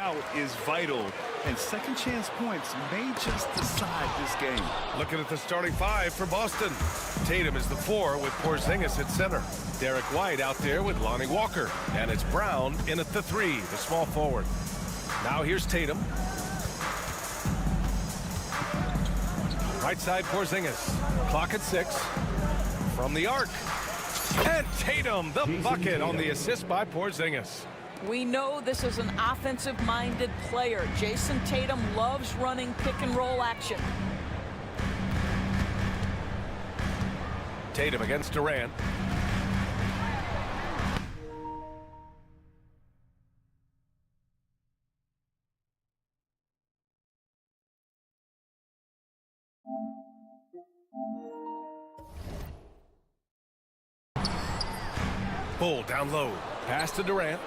Out is vital, and second chance points may just decide this game. Looking at the starting five for Boston. Tatum is the 4 with Porzingis at center. Derek White out there with Lonnie Walker. And it's Brown in at the 3, the small forward. Now here's Tatum. Right side Porzingis. Clock at 6. From the arc. And Tatum, the bucket on the assist by Porzingis. We know this is an offensive-minded player. Jason Tatum loves running pick-and-roll action. Tatum against Durant. Bull down low. Pass to Durant.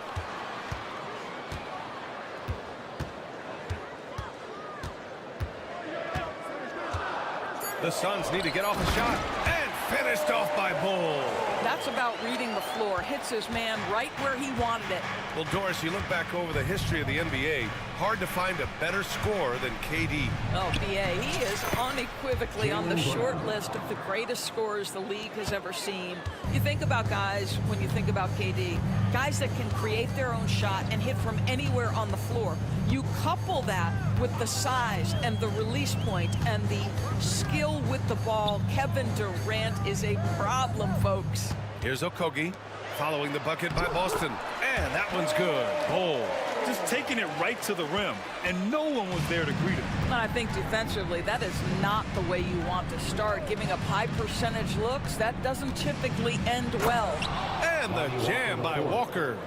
The Suns need to get off a shot, and finished off by Bull. That's about reading the floor. Hits his man right where he wanted it. Well, Doris, you look back over the history of the NBA, hard to find a better scorer than KD. Oh, BA, he is unequivocally on the short list of the greatest scorers the league has ever seen. You think about guys, when you think about KD, guys that can create their own shot and hit from anywhere on the floor. You couple that with the size and the release point and the skill with the ball. Kevin Durant is a problem, folks. Here's Okogie, following the bucket by Boston. And that one's good. Bull. Just taking it right to the rim, and no one was there to greet him. And I think defensively, that is not the way you want to start. Giving up high percentage looks, that doesn't typically end well. And the jam by Walker.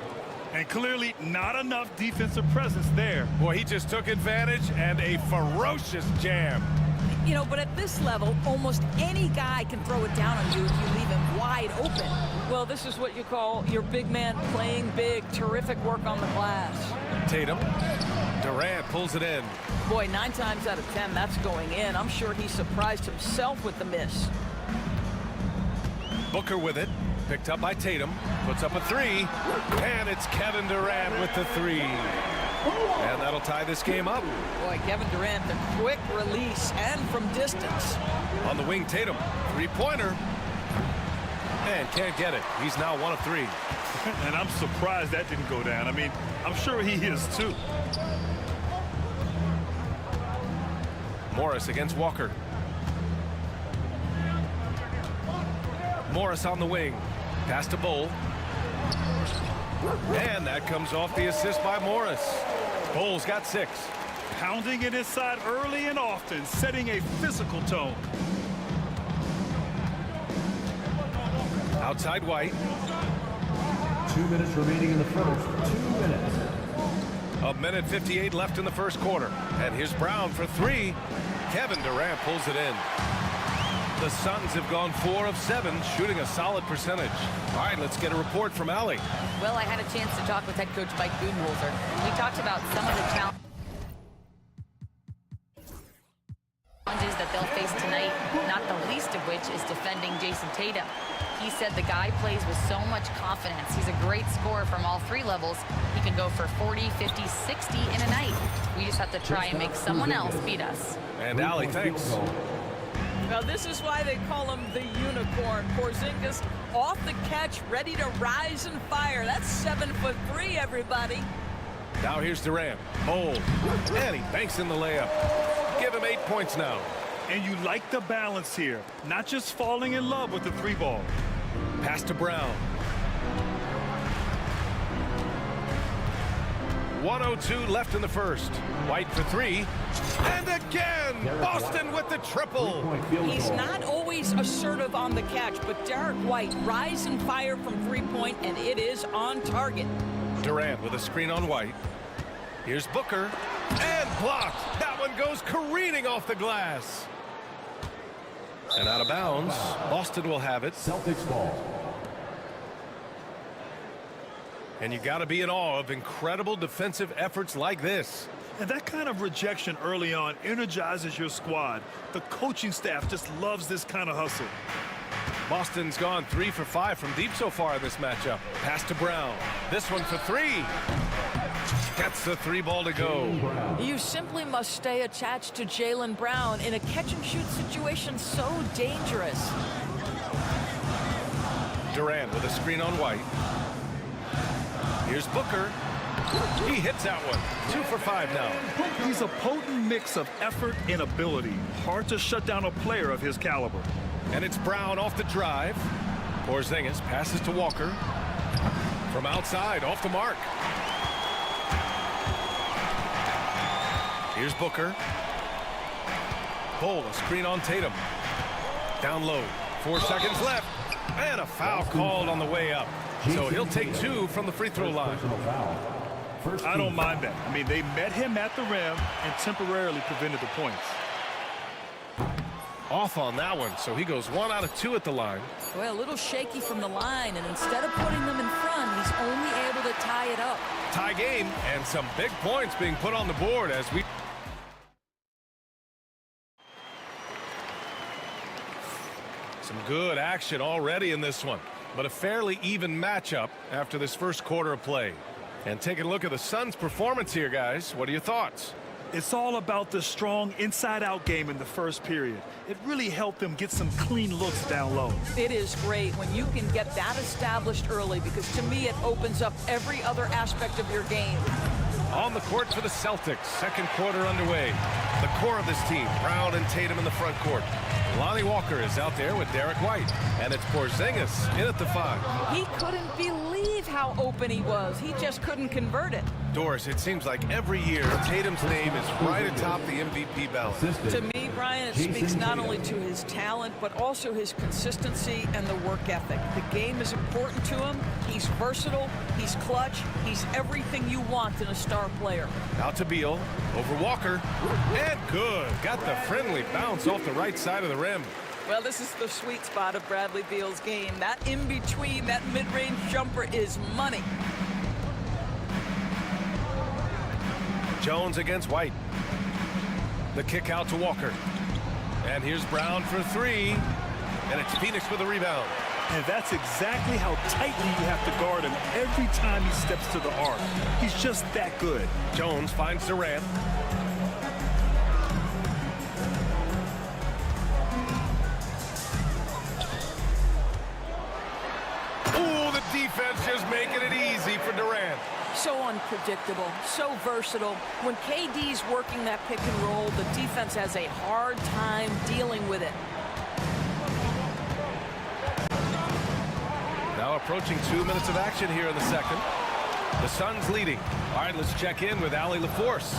And clearly not enough defensive presence there. Boy, he just took advantage, and a ferocious jam. You know, but at this level, almost any guy can throw it down on you if you leave him wide open. Well, this is what you call your big man playing big. Terrific work on the glass. Tatum. Durant pulls it in. Boy, 9 times out of 10, that's going in. I'm sure he surprised himself with the miss. Booker with it. Picked up by Tatum. Puts up a 3. And it's Kevin Durant with the 3. And that'll tie this game up. Boy, Kevin Durant, the quick release and from distance. On the wing, Tatum. 3-pointer. And can't get it. He's now 1 of 3. And I'm surprised that didn't go down. I mean, I'm sure he is too. Morris against Walker. Morris on the wing. Pass to Bull. And that comes off the assist by Morris. Bull's got 6. Pounding it inside early and often, setting a physical tone. Outside White. 2 minutes remaining in the first. 2 minutes. A minute 58 left in the first quarter. And here's Brown for 3. Kevin Durant pulls it in. The Suns have gone 4 of 7, shooting a solid percentage. All right, let's get a report from Allie. Well, I had a chance to talk with head coach Mike Budenholzer. We talked about some of the challenges that they'll face tonight, not the least of which is defending Jason Tatum. He said the guy plays with so much confidence. He's a great scorer from all 3 levels. He can go for 40, 50, 60 in a night. We just have to try and make someone else beat us. And Allie, thanks. Well, this is why they call him the unicorn. Porzingis off the catch, ready to rise and fire. That's 7'3", everybody. Now here's Durant. Bull. And he banks in the layup. Give him 8 points now. And you like the balance here, not just falling in love with the 3 ball. Pass to Brown. 1:02 left in the first. White for 3. And again, Boston with the triple. He's not always assertive on the catch, but Derek White, rise and fire from 3-point, and it is on target. Durant with a screen on White. Here's Booker. And blocked. That one goes careening off the glass. And out of bounds. Boston will have it. Celtics ball. And you got to be in awe of incredible defensive efforts like this. And that kind of rejection early on energizes your squad. The coaching staff just loves this kind of hustle. Boston's gone 3 for 5 from deep so far in this matchup. Pass to Brown. This one for 3. Gets the three ball to go. You simply must stay attached to Jaylen Brown in a catch-and-shoot situation so dangerous. Durant with a screen on White. Here's Booker. He hits that one. 2 for 5 now. He's a potent mix of effort and ability. Hard to shut down a player of his caliber. And it's Brown off the drive. Porzingis passes to Walker. From outside, off the mark. Here's Booker. Bull, a screen on Tatum. Down low. 4 seconds left. And a foul called on the way up. So he'll take 2 from the free throw line. I don't mind that. I mean, they met him at the rim and temporarily prevented the points. Off on that one, so he goes 1 out of 2 at the line. Well, a little shaky from the line, and instead of putting them in front, he's only able to tie it up. Tie game, and some big points being put on the board as we... Some good action already in this one, but a fairly even matchup after this first quarter of play. And taking a look at the Suns' performance here, guys. What are your thoughts? It's all about the strong inside-out game in the first period. It really helped them get some clean looks down low. It is great when you can get that established early, because to me it opens up every other aspect of your game. On the court for the Celtics, second quarter underway. The core of this team, Brown and Tatum in the front court. Lonnie Walker is out there with Derek White, and it's Porzingis in at the 5. He couldn't believe how open he was. He just couldn't convert it. Doris, it seems like every year Tatum's name is right atop the MVP ballot. To me, Brian, it speaks not only to his talent, but also his consistency and the work ethic. The game is important to him. He's versatile. He's clutch. He's everything you want in a star player. Out to Beal, over Walker, and good. Got the friendly bounce off the right side of the rim. Well, this is the sweet spot of Bradley Beal's game. That in-between, that mid-range jumper is money. Jones against White. The kick out to Walker. And here's Brown for 3. And it's Phoenix with a rebound. And that's exactly how tightly you have to guard him every time he steps to the arc. He's just that good. Jones finds Durant. Ooh, the defense just making it easy for Durant. So unpredictable, so versatile. When KD's working that pick and roll, the defense has a hard time dealing with it. Now approaching 2 minutes of action here in the second. The Suns leading. All right, let's check in with Allie LaForce.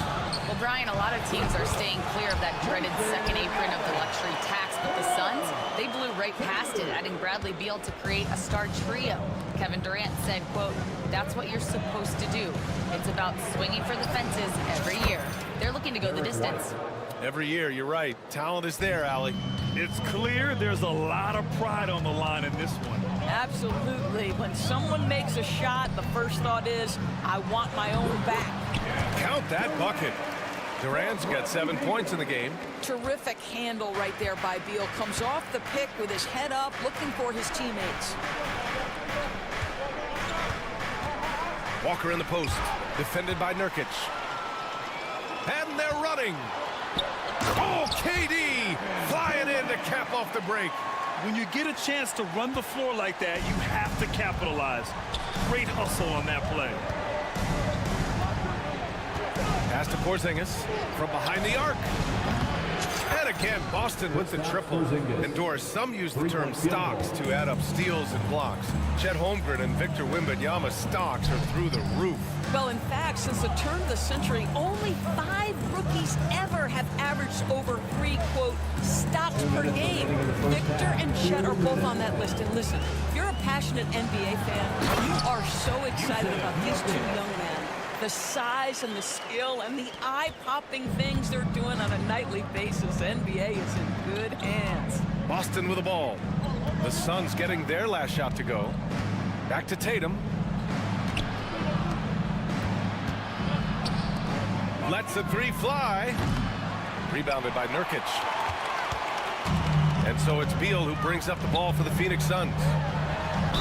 Well, Brian, a lot of teams are staying clear of that dreaded second apron of the luxury tax, but the Suns, they blew right past it, adding Bradley Beal to create a star trio. Kevin Durant said, quote, "That's what you're supposed to do. It's about swinging for the fences every year." They're looking to go the distance. Every year, you're right. Talent is there, Allie. It's clear there's a lot of pride on the line in this one. Absolutely. When someone makes a shot, the first thought is, I want my own back. Count that bucket. Durant's got 7 points in the game. Terrific handle right there by Beal. Comes off the pick with his head up, looking for his teammates. Walker in the post, defended by Nurkic. And they're running. Oh, KD flying in to cap off the break. When you get a chance to run the floor like that, you have to capitalize. Great hustle on that play. Pass to Porzingis from behind the arc. And again, Boston with the triple. And Doris, some use the term stocks to add up steals and blocks. Chet Holmgren and Victor Wembanyama's stocks are through the roof. Well, in fact, since the turn of the century, only 5 rookies ever have averaged over 3, quote, stocks per game. Victor and Chet are both on that list. And listen, if you're a passionate NBA fan, you are so excited about these two young men. The size and the skill and the eye-popping things they're doing on a nightly basis. NBA is in good hands. Boston with the ball. The Suns getting their last shot to go. Back to Tatum. Lets the 3 fly. Rebounded by Nurkic. And so it's Beal who brings up the ball for the Phoenix Suns.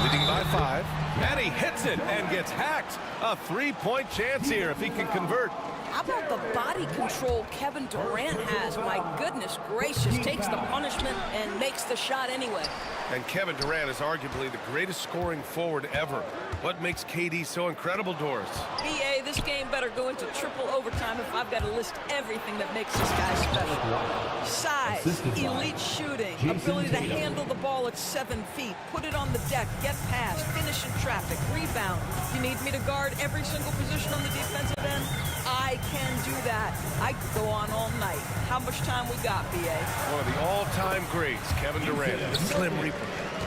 Leading by 5. And he hits it and gets hacked. A three-point chance here if he can convert. How about the body control Kevin Durant has? My goodness gracious, takes the punishment and makes the shot anyway. And Kevin Durant is arguably the greatest scoring forward ever. What makes KD so incredible, Doris? BA, this game better go into triple overtime if I've got to list everything that makes this guy special. Size, elite shooting, ability to handle the ball at 7 feet, put it on the deck, get past, finish in traffic, rebound. You need me to guard every single position on the defensive end? I can do that. I could go on all night. How much time we got, BA? One of the all-time greats, Kevin Durant, the Slim Reaper.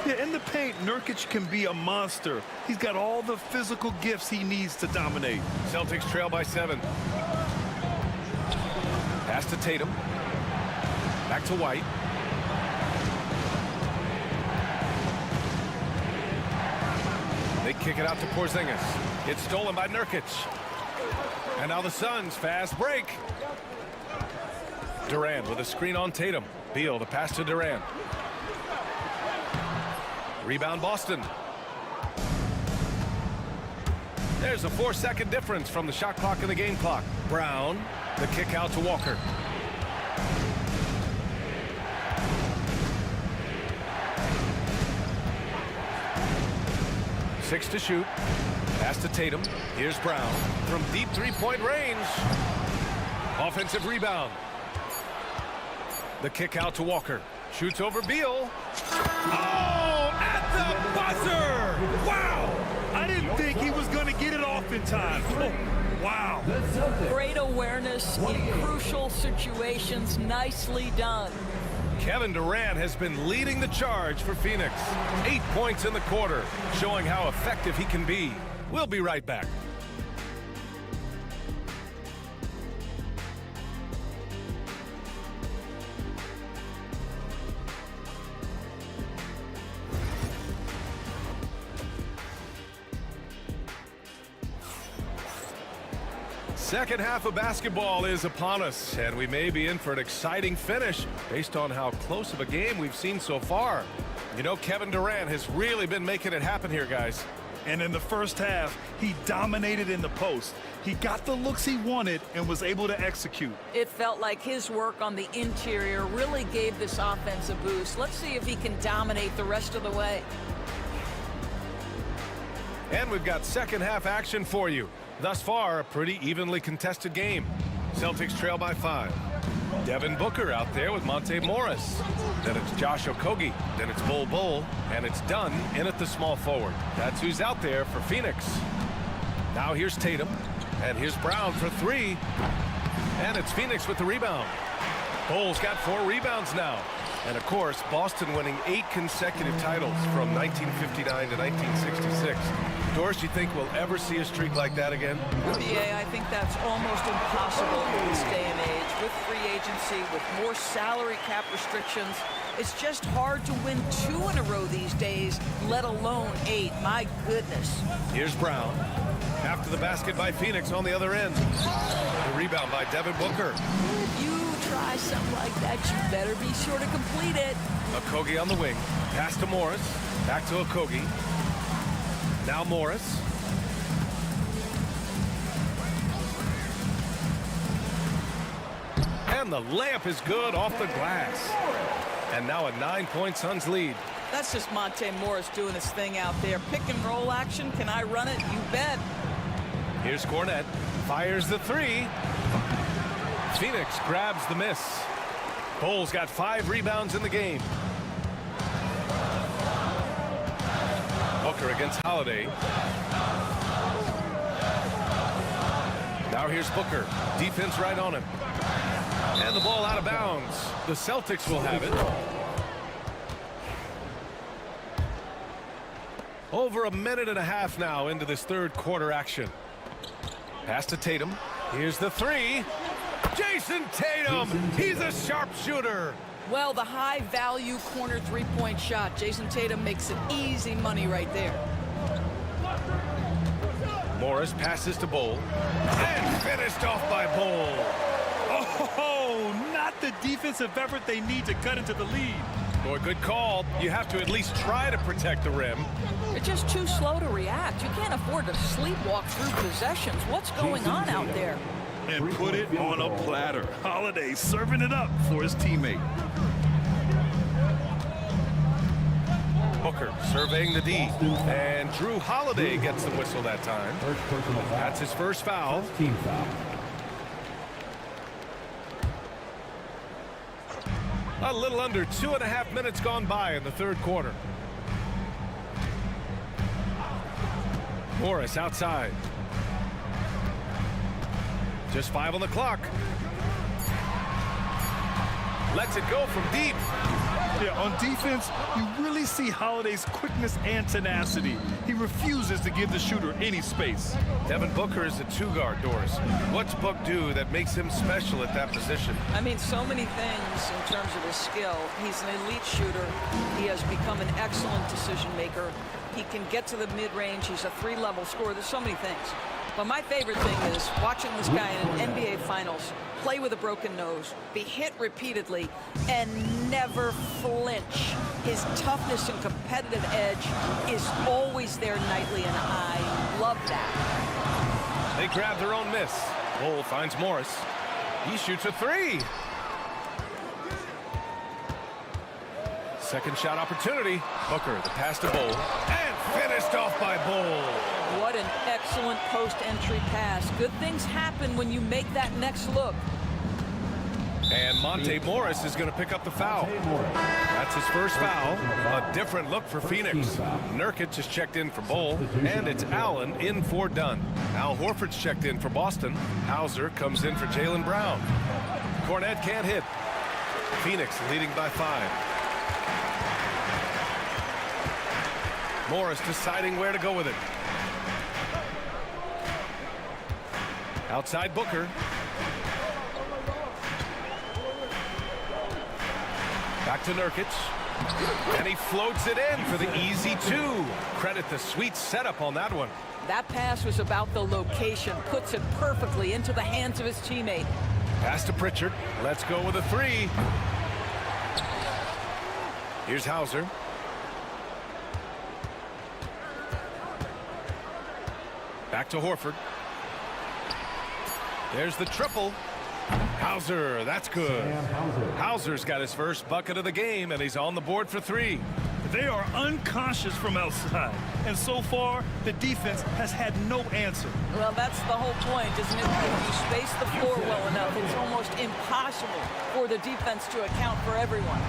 Yeah, in the paint, Nurkic can be a monster. He's got all the physical gifts he needs to dominate. Celtics trail by 7. Pass to Tatum. Back to White. They kick it out to Porzingis. It's stolen by Nurkic. And now the Suns, fast break. Durant with a screen on Tatum. Beal, the pass to Durant. Rebound Boston. There's a 4-second difference from the shot clock and the game clock. Brown, the kick out to Walker. Six to shoot. Pass to Tatum. Here's Brown from deep three-point range. Offensive rebound. The kick out to Walker. Shoots over Beal. Oh, at the buzzer! Wow! I didn't think he was going to get it off in time. Oh, wow. Great awareness in crucial situations. Nicely done. Kevin Durant has been leading the charge for Phoenix. 8 points in the quarter, showing how effective he can be. We'll be right back. Second half of basketball is upon us, and we may be in for an exciting finish based on how close of a game we've seen so far. You know, Kevin Durant has really been making it happen here, guys. And in the first half, he dominated in the post. He got the looks he wanted and was able to execute. It felt like his work on the interior really gave this offense a boost. Let's see if he can dominate the rest of the way. And we've got second half action for you. Thus far, a pretty evenly contested game. Celtics trail by 5. Devin Booker out there with Monte Morris. Then it's Josh Okogie. Then it's Bol Bol. And it's Dunn in at the small forward. That's who's out there for Phoenix. Now here's Tatum. And here's Brown for 3. And it's Phoenix with the rebound. Bol's got 4 rebounds now. And of course, Boston winning 8 consecutive titles from 1959 to 1966. Doris, you think we'll ever see a streak like that again? BA, I think that's almost impossible in this day and age. With free agency, with more salary cap restrictions, it's just hard to win 2 in a row these days, let alone 8. My goodness. Here's Brown. After the basket by Phoenix on the other end. The rebound by Devin Booker. If you try something like that, you better be sure to complete it. Okogie on the wing. Pass to Morris. Back to Okogie. Now Morris. And the layup is good off the glass. And now a 9-point Suns lead. That's just Monte Morris doing his thing out there. Pick and roll action. Can I run it? You bet. Here's Cornette. Fires the 3. Phoenix grabs the miss. Bol's got 5 rebounds in the game. Booker against Holiday. Now here's Booker. Defense right on him. And the ball out of bounds. The Celtics will have it. Over a minute and a half now into this third quarter action. Pass to Tatum. Here's the 3. Jason Tatum. He's a sharpshooter. Well, the high-value corner three-point shot. Jason Tatum makes it easy money right there. Morris passes to Bol. And finished off by Bol. Oh, not the defensive effort they need to cut into the lead. Boy, good call. You have to at least try to protect the rim. They're just too slow to react. You can't afford to sleepwalk through possessions. What's going on out there? And put it on a platter. Holiday serving it up for his teammate. Booker surveying the D. And Drew Holiday gets the whistle that time. First personal foul. That's his first foul. Team foul. A little under 2.5 minutes gone by in the third quarter. Morris outside. Just 5 on the clock. Lets it go from deep. Yeah, on defense, you really see Holiday's quickness and tenacity. He refuses to give the shooter any space. Devin Booker is a two-guard, Doris. What's Book do that makes him special at that position? I mean, so many things in terms of his skill. He's an elite shooter. He has become an excellent decision maker. He can get to the mid-range. He's a three-level scorer. There's so many things. But my favorite thing is watching this guy in an NBA Finals play with a broken nose, be hit repeatedly, and never flinch. His toughness and competitive edge is always there nightly, and I love that. They grab their own miss. Bull finds Morris. He shoots a three. Second shot opportunity. Booker, the pass to Bull. And finished off by Bull. What an excellent post-entry pass. Good things happen when you make that next look. And Monte Morris is going to pick up the foul. That's his first foul. A different look for Phoenix. Nurkic has checked in for Bull, and it's Allen in for Dunn. Al Horford's checked in for Boston. Hauser comes in for Jaylen Brown. Cornette can't hit. Phoenix leading by 5. Morris deciding where to go with it. Outside Booker. Back to Nurkic. And he floats it in for the easy two. Credit the sweet setup on that one. That pass was about the location. Puts it perfectly into the hands of his teammate. Pass to Pritchard. Let's go with a three. Here's Hauser. Back to Horford. There's the triple. Hauser, that's good. Hauser's got his first bucket of the game, and he's on the board for 3. They are unconscious from outside, and so far, the defense has had no answer. Well, that's the whole point, isn't it? If you space the floor well enough, it's almost impossible for the defense to account for everyone.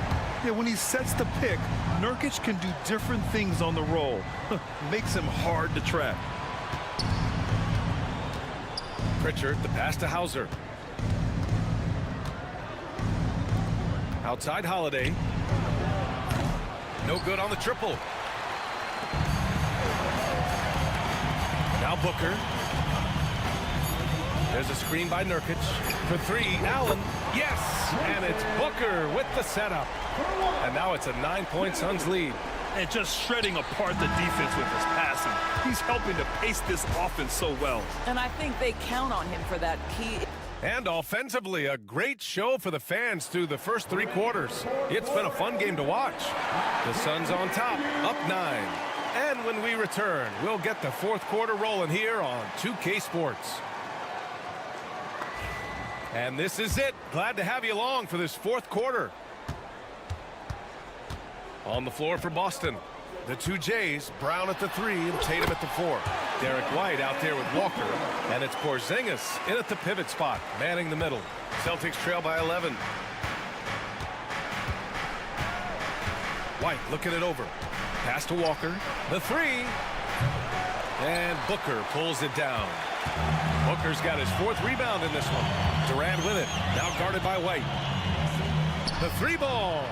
Yeah, when he sets the pick, Nurkic can do different things on the roll. Makes him hard to track. Pritchard, the pass to Hauser. Outside Holiday. No good on the triple. Now Booker. There's a screen by Nurkic. For 3, Allen. Yes! And it's Booker with the setup. And now it's a 9-point Suns lead. And just shredding apart the defense with his passing. He's helping to pace this offense so well. And I think they count on him for that key. And offensively, a great show for the fans through the first 3 quarters. It's been a fun game to watch. The Suns on top, up 9. And when we return, we'll get the 4th quarter rolling here on 2K Sports. And this is it. Glad to have you along for this 4th quarter. On the floor for Boston, the 2 Jays, Brown at the 3 and Tatum at the 4. Derek White out there with Walker, and it's Porzingis in at the pivot spot, manning the middle. Celtics trail by 11. White looking it over. Pass to Walker, the 3. And Booker pulls it down. Booker's got his 4th rebound in this one. Durant with it, now guarded by White. The 3 ball.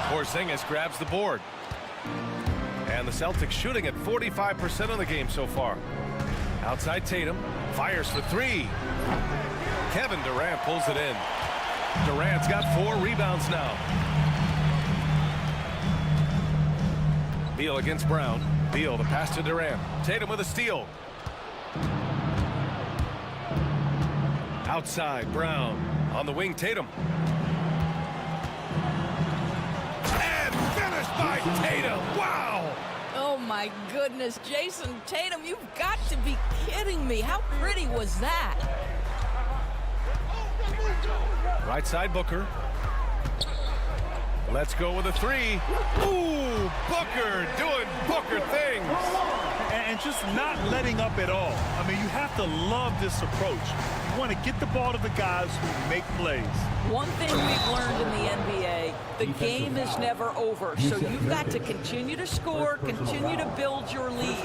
Porzingis grabs the board. And the Celtics shooting at 45% of the game so far. Outside Tatum, fires for 3. Kevin Durant pulls it in. Durant's got 4 rebounds now. Beal against Brown. Beal, the pass to Durant. Tatum with a steal. Outside, Brown. On the wing, Tatum. And finished by Tatum. Wow! my goodness, Jason Tatum, you've got to be kidding me. How pretty was that? Right side Booker. Let's go with a three. Ooh, Booker doing Booker things. And just not letting up at all. I mean, you have to love this approach. You want to get the ball to the guys who make plays. One thing we've learned in the NBA, the game is never over. So you've got to continue to score, continue to build your lead.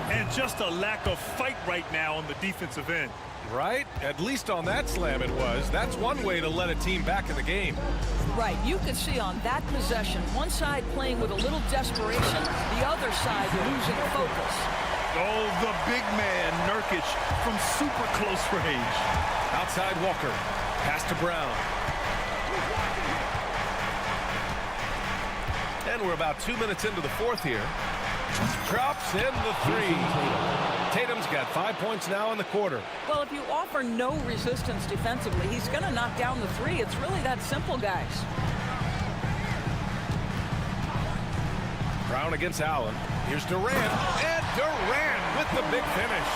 And just a lack of fight right now on the defensive end. Right? At least on that slam it was. That's one way to let a team back in the game. Right, you can see on that possession, one side playing with a little desperation, the other side losing focus. Oh, the big man, Nurkic, from super close range. Outside Walker, pass to Brown. And we're about 2 minutes into the fourth here. Drops in the three. Tatum's got 5 points now in the quarter. Well, if you offer no resistance defensively, he's going to knock down the three. It's really that simple, guys. Brown against Allen. Here's Durant. And Durant with the big finish.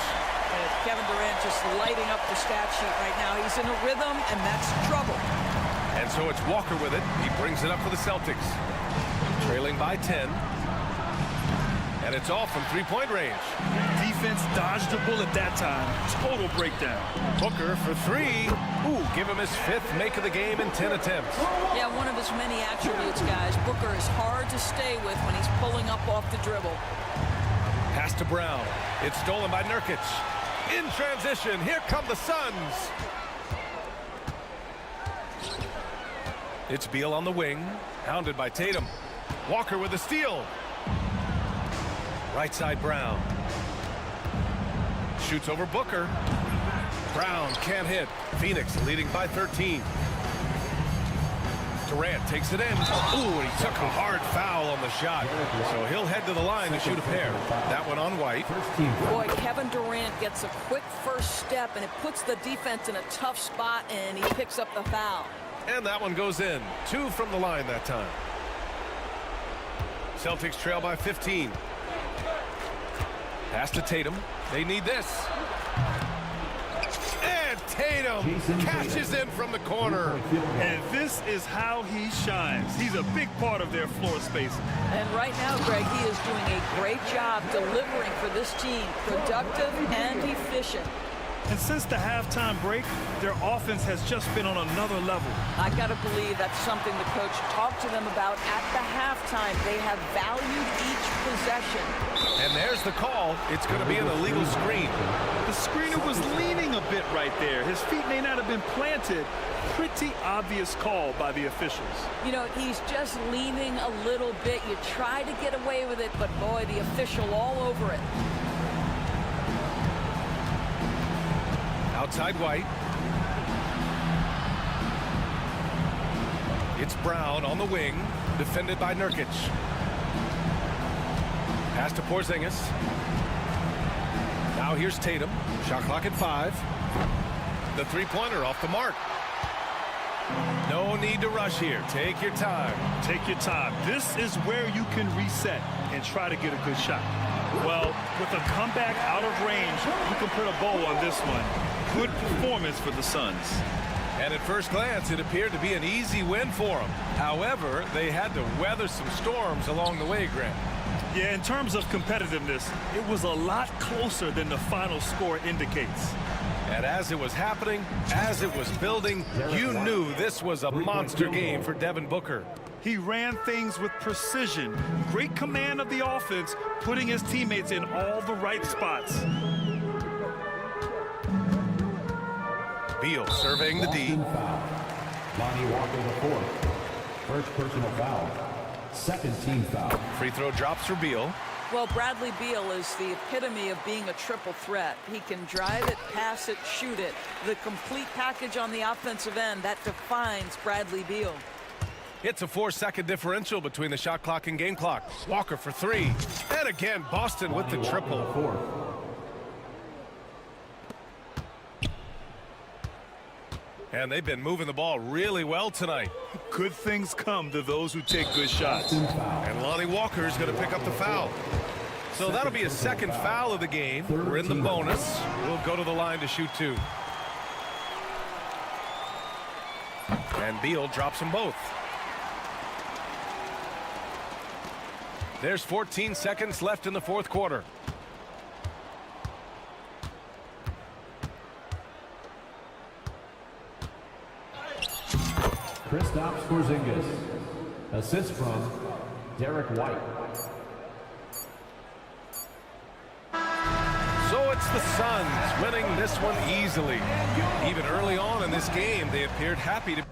And Kevin Durant just lighting up the stat sheet right now. He's in a rhythm, and that's trouble. And so it's Walker with it. He brings it up for the Celtics. Trailing by 10. And it's all from three-point range. Defense dodged a bullet that time. Total breakdown. Booker for three. Ooh, give him his fifth make of the game in 10 attempts. Yeah, one of his many attributes, guys. Booker is hard to stay with when he's pulling up off the dribble. Pass to Brown. It's stolen by Nurkic. In transition, here come the Suns. It's Beal on the wing, hounded by Tatum. Walker with a steal. Right side Brown. Shoots over Booker. Brown can't hit. Phoenix leading by 13. Durant takes it in. Ooh, and he took a hard foul on the shot. So he'll head to the line to shoot a pair. That one on White. Boy, Kevin Durant gets a quick first step, and it puts the defense in a tough spot, and he picks up the foul. And that one goes in. 2 from the line that time. Celtics trail by 15. Pass to Tatum. They need this. And Tatum catches in from the corner. And this is how he shines. He's a big part of their floor space. And right now, Greg, he is doing a great job delivering for this team. Productive and efficient. And since the halftime break, their offense has just been on another level. I got to believe that's something the coach talked to them about at the halftime. They have valued each possession. And there's the call. It's going to be an illegal screen. The screener was leaning a bit right there. His feet may not have been planted. Pretty obvious call by the officials. You know, he's just leaning a little bit. You try to get away with it, but boy, the official all over it. Outside White. It's Brown on the wing, defended by Nurkic. Pass to Porzingis. Now here's Tatum. Shot clock at 5. The three-pointer off the mark. No need to rush here. Take your time. Take your time. This is where you can reset and try to get a good shot. Well, with a comeback out of range, you can put a bow on this one. Good performance for the Suns. And at first glance, it appeared to be an easy win for them. However, they had to weather some storms along the way, Grant. Yeah, in terms of competitiveness, it was a lot closer than the final score indicates. And as it was happening, as it was building, you knew this was a monster game for Devin Booker. He ran things with precision, great command of the offense, putting his teammates in all the right spots. Beal surveying the D. Lonnie Walker the fourth. First personal foul. Second team foul. Free throw drops for Beal. Well, Bradley Beal is the epitome of being a triple threat. He can drive it, pass it, shoot it. The complete package on the offensive end, that defines Bradley Beal. It's a 4-second differential between the shot clock and game clock. Walker for 3. And again, Boston with the triple. And they've been moving the ball really well tonight. Good things come to those who take good shots. And Lonnie Walker is going to pick up the foul. So that'll be a second foul of the game. We're in the bonus. We'll go to the line to shoot two. And Beal drops them both. There's 14 seconds left in the fourth quarter. Kristaps Porzingis. Assist from Derek White. So it's the Suns winning this one easily. Even early on in this game, they appeared happy to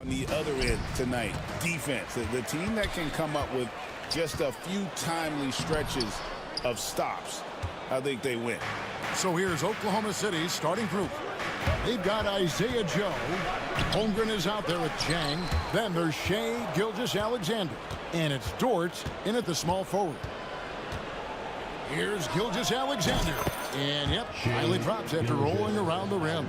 On the other end tonight, defense. The team that can come up with just a few timely stretches of stops, I think they win. So here's Oklahoma City's starting group. They've got Isaiah Joe. Holmgren is out there with Jang. Then there's Shea Gilgeous-Alexander. And it's Dort in at the small forward. Here's Gilgeous-Alexander. And yep, Riley drops after rolling around the rim.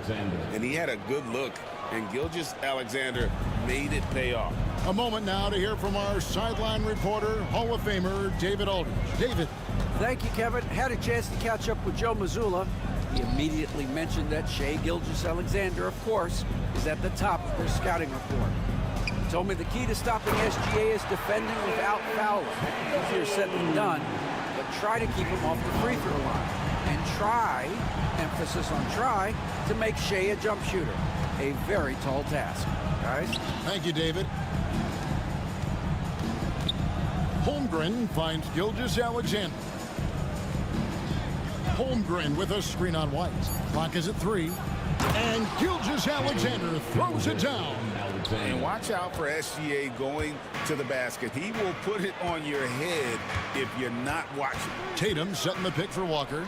And he had a good look, and Gilgeous-Alexander made it pay off. A moment now to hear from our sideline reporter, Hall of Famer David Aldridge. David. Thank you, Kevin. Had a chance to catch up with Joe Mazzulla. He immediately mentioned that Shea Gilgeous-Alexander, of course, is at the top of their scouting report. He told me the key to stopping SGA is defending without fouling. Easier said than done, but try to keep him off the free throw line. And try, emphasis on try, to make Shea a jump shooter. A very tall task. Guys? Thank you, David. Holmgren finds Gilgeous-Alexander. Holmgren with a screen on White. Clock is at 3. And Gilgeous-Alexander throws it down. And watch out for SGA going to the basket. He will put it on your head if you're not watching. Tatum setting the pick for Walker.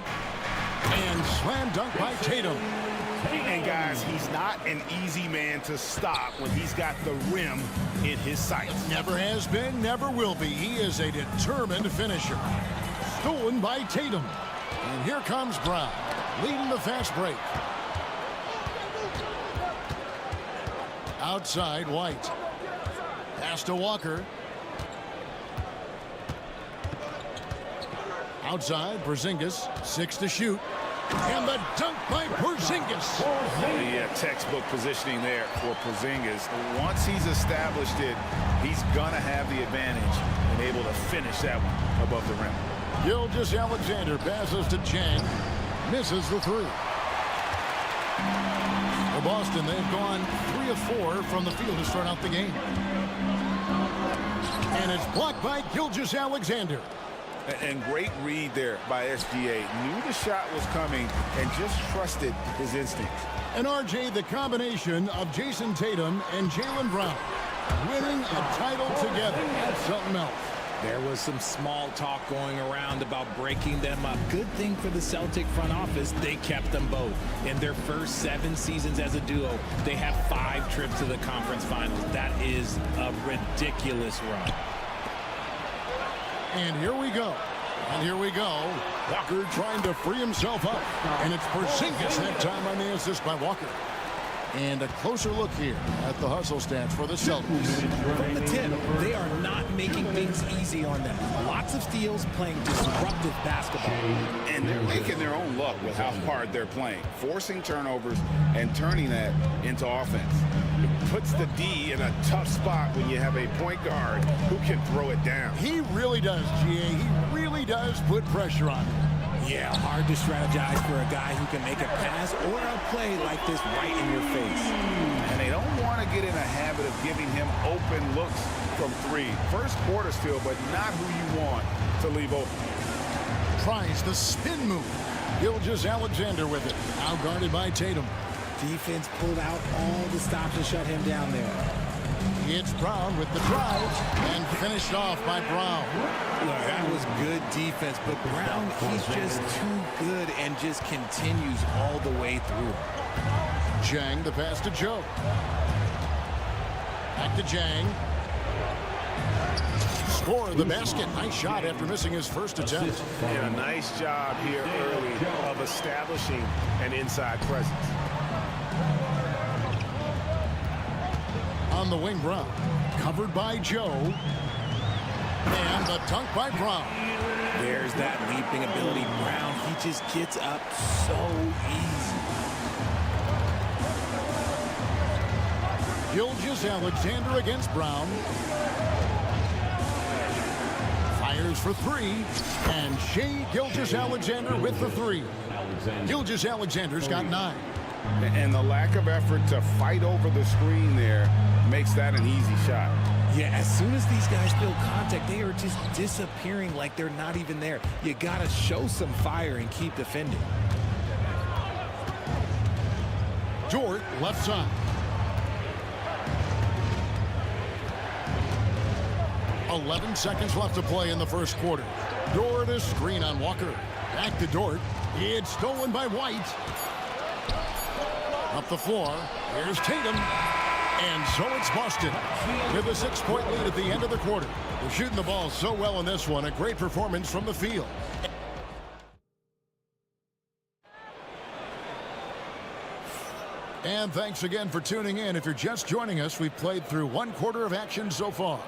And slam dunk by Tatum. And guys, he's not an easy man to stop when he's got the rim in his sights. Never has been, never will be. He is a determined finisher. Stolen by Tatum. And here comes Brown, leading the fast break. Outside, White. Pass to Walker. Outside, Porzingis, 6 to shoot. And the dunk by Porzingis. Yeah, textbook positioning there for Porzingis. Once he's established it, he's gonna have the advantage and able to finish that one above the rim. Gilgeous-Alexander passes to Jang. Misses the 3. For Boston, they've gone 3 of 4 from the field to start out the game. And it's blocked by Gilgeous-Alexander. And great read there by SGA. Knew the shot was coming and just trusted his instincts. And RJ, the combination of Jason Tatum and Jaylen Brown winning a title together. That's something else. There was some small talk going around about breaking them up. Good thing for the Celtic front office, they kept them both. In their first 7 seasons as a duo, they have 5 trips to the conference finals. That is a ridiculous run. And here we go. And here we go. Walker trying to free himself up. And it's Porzingis that time on the assist by Walker. And a closer look here at the hustle stats for the Celtics. From the tip, they are not making things easy on them. Lots of steals, playing disruptive basketball. And they're making their own luck with how hard they're playing, forcing turnovers and turning that into offense. It puts the D in a tough spot when you have a point guard who can throw it down. He really does, GA. He really does put pressure on him. Yeah, hard to strategize for a guy who can make a pass or a play like this right in your face. And they don't want to get in a habit of giving him open looks from 3. First quarter still, but not who you want to leave open. Tries the spin move. Gilgeous-Alexander with it. Now guarded by Tatum. Defense pulled out all the stops to shut him down there. It's Brown with the drive and finished off by Brown. Look, that was good defense, but Brown, he's just too good and just continues all the way through. Jang, the pass to Joe. Back to Jang. Score the basket. Nice shot after missing his first attempt. And a nice job here early of establishing an inside presence. On the wing, Brown. Covered by Joe. And the dunk by Brown. There's that leaping ability. Brown, he just gets up so easy. Gilgeous-Alexander against Brown. Fires for 3. And Shea Gilgeous-Alexander with the 3. Gilgeous-Alexander's got 9. And the lack of effort to fight over the screen there makes that an easy shot. Yeah, as soon as these guys feel contact, they are just disappearing like they're not even there. You got to show some fire and keep defending. Dort, left side. 11 seconds left to play in the first quarter. Dort is screen on Walker. Back to Dort. It's stolen by White. Up the floor. Here's Tatum. And so it's Boston with a 6-point lead at the end of the quarter. They're shooting the ball so well in this one. A great performance from the field. And thanks again for tuning in. If you're just joining us, we've played through one quarter of action so far.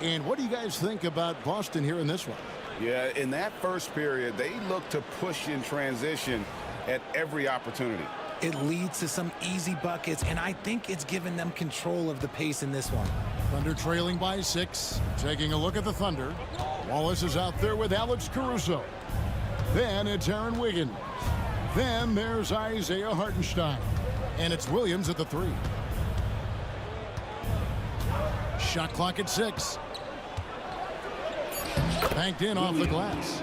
And what do you guys think about Boston here in this one? Yeah, in that first period, they look to push in transition at every opportunity. It leads to some easy buckets, and I think it's given them control of the pace in this one. Thunder trailing by 6. Taking a look at the Thunder. Wallace is out there with Alex Caruso. Then it's Aaron Wiggins. Then there's Isaiah Hartenstein. And it's Williams at the 3. Shot clock at 6. Banked in off the glass.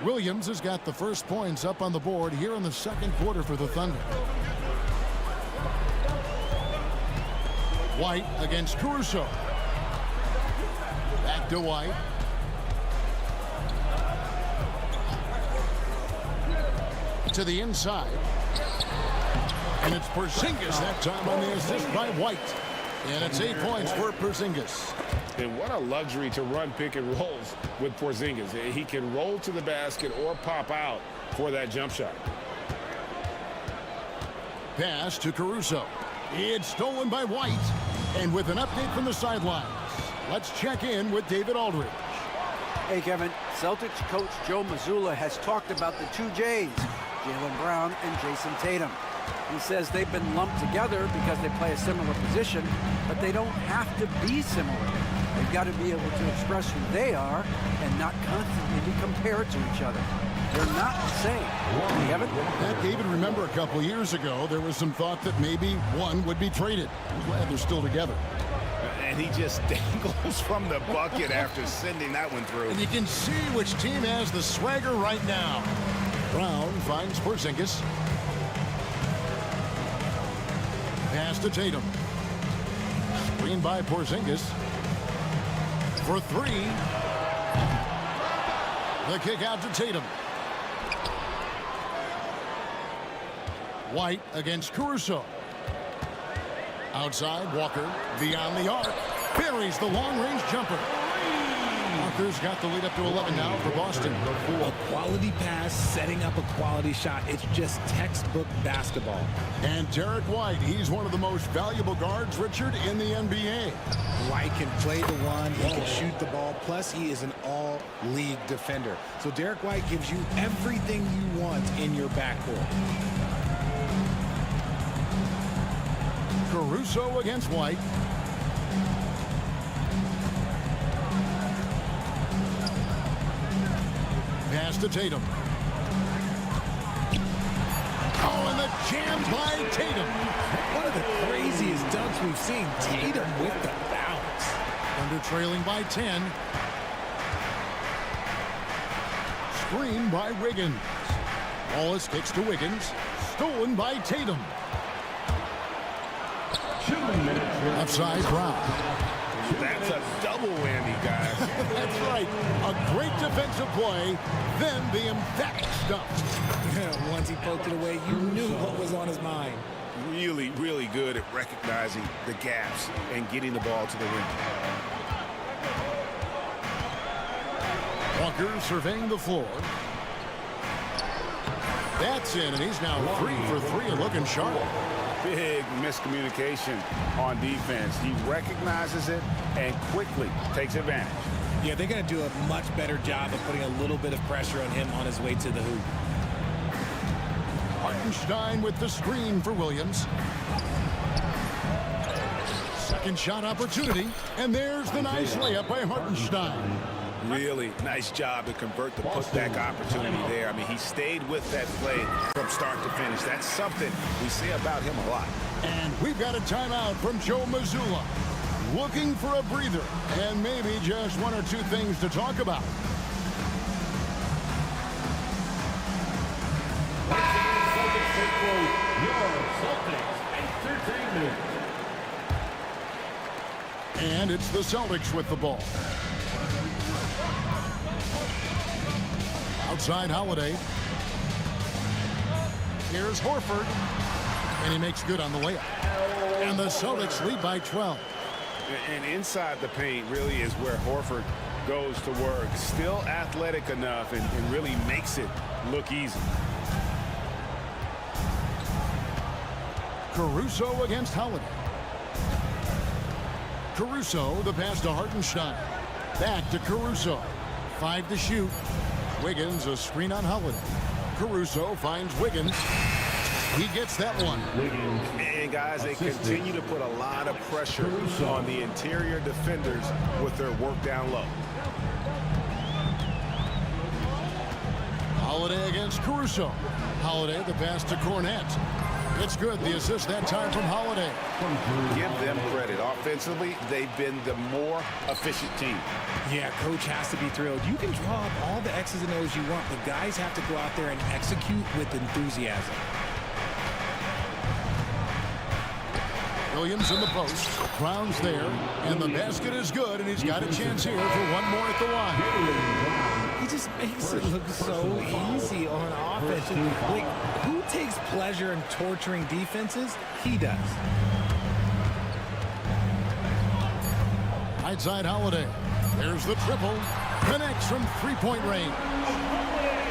Williams has got the first points up on the board here in the second quarter for the Thunder. White against Caruso. Back to White. To the inside. And it's Porzingis that time on the assist by White. And it's 8 points for Porzingis. And what a luxury to run pick and rolls with Porzingis. He can roll to the basket or pop out for that jump shot. Pass to Caruso. It's stolen by White. And with an update from the sidelines, let's check in with David Aldridge. Hey, Kevin. Celtics coach Joe Mazzulla has talked about the 2 J's, Jaylen Brown and Jason Tatum. He says they've been lumped together because they play a similar position, but they don't have to be similar. They've got to be able to express who they are and not constantly be compared to each other. They're not the same. Kevin? David, remember a couple years ago, there was some thought that maybe one would be traded. I'm glad they're still together. And he just dangles from the bucket after sending that one through. And you can see which team has the swagger right now. Brown finds Porzingis. Pass to Tatum. Screen by Porzingis. For 3. The kick out to Tatum. White against Caruso. Outside, Walker beyond the arc. Buries the long-range jumper. Walker's got the lead up to 11 now for Boston. A quality pass, setting up a quality shot. It's just textbook basketball. And Derek White, he's one of the most valuable guards, Richard, in the NBA. White can play the one, he can shoot the ball, plus he is an all-league defender. So Derek White gives you everything you want in your backcourt. Caruso against White. Pass to Tatum. Oh, and the jam by Tatum. One of the craziest dunks we've seen. Tatum with the bounce. Thunder trailing by 10. Screen by Wiggins. Wallace kicks to Wiggins. Stolen by Tatum. Offside Brown. That's a double whammy, guys. That's right. A great defensive play, then the emphatic stuff. Once he poked it away, you knew what was on his mind. Really, really good at recognizing the gaps and getting the ball to the rim. Walker surveying the floor. That's in, and he's now 3 for 3 and looking sharp. Big miscommunication on defense. He recognizes it and quickly takes advantage. Yeah, they're going to do a much better job of putting a little bit of pressure on him on his way to the hoop. Hartenstein with the screen for Williams. Second shot opportunity, and there's the nice layup by Hartenstein. Really nice job to convert the putback opportunity there. I mean, he stayed with that play from start to finish. That's something we say about him a lot. And we've got a timeout from Joe Mazzulla. Looking for a breather and maybe just 1 or 2 things to talk about. And it's the Celtics with the ball. Outside Holiday. Here's Horford. And he makes good on the layup. And the Celtics lead by 12. And inside the paint really is where Horford goes to work. Still athletic enough and really makes it look easy. Caruso against Holiday. Caruso, the pass to Hartenstein. Back to Caruso. 5 to shoot. Wiggins, a screen on Holiday. Caruso finds Wiggins. He gets that one. And guys, they continue to put a lot of pressure on the interior defenders with their work down low. Holiday against Caruso. Holiday, the pass to Cornette. It's good. The assist that time from Holiday. Give them credit. Offensively, they've been the more efficient team. Yeah, coach has to be thrilled. You can draw up all the X's and O's you want, but guys have to go out there and execute with enthusiasm. Williams in the post. Brown's there. And the basket is good, and he's got a chance here for one more at the line. He just makes it look so easy on offense. Like, who takes pleasure in torturing defenses? He does. Right side Holiday. There's the triple. Connects from three-point range.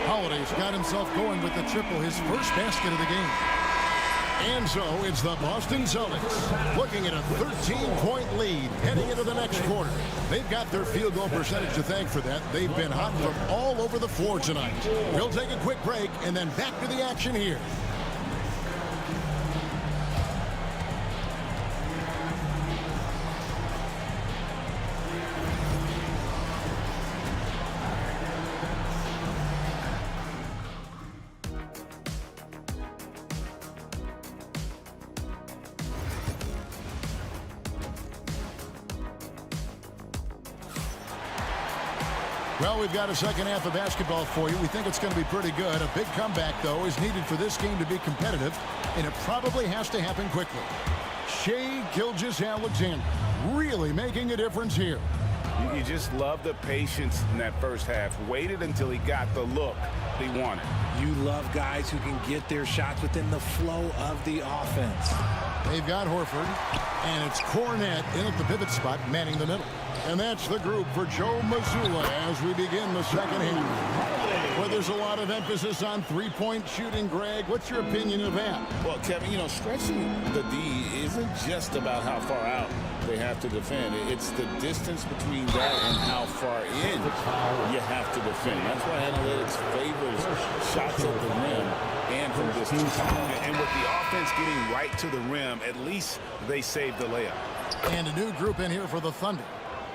Holiday's got himself going with the triple, his first basket of the game. And so it's the Boston Celtics looking at a 13-point lead heading into the next quarter. They've got their field goal percentage to thank for that. They've been hot from all over the floor tonight. We'll take a quick break and then back to the action here. Well, we've got a second half of basketball for you. We think it's going to be pretty good. A big comeback, though, is needed for this game to be competitive, and it probably has to happen quickly. Shai Gilgeous-Alexander really making a difference here. You just love the patience in that first half. Waited until he got the look he wanted. You love guys who can get their shots within the flow of the offense. They've got Horford, and it's Cornette in at the pivot spot, manning the middle. And that's the group for Joe Mazzulla as we begin the second half. Well, there's a lot of emphasis on three-point shooting, Greg. What's your opinion of that? Well, Kevin, you know, stretching the D isn't just about how far out they have to defend. It's the distance between that and how far in you have to defend. That's why analytics favors shots at the rim and from distance. And with the offense getting right to the rim, at least they saved the layup. And a new group in here for the Thunder.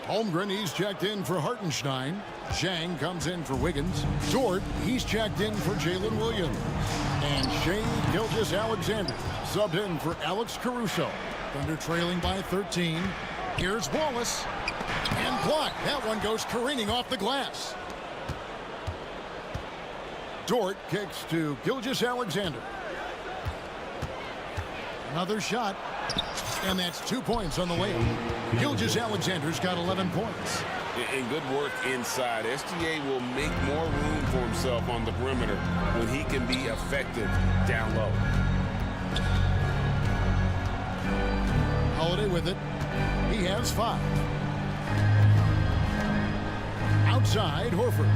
Holmgren, he's checked in for Hartenstein. Zhang comes in for Wiggins. Dort, he's checked in for Jalen Williams. And Shai Gilgeous-Alexander subbed in for Alex Caruso. Thunder trailing by 13. Here's Wallace. And blocked. That one goes careening off the glass. Dort kicks to Gilgeous-Alexander. Another shot. And that's 2 points on the way. Gilgeous-Alexander's got 11 points. And good work inside. SGA will make more room for himself on the perimeter when he can be effective down low. Holiday with it. He has 5. Outside, Horford.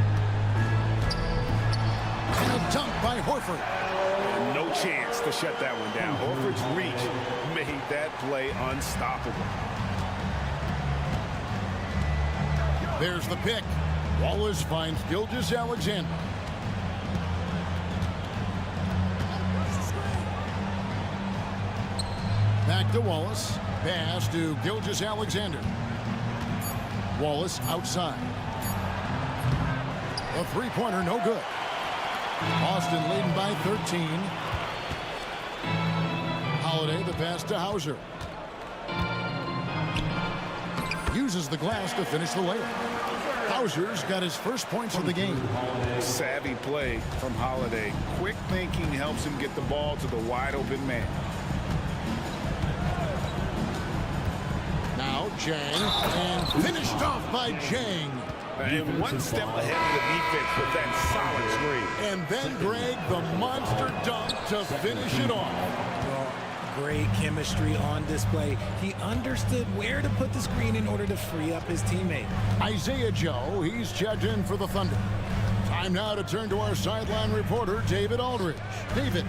And a dunk by Horford. No chance to shut that one down. Horford's reach made that play unstoppable. There's the pick. Wallace finds Gilgeous-Alexander. Back to Wallace. Pass to Gilgeous-Alexander. Wallace outside. A three-pointer, no good. Boston leading by 13. Holiday, the pass to Hauser. Uses the glass to finish the layup. Hauser's got his first points of the game. Savvy play from Holiday. Quick thinking helps him get the ball to the wide open man. Now Zhang, and finished off by Zhang. And one step ahead of the defense with that solid screen. And then Greg, the monster dunk to finish it off. Well, great chemistry on display. He understood where to put the screen in order to free up his teammate. Isaiah Joe, he's checked in for the Thunder. Time now to turn to our sideline reporter, David Aldridge. David.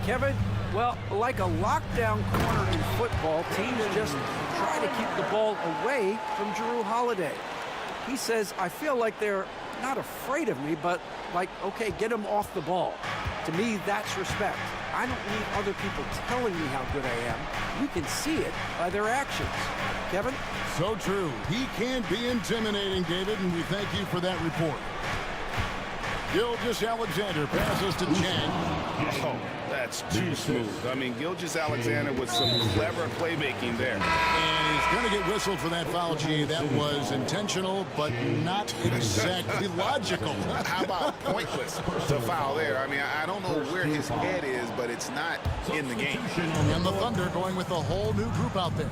Kevin, well, like a lockdown corner in football, teams just try to keep the ball away from Jrue Holiday. He says, I feel like they're not afraid of me, but like, okay, get him off the ball. To me, that's respect. I don't need other people telling me how good I am. We can see it by their actions. Kevin? So true. He can be intimidating, David, and we thank you for that report. Gilgeous-Alexander passes to Chang. Oh, that's too smooth. I mean, Gilgeous-Alexander with some clever playmaking there. And he's going to get whistled for that foul, G. That was intentional, but not exactly logical. How about pointless to foul there? I mean, I don't know where his head is, but it's not in the game. And the Thunder going with a whole new group out there.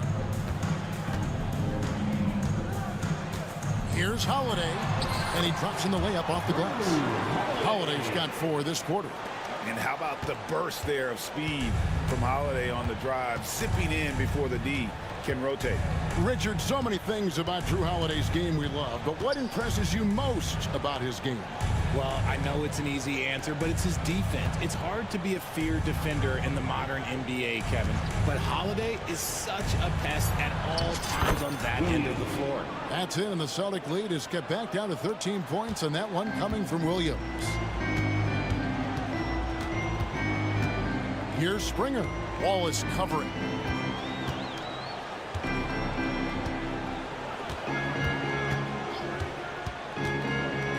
Here's Holiday, and he drops in the layup off the glass. Holiday's got 4 this quarter. And how about the burst there of speed from Holiday on the drive, zipping in before the D can rotate. Richard, so many things about Jrue Holiday's game we love, but what impresses you most about his game? Well, I know it's an easy answer, but it's his defense. It's hard to be a feared defender in the modern NBA, Kevin. But Holiday is such a pest at all times on that end of the floor. That's it, and the Celtic lead is kept back down to 13 points, and that one coming from Williams. Here's Springer. Wallace covering.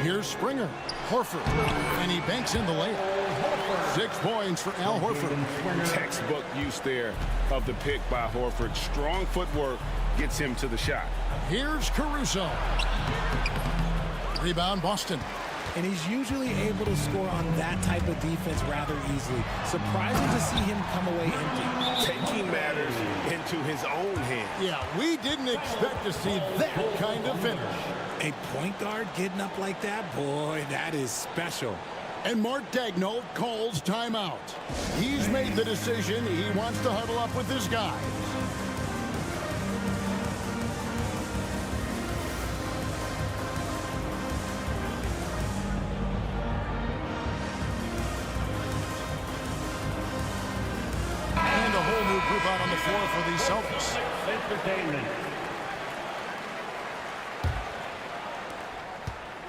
Here's Springer. Horford. And he banks in the layup. 6 points for Al Horford. Textbook use there of the pick by Horford. Strong footwork gets him to the shot. Here's Caruso. Rebound Boston. And he's usually able to score on that type of defense rather easily. Surprising to see him come away empty. Taking matters into his own hands. Yeah, we didn't expect to see that kind of finish. A point guard getting up like that, boy, that is special. And Mark Daigneault calls timeout. He's made the decision. He wants to huddle up with his guys. And a whole new group out on the floor for the Celtics.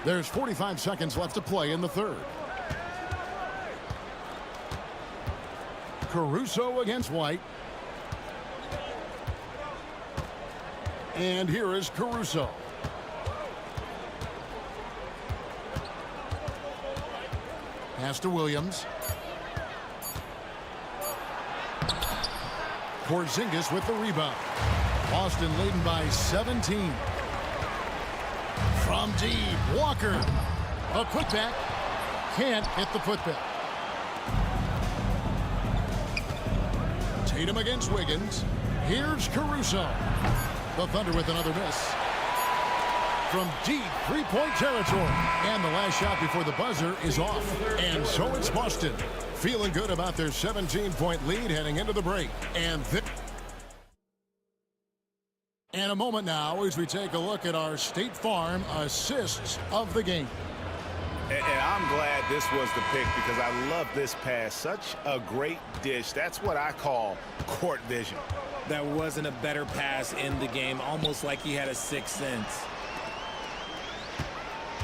There's 45 seconds left to play in the third. Caruso against White. And here is Caruso. Pass to Williams. Porzingis with the rebound. Boston leading by 17. From deep, Walker. A putback. Can't hit the putback. Tatum against Wiggins. Here's Caruso. The Thunder with another miss. From deep three-point territory. And the last shot before the buzzer is off. And so it's Boston. Feeling good about their 17-point lead heading into the break. And a moment now as we take a look at our State Farm assists of the game. And I'm glad this was the pick because I love this pass. Such a great dish. That's what I call court vision. There wasn't a better pass in the game, almost like he had a sixth sense.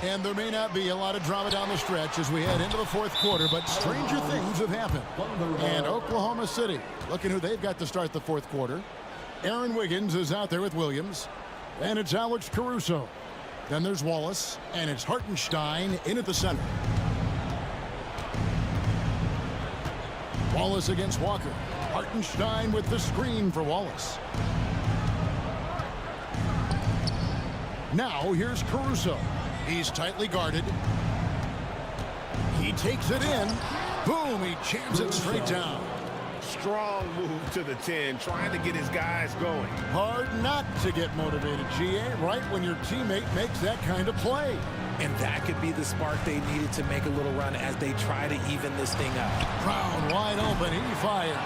And there may not be a lot of drama down the stretch as we head into the fourth quarter, but stranger things have happened. And Oklahoma City, looking who they've got to start the fourth quarter. Aaron Wiggins is out there with Williams. And it's Alex Caruso. Then there's Wallace, and it's Hartenstein in at the center. Wallace against Walker. Hartenstein with the screen for Wallace. Now here's Caruso. He's tightly guarded. He takes it in. Boom, he jams it straight down. Strong move to the 10, trying to get his guys going. Hard not to get motivated, GA, right when your teammate makes that kind of play. And that could be the spark they needed to make a little run as they try to even this thing up. Brown wide open. He fires.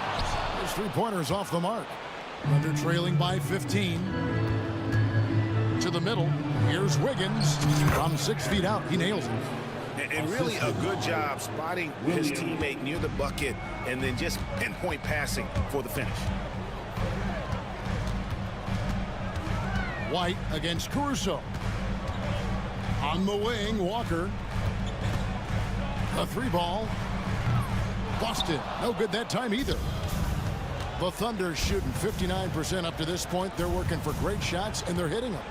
His three-pointers off the mark. Thunder trailing by 15. To the middle. Here's Wiggins. From 6 feet out. He nails it. And really a good job spotting his teammate near the bucket and then just pinpoint passing for the finish. White against Caruso. On the wing, Walker. A three ball. Busted. No good that time either. The Thunder shooting 59% up to this point. They're working for great shots, and they're hitting them.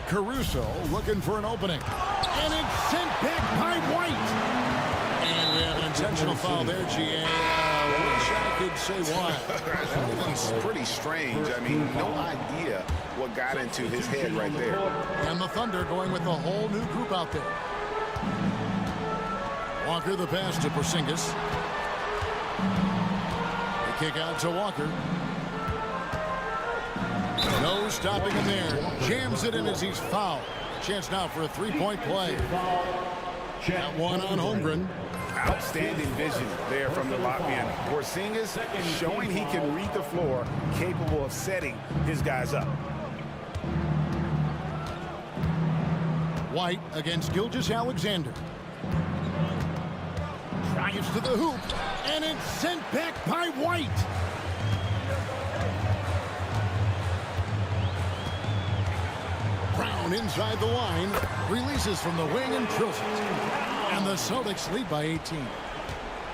Caruso looking for an opening. And it's sent back by White. And we have an intentional foul there, GA. Wish I could say why. Everything's pretty strange. I mean, no idea what got into his head right there. And the Thunder going with a whole new group out there. Walker the pass to Porzingis. The kick out to Walker. No stopping him there. Jams it in as he's fouled. Chance now for a three-point play. That one on Holmgren. Outstanding vision there from the Latvian. Porzingis showing he can read the floor, capable of setting his guys up. White against Gilgeous-Alexander. Drives to the hoop, and it's sent back by White. Brown inside the line, releases from the wing and drills it. And the Celtics lead by 18.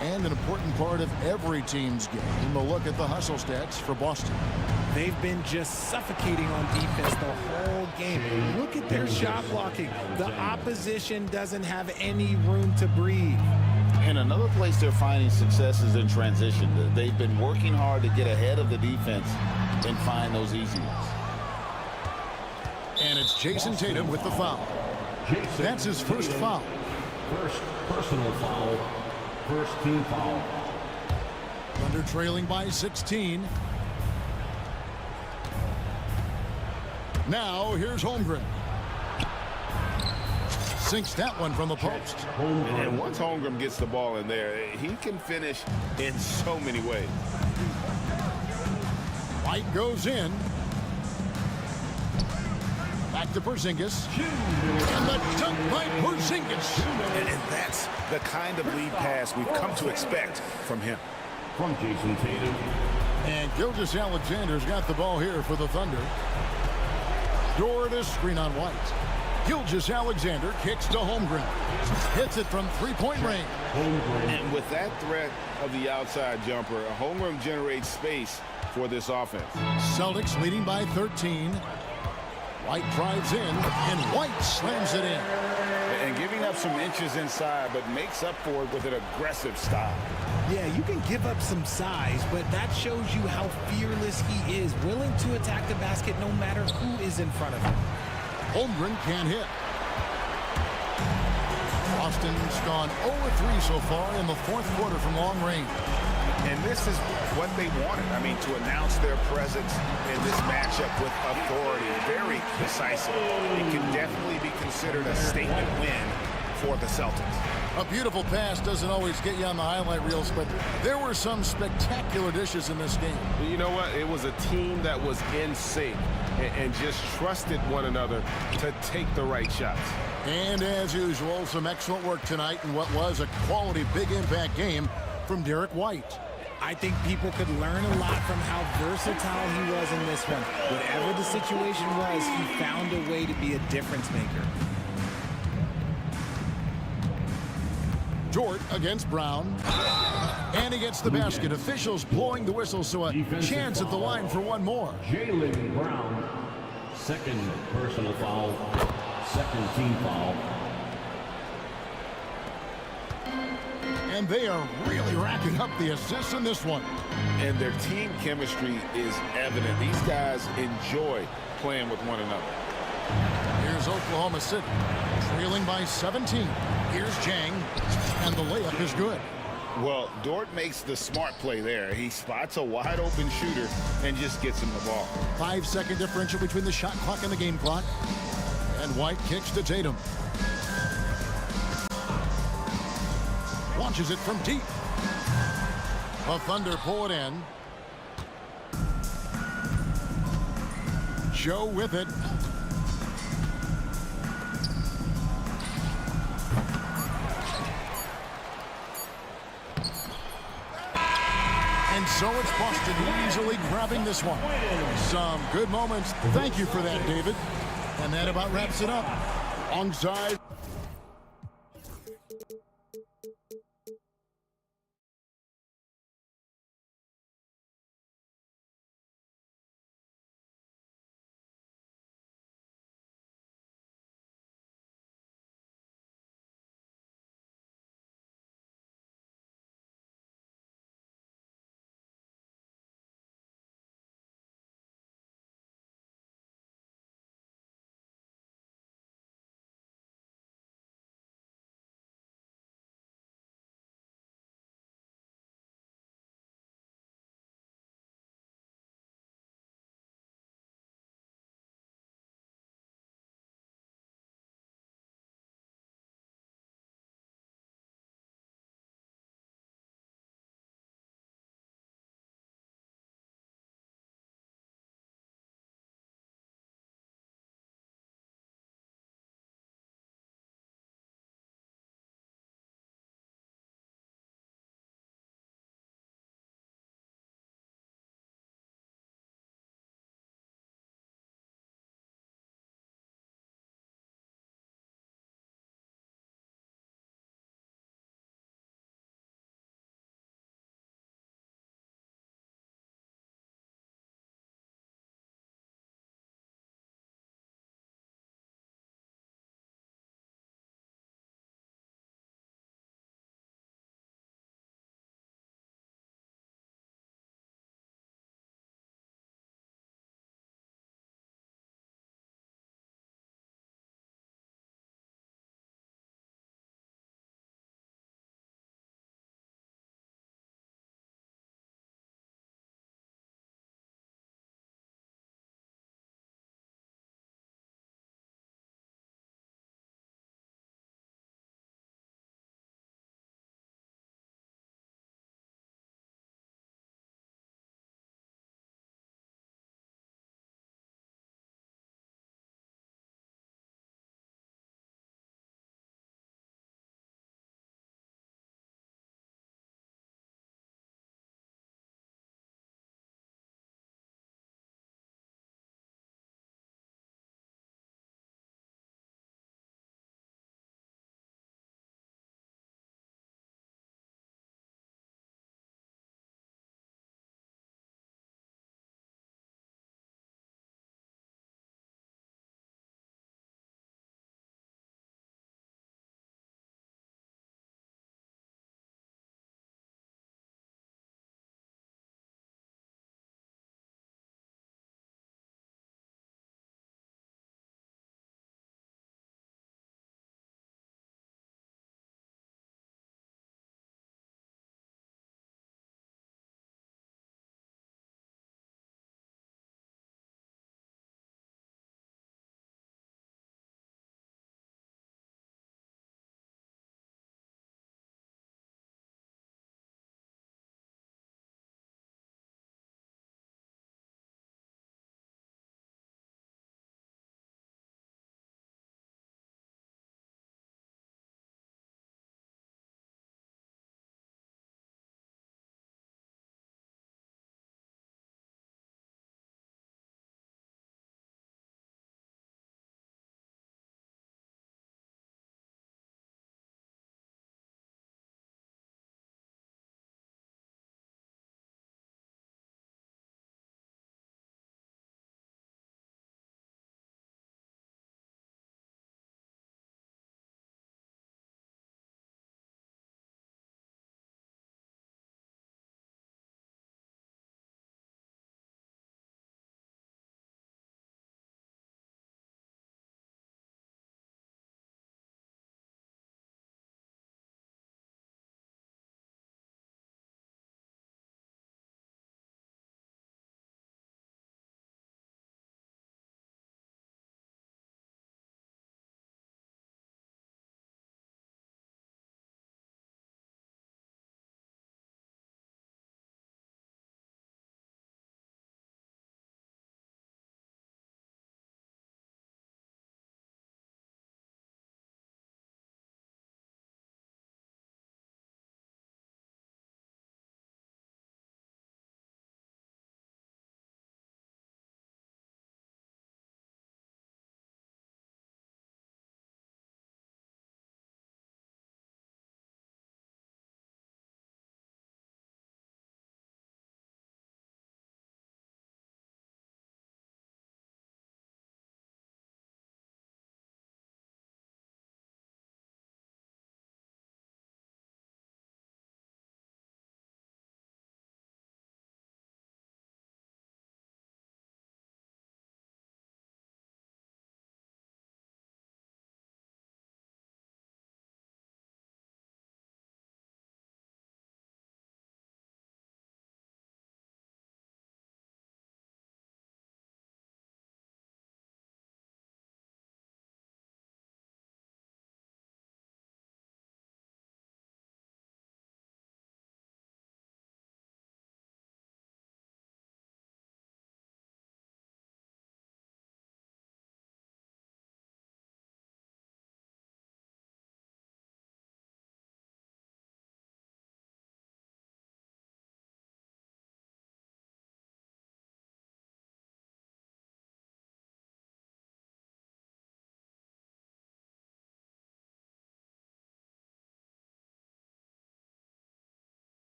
And an important part of every team's game, a look at the hustle stats for Boston. They've been just suffocating on defense the whole game. Look at their shot blocking. The opposition doesn't have any room to breathe. And another place they're finding success is in transition. They've been working hard to get ahead of the defense and find those easy ones. And it's Jason Tatum with the foul. That's his first foul. First personal foul. First team foul. Thunder trailing by 16. Now here's Holmgren. Sinks that one from the post. And once Holmgren gets the ball in there, he can finish in so many ways. White goes in. Back to Porzingis. And the dunk by Porzingis. And that's the kind of lead pass we've come to expect from him. From Jason Tatum. And Gilgeous-Alexander's got the ball here for the Thunder. Dort is screen on White. Gilgeous-Alexander kicks to Holmgren. Hits it from three-point range. And with that threat of the outside jumper, Holmgren generates space for this offense. Celtics leading by 13. White drives in, and White slams it in. And giving up some inches inside, but makes up for it with an aggressive style. Yeah, you can give up some size, but that shows you how fearless he is, willing to attack the basket no matter who is in front of him. Holmgren can't hit. Boston's gone 0-3 so far in the fourth quarter from long range. And this is what they wanted. I mean, to announce their presence in this matchup with authority, very decisive. It can definitely be considered a statement win for the Celtics. A beautiful pass doesn't always get you on the highlight reels, but there were some spectacular dishes in this game. You know what? It was a team that was in sync and just trusted one another to take the right shots. And as usual, some excellent work tonight in what was a quality big impact game from Derek White. I think people could learn a lot from how versatile he was in this one. Whatever the situation was, he found a way to be a difference maker. Dort against Brown. And he gets the basket. Officials blowing the whistle, so a chance at the line for one more. Jaylen Brown. Second personal foul. Second team foul. And they are really racking up the assists in this one. And their team chemistry is evident. These guys enjoy playing with one another. Here's Oklahoma City, trailing by 17. Here's Jang, and the layup is good. Well, Dort makes the smart play there. He spots a wide open shooter and just gets him the ball. 5-second differential between the shot clock and the game clock. And White kicks to Tatum. Launches it from deep. The Thunder pull it in. Joe with it. And so it's Boston easily grabbing this one. Some good moments. Thank you for that, David. And that about wraps it up. Onside.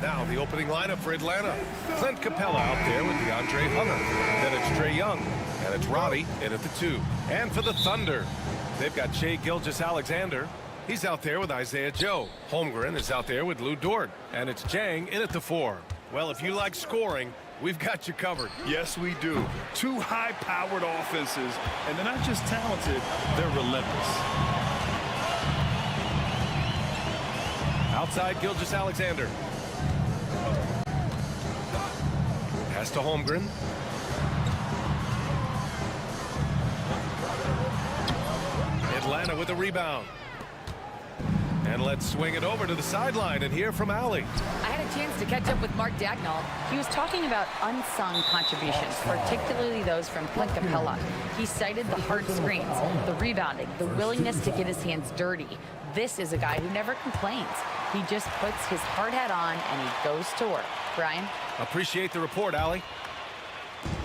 Now the opening lineup for Atlanta. Clint Capella out there with DeAndre Hunter. Then it's Trae Young. And it's Roddy in at the 2. And for the Thunder, they've got Shai Gilgeous-Alexander. He's out there with Isaiah Joe. Holmgren is out there with Lou Dort. And it's Jang in at the 4. Well, if you like scoring, we've got you covered. Yes, we do. Two high-powered offenses, and they're not just talented, they're relentless. Outside Gilgeous-Alexander. Pass to Holmgren. Atlanta with a rebound. And let's swing it over to the sideline and hear from Allie. I had a chance to catch up with Mark Dagnall. He was talking about unsung contributions, particularly those from Clint Capella. He cited the hard screens, the rebounding, the willingness to get his hands dirty. This is a guy who never complains. He just puts his hard hat on and he goes to work. Brian? Appreciate the report, Allie.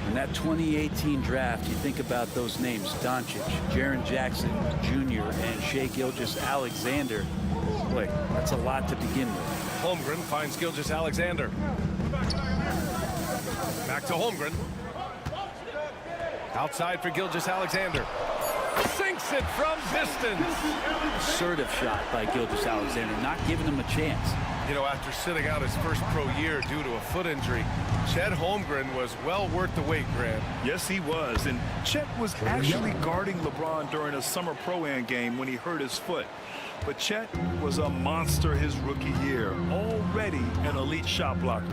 In that 2018 draft, you think about those names, Doncic, Jaren Jackson Jr., and Shai Gilgeous-Alexander. Boy, that's a lot to begin with. Holmgren finds Gilgeous-Alexander. Back to Holmgren. Outside for Gilgeous-Alexander. Sinks it from distance. Assertive shot by Gilgeous-Alexander, not giving him a chance. You know, after sitting out his first pro year due to a foot injury, Chet Holmgren was well worth the wait, Grant. Yes, he was. And Chet was actually guarding LeBron during a summer pro-am game when he hurt his foot. But Chet was a monster his rookie year, already an elite shot blocker.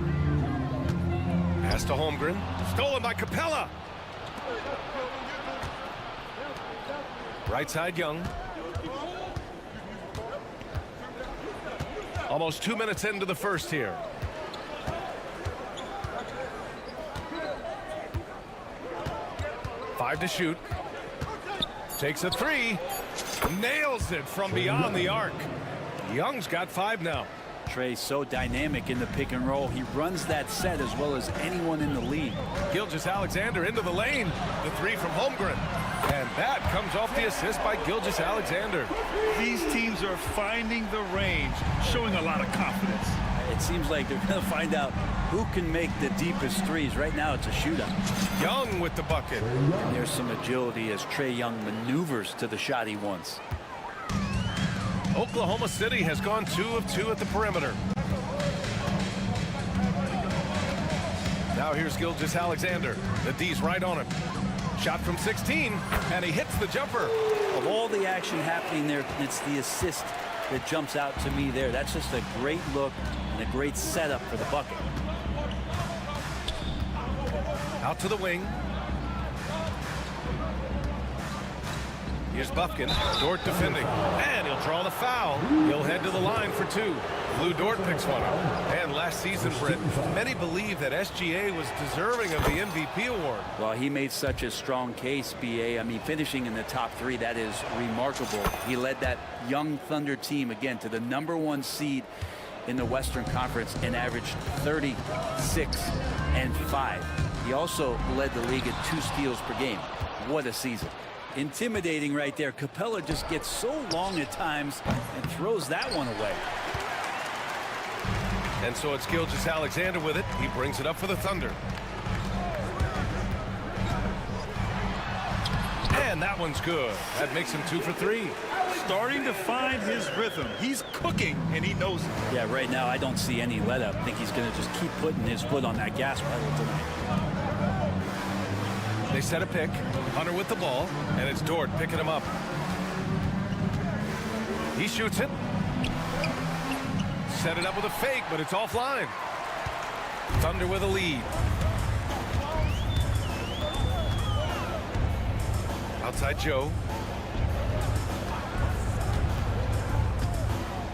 Pass to Holmgren. Stolen by Capella. Right side, Young. Almost 2 minutes into the first here. Five to shoot. Takes a 3. Nails it from beyond the arc. Young's got 5 now. Trae so dynamic in the pick and roll. He runs that set as well as anyone in the league. Gilgeous-Alexander into the lane. The 3 from Holmgren. And that comes off the assist by Gilgeous-Alexander. These teams are finding the range, showing a lot of confidence. It seems like they're going to find out who can make the deepest threes. Right now, it's a shootout. Young with the bucket. And there's some agility as Trae Young maneuvers to the shot he wants. Oklahoma City has gone 2 of 2 at the perimeter. Now here's Gilgeous-Alexander. The D's right on him. Shot from 16, and he hits the jumper. Of all the action happening there, it's the assist that jumps out to me there. That's just a great look and a great setup for the bucket. Out to the wing. Here's Buffkin. Dort defending. And he'll draw the foul. He'll head to the line for 2. Lou Dort picks one up. And last season, Britt, many believe that SGA was deserving of the MVP award. Well, he made such a strong case, BA. I mean, finishing in the top 3, that is remarkable. He led that young Thunder team, again, to the #1 seed in the Western Conference and averaged 36 and 5. He also led the league at 2 steals per game. What a season. Intimidating right there. Capella just gets so long at times and throws that one away. And so it's Gilgeous-Alexander with it. He brings it up for the Thunder. And that one's good. That makes him 2 for 3. Starting to find his rhythm. He's cooking, and he knows it. Yeah, right now I don't see any let up. I think he's going to just keep putting his foot on that gas pedal tonight. They set a pick. Hunter with the ball, and it's Dort picking him up. He shoots it. Set it up with a fake, but it's offline. Thunder with a lead. Outside Joe.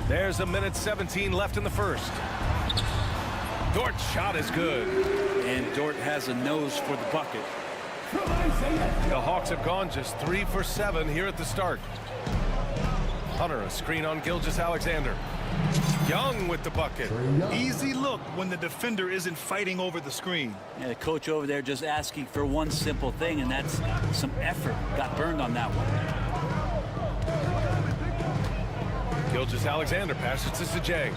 There's 1:17 left in the first. Dort's shot is good. And Dort has a nose for the bucket. The Hawks have gone just 3 for 7 here at the start. Hunter, a screen on Gilgeous-Alexander. Young with the bucket. Easy look when the defender isn't fighting over the screen. Yeah, the coach over there just asking for one simple thing, and that's some effort. Got burned on that one. Gilgeous-Alexander passes to Sajay.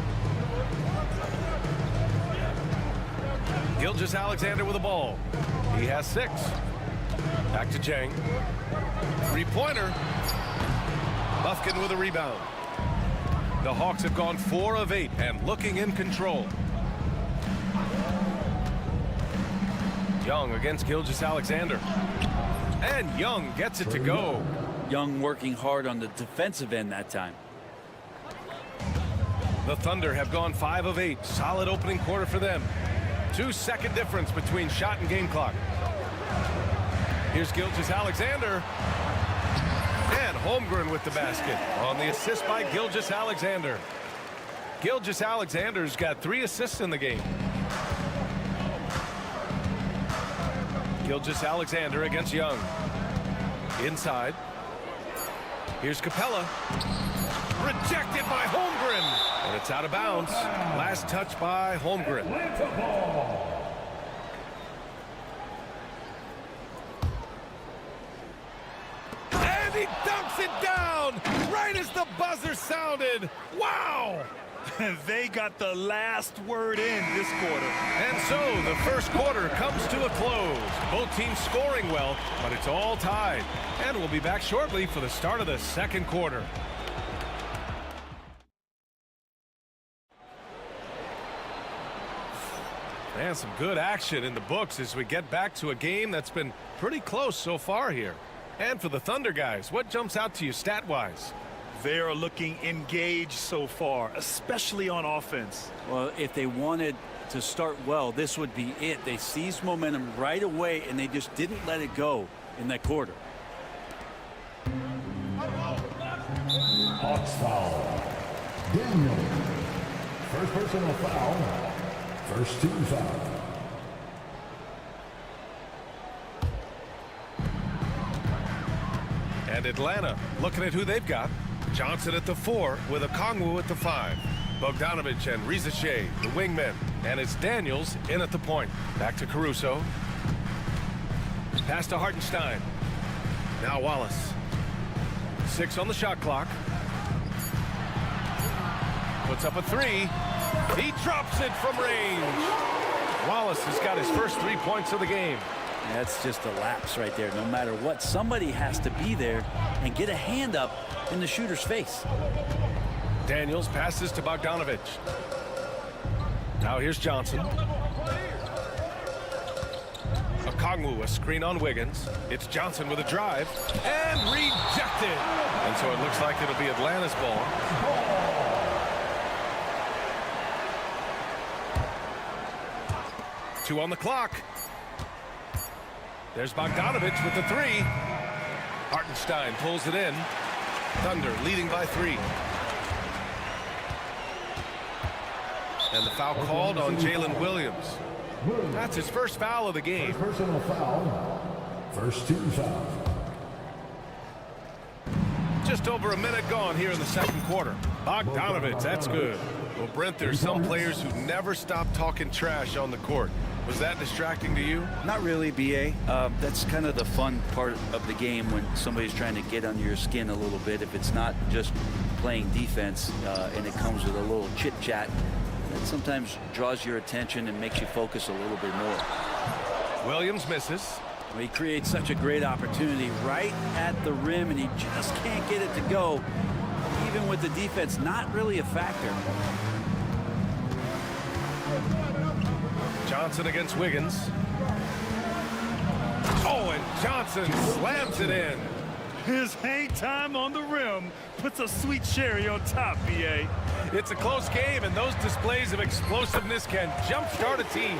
Gilgeous-Alexander with the ball. He has 6. Back to Jang. Three-pointer. Lufkin with a rebound. The Hawks have gone 4 of 8 and looking in control. Young against Gilgeous-Alexander. And Young gets it to go. Young working hard on the defensive end that time. The Thunder have gone 5 of 8. Solid opening quarter for them. 2-second difference between shot and game clock. Here's Gilgeous-Alexander. And Holmgren with the basket on the assist by Gilgeous-Alexander. Gilgeous-Alexander's got 3 assists in the game. Gilgeous-Alexander against Young. Inside. Here's Capella. Rejected by Holmgren. And it's out of bounds. Last touch by Holmgren. And he dumps it down right as the buzzer sounded. Wow! They got the last word in this quarter. And so the first quarter comes to a close. Both teams scoring well, but it's all tied. And we'll be back shortly for the start of the second quarter. And some good action in the books as we get back to a game that's been pretty close so far here. And for the Thunder guys, what jumps out to you stat-wise? They are looking engaged so far, especially on offense. Well, if they wanted to start well, this would be it. They seized momentum right away, and they just didn't let it go in that quarter. Hawks foul. Daniel. First personal foul. First team foul. And Atlanta looking at who they've got. Johnson at the 4 with Okongwu at the 5. Bogdanovich and Rizache, the wingmen. And it's Daniels in at the point. Back to Caruso. Pass to Hartenstein. Now Wallace. 6 on the shot clock. Puts up a 3. He drops it from range. Wallace has got his first 3 points of the game. That's just a lapse right there. No matter what, somebody has to be there and get a hand up in the shooter's face. Daniels passes to Bogdanovich. Now here's Johnson. Okongwu, a screen on Wiggins. It's Johnson with a drive and rejected. And so it looks like it'll be Atlanta's ball. Two on the clock. There's Bogdanovich with the 3. Hartenstein pulls it in. Thunder leading by 3. And the foul called on Jalen Williams. That's his first foul of the game. First personal foul. First team foul. Just over a minute gone here in the second quarter. Bogdanovich, that's good. Well, Brent, there's some players who never stop talking trash on the court. Was that distracting to you? Not really, B.A. That's kind of the fun part of the game when somebody's trying to get under your skin a little bit. If it's not just playing defense and it comes with a little chit-chat, that sometimes draws your attention and makes you focus a little bit more. Williams misses. Well, he creates such a great opportunity right at the rim, and he just can't get it to go. Even with the defense not really a factor. Johnson against Wiggins. Oh, and Johnson slams it in. His hang time on the rim puts a sweet cherry on top, B.A. It's a close game, and those displays of explosiveness can jumpstart a team.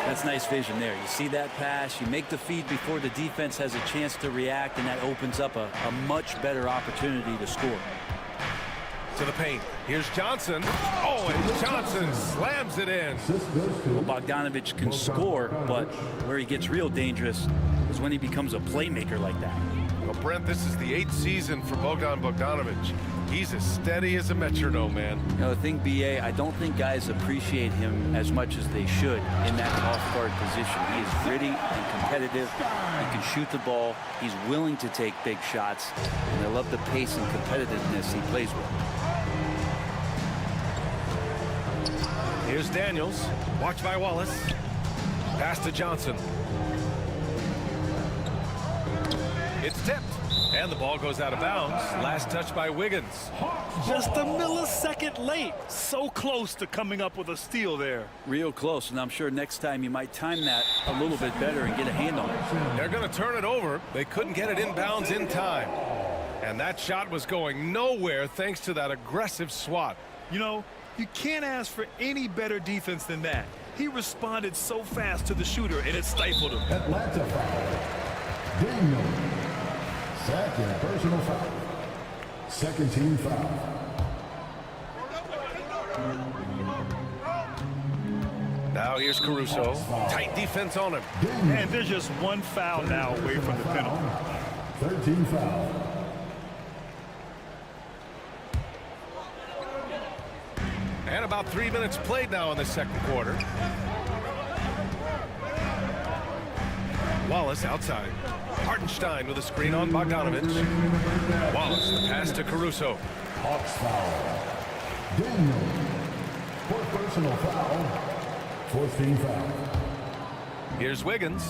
That's nice vision there. You see that pass, you make the feed before the defense has a chance to react, and that opens up a much better opportunity to score. To the paint. Here's Johnson. Oh, and Johnson slams it in. Well, Bogdanovich can score, but where he gets real dangerous is when he becomes a playmaker like that. Well, Brent, this is the 8th season for Bogdanovich. He's as steady as a metronome, man. You know, the thing, B.A., I don't think guys appreciate him as much as they should in that off-guard position. He is gritty and competitive. He can shoot the ball. He's willing to take big shots. And I love the pace and competitiveness he plays with. Here's Daniels. Watched by Wallace. Pass to Johnson. It's tipped. And the ball goes out of bounds. Last touch by Wiggins. Just a millisecond late. So close to coming up with a steal there. Real close, and I'm sure next time you might time that a little bit better and get a hand on it. They're going to turn it over. They couldn't get it inbounds in time. And that shot was going nowhere thanks to that aggressive swat. You know, you can't ask for any better defense than that. He responded so fast to the shooter, and it stifled him. Atlanta foul. Daniel. Second personal foul. Second team foul. Now here's Caruso. Tight defense on him. And there's just one foul now away from the penalty. Third team foul. And about 3 minutes played now in the second quarter. Wallace outside. Hartenstein with a screen on Bogdanovich. Wallace, the pass to Caruso. Hawks foul. Daniel. Fourth personal foul. Fourth team foul. Here's Wiggins.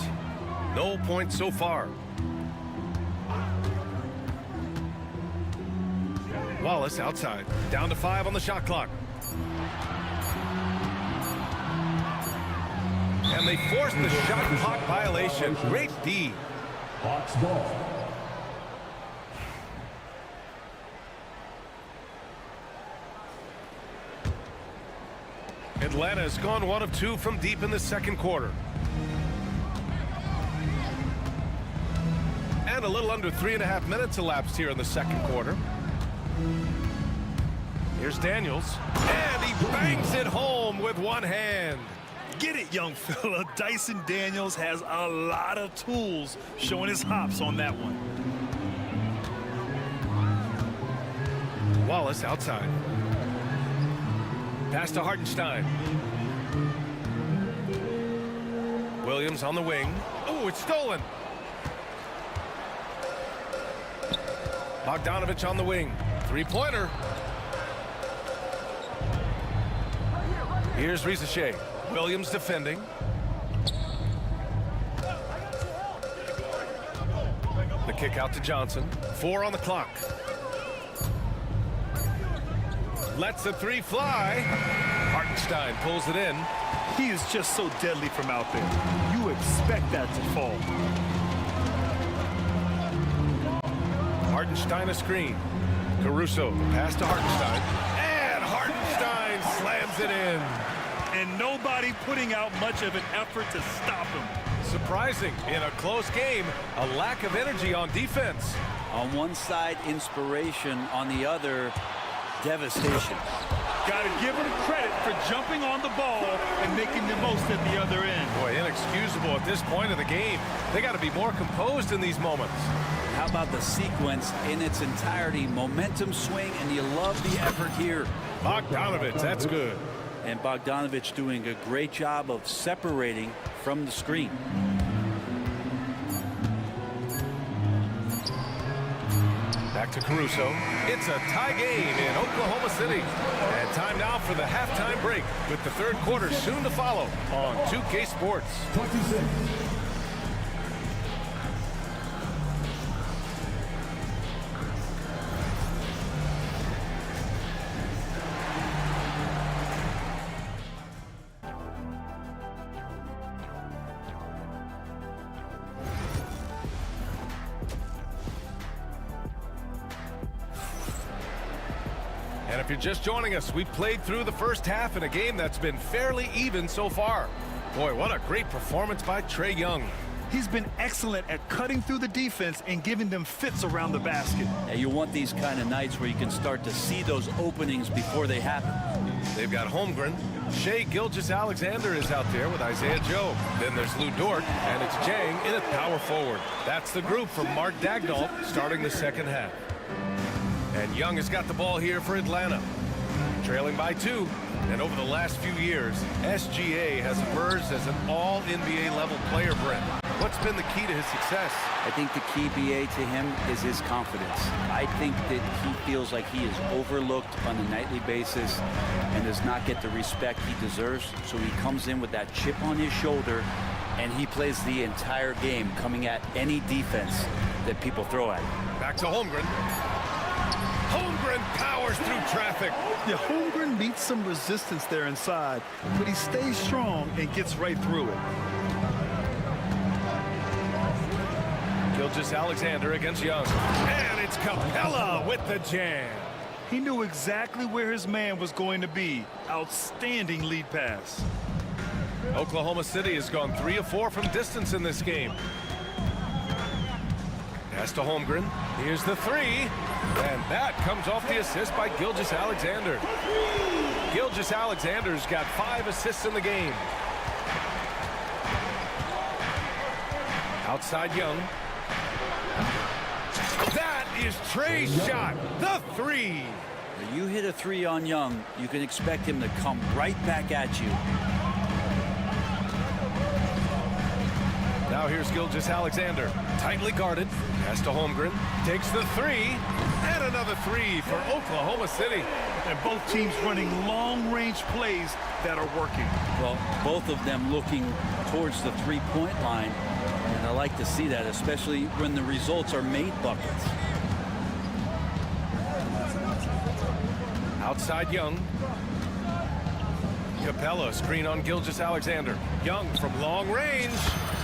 No points so far. Wallace outside. Down to 5 on the shot clock. And they forced the shot clock violation. Great D. Hawks ball. Atlanta's gone 1 of 2 from deep in the second quarter. And a little under 3.5 minutes elapsed here in the second quarter. Here's Daniels. And he bangs it home with one hand. Get it, young fella. Dyson Daniels has a lot of tools, showing his hops on that one. Wallace outside. Pass to Hartenstein. Williams on the wing. Oh, it's stolen. Bogdanovich on the wing. Three-pointer. Here's Ricochet. Williams defending. The kick out to Johnson. 4 on the clock. Lets the three fly. Hartenstein pulls it in. He is just so deadly from out there. You expect that to fall. Hartenstein a screen. Caruso, pass to Hartenstein. And Hartenstein slams it in. And nobody putting out much of an effort to stop him. Surprising in a close game, a lack of energy on defense. On one side, inspiration. On the other, devastation. Got to give him credit for jumping on the ball and making the most at the other end. Boy, inexcusable at this point of the game. They got to be more composed in these moments. How about the sequence in its entirety? Momentum swing, and you love the effort here. Bogdanovich, that's good. And Bogdanovich doing a great job of separating from the screen. Back to Caruso. It's a tie game in Oklahoma City. And time now for the halftime break with the third quarter soon to follow on 2K Sports. 26. And if you're just joining us, we played through the first half in a game that's been fairly even so far. Boy, what a great performance by Trae Young. He's been excellent at cutting through the defense and giving them fits around the basket. Yeah, you want these kind of nights where you can start to see those openings before they happen. They've got Holmgren. Shai Gilgeous-Alexander is out there with Isaiah Joe. Then there's Lou Dort, and it's Jang in at power forward. That's the group from Mark Daigneault starting the second half. And Young has got the ball here for Atlanta. Trailing by 2. And over the last few years, SGA has emerged as an all-NBA level player, Brent. What's been the key to his success? I think the key, BA, to him is his confidence. I think that he feels like he is overlooked on a nightly basis and does not get the respect he deserves. So he comes in with that chip on his shoulder and he plays the entire game, coming at any defense that people throw at him. Back to Holmgren. Holmgren powers through traffic. Yeah, Holmgren meets some resistance there inside, but he stays strong and gets right through it. Gilgeous-Alexander against Young. And it's Capella with the jam. He knew exactly where his man was going to be. Outstanding lead pass. Oklahoma City has gone 3 of 4 from distance in this game. Pass to Holmgren. Here's the 3. And that comes off the assist by Gilgeous-Alexander. Gilgeous-Alexander's got 5 assists in the game. Outside Young. That is Trey's shot. The 3. When you hit a 3 on Young, you can expect him to come right back at you. Now here's Gilgeous-Alexander. Tightly guarded. Pass to Holmgren. Takes the 3. And another 3 for Oklahoma City. And both teams running long-range plays that are working. Well, both of them looking towards the three-point line. And I like to see that, especially when the results are made buckets. Outside Young. Capella screen on Gilgeous-Alexander. Young from long range.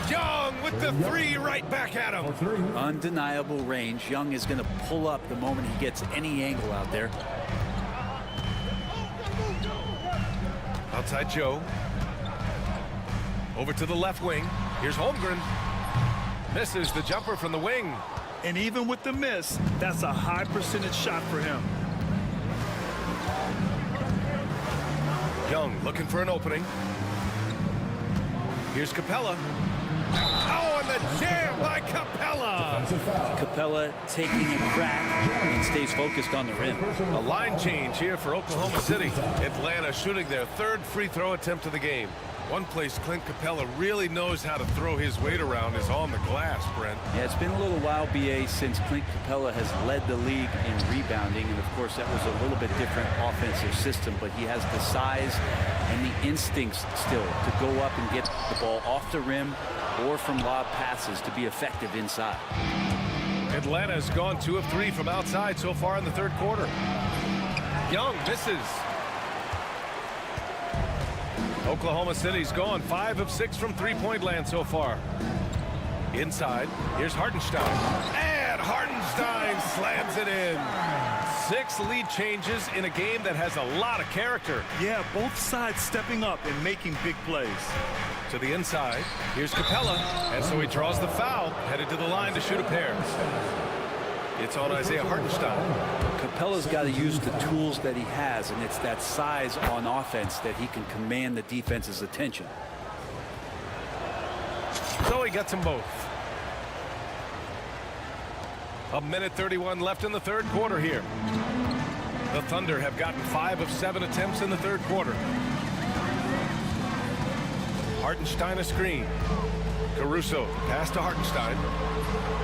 Young with the 3 right back at him. Undeniable range. Young is going to pull up the moment he gets any angle out there. Outside Joe. Over to the left wing. Here's Holmgren. Misses the jumper from the wing. And even with the miss, that's a high percentage shot for him. Young looking for an opening. Here's Capella. Oh, and the jam by Capella. Capella taking a crack and stays focused on the rim. A line change here for Oklahoma City. Atlanta shooting their 3rd free throw attempt of the game. One place Clint Capella really knows how to throw his weight around is on the glass, Brent. Yeah, it's been a little while, BA, since Clint Capella has led the league in rebounding. And, of course, that was a little bit different offensive system. But he has the size and the instincts still to go up and get the ball off the rim or from lob passes to be effective inside. Atlanta's gone 2 of 3 from outside so far in the 3rd quarter. Young misses. Oklahoma City's gone 5 of 6 from three-point land so far. Inside, here's Hartenstein. And Hartenstein slams it in. 6 lead changes in a game that has a lot of character. Yeah, both sides stepping up and making big plays. To the inside, here's Capella. And so he draws the foul, headed to the line to shoot a pair. It's on Isaiah Hartenstein. Capella's got to use the tools that he has, and it's that size on offense that he can command the defense's attention. So he gets them both. 1:31 left in the 3rd quarter here. The Thunder have gotten 5 of 7 attempts in the 3rd quarter. Hartenstein a screen. Caruso pass to Hartenstein.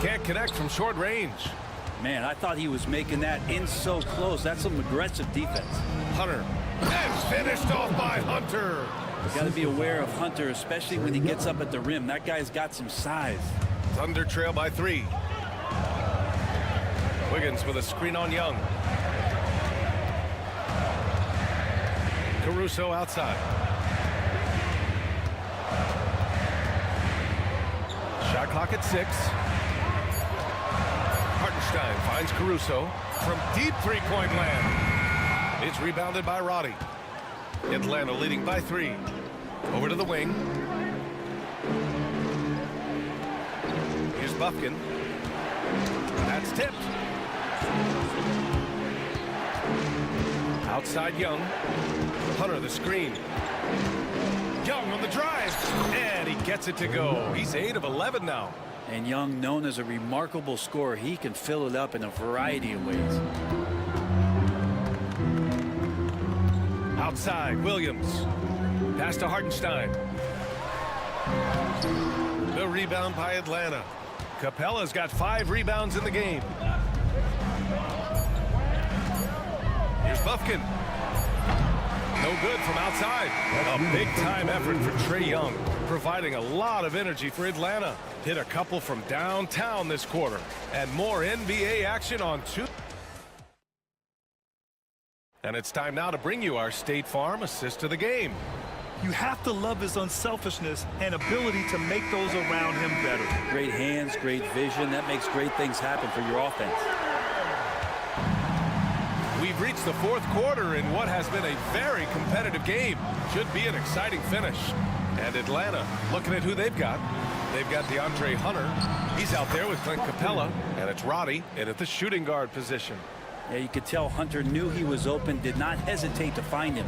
Can't connect from short range. Man, I thought he was making that in so close. That's some aggressive defense. Hunter. And finished off by Hunter. Got to be aware of Hunter, especially when he gets up at the rim. That guy's got some size. Thunder trail by 3. Wiggins with a screen on Young. Caruso outside. Shot clock at 6. Hartenstein finds Caruso from deep three-point land. It's rebounded by Roddy. Atlanta leading by 3. Over to the wing. Here's Buffkin. That's tipped. Outside Young. Hunter the screen. Young on the drive. And he gets it to go. He's 8 of 11 now. And Young, known as a remarkable scorer, he can fill it up in a variety of ways. Outside, Williams. Pass to Hartenstein. The rebound by Atlanta. Capella's got 5 rebounds in the game. Here's Buffkin. No good from outside. A big-time effort for Trae Young, providing a lot of energy for Atlanta. Hit a couple from downtown this quarter. And more NBA action on 2. And it's time now to bring you our State Farm assist of the game. You have to love his unselfishness and ability to make those around him better. Great hands, great vision. That makes great things happen for your offense. We've reached the 4th quarter in what has been a very competitive game. Should be an exciting finish. And Atlanta, looking at who they've got. They've got DeAndre Hunter. He's out there with Clint Capella. And it's Roddy in at the shooting guard position. Yeah, you could tell Hunter knew he was open, did not hesitate to find him.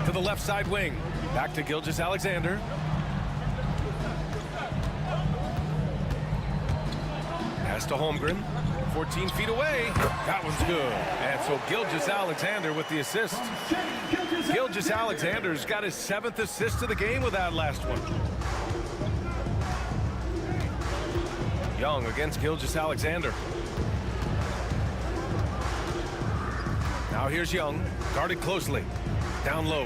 To the left side wing. Back to Gilgeous-Alexander. Pass to Holmgren. 14 feet away. That one's good. And so Gilgeous-Alexander with the assist. Gilgeous-Alexander's got his 7th assist of the game with that last one. Young against Gilgeous-Alexander. Now here's Young, guarded closely. Down low.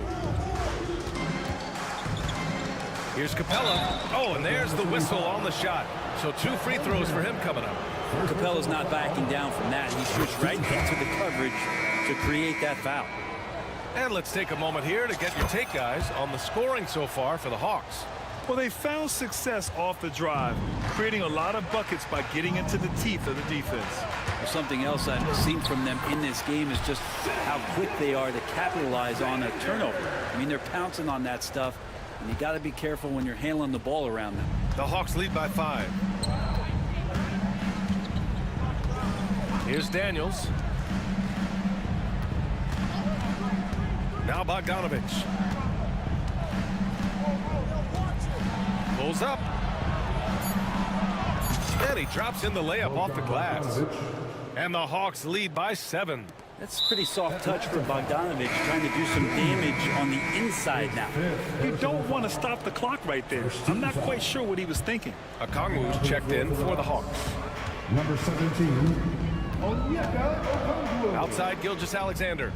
Here's Capella. Oh, and there's the whistle on the shot. So 2 free throws for him coming up. Capella's not backing down from that. He shoots right into the coverage to create that foul. And let's take a moment here to get your take, guys, on the scoring so far for the Hawks. Well, they found success off the drive, creating a lot of buckets by getting into the teeth of the defense. Something else I've seen from them in this game is just how quick they are to capitalize on a turnover. I mean, they're pouncing on that stuff, and you got to be careful when you're handling the ball around them. The Hawks lead by 5. Here's Daniels. Now Bogdanovich. Pulls up. And he drops in the layup off the glass. And the Hawks lead by 7. That's a pretty soft touch for Bogdanovich, trying to do some damage on the inside now. You don't want to stop the clock right there. I'm not quite sure what he was thinking. Okongwu's checked in for the Hawks. Number 17. Outside Gilgeous-Alexander.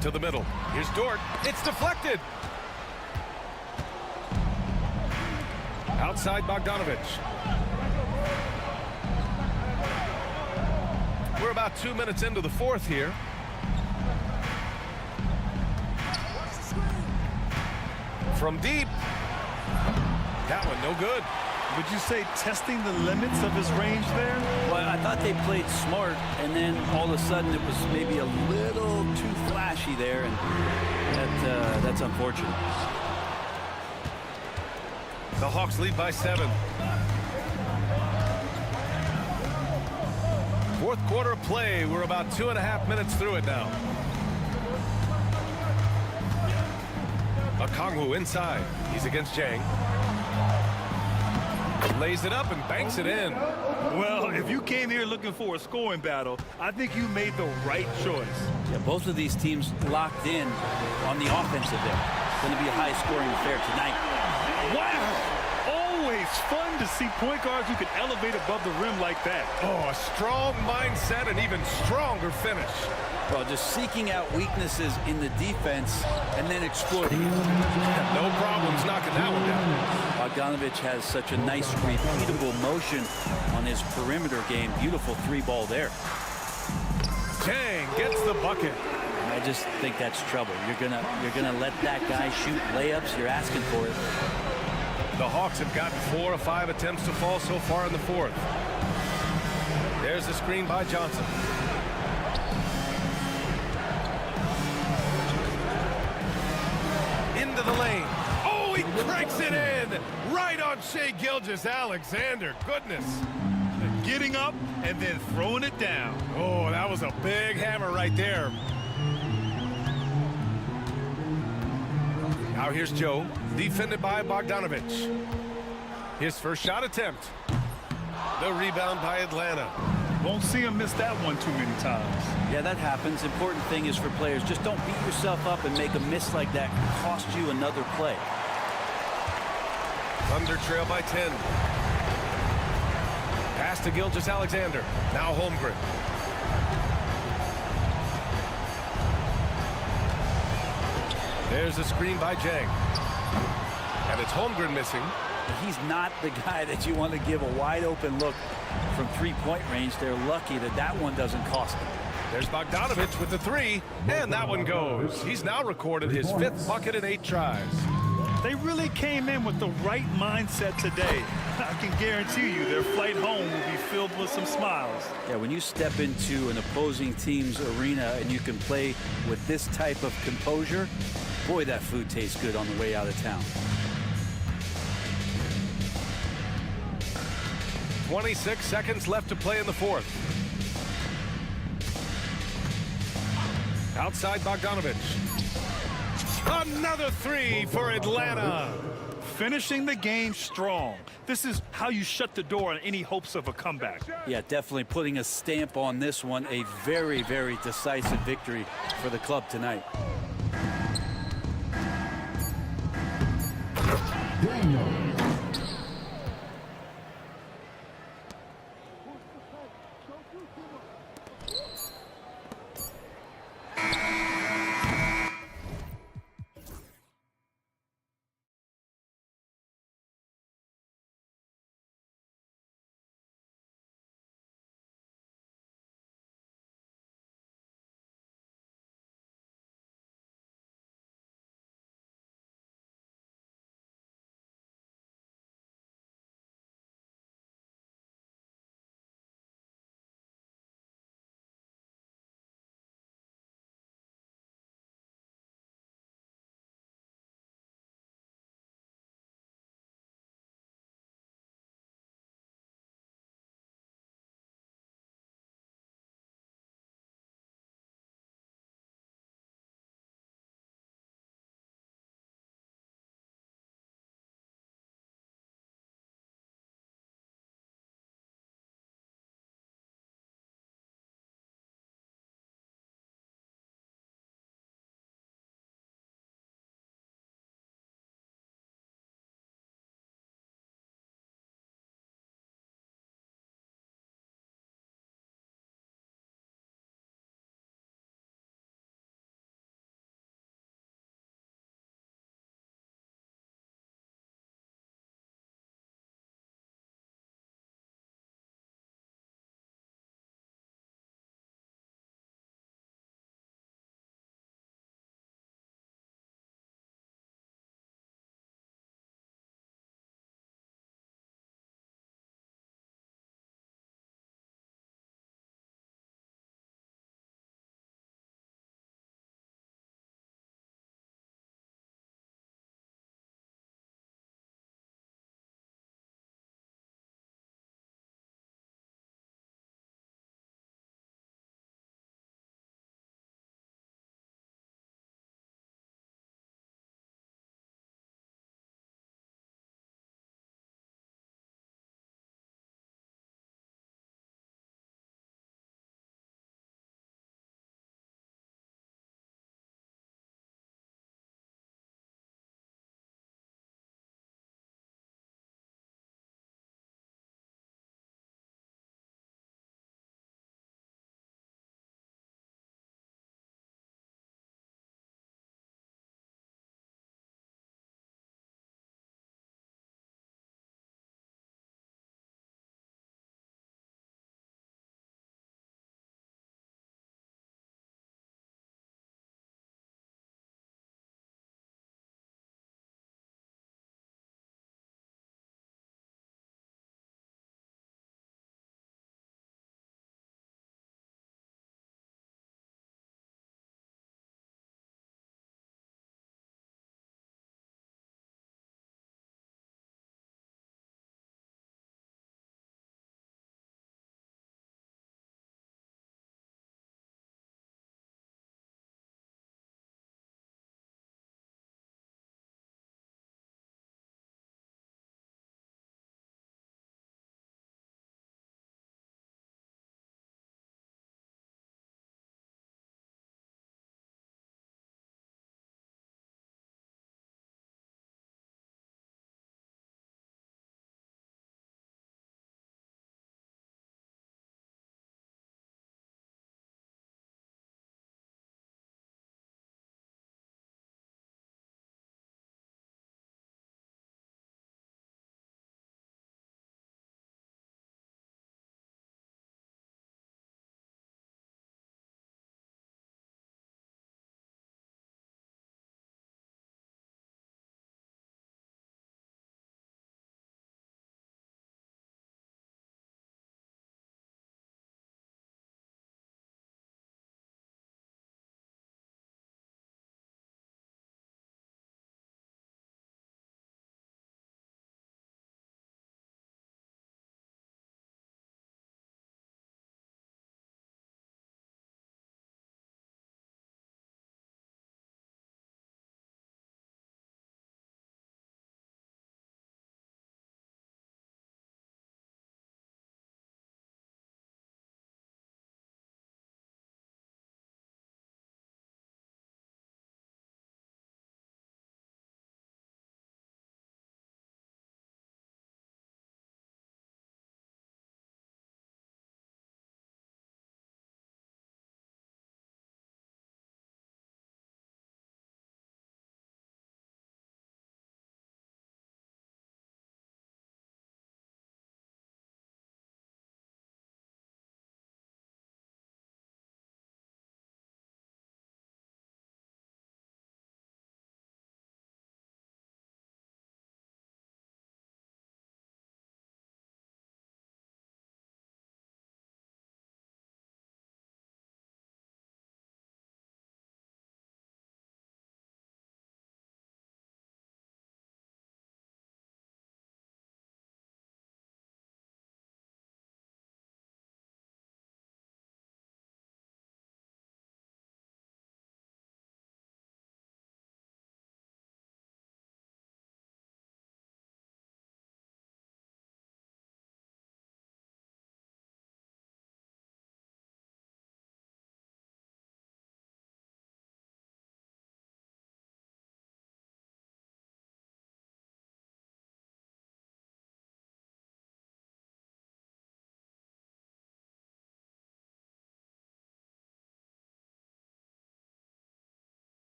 To the middle. Here's Dort. It's deflected. Outside Bogdanovich. We're about 2 minutes into the 4th here. From deep. That one no good. Would you say testing the limits of his range there? Well, I thought they played smart, and then all of a sudden it was maybe a little too flashy there, and that's unfortunate. The Hawks lead by 7. 4th quarter of play. We're about 2.5 minutes through it now. Okongwu inside. He's against Jang. Lays it up and banks it in. Well, if you came here looking for a scoring battle, I think you made the right choice. Yeah, both of these teams locked in on the offensive end. It's going to be a high-scoring affair tonight. Wow! Always fun to see point guards who can elevate above the rim like that. Oh, a strong mindset and even stronger finish. Well, just seeking out weaknesses in the defense and then exploiting it. No problems knocking that one down. Bogdanovich has such a nice, repeatable motion on his perimeter game. Beautiful 3-ball there. Jang gets the bucket. I just think that's trouble. You're gonna let that guy shoot layups. You're asking for it. The Hawks have gotten 4 of 5 attempts to fall so far in the 4th. There's the screen by Johnson. Into the lane. Oh, he cranks it in! Right on Shai Gilgeous-Alexander. Goodness. Getting up and then throwing it down. Oh, that was a big hammer right there. Now here's Joe, defended by Bogdanovich. His first shot attempt. The rebound by Atlanta. Won't see him miss that one too many times. Yeah, that happens. Important thing is for players, just don't beat yourself up and make a miss like that cost you another play. Thunder trail by 10. Pass to Gilgeous-Alexander. Now Holmgren. There's a screen by Jang. And it's Holmgren missing. He's not the guy that you want to give a wide open look from three-point range. They're lucky that that one doesn't cost them. There's Bogdanovich with the three, and that one goes. He's now recorded his 5th bucket in 8 tries. They really came in with the right mindset today. I can guarantee you their flight home will be filled with some smiles. Yeah, when you step into an opposing team's arena and you can play with this type of composure, boy, that food tastes good on the way out of town. 26 seconds left to play in the 4th. Outside Bogdanovich. Another three for Atlanta. Finishing the game strong. This is how you shut the door on any hopes of a comeback. Yeah, definitely putting a stamp on this one. A very, very decisive victory for the club tonight.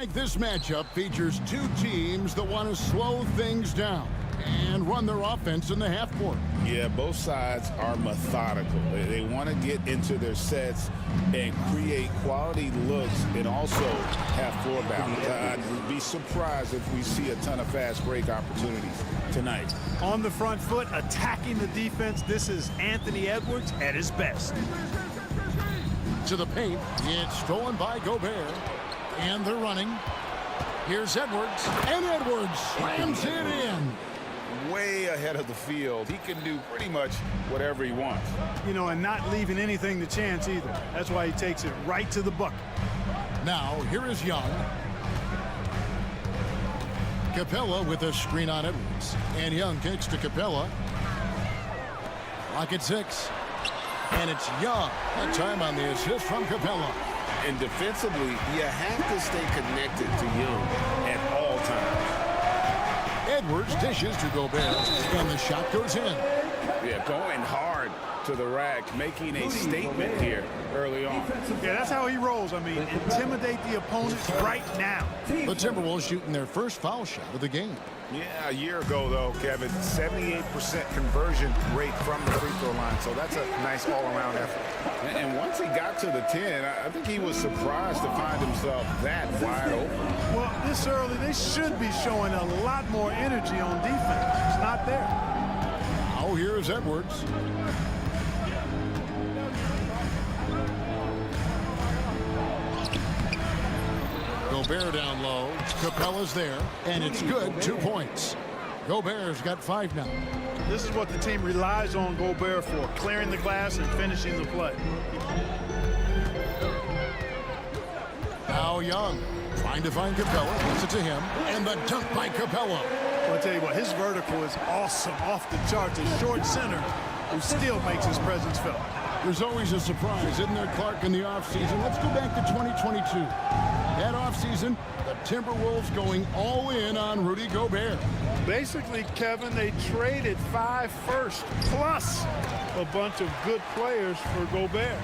This matchup features two teams that want to slow things down and run their offense in the half court. Yeah, both sides are methodical. They want to get into their sets and create quality looks and also have floor balance. I'd be surprised if we see a ton of fast break opportunities tonight. On the front foot, attacking the defense, this is Anthony Edwards at his best. To the paint, it's stolen by Gobert. And they're running. Here's Edwards, and Edwards slams it in. Way ahead of the field. He can do pretty much whatever he wants. You know, and not leaving anything to chance either. That's why he takes it right to the bucket. Now, here is Young. Capella with a screen on Edwards. And Young kicks to Capella. Clock at 6. And it's Young. That time on the assist from Capella. And defensively, you have to stay connected to Young at all times. Edwards dishes to Gobert, and the shot goes in. Yeah, going hard to the rack, making a statement here early on. Yeah, that's how he rolls. I mean, intimidate the opponents right now. The Timberwolves shooting their first foul shot of the game. Yeah, a year ago, though, Kevin, 78% conversion rate from the free throw line. So that's a nice all-around effort. And once he got to the 10, I think he was surprised to find himself that wide open. Well, this early, they should be showing a lot more energy on defense. It's not there. Now here's Edwards. Gobert down low. Capella's there, and it's good. 2 points. Gobert's got 5 now. This is what the team relies on Gobert for, clearing the glass and finishing the play. Now Young trying to find Capella. Gets it to him, and the dunk by Capella. Well, I'll tell you what, his vertical is awesome, off the charts. A short center who still makes his presence felt. There's always a surprise, isn't there, Clark, in the offseason? Let's go back to 2022. That offseason, the Timberwolves going all in on Rudy Gobert. Basically, Kevin, they traded 5 firsts plus a bunch of good players for Gobert.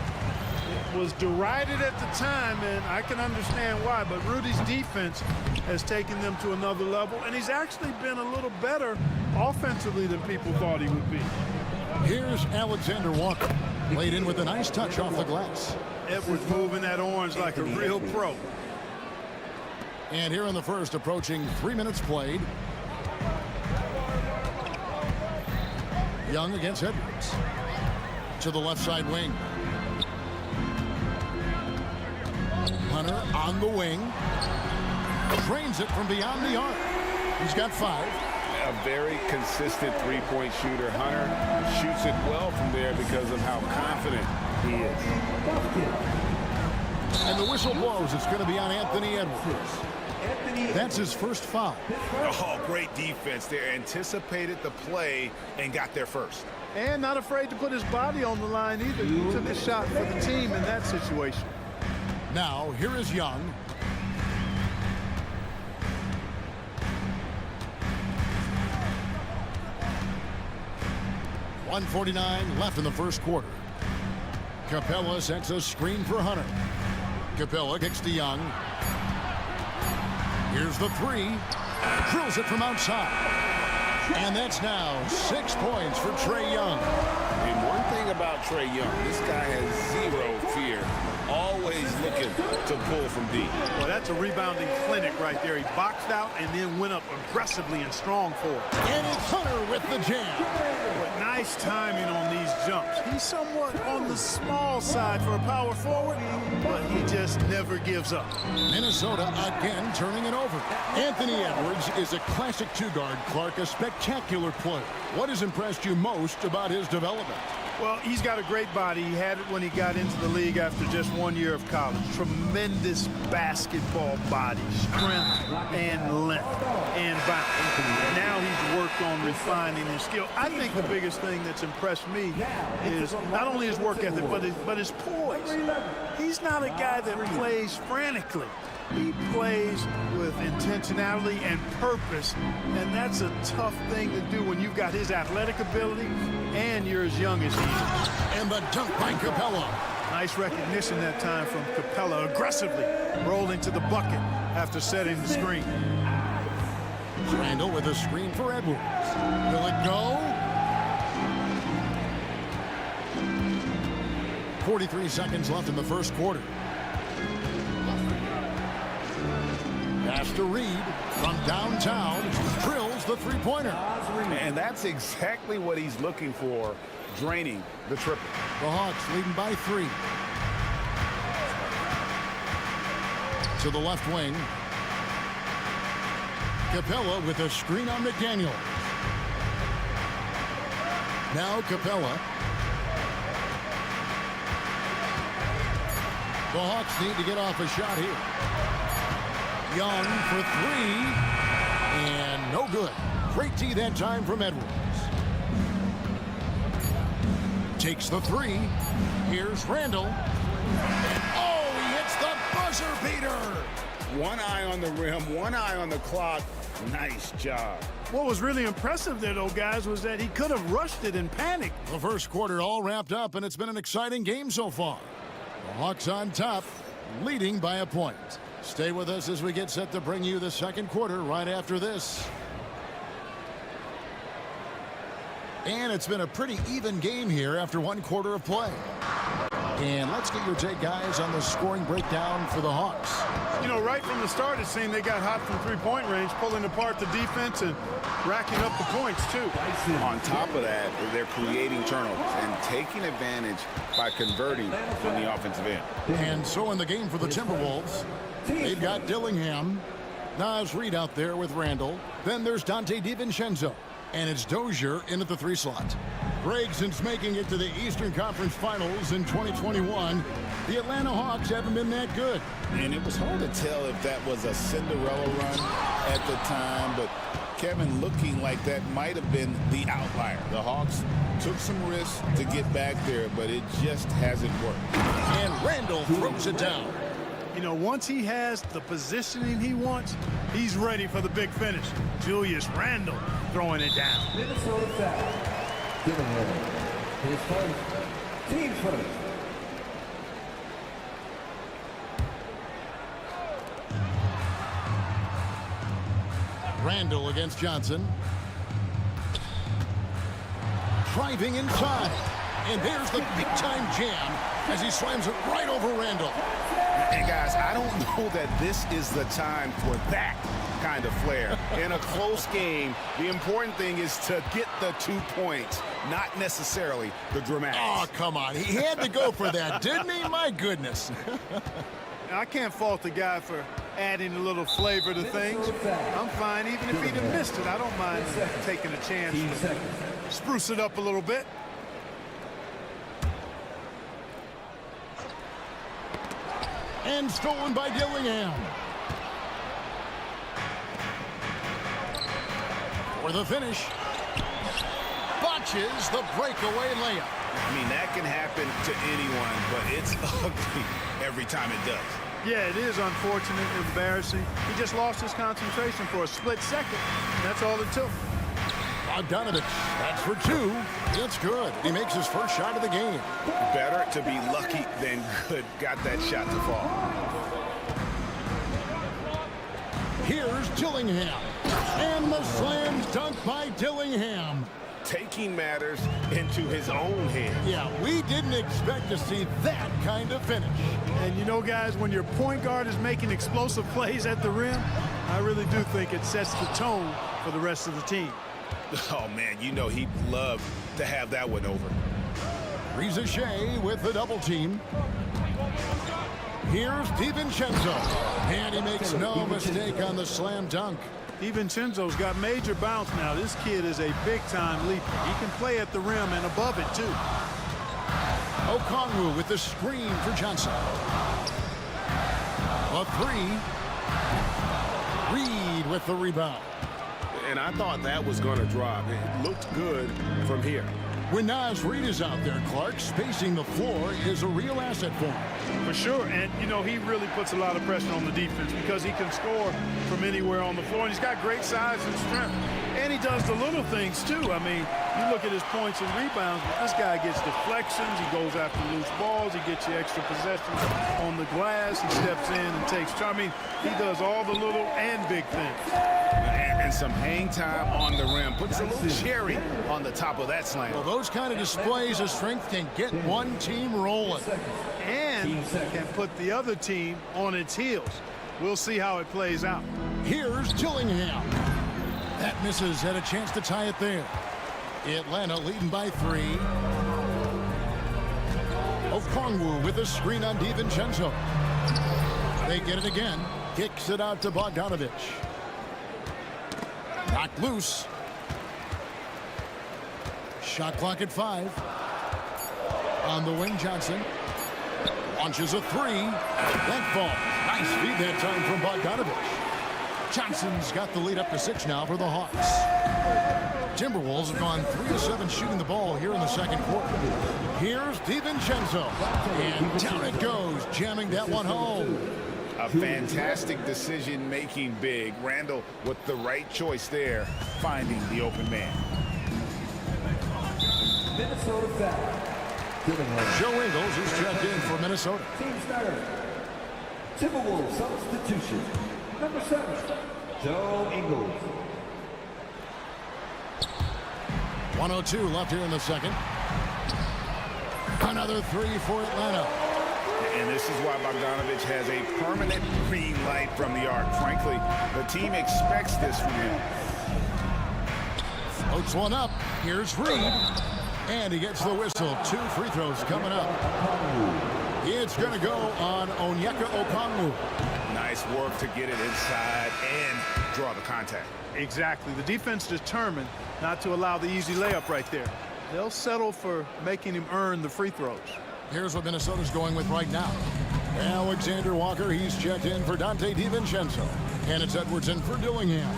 It was derided at the time, and I can understand why, but Rudy's defense has taken them to another level, and he's actually been a little better offensively than people thought he would be. Here's Alexander Walker, laid in with a nice touch off the glass. Edwards moving that orange like a real pro. And here in the first, approaching 3 minutes played. Young against Edwards. To the left side wing. Hunter on the wing. Drains it from beyond the arc. He's got 5. A very consistent three-point shooter. Hunter shoots it well from there because of how confident he is. And the whistle blows. It's going to be on Anthony Edwards. That's his first foul. Oh, great defense there. Anticipated the play and got there first. And not afraid to put his body on the line either. He took a shot for the team in that situation. Now, here is Young. .149 left in the first quarter. Capella sets a screen for Hunter. Capella kicks to Young. Here's the 3. Drills it from outside. And that's now 6 points for Trae Young. And one thing about Trae Young, this guy has 0 fear. Always looking to pull from deep. Well, that's a rebounding clinic right there. He boxed out and then went up aggressively and strong for it. And it's Hunter with the jam. But nice timing on these jumps. He's somewhat on the small side for a power forward, but he just never gives up. Minnesota again turning it over. Anthony Edwards is a classic 2-guard, Clark, a spectacular player. What has impressed you most about his development? Well, he's got a great body. He had it when he got into the league after just 1 year of college. Tremendous basketball body, strength and length and bounce. Now he's worked on refining his skill. I think the biggest thing that's impressed me is not only his work ethic, but his poise. He's not a guy that plays frantically. He plays with intentionality and purpose, and that's a tough thing to do when you've got his athletic ability and you're as young as he is. And the dunk by Capella. Nice recognition that time from Capella, aggressively rolling to the bucket after setting the screen. Randall with a screen for Edwards. Will it go? 43 seconds left in the first quarter. Pass to Reed from downtown. Drills the three-pointer. And that's exactly what he's looking for, draining the triple. The Hawks leading by 3. To the left wing. Capella with a screen on McDaniel. Now Capella. The Hawks need to get off a shot here. Young for 3. And no good. Great D that time from Edwards. Takes the 3. Here's Randall. And oh, he hits the buzzer beater. One eye on the rim, one eye on the clock. Nice job. What was really impressive there, though, guys, was that he could have rushed it in panic. The first quarter all wrapped up, and it's been an exciting game so far. The Hawks on top, leading by a point. Stay with us as we get set to bring you the second quarter right after this. And it's been a pretty even game here after one quarter of play. And let's get your take, guys, on the scoring breakdown for the Hawks. You know, right from the start, it seemed they got hot from three-point range, pulling apart the defense and racking up the points, too. On top of that, they're creating turnovers and taking advantage by converting from the offensive end. And so in the game for the Timberwolves, they've got Dillingham, Naz Reid out there with Randall. Then there's Dante DiVincenzo. And it's Dozier in at the 3 slot. Greg, since making it to the Eastern Conference Finals in 2021, the Atlanta Hawks haven't been that good. And it was hard to tell if that was a Cinderella run at the time, but Kevin looking like that might have been the outlier. The Hawks took some risks to get back there, but it just hasn't worked. And Randall throws it down. You know, once he has the positioning he wants, he's ready for the big finish. Julius Randle throwing it down. Minnesota foul. Giving him his first, team first. Randall against Johnson. Driving inside. And there's the big-time jam as he slams it right over Randall. And guys, I don't know that this is the time for that kind of flair. In a close game, the important thing is to get the 2 points, not necessarily the dramatics. Oh, come on. He had to go for that, didn't he? My goodness. Now, I can't fault the guy for adding a little flavor to things. I'm fine. Even if he'd have missed it, I don't mind taking a chance to spruce it up a little bit. And stolen by Dillingham. For the finish. Botches the breakaway layup. I mean, that can happen to anyone, but it's ugly every time it does. Yeah, it is unfortunate and embarrassing. He just lost his concentration for a split second. That's all it took. Bogdanovich, that's for 2. It's good. He makes his first shot of the game. Better to be lucky than good. Got that shot to fall. Here's Dillingham. And the slam dunk by Dillingham. Taking matters into his own hands. Yeah, we didn't expect to see that kind of finish. And you know, guys, when your point guard is making explosive plays at the rim, I really do think it sets the tone for the rest of the team. Oh, man, you know he'd love to have that one over. Reza Shea with the double team. Here's DiVincenzo. And he makes no mistake on the slam dunk. DiVincenzo's got major bounce now. This kid is a big-time leaper. He can play at the rim and above it, too. Okongwu with the screen for Johnson. A 3. Reed with the rebound. And I thought that was going to drop. It looked good from here. When Naz Reid is out there, Clark, spacing the floor is a real asset for him. For sure, and, you know, he really puts a lot of pressure on the defense because he can score from anywhere on the floor, and he's got great size and strength. And he does the little things, too. I mean, you look at his points and rebounds, but this guy gets deflections. He goes after loose balls. He gets you extra possessions on the glass. He steps in and takes charge. I mean, he does all the little and big things. And some hang time on the rim. Puts a little cherry on the top of that slam. Well, those kind of displays of strength can get one team rolling. And can put the other team on its heels. We'll see how it plays out. Here's Gillingham. That misses, had a chance to tie it there. Atlanta leading by 3. Okongwu with a screen on DiVincenzo. They get it again. Kicks it out to Bogdanovich. Knocked loose. Shot clock at 5. On the wing, Johnson. Launches a 3. That falls. Nice feed that time from Bogdanovich. Johnson's got the lead up to 6 now for the Hawks. Timberwolves have gone 3 of 7 shooting the ball here in the second quarter. Here's DiVincenzo. And down it goes, jamming that one home. A fantastic decision-making big. Randall with the right choice there, finding the open man. Minnesota foul. Joe Ingles is checked in for Minnesota. Team starter. Timberwolves substitution. Number 7, Joe Ingles. 1:02 left here in the second. Another 3 for Atlanta. And this is why Bogdanovich has a permanent green light from the arc. Frankly, the team expects this from him. Floats one up. Here's Reed. And he gets the whistle. 2 free throws coming up. It's going to go on Onyeka Okongwu. Nice work to get it inside and draw the contact. Exactly. The defense determined not to allow the easy layup right there. They'll settle for making him earn the free throws. Here's what Minnesota's going with right now. Alexander Walker, he's checked in for Dante DiVincenzo. And it's Edwardson for Dillingham.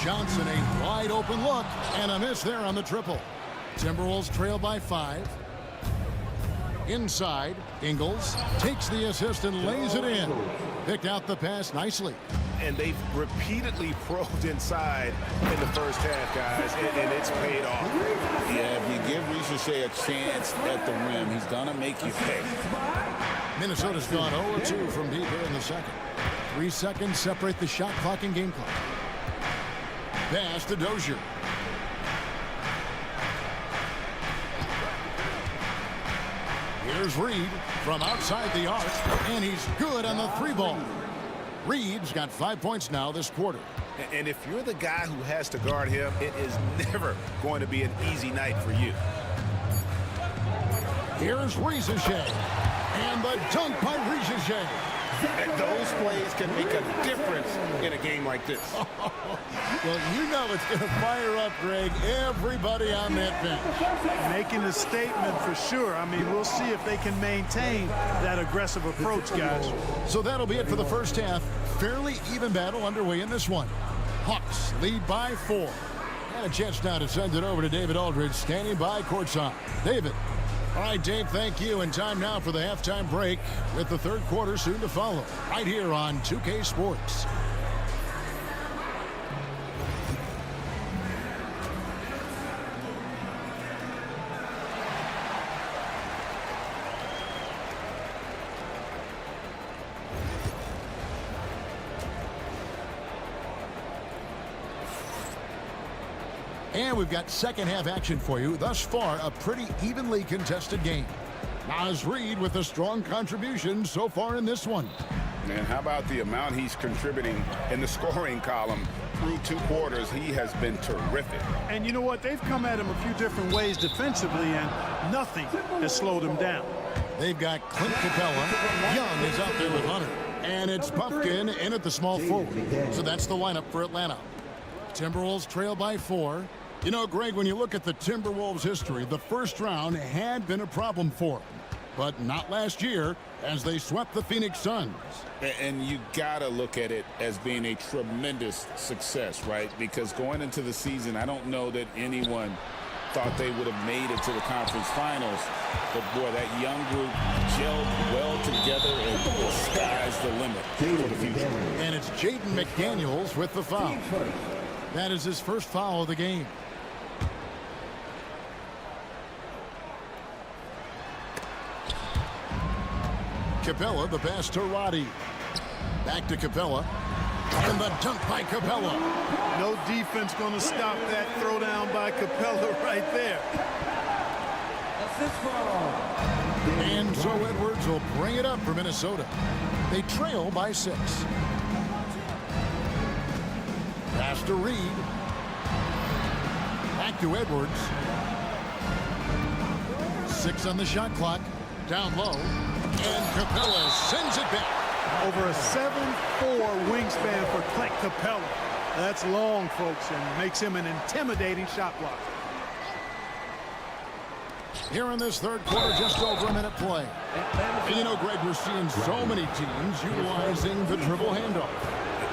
Johnson, a wide open look, and a miss there on the triple. Timberwolves trail by 5. Inside, Ingles takes the assist and lays it in. Picked out the pass nicely. And they've repeatedly probed inside in the first half, guys, and it's paid off. Yeah, if you give Ricochet a chance at the rim, he's going to make you pay. Minnesota's gone 0-2 from deep here in the second. 3 seconds separate the shot clock and game clock. Pass to Dozier. Here's Reed from outside the arc, and he's good on the 3-ball. Reed's got 5 points now this quarter. And if you're the guy who has to guard him, it is never going to be an easy night for you. Here's Ricochet, and the dunk by Ricochet. And those plays can make a difference in a game like this. Well, you know it's going to fire up, Greg, everybody on that bench. Making a statement for sure. I mean, we'll see if they can maintain that aggressive approach, guys. So that'll be it for the first half. Fairly even battle underway in this one. Hawks lead by 4. And a chance now to send it over to David Aldridge, standing by courtside. David. All right, Dave, thank you. And time now for the halftime break with the third quarter soon to follow. Right here on 2K Sports. And we've got second half action for you. Thus far, a pretty evenly contested game. Naz Reid with a strong contribution so far in this one. And how about the amount he's contributing in the scoring column through 2 quarters? He has been terrific. And you know what? They've come at him a few different ways defensively, and nothing has slowed him down. They've got Clint Capella. Young is out there with Hunter. And it's Pumpkin in at the small forward. So that's the lineup for Atlanta. Timberwolves trail by 4. You know, Greg, when you look at the Timberwolves' history, the first round had been a problem for them. But not last year, as they swept the Phoenix Suns. And you got to look at it as being a tremendous success, right? Because going into the season, I don't know that anyone thought they would have made it to the conference finals. But, boy, that young group gelled well together, and the sky's the limit for the future. And it's Jaden McDaniels with the foul. That is his first foul of the game. Capella, the pass to Roddy. Back to Capella. And the dunk by Capella. No defense going to stop that throwdown by Capella right there. And so Edwards will bring it up for Minnesota. They trail by 6. Pass to Reed. Back to Edwards. 6 on the shot clock. Down low. And Capella sends it back. Over a 7'4" wingspan for Clint Capella. That's long, folks, and makes him an intimidating shot blocker. Here in this third quarter, just over a minute play. And you know, Greg, we're seeing so many teams utilizing the dribble handoff.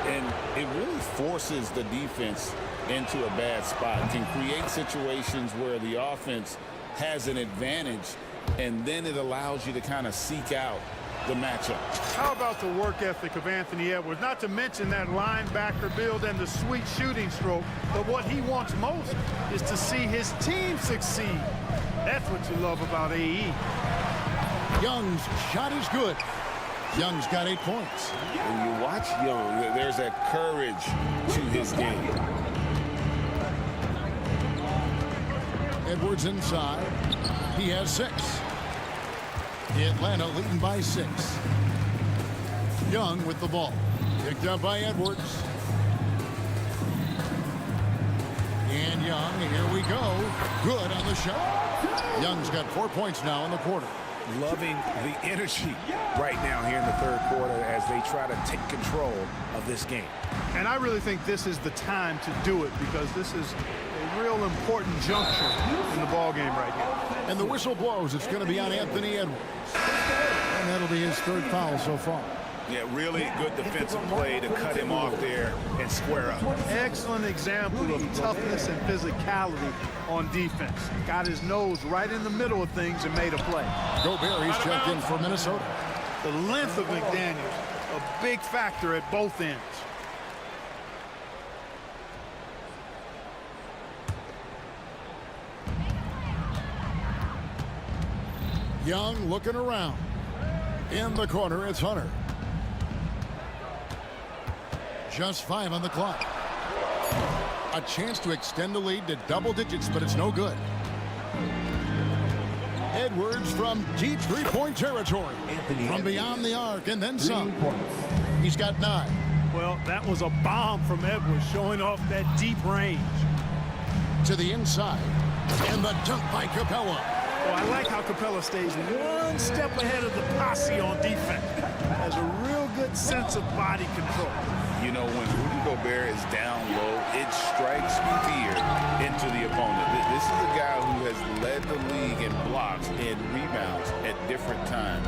And it really forces the defense into a bad spot. It can create situations where the offense has an advantage, and then it allows you to kind of seek out the matchup. How about the work ethic of Anthony Edwards? Not to mention that linebacker build and the sweet shooting stroke, but what he wants most is to see his team succeed. That's what you love about AE. Young's shot is good. Young's got 8 points. When you watch Young, there's that courage to his game. Edwards inside. He has 6. Atlanta leading by 6. Young with the ball. Picked up by Edwards. And Young, here we go. Good on the shot. Young's got 4 points now in the quarter. Loving the energy right now here in the third quarter as they try to take control of this game. And I really think this is the time to do it because this is a real important juncture in the ball game right here. And the whistle blows. It's going to be on Anthony Edwards. And that'll be his 3rd foul so far. Yeah, really good defensive play to cut him off there and square up. Excellent example of toughness and physicality on defense. Got his nose right in the middle of things and made a play. Gobert, he's checked in for Minnesota. The length of McDaniels, a big factor at both ends. Young looking around. In the corner, it's Hunter. Just 5 on the clock. A chance to extend the lead to double digits, but it's no good. Edwards from deep three-point territory. From beyond the arc and then some. He's got 9. Well, that was a bomb from Edwards, showing off that deep range. To the inside. And the dunk by Capella. Oh, I like how Capella stays one step ahead of the posse on defense. Has a real good sense of body control. You know, when Rudy Gobert is down low, it strikes fear into the opponent. This is a guy who has led the league in blocks and rebounds at different times.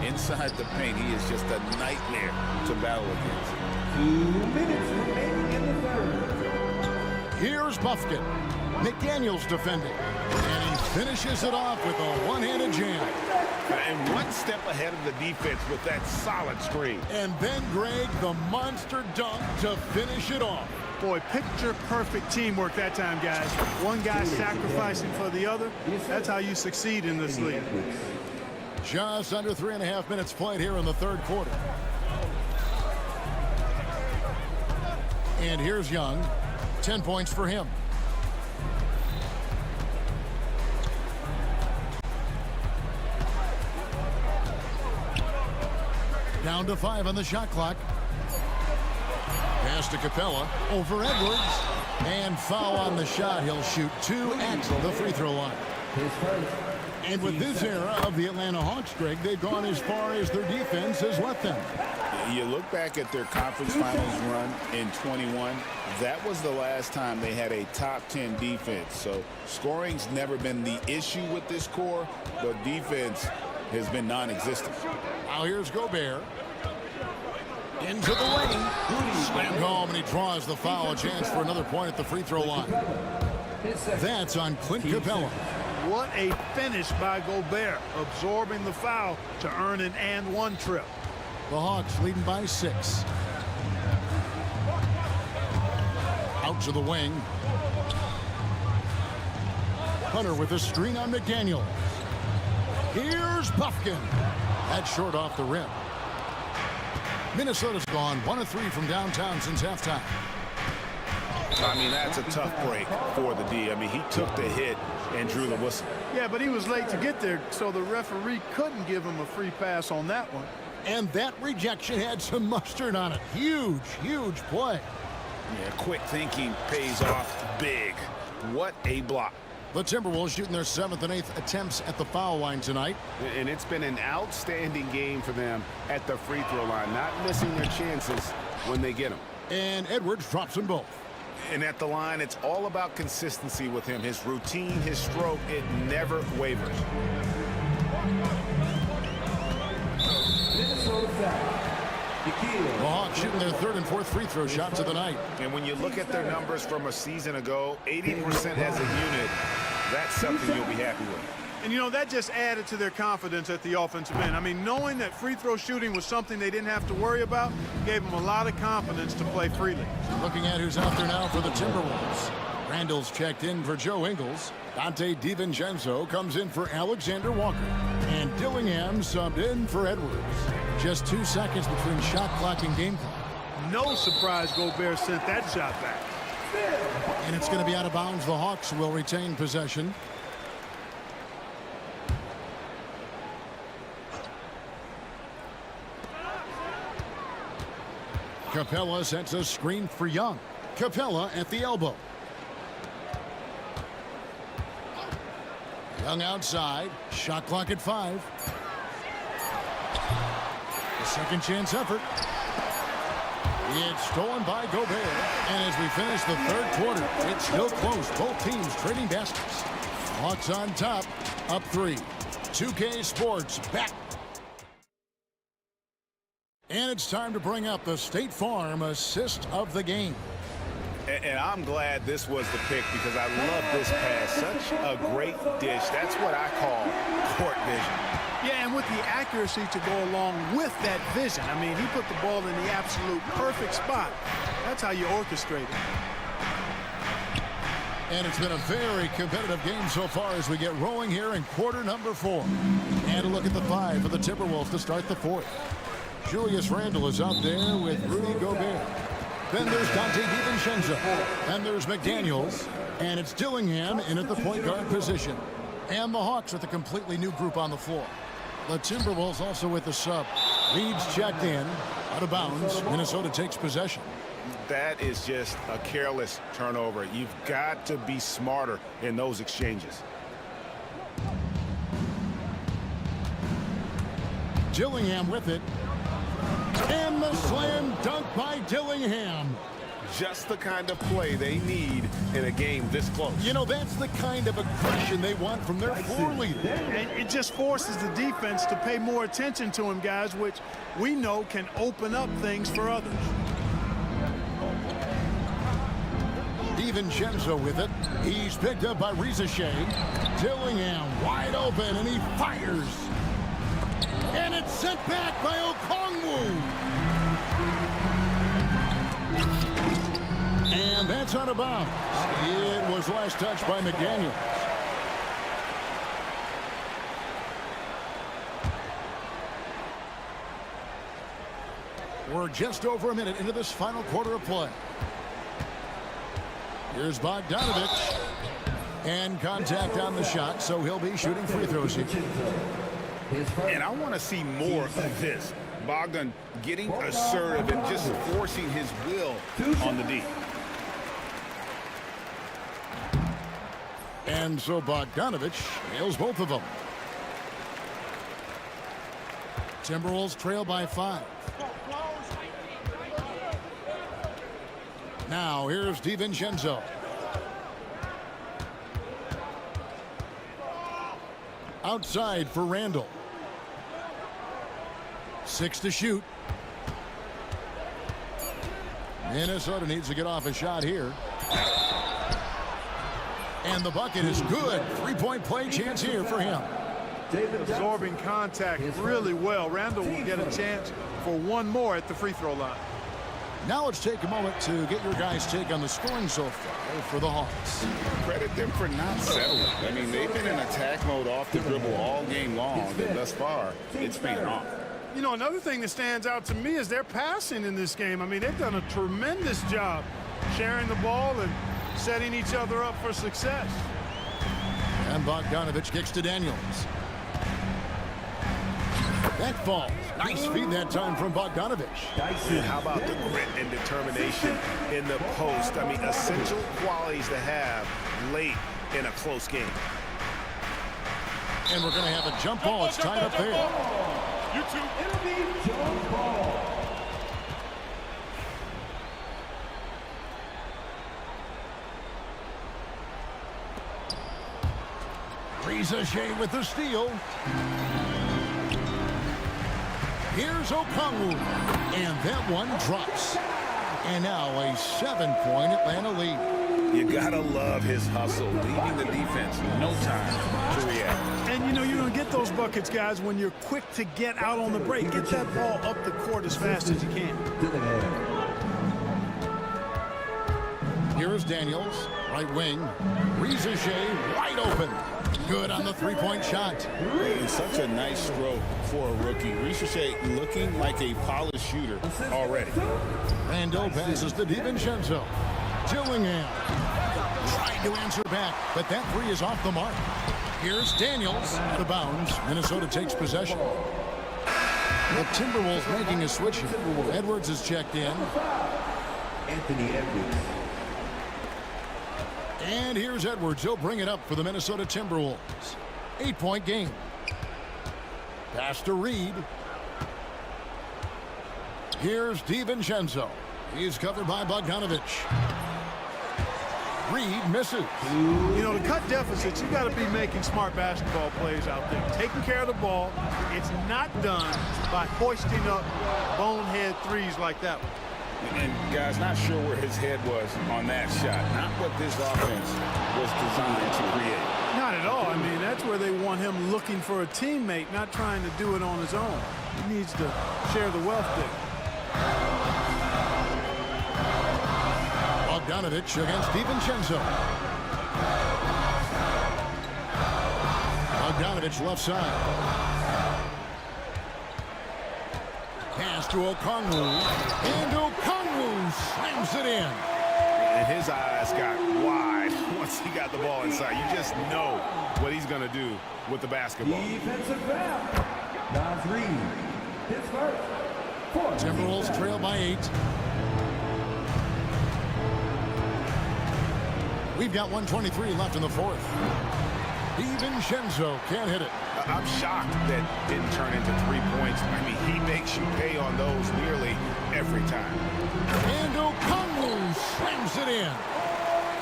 Inside the paint, he is just a nightmare to battle against. 2 minutes remaining in the third. Here's Buffkin. McDaniels defending. And he finishes it off with a one-handed jam. And one step ahead of the defense with that solid screen. And then, Greg, the monster dunk to finish it off. Boy, picture-perfect teamwork that time, guys. One guy sacrificing for the other. That's how you succeed in this league. Just under 3.5 minutes played here in the third quarter. And here's Young. 10 points for him. Down to 5 on the shot clock. Pass to Capella. Over Edwards. And foul on the shot. He'll shoot 2 at the free throw line. And with this era of the Atlanta Hawks, Greg, they've gone as far as their defense has let them. You look back at their conference finals run in 21, that was the last time they had a top 10 defense. So scoring's never been the issue with this core, but defense has been non-existent. Now here's Gobert. Into the lane. Slammed home, and he draws the foul. A chance for another point at the free throw line. That's on Clint Capella. What a finish by Gobert, absorbing the foul to earn an and-one trip. The Hawks leading by 6. Out To the wing. Hunter with a screen on McDaniel. Here's Buffkin. That's short off the rim. Minnesota's gone 1 of 3 from downtown since halftime. I mean, that's a tough break for the D. I mean, he took the hit and drew the whistle. Yeah, but he was late to get there, so the referee couldn't give him a free pass on that one. And that rejection had some mustard on it. Huge, huge play. Yeah, quick thinking pays off big. What a block. The Timberwolves shooting their 7th and 8th attempts at the foul line tonight. And it's been an outstanding game for them at the free throw line, not missing their chances when they get them. And Edwards drops them both. And at the line, it's all about consistency with him. His routine, his stroke, it never wavers. The Hawks shooting their 3rd and 4th free throw shots of the night. And when you look at their numbers from a season ago, 80% as a unit, that's something you'll be happy with. And, you know, that just added to their confidence at the offensive end. I mean, knowing that free throw shooting was something they didn't have to worry about gave them a lot of confidence to play freely. Looking at who's out there now for the Timberwolves. Randall's checked in for Joe Ingles. Dante DiVincenzo comes in for Alexander Walker. And Dillingham subbed in for Edwards. Just 2 seconds between shot clock and game clock. No surprise Gobert sent that shot back. And it's going to be out of bounds. The Hawks will retain possession. Capella sets a screen for Young. Capella at the elbow. Young outside. Shot clock at 5. A second chance effort. It's stolen by Gobert. And as we finish the 3rd quarter, it's still close. Both teams trading baskets. Hawks on top. Up 3. 2K Sports back. And it's time to bring up the State Farm assist of the game. And I'm glad this was the pick because I love this pass. Such a great dish. That's what I call court vision. Yeah, and with the accuracy to go along with that vision. I mean, he put the ball in the absolute perfect spot. That's how you orchestrate it. And it's been a very competitive game so far as we get rolling here in quarter number 4. And a look at the 5 for the Timberwolves to start the 4th. Julius Randle is out there with Rudy Gobert. Then there's Dante DiVincenzo. And there's McDaniels. And it's Dillingham in at the point guard position. And the Hawks with a completely new group on the floor. The Timberwolves also with the sub. Leeds checked in. Out of bounds. Minnesota takes possession. That is just a careless turnover. You've got to be smarter in those exchanges. Dillingham with it. And the slam dunk by Dillingham. Just the kind of play they need in a game this close. You know, that's the kind of aggression they want from their floor leader. And it just forces the defense to pay more attention to him, guys, which we know can open up things for others. DiVincenzo with it. He's picked up by Shea. Dillingham wide open, and he fires. And it's sent back by Okongwu. And that's out of bounds. It was last touched by McDaniels. We're just over a minute into this final quarter of play. Here's Bogdanovich. And contact on the shot, so he'll be shooting free throws here. And I want to see more of this. Bogdan getting assertive and just forcing his will on the D. And so Bogdanovich nails both of them. Timberwolves trail by 5. Now here's DiVincenzo. Outside for Randall. 6 to shoot. Minnesota needs to get off a shot here. And the bucket is good. 3-point play chance here for him. Absorbing contact really well. Randall will get a chance for one more at the free throw line. Now let's take a moment to get your guys' take on the scoring so far for the Hawks. Credit them for not settling. I mean, they've been in attack mode off the dribble all game long, and thus far, it's paying off. You know, another thing that stands out to me is their passing in this game. I mean, they've done a tremendous job sharing the ball and setting each other up for success. And Bogdanovich kicks to Daniels. That falls. Nice feed that time from Bogdanovich. How about the grit and determination in the post? I mean, essential qualities to have late in a close game. And we're going to have a jump ball. It's tied up there. Jump ball. Reza Shea with the steal. Here's Okongwu, and that one drops. And now a 7-point Atlanta lead. You gotta love his hustle, leaving the defense no time to react. And you know, you're going to get those buckets, guys, when you're quick to get out on the break. Get that ball up the court as fast as you can. Here's Daniels, right wing. Reza Shea wide open. Good on the three-point shot. And such a nice stroke for a rookie. Reza Shea looking like a polished shooter already. Randall passes to DiVincenzo. Dillingham trying to answer back, but that three is off the mark. Here's Daniels out of bounds. Minnesota takes possession. The Timberwolves making a switch here. Edwards is checked in. Anthony Edwards. And here's Edwards. He'll bring it up for the Minnesota Timberwolves. 8-point game. Pass to Reed. Here's DiVincenzo. He's covered by Bogdanovich. Reed misses. You know, to cut deficits, you got to be making smart basketball plays out there. Taking care of the ball. It's not done by hoisting up bonehead threes like that one. And guys, not sure where his head was on that shot. Not what this offense was designed to create. Not at all. I mean, that's where they want him looking for a teammate, not trying to do it on his own. He needs to share the wealth there. Bogdanovich against DiVincenzo. Bogdanovich left side. Pass to Okongwu, and Okongwu slams it in. And his eyes got wide once he got the ball inside. You just know what he's going to do with the basketball. Defensive foul. Nas Reed. His first. Timberwolves trail by 8. We've got 1:23 left in the fourth. DiVincenzo can't hit it. I'm shocked that didn't turn into 3 points. I mean, he makes you pay on those nearly every time. And Okongwu slams it in.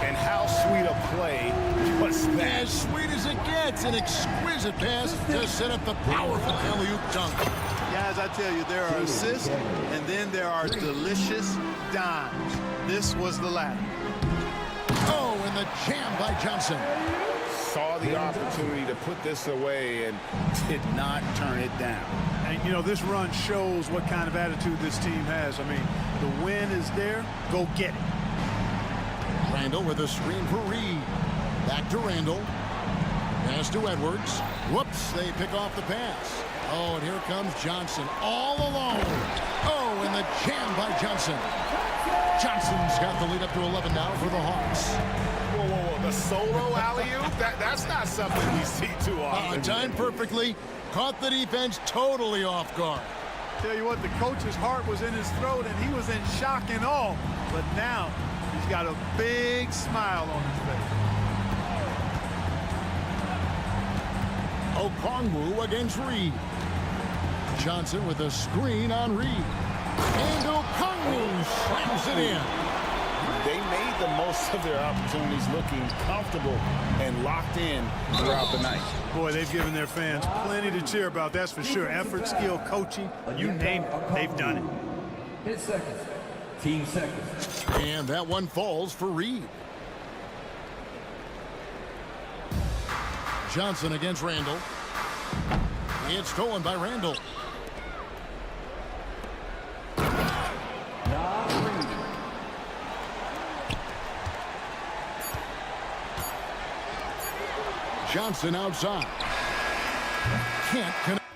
And how sweet a play was that? As sweet as it gets, an exquisite pass to set up the powerful alley-oop dunk. Guys, I tell you, there are assists, and then there are delicious dimes. This was the latter. Oh, and the jam by Johnson. Saw the opportunity to put this away and did not turn it down. And, you know, this run shows what kind of attitude this team has. I mean, the win is there. Go get it. Randall with a screen for Reed. Back to Randall. Pass to Edwards. Whoops, they pick off the pass. Oh, and here comes Johnson all alone. Oh, and the jam by Johnson. Johnson's got the lead up to 11 now for the Hawks. Whoa, whoa, whoa. The solo alley-oop? That's not something we see too often. Timed perfectly. Caught the defense totally off guard. Tell you what, the coach's heart was in his throat, and he was in shock and awe. But now he's got a big smile on his face. Okongwu against Reed. Johnson with a screen on Reed. And Okongwu slams it in. They made the most of their opportunities looking comfortable and locked in throughout the night. Boy, they've given their fans plenty to cheer about, that's for sure. Effort, skill, coaching, you name it, they've done it. 10 seconds. Team seconds. And that one falls for Reed. Johnson against Randall. It's stolen by Randall. Nas Reed. Johnson outside. Can't connect.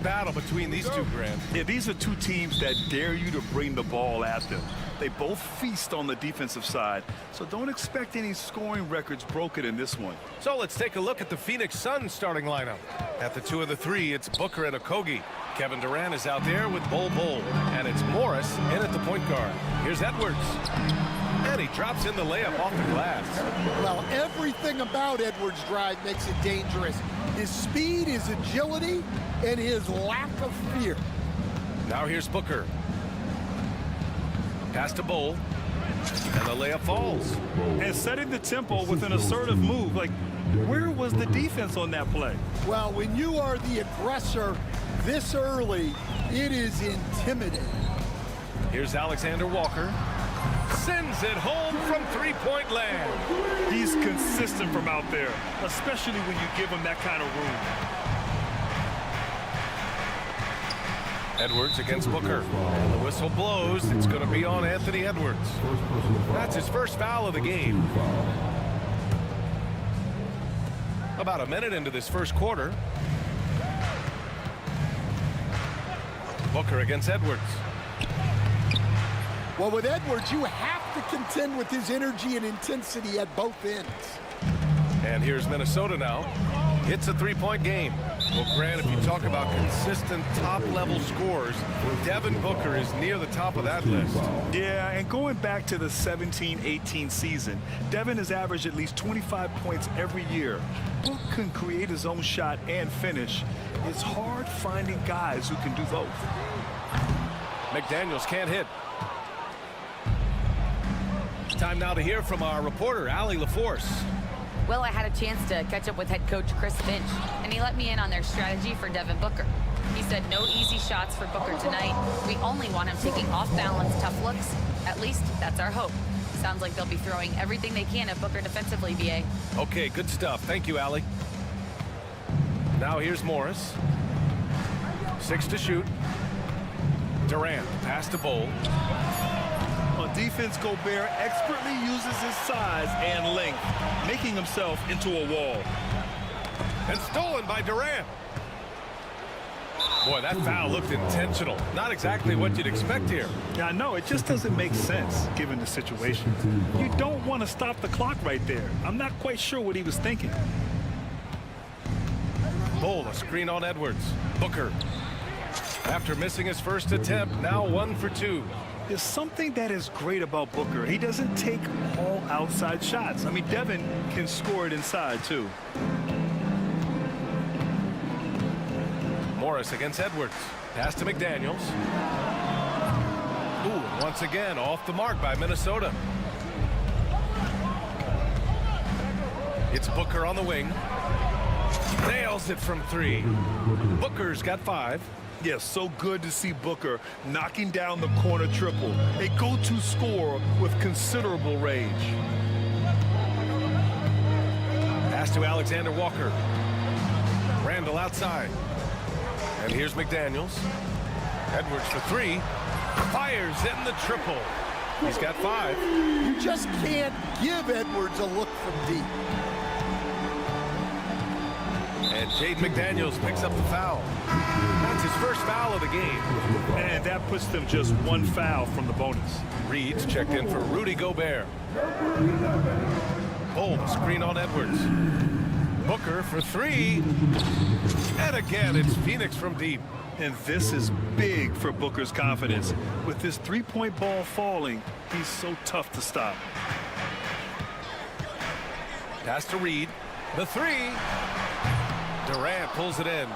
Battle between these two, Grant. Yeah, these are two teams that dare you to bring the ball at them. They both feast on the defensive side, so don't expect any scoring records broken in this one. So let's take a look at the Phoenix Suns starting lineup. At the 2 of the 3, it's Booker and Okogie. Kevin Durant is out there with Bol, and it's Morris in at the point guard. Here's Edwards. And he drops in the layup off the glass. Well, everything about Edwards' drive makes it dangerous. His speed, his agility, and his lack of fear. Now here's Booker. Pass to Bol. And the layup falls. And setting the tempo with an assertive move. Like, where was the defense on that play? Well, when you are the aggressor this early, it is intimidating. Here's Alexander Walker. Sends it home from three-point land. He's consistent from out there, especially when you give him that kind of room. Edwards against Booker. And the whistle blows. It's going to be on Anthony Edwards. That's his first foul of the game. About a minute into this first quarter. Booker against Edwards. Well, with Edwards, you have to contend with his energy and intensity at both ends. And here's Minnesota now. It's a three-point game. Well, Grant, if you talk about consistent top-level scores, Devin Booker is near the top of that list. Yeah, and going back to the 17-18 season, Devin has averaged at least 25 points every year. Book can create his own shot and finish. It's hard finding guys who can do both. McDaniels can't hit. Time now to hear from our reporter, Allie LaForce. Well, I had a chance to catch up with head coach Chris Finch, and he let me in on their strategy for Devin Booker. He said no easy shots for Booker tonight. We only want him taking off-balance tough looks. At least that's our hope. Sounds like they'll be throwing everything they can at Booker defensively, BA. Okay, good stuff. Thank you, Allie. Now here's Morris. 6 to shoot. Durant, pass to Bol. On defense, Gobert expertly uses his size and length, making himself into a wall. And stolen by Durant. Boy, that foul looked intentional. Not exactly what you'd expect here. Yeah, I know. It just doesn't make sense, given the situation. You don't want to stop the clock right there. I'm not quite sure what he was thinking. Bol, a screen on Edwards. Booker. After missing his first attempt, now 1 for 2. There's something that is great about Booker. He doesn't take all outside shots. I mean, Devin can score it inside, too. Morris against Edwards. Pass to McDaniels. Ooh, once again, off the mark by Minnesota. It's Booker on the wing. Nails it from 3. Booker's got 5. Yes, so good to see Booker knocking down the corner triple. A go-to scorer with considerable range. Pass to Alexander Walker. Randall outside. And here's McDaniels. Edwards for 3. Fires in the triple. He's got 5. You just can't give Edwards a look from deep. And Jaden McDaniels picks up the foul. That's his first foul of the game. And that puts them just 1 foul from the bonus. Reed's checked in for Rudy Gobert. Bol, the screen on Edwards. Booker for 3. And again, it's Phoenix from deep. And this is big for Booker's confidence. With this three-point ball falling, he's so tough to stop. Pass to Reed. The 3. Durant pulls it in.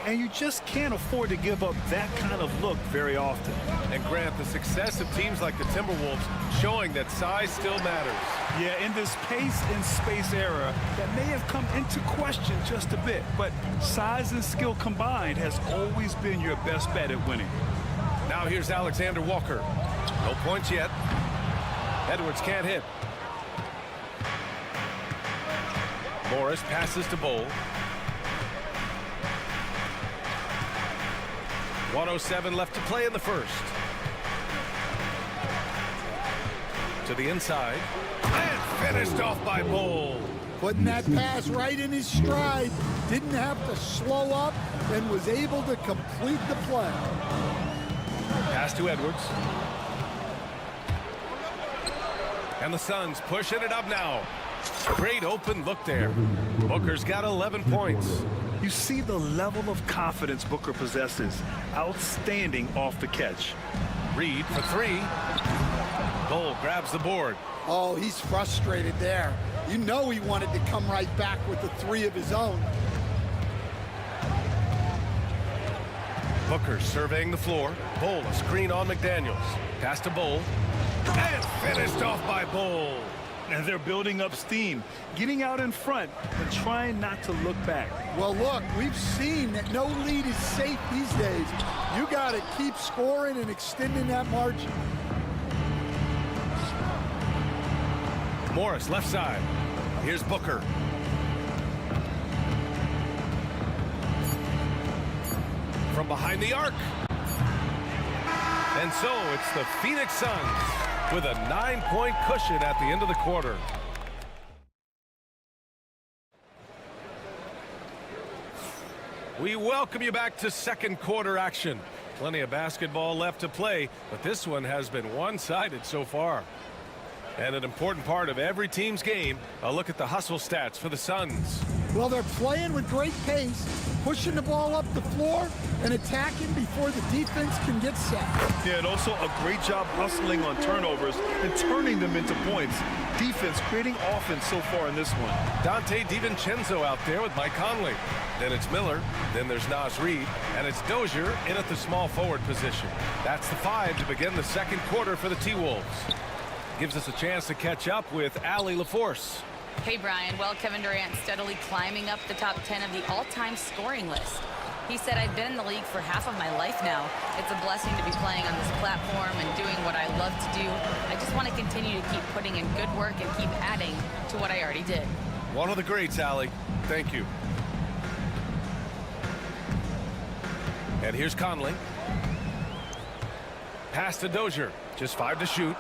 And you just can't afford to give up that kind of look very often. And Grant, the success of teams like the Timberwolves showing that size still matters. Yeah, in this pace and space era, that may have come into question just a bit, but size and skill combined has always been your best bet at winning. Now here's Alexander Walker. No points yet. Edwards can't hit. Morris passes to Bol. 1:07 left to play in the first. To the inside. And finished off by Bol. Putting that pass right in his stride. Didn't have to slow up and was able to complete the play. Pass to Edwards. And the Suns pushing it up now. Great open look there. Booker's got 11 points. You see the level of confidence Booker possesses. Outstanding off the catch. Reed for three. Cole grabs the board. Oh, he's frustrated there. You know he wanted to come right back with the three of his own. Booker surveying the floor. Bull, a screen on McDaniels. Pass to Bull. And finished off by Bull. And they're building up steam, getting out in front, but trying not to look back. Well, look, we've seen that no lead is safe these days. You got to keep scoring and extending that margin. Morris, left side. Here's Booker. From behind the arc. And so it's the Phoenix Suns with a 9-point cushion at the end of the quarter. We welcome you back to second quarter action. Plenty of basketball left to play, but this one has been one-sided so far. And an important part of every team's game, a look at the hustle stats for the Suns. Well, they're playing with great pace, pushing the ball up the floor and attacking before the defense can get set. Yeah, and also a great job hustling on turnovers and turning them into points. Defense creating offense so far in this one. Dante DiVincenzo out there with Mike Conley. Then it's Miller. Then there's Naz Reid. And it's Dozier in at the small forward position. That's the five to begin the second quarter for the T-Wolves. Gives us a chance to catch up with Allie LaForce. Hey, Brian. Well, Kevin Durant steadily climbing up the top 10 of the all-time scoring list. He said, I've been in the league for half of my life now. It's a blessing to be playing on this platform and doing what I love to do. I just want to continue to keep putting in good work and keep adding to what I already did. One of the greats, Allie. Thank you. And here's Conley. Pass to Dozier. Just 5 to shoot.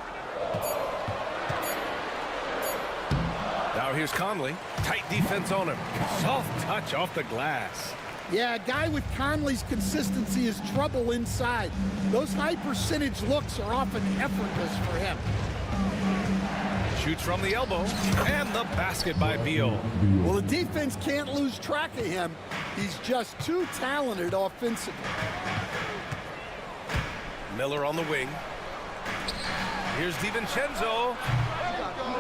Now here's Conley. Tight defense on him. Soft touch off the glass. Yeah, a guy with Conley's consistency is trouble inside. Those high percentage looks are often effortless for him. Shoots from the elbow. And the basket by Beal. Well, the defense can't lose track of him. He's just too talented offensively. Miller on the wing. Here's DiVincenzo.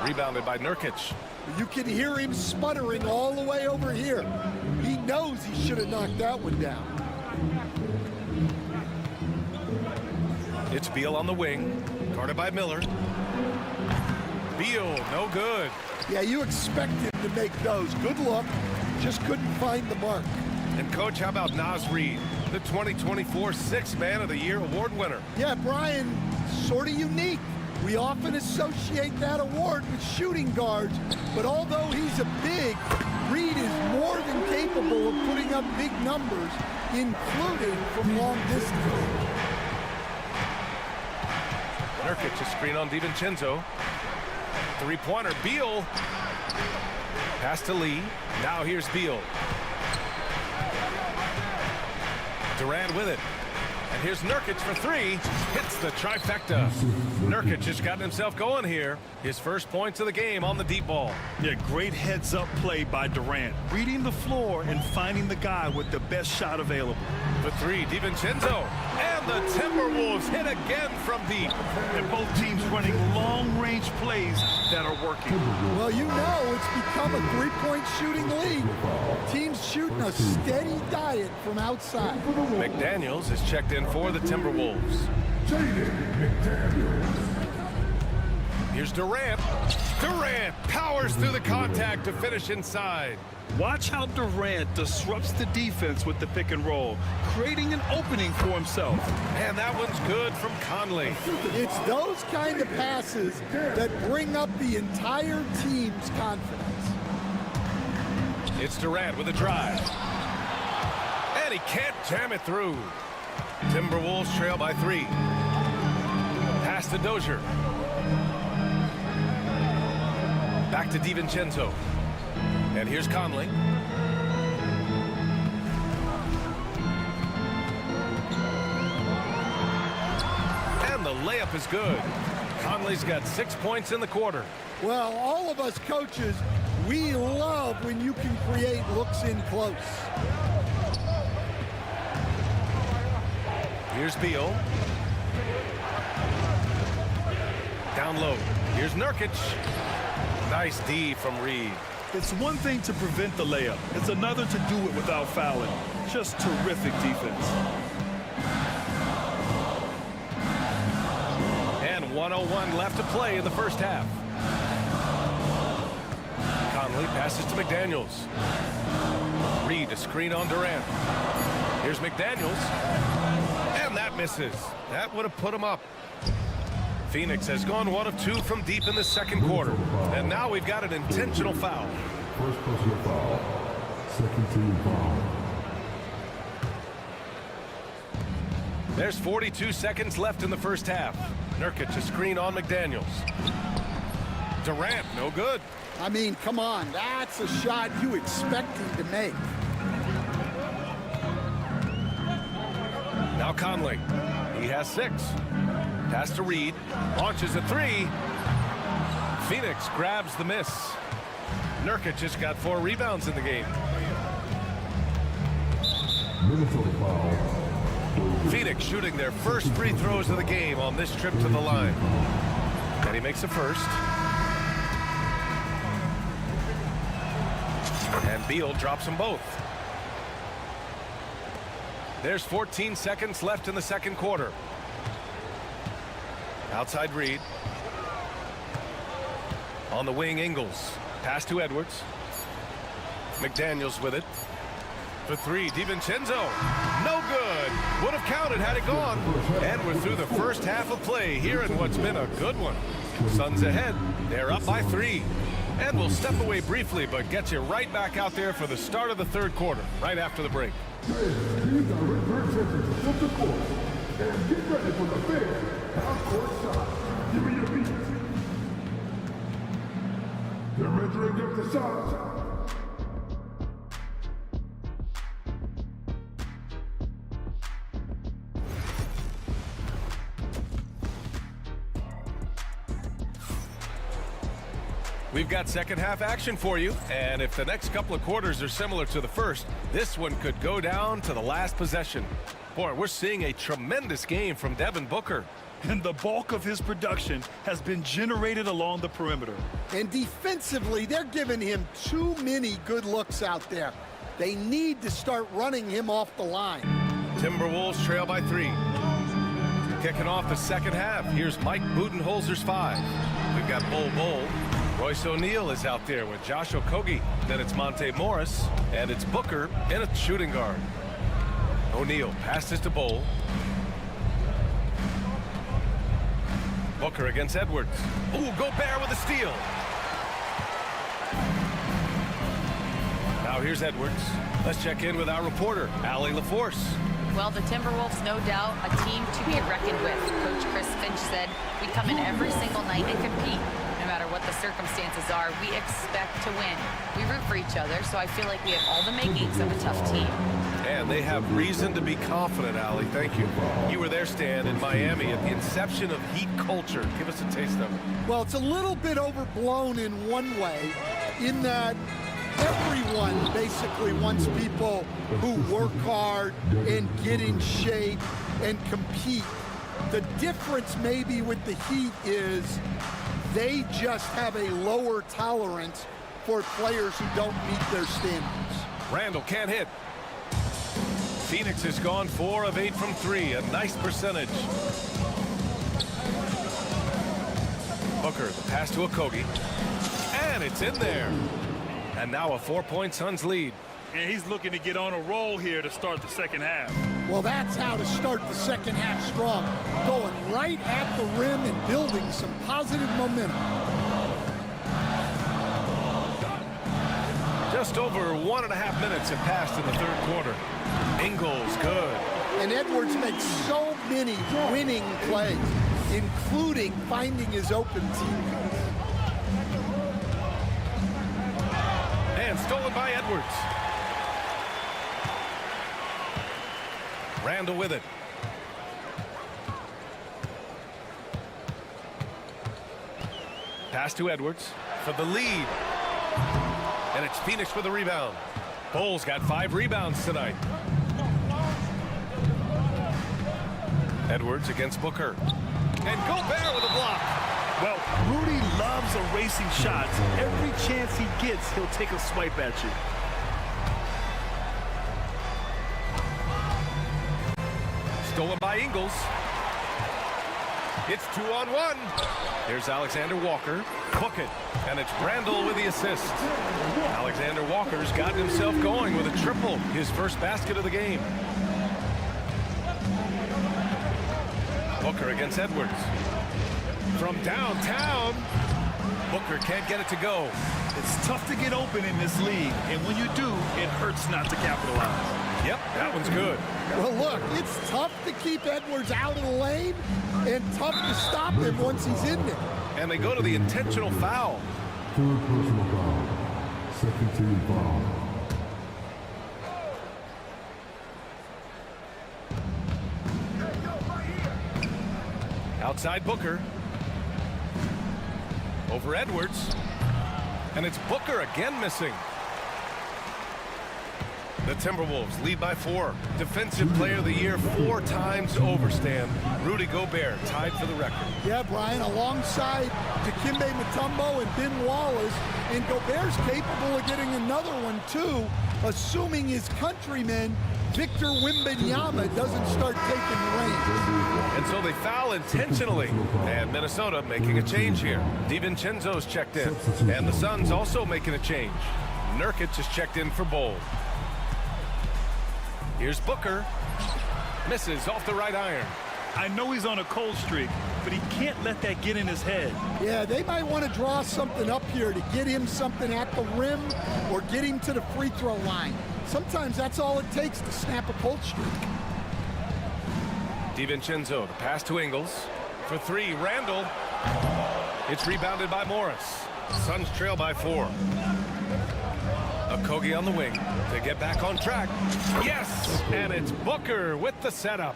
Rebounded by Nurkic. You can hear him sputtering all the way over here. He knows he should have knocked that one down. It's Beal on the wing. Guarded by Miller. Beal, no good. Yeah, you expect him to make those. Good look. Just couldn't find the mark. And, Coach, how about Naz Reid, the 2024 Sixth Man of the Year award winner? Yeah, Brian, sort of unique. We often associate that award with shooting guards, but although he's a big, Reid is more than capable of putting up big numbers, including from long distance. Nurkic, a screen on DiVincenzo. Three-pointer, Beal. Pass to Lee. Now here's Beal. Durant with it. And here's Nurkic for three. Hits the trifecta. Nurkic has gotten himself going here. His first points of the game on the deep ball. Yeah, great heads-up play by Durant. Reading the floor and finding the guy with the best shot available. The three, DiVincenzo. And the Timberwolves hit again from deep. And both teams running long-range plays that are working. Well, you know it's become a three-point shooting league. Teams shooting a steady diet from outside. McDaniels is checked in for the Timberwolves. Here's Durant. Durant powers through the contact to finish inside. Watch how Durant disrupts the defense with the pick and roll, creating an opening for himself. And that one's good from Conley. It's those kind of passes that bring up the entire team's confidence. It's Durant with a drive. And he can't jam it through. Timberwolves trail by 3. Pass to Dozier. Back to DiVincenzo. And here's Conley. And the layup is good. Conley's got 6 points in the quarter. Well, all of us coaches, we love when you can create looks in close. Here's Beal. Down low. Here's Nurkic. Nice D from Reed. It's one thing to prevent the layup. It's another to do it without fouling. Just terrific defense. And 1:01 left to play in the first half. Conley passes to McDaniels. Reed a screen on Durant. Here's McDaniels. And that misses. That would have put him up. Phoenix has gone 1 of 2 from deep in the second quarter. And now we've got an intentional foul. First personal foul. Second team foul. There's 42 seconds left in the first half. Nurkic a screen on McDaniels. Durant, no good. I mean, come on, that's a shot you expect him to make. Now Conley. He has 6. Pass to Reed. Launches a 3. Phoenix grabs the miss. Nurkic just got 4 rebounds in the game. Phoenix shooting their first free throws of the game on this trip to the line. And he makes a first. And Beal drops them both. There's 14 seconds left in the second quarter. Outside Reed. On the wing, Ingles. Pass to Edwards. McDaniels with it. For 3, DiVincenzo. No good. Would have counted had it gone. And we're through the first half of play here in what's been a good one. Suns ahead. They're up by 3. And we'll step away briefly, but get you right back out there for the start of the third quarter, right after the break. These are return the court. And get ready for the big half-court shot. Give me your beat. They're measuring up the shots. We've got second half action for you, and if the next couple of quarters are similar to the first, this one could go down to the last possession. Boy, we're seeing a tremendous game from Devin Booker. And the bulk of his production has been generated along the perimeter. And defensively, they're giving him too many good looks out there. They need to start running him off the line. Timberwolves trail by 3. Kicking off the second half, here's Mike Budenholzer's 5. We've got Bol. Royce O'Neal is out there with Josh Okogie. Then it's Monte Morris, and it's Booker in a shooting guard. O'Neal passes to Bol. Booker against Edwards. Ooh, Gobert with a steal. Now here's Edwards. Let's check in with our reporter, Allie LaForce. Well, the Timberwolves, no doubt, a team to be reckoned with. Coach Chris Finch said, we come in every single night and compete. No matter what the circumstances are, we expect to win. We root for each other, so I feel like we have all the makings of a tough team. And they have reason to be confident, Allie. Thank you. You were there, Stan, in Miami at the inception of Heat culture. Give us a taste of it. Well, it's a little bit overblown in one way, in that everyone basically wants people who work hard and get in shape and compete. The difference maybe with the Heat is they just have a lower tolerance for players who don't meet their standards. Randall can't hit. Phoenix has gone 4 of 8 from 3, a nice percentage. Booker, the pass to Okogie. And it's in there. And now a 4-point Suns lead. And he's looking to get on a roll here to start the second half. Well, that's how to start the second half strong. Going right at the rim and building some positive momentum. Just over 1.5 minutes have passed in the third quarter. Ingles, good. And Edwards makes so many winning plays, including finding his open teammates. And Stolen by Edwards. Randall with it. Pass to Edwards for the lead. And it's Phoenix with the rebound. Bulls got 5 rebounds tonight. Edwards against Booker. And Gobert with a block. Well, Rudy loves erasing shots. Every chance he gets, he'll take a swipe at you. Stolen by Ingles. It's 2-on-1. Here's Alexander Walker. Book it. And it's Randall with the assist. Alexander Walker's gotten himself going with a triple. His first basket of the game. Booker against Edwards. From downtown. Booker can't get it to go. It's tough to get open in this league, and when you do, it hurts not to capitalize. Yep, that one's good. Well, look, it's tough to keep Edwards out of the lane and tough to stop him once he's in there. And they go to the intentional foul. Third personal foul. Second team foul. Outside Booker. Over Edwards. And it's Booker again missing. The Timberwolves lead by 4. Defensive Player of the Year 4 times over, Stan. Rudy Gobert tied for the record. Yeah, Brian, alongside Dikembe Mutombo and Ben Wallace, and Gobert's capable of getting another one too, assuming his countryman Victor Wembanyama doesn't start taking reins. And so they foul intentionally. And Minnesota making a change here. DiVincenzo's checked in. And the Suns also making a change. Nurkic is checked in for Bowl. Here's Booker. Misses off the right iron. I know he's on a cold streak, but he can't let that get in his head. Yeah, they might want to draw something up here to get him something at the rim or get him to the free throw line. Sometimes that's all it takes to snap a cold streak. DiVincenzo, the pass to Ingles. For 3, Randall. It's rebounded by Morris. Suns trail by 4. Okogie on the wing to get back on track. Yes! And it's Booker with the setup.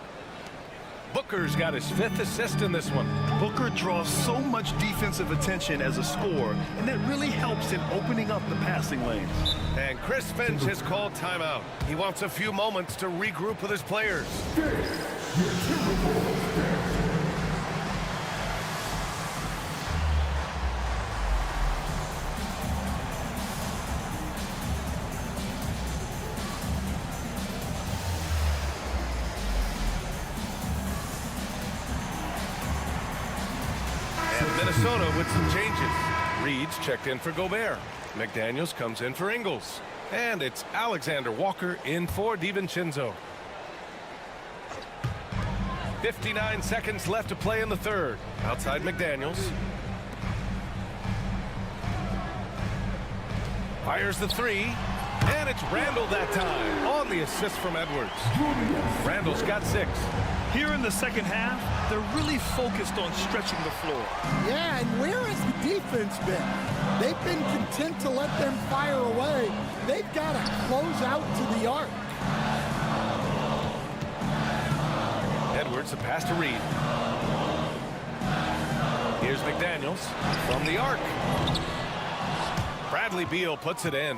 Booker's got his 5th assist in this one. Booker draws so much defensive attention as a scorer, and that really helps in opening up the passing lanes. And Chris Finch has called timeout. He wants a few moments to regroup with his players. Minnesota with some changes. Reed's checked in for Gobert. McDaniels comes in for Ingles. And it's Alexander Walker in for DiVincenzo. 59 seconds left to play in the third. Outside McDaniels. Fires the 3. And it's Randall that time on the assist from Edwards. Randall's got 6. Here in the second half, they're really focused on stretching the floor. Yeah, and where has the defense been? They've been content to let them fire away. They've got to close out to the arc. Edwards, the pass to Reed. Here's McDaniels from the arc. Bradley Beal puts it in.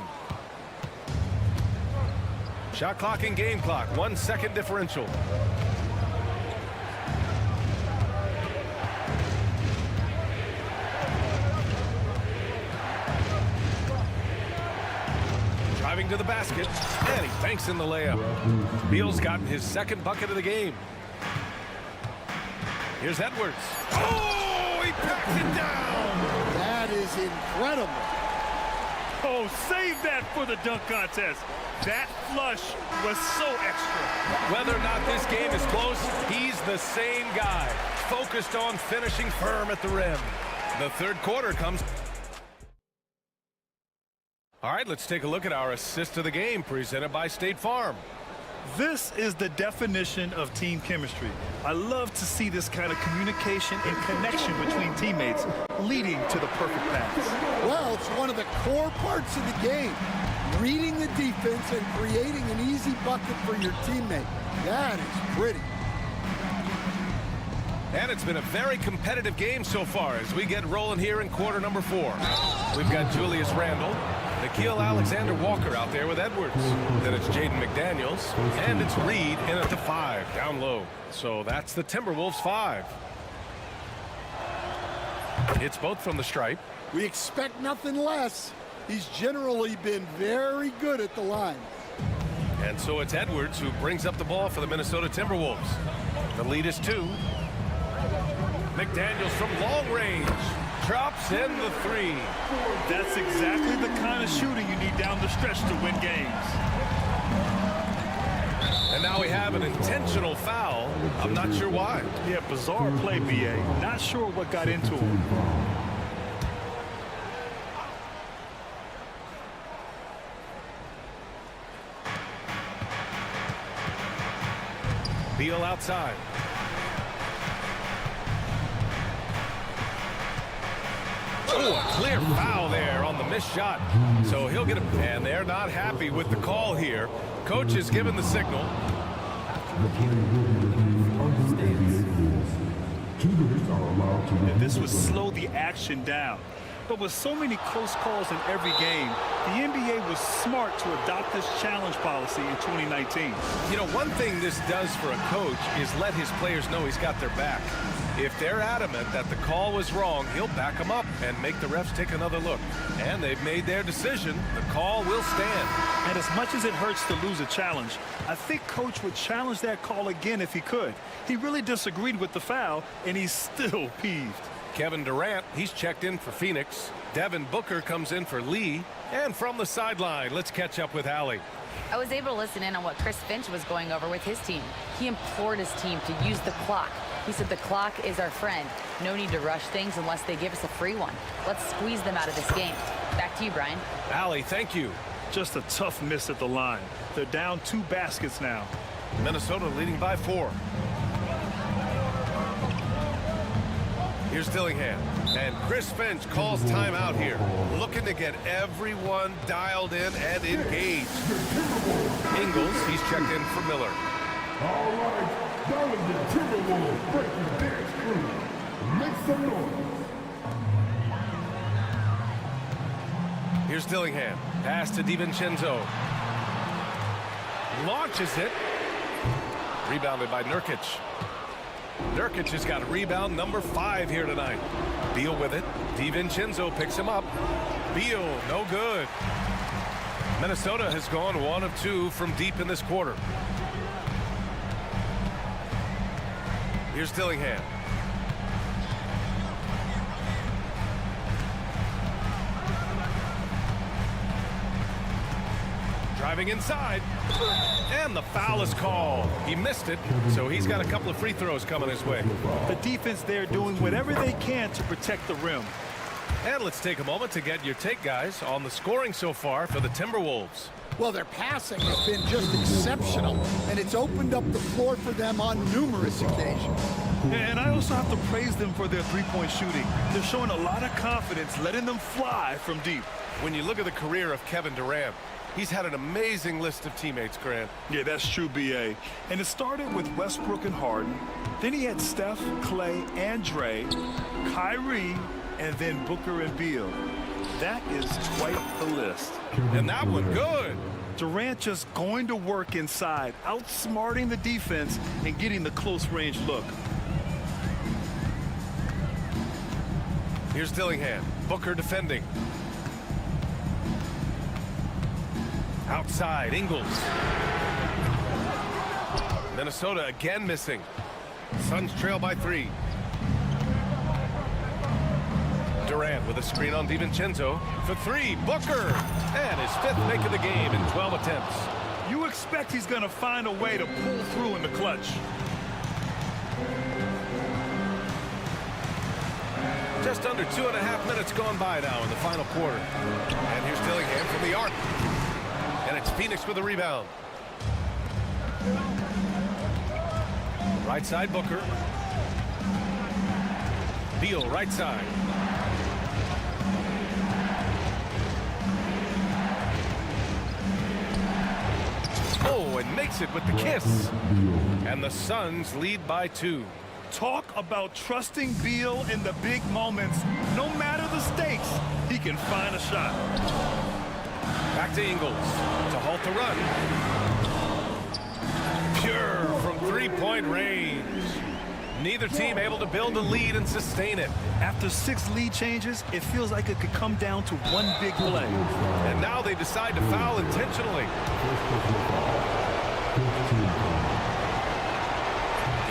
Shot clock and game clock, 1 second differential. Driving to the basket, and he banks in the layup. Beal's gotten his 2nd bucket of the game. Here's Edwards. Oh, he packs it down. That is incredible. Oh, save that for the dunk contest. That flush was so extra. Whether or not this game is close, he's the same guy, focused on finishing firm at the rim. The third quarter comes. All right, let's take a look at our assist of the game presented by State Farm. This is the definition of team chemistry. I love to see this kind of communication and connection between teammates leading to the perfect pass. Well, it's one of the core parts of the game. reading the defense and creating an easy bucket for your teammate. That is pretty. And it's been a very competitive game so far as we get rolling here in quarter number 4. We've got Julius Randle, Nikhil Alexander-Walker out there with Edwards. Then it's Jaden McDaniels, and it's Reed in at the 5, down low. So that's the Timberwolves 5. It's both from the stripe. We expect nothing less. He's generally been very good at the line. And so it's Edwards who brings up the ball for the Minnesota Timberwolves. The lead is 2. McDaniels from long range drops in the 3. That's exactly the kind of shooting you need down the stretch to win games. And now we have an intentional foul. I'm not sure why. Yeah, bizarre play, BA. Not sure what got into him. Beal outside. Oh, a clear foul there on the missed shot. So he'll get a... And they're not happy with the call here. Coach has given the signal. And this would slow the action down. But with so many close calls in every game, the NBA was smart to adopt this challenge policy in 2019. You know, one thing this does for a coach is let his players know he's got their back. If they're adamant that the call was wrong, he'll back them up and make the refs take another look. And they've made their decision. The call will stand. And as much as it hurts to lose a challenge, I think Coach would challenge that call again if he could. He really disagreed with the foul, and he's still peeved. Kevin Durant, he's checked in for Phoenix. Devin Booker comes in for Lee. And from the sideline, let's catch up with Allie. I was able to listen in on what Chris Finch was going over with his team. He implored his team to use the clock. He said the clock is our friend. No need to rush things unless they give us a free one. Let's squeeze them out of this game. Back to you, Brian. Allie, thank you. Just a tough miss at the line. They're down 2 baskets now. Minnesota leading by 4. Here's Dillingham. And Chris Finch calls timeout here. Looking to get everyone dialed in and engaged. Ingles, he's checked in for Miller. All right, that was the Timberwolves breaking dance crew. Make some noise. Here's Dillingham. Pass to DiVincenzo. Launches it. Rebounded by Nurkic. Nurkic has got rebound number 5 here tonight. Beal with it. DiVincenzo picks him up. Beal, no good. Minnesota has gone 1 of 2 from deep in this quarter. Here's Dillingham. Driving inside. And the foul is called. He missed it, so he's got a couple of free throws coming his way. The defense there doing whatever they can to protect the rim. And let's take a moment to get your take, guys, on the scoring so far for the Timberwolves. Well, their passing has been just exceptional, and it's opened up the floor for them on numerous occasions. And I also have to praise them for their three-point shooting. They're showing a lot of confidence, letting them fly from deep. When you look at the career of Kevin Durant, he's had an amazing list of teammates, Grant. Yeah, that's true, B.A. And it started with Westbrook and Harden. Then he had Steph, Clay, and Dre, Kyrie, and then Booker and Beal. That is quite the list. And that one good. Durant just going to work inside, outsmarting the defense and getting the close-range look. Here's Dillingham. Booker defending. Outside, Ingles. Minnesota again missing. Suns trail by 3. Durant with a screen on DiVincenzo for 3. Booker! And his 5th make of the game in 12 attempts. You expect he's going to find a way to pull through in the clutch. Just under 2.5 minutes gone by now in the final quarter. And here's Dillingham from the arc. And it's Phoenix with a rebound. Right side, Booker. Beal, right side. and makes it with the kiss. And the Suns lead by 2. Talk about trusting Beal in the big moments. No matter the stakes, he can find a shot. Back to Ingles to halt the run. Pure from three-point range. Neither team able to build a lead and sustain it. After 6 lead changes, it feels like it could come down to one big play. And now they decide to foul intentionally.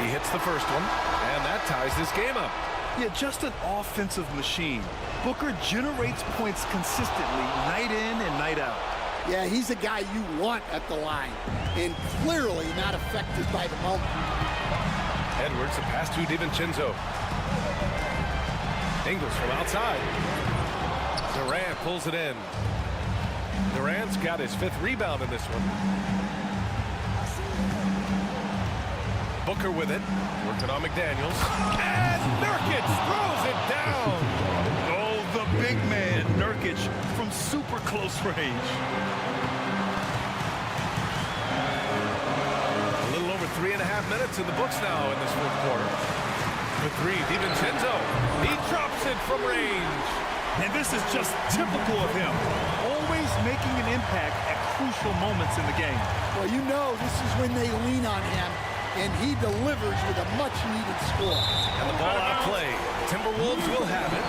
He hits the first one, and that ties this game up. Yeah, just an offensive machine. Booker generates points consistently, night in and night out. Yeah, he's a guy you want at the line, and clearly not affected by the moment. Edwards, a pass to DiVincenzo. Ingles from outside. Durant pulls it in. Durant's got his 5th rebound in this one. Booker with it, working on McDaniels. And Nurkic throws it down. Oh, the big man, Nurkic, from super close range. A little over 3.5 minutes in the books now in this 4th quarter. For 3, DiVincenzo. He drops it from range. And this is just typical of him. Always making an impact at crucial moments in the game. Well, you know this is when they lean on him, and he delivers with a much-needed score. And the ball outplayed. Timberwolves will have it.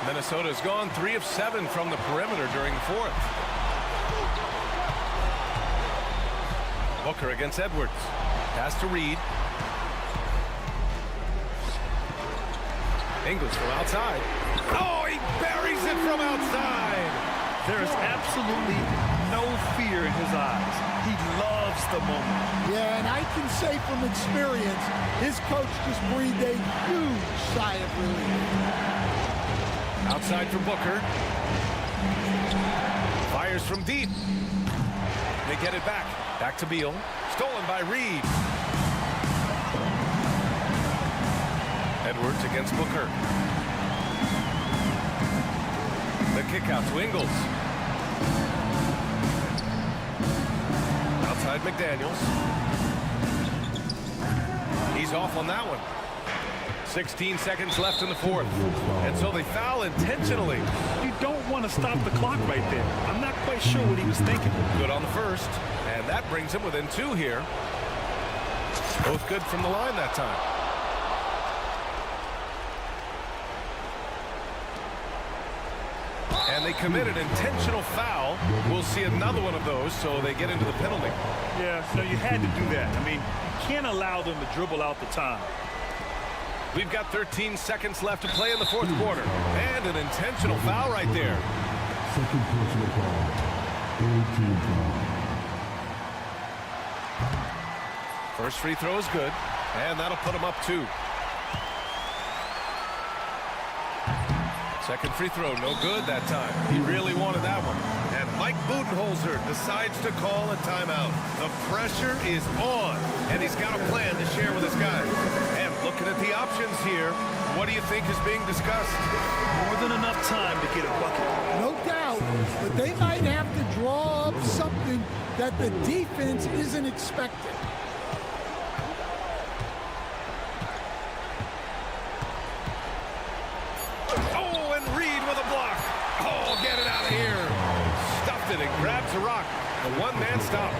Minnesota's gone 3 of 7 from the perimeter during the 4th. Booker against Edwards. Pass to Reed. Ingles from outside. Oh, he buries it from outside. There is absolutely no fear in his eyes. He loves the moment. Yeah, and I can say from experience, his coach just breathed a huge sigh of relief. Outside for Booker. Fires from deep. They get it back. Back to Beal. Stolen by Reed. Edwards against Booker. The kick out to Ingles. Outside McDaniels. He's off on that one. 16 seconds left in the 4th. And so they foul intentionally. You don't want to stop the clock right there. I'm not quite sure what he was thinking. Good on the first. And that brings him within 2 here. Both good from the line that time. And they committed intentional foul. We'll see another one of those, so they get into the penalty. Yeah, so you had to do that. I mean, you can't allow them to dribble out the time. We've got 13 seconds left to play in the 4th quarter. And an intentional foul right there. Second personal foul. Third team foul. First free throw is good. And that'll put him up 2. Second free throw, no good that time. He really wanted that one. And Mike Budenholzer decides to call a timeout. The pressure is on, and he's got a plan to share with his guys. And looking at the options here, what do you think is being discussed? More than enough time to get a bucket. No doubt, but they might have to draw up something that the defense isn't expecting. And grabs a rock. A one-man stop.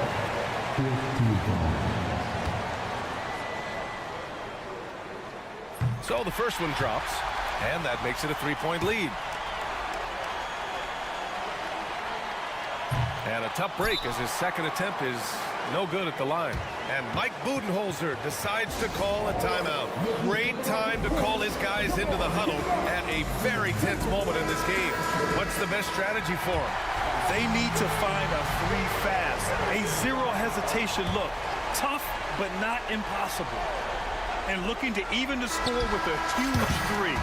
So the first one drops, and that makes it a 3-point lead. And a tough break as his second attempt is no good at the line. And Mike Budenholzer decides to call a timeout. Great time to call his guys into the huddle at a very tense moment in this game. What's the best strategy for him? They need to find a 3 fast, a zero hesitation look. Tough, but not impossible. And looking to even the score with a huge 3.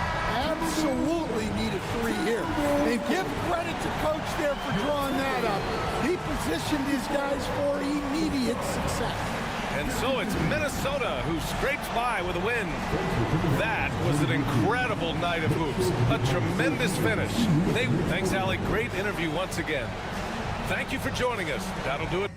Absolutely need a 3 here. And give credit to Coach there for drawing that up. He positioned his guys for immediate success. And so it's Minnesota who scrapes by with a win. That was an incredible night of hoops. A tremendous finish. Thanks, Allie. Great interview once again. Thank you for joining us. That'll do it.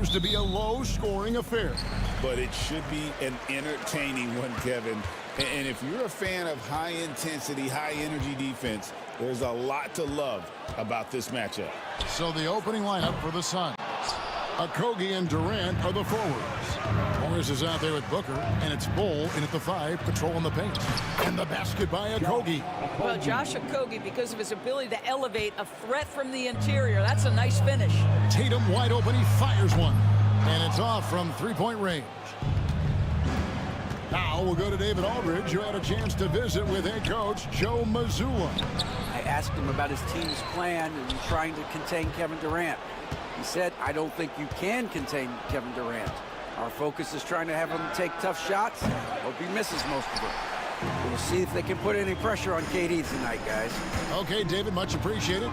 appears to be a low-scoring affair. But it should be an entertaining one, Kevin. And if you're a fan of high-intensity, high-energy defense, there's a lot to love about this matchup. So the opening lineup for the Suns. Okogie and Durant are the forwards. Morris is out there with Booker, and it's Bull in at the 5, patrolling the paint. And the basket by Okogie. Well, Josh Okogie, because of his ability to elevate a threat from the interior, that's a nice finish. Tatum wide open, he fires one. And it's off from three-point range. Now we'll go to David Aldridge, who had a chance to visit with head coach Joe Mazzulla. I asked him about his team's plan and trying to contain Kevin Durant. He said, I don't think you can contain Kevin Durant. Our focus is trying to have him take tough shots. Hope he misses most of them. We'll see if they can put any pressure on KD tonight, guys. Okay, David, much appreciated.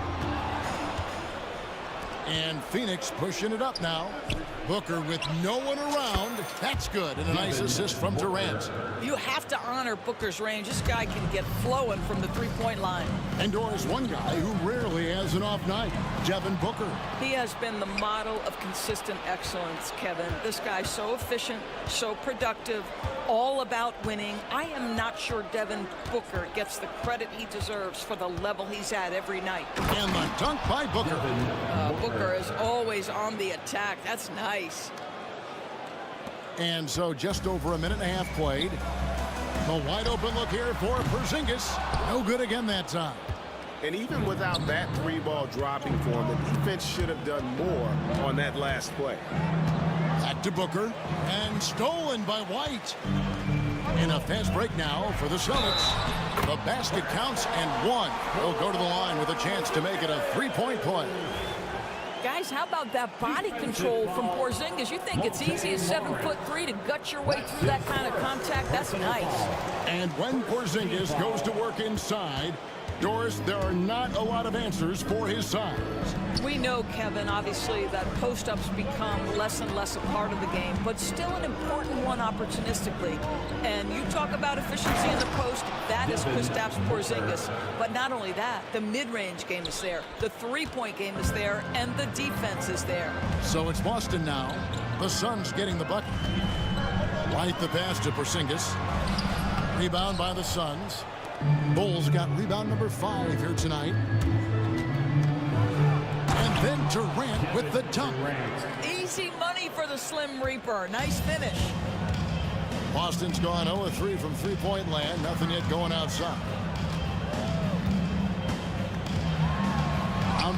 And Phoenix pushing it up now. Booker with no one around. That's good. And a nice assist from Durant. You have to honor Booker's range. This guy can get flowing from the three-point line. And Doris, one guy who rarely has an off night, Devin Booker. He has been the model of consistent excellence, Kevin. This guy's so efficient, so productive, all about winning. I am not sure Devin Booker gets the credit he deserves for the level he's at every night. And the dunk by Booker. Booker is always on the attack. That's nice. And so just over a minute and a half played. The wide open look here for Porzingis. No good again that time. And even without that three-ball dropping for him, the defense should have done more on that last play. Back to Booker. And stolen by White. In a fast break now for the Celtics. The basket counts and one. They'll go to the line with a chance to make it a three-point play. Guys, how about that body control from Porzingis? You think it's easy at 7'3" to gut your way through that kind of contact? That's nice. And when Porzingis goes to work inside, Doris, there are not a lot of answers for his size. We know, Kevin, obviously, that post-ups become less and less a part of the game, but still an important one opportunistically. And you talk about efficiency in the post, that is Kristaps Porzingis. But not only that, the mid-range game is there, the three-point game is there, and the defense is there. So it's Boston now. The Suns getting the bucket. White the pass to Porzingis. Rebound by the Suns. Bulls got rebound number 5 here tonight. And then Durant with the dunk. Easy money for the Slim Reaper. Nice finish. Boston's gone 0-3 from three-point land. Nothing yet going outside.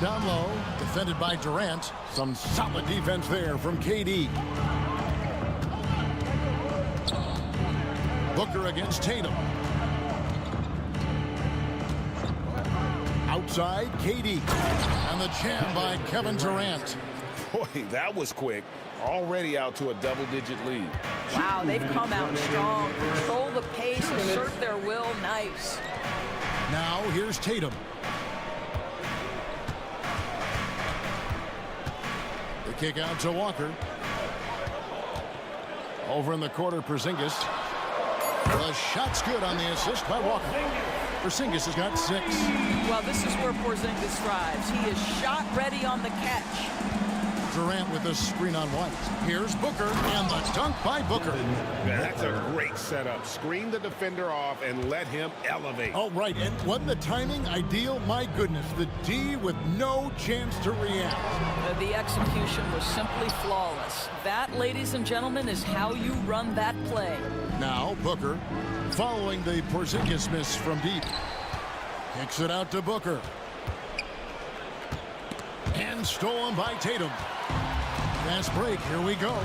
Down low, defended by Durant. Some solid defense there from KD. Booker against Tatum. Outside, KD. And the jam by Kevin Durant. Boy, that was quick. Already out to a double-digit lead. Wow, they've come out strong. Control the pace, assert their will. Nice. Now, here's Tatum. The kick out to Walker. Over in the corner, Porzingis. The shot's good on the assist by Walker. Porzingis has got 6. Well, this is where Porzingis thrives. He is shot ready on the catch. Durant with the screen on White. Here's Booker, and the dunk by Booker. That's a great setup. Screen the defender off and let him elevate. All right, and wasn't the timing ideal? My goodness, the D with no chance to react. The execution was simply flawless. That, ladies and gentlemen, is how you run that play. Now, Booker, following the Porzingis miss from deep. Kicks it out to Booker. And stolen by Tatum. Fast break, here we go.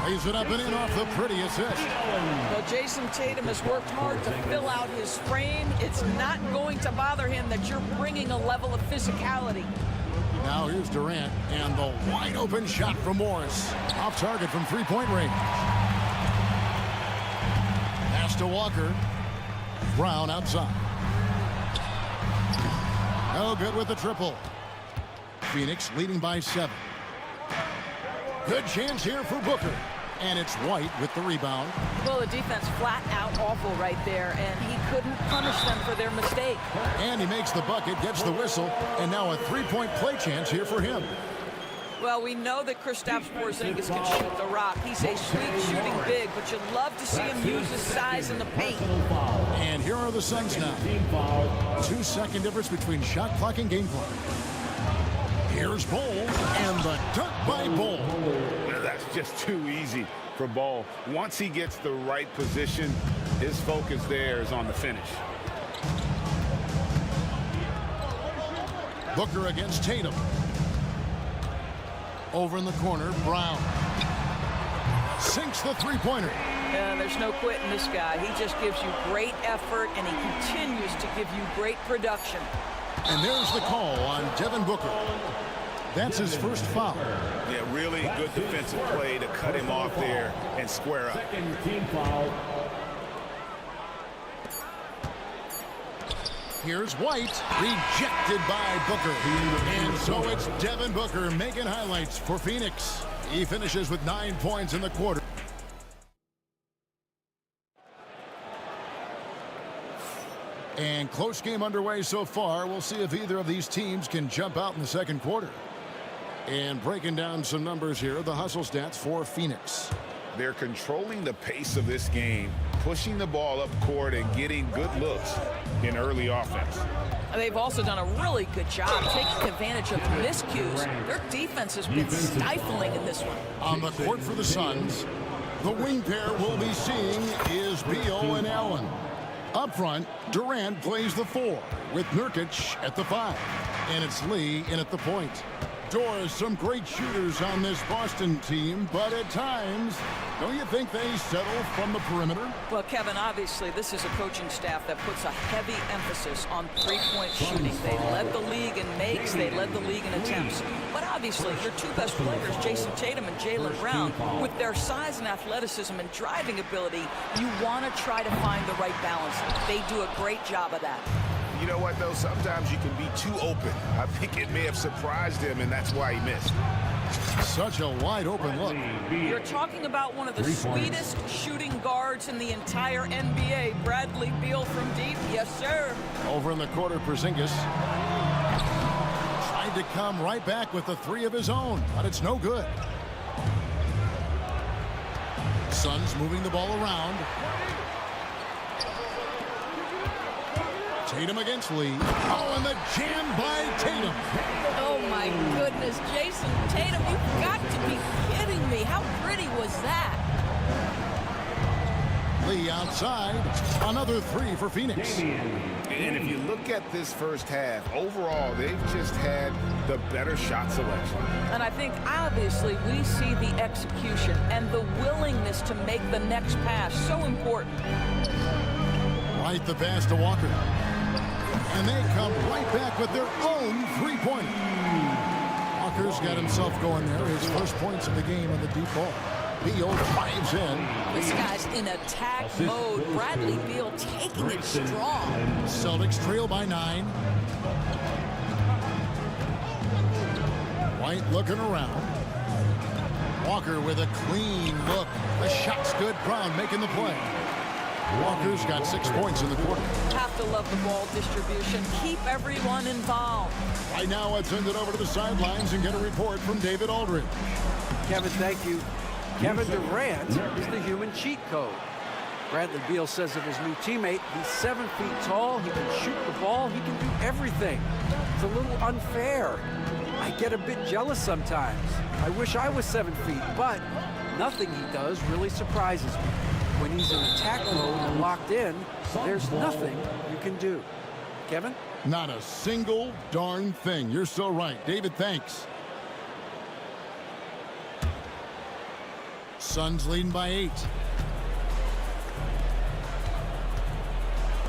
Lays it up and in off the pretty assist. Well, Jason Tatum has worked hard to fill out his frame. It's not going to bother him that you're bringing a level of physicality. Now here's Durant, and the wide open shot from Morris. Off target from three-point range. Pass to Walker. Brown outside. No good with the triple. Phoenix leading by 7. Good chance here for Booker. And it's White with the rebound. Well, the defense flat out awful right there, and he couldn't punish them for their mistake. And he makes the bucket, gets the whistle, and now a three-point play chance here for him. Well, we know that Kristaps Porzingis can shoot the rock. He's a sweet shooting big, but you love to see him use his size in the paint. And here are the Suns now. 2-second difference between shot clock and game clock. Here's Ball, and the dunk by Ball. That's just too easy for Ball. Once he gets the right position, his focus there is on the finish. Booker against Tatum. Over in the corner, Brown. Sinks the three-pointer. Yeah, there's no quitting this guy. He just gives you great effort, and he continues to give you great production. And there's the call on Devin Booker. That's his first foul. Yeah, really good defensive play to cut him off there and square up. Team foul. Here's White, rejected by Booker. And so it's Devin Booker making highlights for Phoenix. He finishes with 9 points in the quarter. And close game underway so far. We'll see if either of these teams can jump out in the second quarter. And breaking down some numbers here, the hustle stats for Phoenix. They're controlling the pace of this game, pushing the ball up court and getting good looks in early offense. They've also done a really good job taking advantage of miscues. Their defense has been stifling in this one. On the court for the Suns, the wing pair we'll be seeing is Beal and Allen. Up front, Durant plays the 4 with Nurkic at the 5. And it's Lee in at the point. Doris, some great shooters on this Boston team, but at times, don't you think they settle from the perimeter? Well, Kevin, obviously, this is a coaching staff that puts a heavy emphasis on three-point shooting. They led the league in makes. They led the league in attempts. But obviously, your two best players, Jason Tatum and Jaylen Brown, with their size and athleticism and driving ability, you want to try to find the right balance. They do a great job of that. You know what, though? Sometimes you can be too open. I think it may have surprised him, and that's why he missed. Such a wide-open look. You're talking about one of the sweetest shooting guards in the entire NBA. Bradley Beal from deep. Yes, sir. Over in the quarter, Porzingis tried to come right back with the 3 of his own, but it's no good. Suns moving the ball around. Tatum against Lee. Oh, and the jam by Tatum. Oh, my goodness. Jason Tatum, you've got to be kidding me. How pretty was that? Lee outside. Another 3 for Phoenix. And if you look at this first half, overall, they've just had the better shot selection. And I think, obviously, we see the execution and the willingness to make the next pass so important. Right the pass to Walker. And they come right back with their own three-pointer. Walker's got himself going there. His first points of the game on the deep ball. Beal drives in. This guy's in attack mode. Bradley Beal taking it strong. Celtics trail by 9. White looking around. Walker with a clean look. The shot's good. Brown making the play. Walker's got 6 points in the quarter. Have to love the ball distribution. Keep everyone involved. Right now, let's send it over to the sidelines and get a report from David Aldridge. Kevin, thank you. Kevin Durant is the human cheat code. Bradley Beal says of his new teammate, he's 7 feet tall, he can shoot the ball, he can do everything. It's a little unfair. I get a bit jealous sometimes. I wish I was 7 feet, but nothing he does really surprises me. When he's in attack mode and locked in, there's nothing you can do. Kevin? Not a single darn thing. You're so right. David, thanks. Suns leading by 8.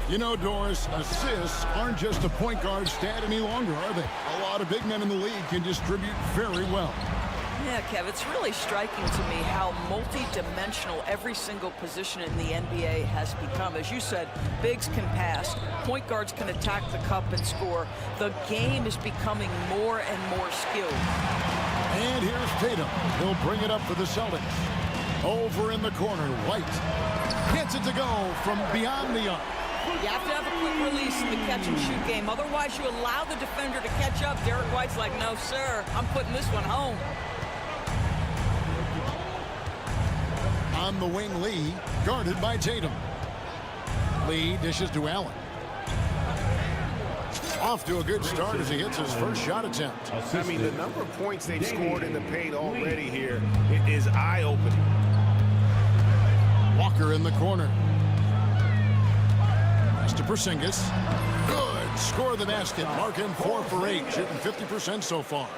You know, Doris, assists aren't just a point guard stat any longer, are they? A lot of big men in the league can distribute very well. Yeah, Kev, it's really striking to me how multi-dimensional every single position in the NBA has become. As you said, bigs can pass, point guards can attack the cup and score. The game is becoming more and more skilled. And here's Tatum. He'll bring it up for the Celtics. Over in the corner, White gets it to go from beyond the arc. You have to have a quick release in the catch catch-and-shoot game. Otherwise, you allow the defender to catch up. Derek White's like, no, sir, I'm putting this one home. On the wing, Lee, guarded by Tatum. Lee dishes to Allen. Off to a good start as he hits his first shot attempt. I mean, the number of points they've scored in the paint already here is eye-opening. Walker in the corner. Pass to Porzingis. Good. Score the basket. Marking 4 for 8. Shooting 50% so far.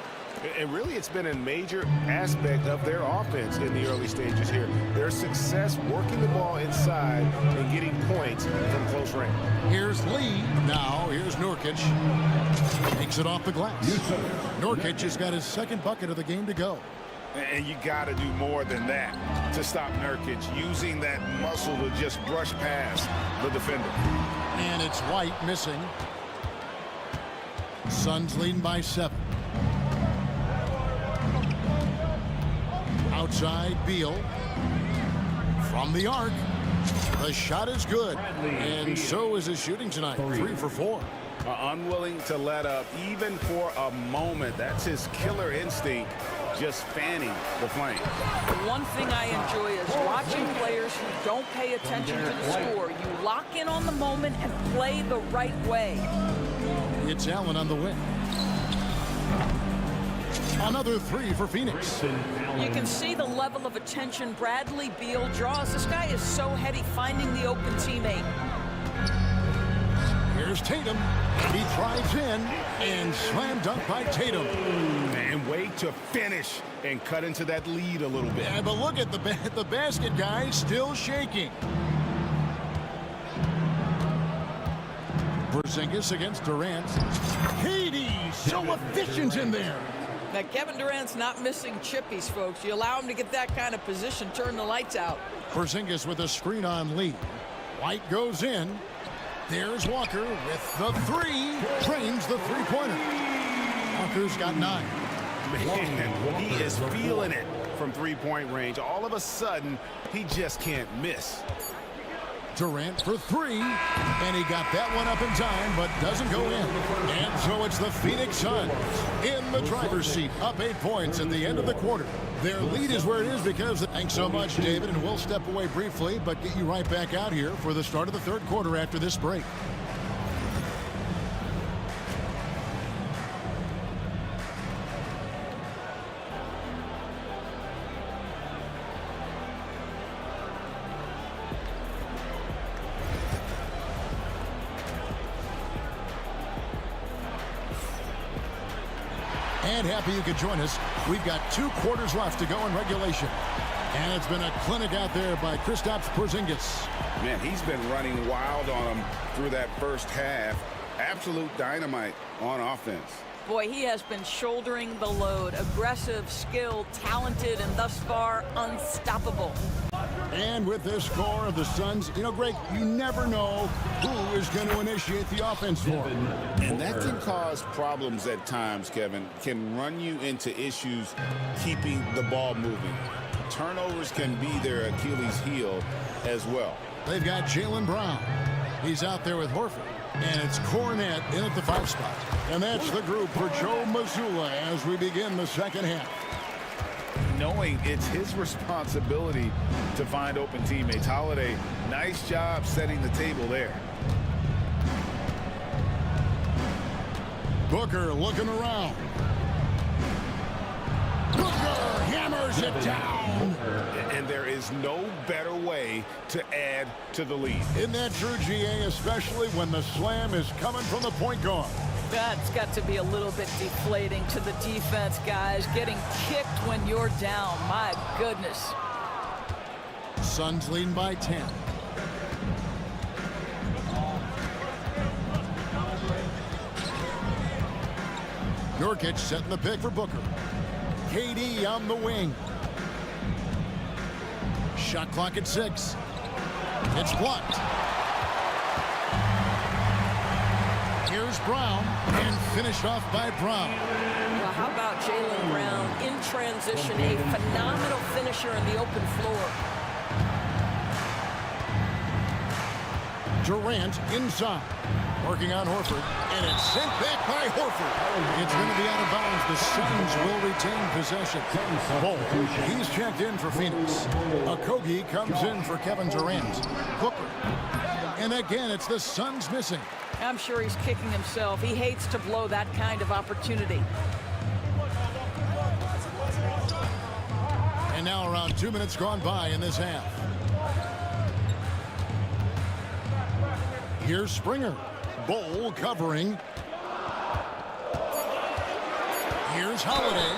And really, it's been a major aspect of their offense in the early stages here. Their success working the ball inside and getting points from close range. Here's Lee. Now, here's Nurkic. Takes it off the glass. Nurkic has got his second bucket of the game to go. And you got to do more than that to stop Nurkic, using that muscle to just brush past the defender. And it's White missing. Suns leading by 7. Outside, Beal. From the arc. The shot is good. And so is his shooting tonight. 3 for 4. Unwilling to let up even for a moment. That's his killer instinct, just fanning the flame. One thing I enjoy is watching players who don't pay attention to the score. You lock in on the moment and play the right way. It's Allen on the wing. Another 3 for Phoenix. You can see the level of attention Bradley Beal draws. This guy is so heady finding the open teammate. Here's Tatum. He drives in and slam dunk by Tatum. And wait to finish and cut into that lead a little bit. Yeah, but look at the basket guy still shaking. Porzingis against Durant. Katie, so efficient in there. Now, Kevin Durant's not missing chippies, folks. You allow him to get that kind of position, turn the lights out. Porzingis with a screen on Lee. White goes in. There's Walker with the 3. Frames the three-pointer. Walker's got 9. Man, he is feeling it from three-point range. All of a sudden, he just can't miss. Durant for 3, and he got that one up in time, but doesn't go in. And so it's the Phoenix Suns in the driver's seat, up 8 points at the end of the quarter. Their lead is where it is because... Thanks so much, David, and we'll step away briefly, but get you right back out here for the start of the third quarter after this break. And happy you could join us. We've got 2 quarters left to go in regulation. And it's been a clinic out there by Kristaps Porzingis. Man, he's been running wild on him through that first half. Absolute dynamite on offense. Boy, he has been shouldering the load. Aggressive, skilled, talented, and thus far, unstoppable. And with this score of the Suns, you know, Greg, you never know who is going to initiate the offense for him. And that can cause problems at times, Kevin. Can run you into issues keeping the ball moving. Turnovers can be their Achilles heel as well. They've got Jaylen Brown. He's out there with Horford. And it's Cornet in at the 5 spot. And that's the group for Joe Mazzulla as we begin the second half. Knowing it's his responsibility to find open teammates. Holiday, nice job setting the table there. Booker looking around. Booker hammers it down. And there is no better way to add to the lead. Isn't that true, GA, especially when the slam is coming from the point guard? That's got to be a little bit deflating to the defense, guys. Getting kicked when you're down. My goodness. Suns leading by 10. Nurkic setting the pick for Booker. KD on the wing. Shot clock at 6. It's blocked. Here's Brown, and finished off by Brown. Well, how about Jaylen Brown in transition, a phenomenal finisher in the open floor. Durant inside. Working on Horford, and it's sent back by Horford. It's going to be out of bounds. The Suns will retain possession. Ball, he's checked in for Phoenix. Okogie comes in for Kevin Durant. Booker. And again, it's the Suns missing. I'm sure he's kicking himself. He hates to blow that kind of opportunity. And now around 2 minutes gone by in this half. Here's Springer. Bol covering. Here's Holiday.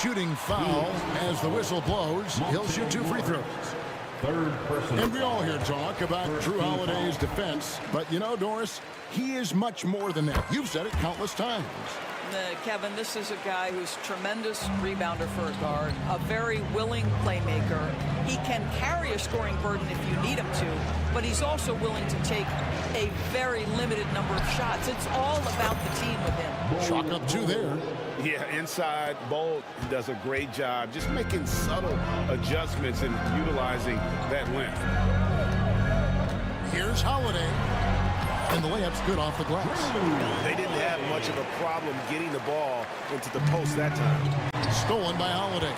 Shooting foul as the whistle blows. He'll shoot 2 free throws. And we all hear talk about Drew Holiday's defense. But you know, Doris, he is much more than that. You've said it countless times. Kevin, this is a guy who's a tremendous rebounder for a guard, a very willing playmaker. He can carry a scoring burden if you need him to, but he's also willing to take a very limited number of shots. It's all about the team with him. Chalk up 2 there. Yeah, inside, Bol does a great job just making subtle adjustments and utilizing that length. Here's Holiday. And the layup's good off the glass. They didn't have much of a problem getting the ball into the post that time. Stolen by Holiday.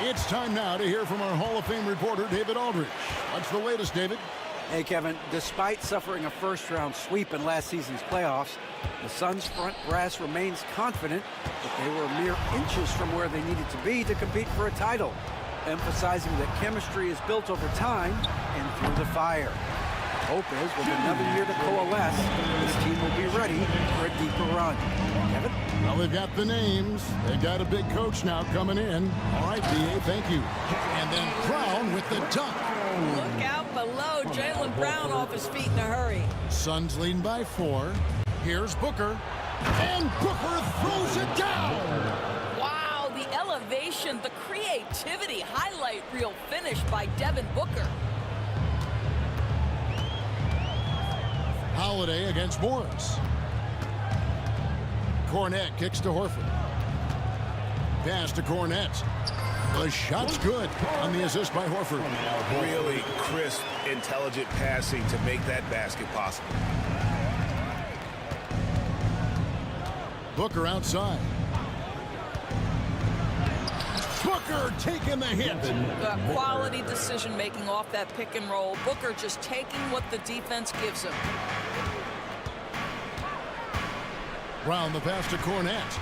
It's time now to hear from our Hall of Fame reporter, David Aldridge. What's the latest, David? Hey, Kevin, despite suffering a first-round sweep in last season's playoffs, the Suns' front brass remains confident that they were mere inches from where they needed to be to compete for a title, emphasizing that chemistry is built over time and through the fire. Hope is, with another year to coalesce, this team will be ready for a deeper run. Kevin? Well, they've got the names. They've got a big coach now coming in. All right, B.A., thank you. And then Brown with the dunk. Look out below. Jaylen Brown off his feet in a hurry. Suns leading by 4. Here's Booker. And Booker throws it down. Wow, the elevation, the creativity, highlight reel finish by Devin Booker. Holiday against Morris. Cornette kicks to Horford. Pass to Cornette. The shot's good on the assist by Horford. Really crisp, intelligent passing to make that basket possible. Booker outside. Booker taking the hit. Quality decision making off that pick and roll. Booker just taking what the defense gives him. Brown the pass to Cornette.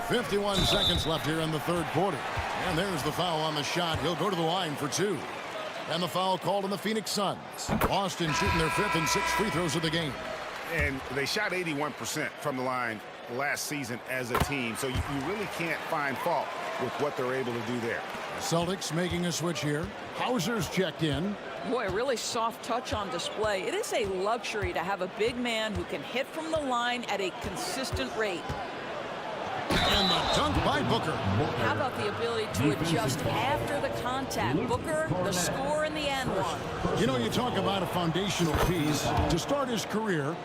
51 seconds left here in the third quarter. And there's the foul on the shot. He'll go to the line for 2. And the foul called on the Phoenix Suns. Boston shooting their 5th and 6th free throws of the game. And they shot 81% from the line last season as a team. So you really can't find fault with what they're able to do there. Celtics making a switch here. Hauser's checked in. Boy, a really soft touch on display. It is a luxury to have a big man who can hit from the line at a consistent rate. And the dunk by Booker. How about the ability to adjust after the contact? Booker, the score in the end one. You know, you talk about a foundational piece. To start his career,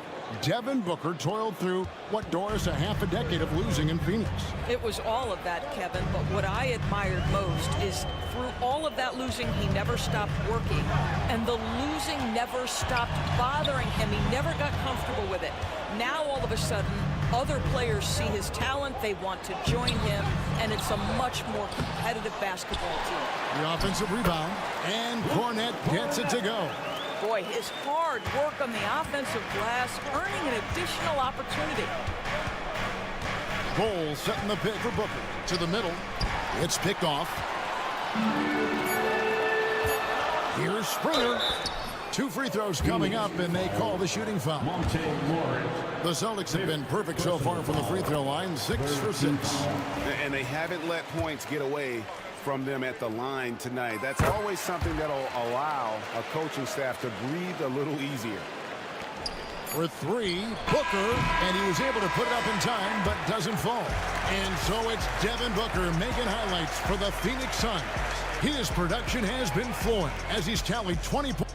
Devin Booker toiled through, what, Doris, a half a decade of losing in Phoenix. It was all of that, Kevin, but what I admired most is through all of that losing, he never stopped working. And the losing never stopped bothering him. He never got comfortable with it. Now, all of a sudden, other players see his talent, they want to join him, and it's a much more competitive basketball team. The offensive rebound, and Cornette gets it to go. Boy, his hard work on the offensive glass, earning an additional opportunity. Bol setting the pick for Booker. To the middle. It's picked off. Here's Springer. 2 free throws coming up, and they call the shooting foul. The Celtics have been perfect so far from the free throw line, 6 for 6. And they haven't let points get away from them at the line tonight. That's always something that'll allow a coaching staff to breathe a little easier. For 3, Booker, and he was able to put it up in time, but doesn't fall. And so it's Devin Booker making highlights for the Phoenix Suns. His production has been flowing as he's tallied 20 points.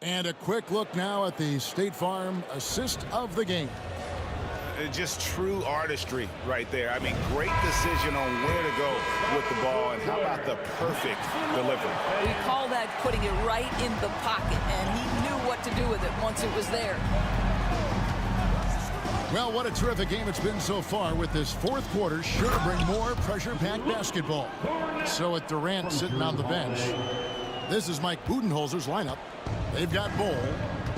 And a quick look now at the State Farm assist of the game. Just true artistry right there. I mean, great decision on where to go with the ball, and how about the perfect delivery? We call that putting it right in the pocket, and he knew what to do with it once it was there. Well, what a terrific game it's been so far, with this fourth quarter sure to bring more pressure-packed basketball. So with Durant sitting on the bench, this is Mike Budenholzer's lineup. They've got Bull,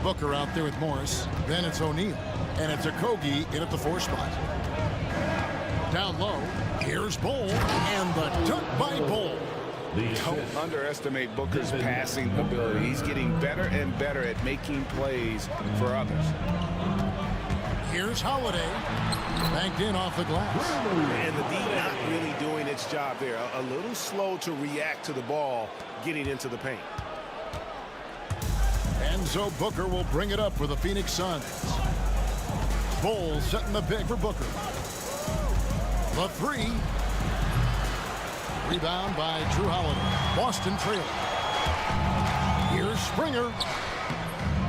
Booker out there with Morris, then it's O'Neal, and it's Okogie in at the 4 spot. Down low, here's Bull, and the dunk by Bull. Don't underestimate Booker's passing ability. He's getting better and better at making plays for others. Here's Holiday, banked in off the glass. And the D not really doing its job there. A little slow to react to the ball getting into the paint. Enzo Booker will bring it up for the Phoenix Suns. Bull setting the pick for Booker. The 3. Rebound by Drew Holiday. Boston trailing. Here's Springer.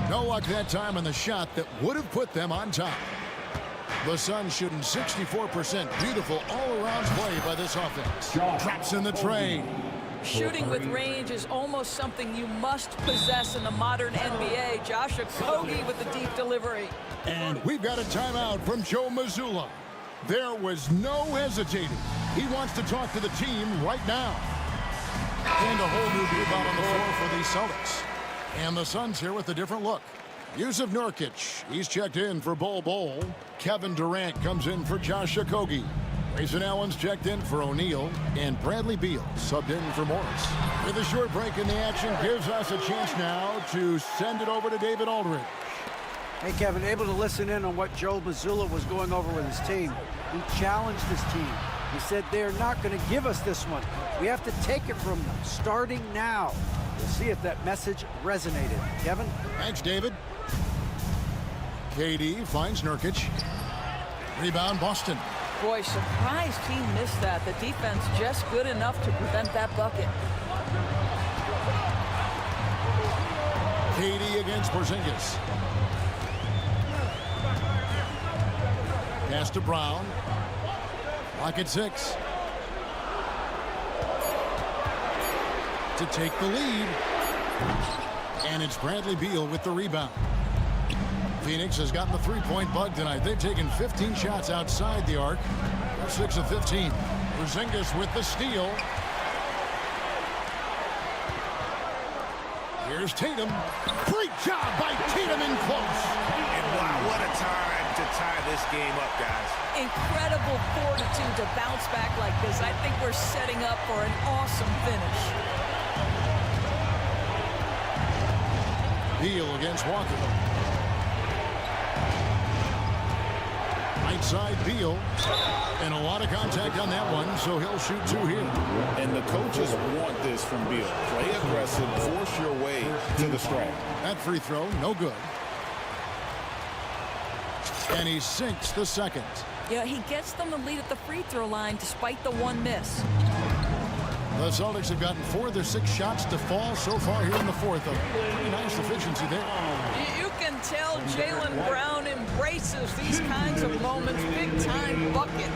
No luck that time on the shot that would have put them on top. The Suns shooting 64%. Beautiful all-around play by this offense. Drops in the tray. Shooting with range is almost something you must possess in the modern NBA. Josh Okogie with the deep delivery. And we've got a timeout from Joe Mazzulla. There was no hesitating. He wants to talk to the team right now. And a whole new group out on the floor for the Celtics. And the Suns here with a different look. Yusuf Nurkic, he's checked in for Bol. Kevin Durant comes in for Josh Okogie. Grayson Allen's checked in for O'Neal, and Bradley Beal subbed in for Morris. With a short break in the action, gives us a chance now to send it over to David Aldridge. Hey, Kevin, able to listen in on what Joe Mazzulla was going over with his team. He challenged his team. He said they're not going to give us this one. We have to take it from them, starting now. We'll see if that message resonated. Kevin? Thanks, David. KD finds Nurkic. Rebound, Boston. Boy, surprised he missed that. The defense just good enough to prevent that bucket. KD against Porzingis. Pass to Brown. Lock at 6. To take the lead. And it's Bradley Beal with the rebound. Phoenix has gotten the three-point bug tonight. They've taken 15 shots outside the arc. They're 6 of 15. Porzingis with the steal. Here's Tatum. Great job by Tatum in close. And wow, what a time to tie this game up, guys. Incredible fortitude to bounce back like this. I think we're setting up for an awesome finish. Beal against Walker. Right side Beal. And a lot of contact on that one, so he'll shoot 2 here. And the coaches want this from Beal. Play aggressive, force your way to the stripe. That free throw, no good. And he sinks the second. Yeah, he gets them the lead at the free throw line despite the 1 miss. The Celtics have gotten 4 of their 6 shots to fall so far here in the fourth. A pretty nice efficiency there. You can tell Jaylen Brown embraces these kinds of moments. Big-time bucket.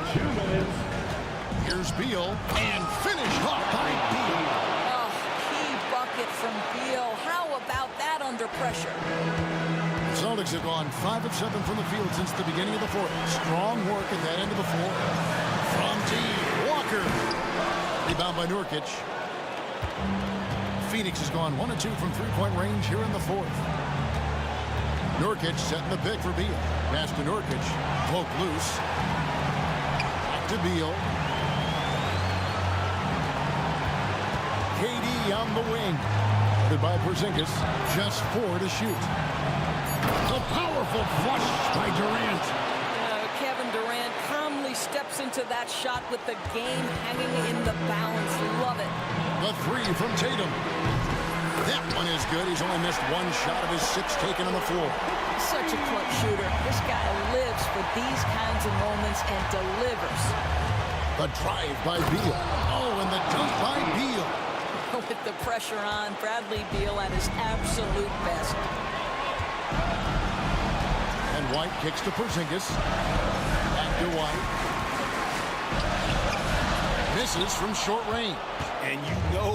Here's Beal, and finished off by Beal. Oh, key bucket from Beal. How about that under pressure? The Celtics have gone 5 of 7 from the field since the beginning of the fourth. Strong work at that end of the floor. From deep, Walker. Rebound by Nurkic. Phoenix has gone 1 of 2 from three-point range here in the fourth. Nurkic setting the pick for Beal. Pass to Nurkic. Poke loose. Back to Beal. KD on the wing. Headed by Porzingis. Just 4 to shoot. A powerful flush by Durant. Kevin Durant calmly steps into that shot with the game hanging in the balance. Love it. The 3 from Tatum. That one is good. He's only missed 1 shot of his 6 taken on the floor. Such a clutch shooter. This guy lives for these kinds of moments and delivers. The drive by Beal. Oh, and the dunk by Beal. With the pressure on, Bradley Beal at his absolute best. And White kicks to Porzingis. Back to White. Misses from short range. And you know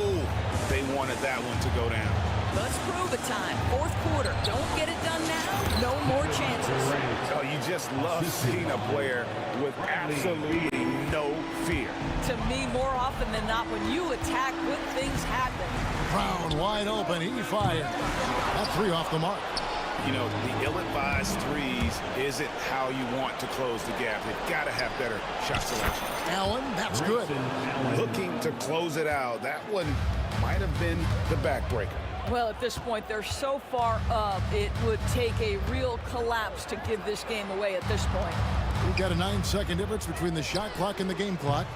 they wanted that one to go down. Let's prove it time. Fourth quarter. Don't get it done now. No more chances. Oh, you just love seeing a player with absolutely no fear. To me, more often than not, when you attack, good things happen. Brown wide open. He fired. That three off the mark. You know, the ill-advised threes isn't how you want to close the gap. You've got to have better shot selection. Allen, that's good. Looking to close it out. That one might have been the backbreaker. Well, at this point, they're so far up, it would take a real collapse to give this game away at this point. We've got a 9-second difference between the shot clock and the game clock.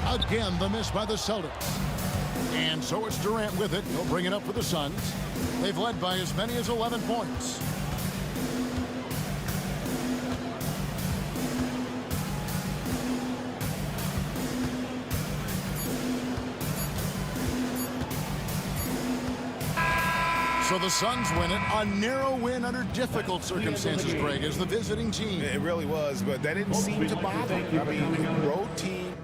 Again, the miss by the Celtics. And so it's Durant with it. He'll bring it up for the Suns. They've led by as many as 11 points. So the Suns win it. A narrow win under difficult circumstances, Greg, as the visiting team. It really was, but that didn't seem to bother. I mean, road team.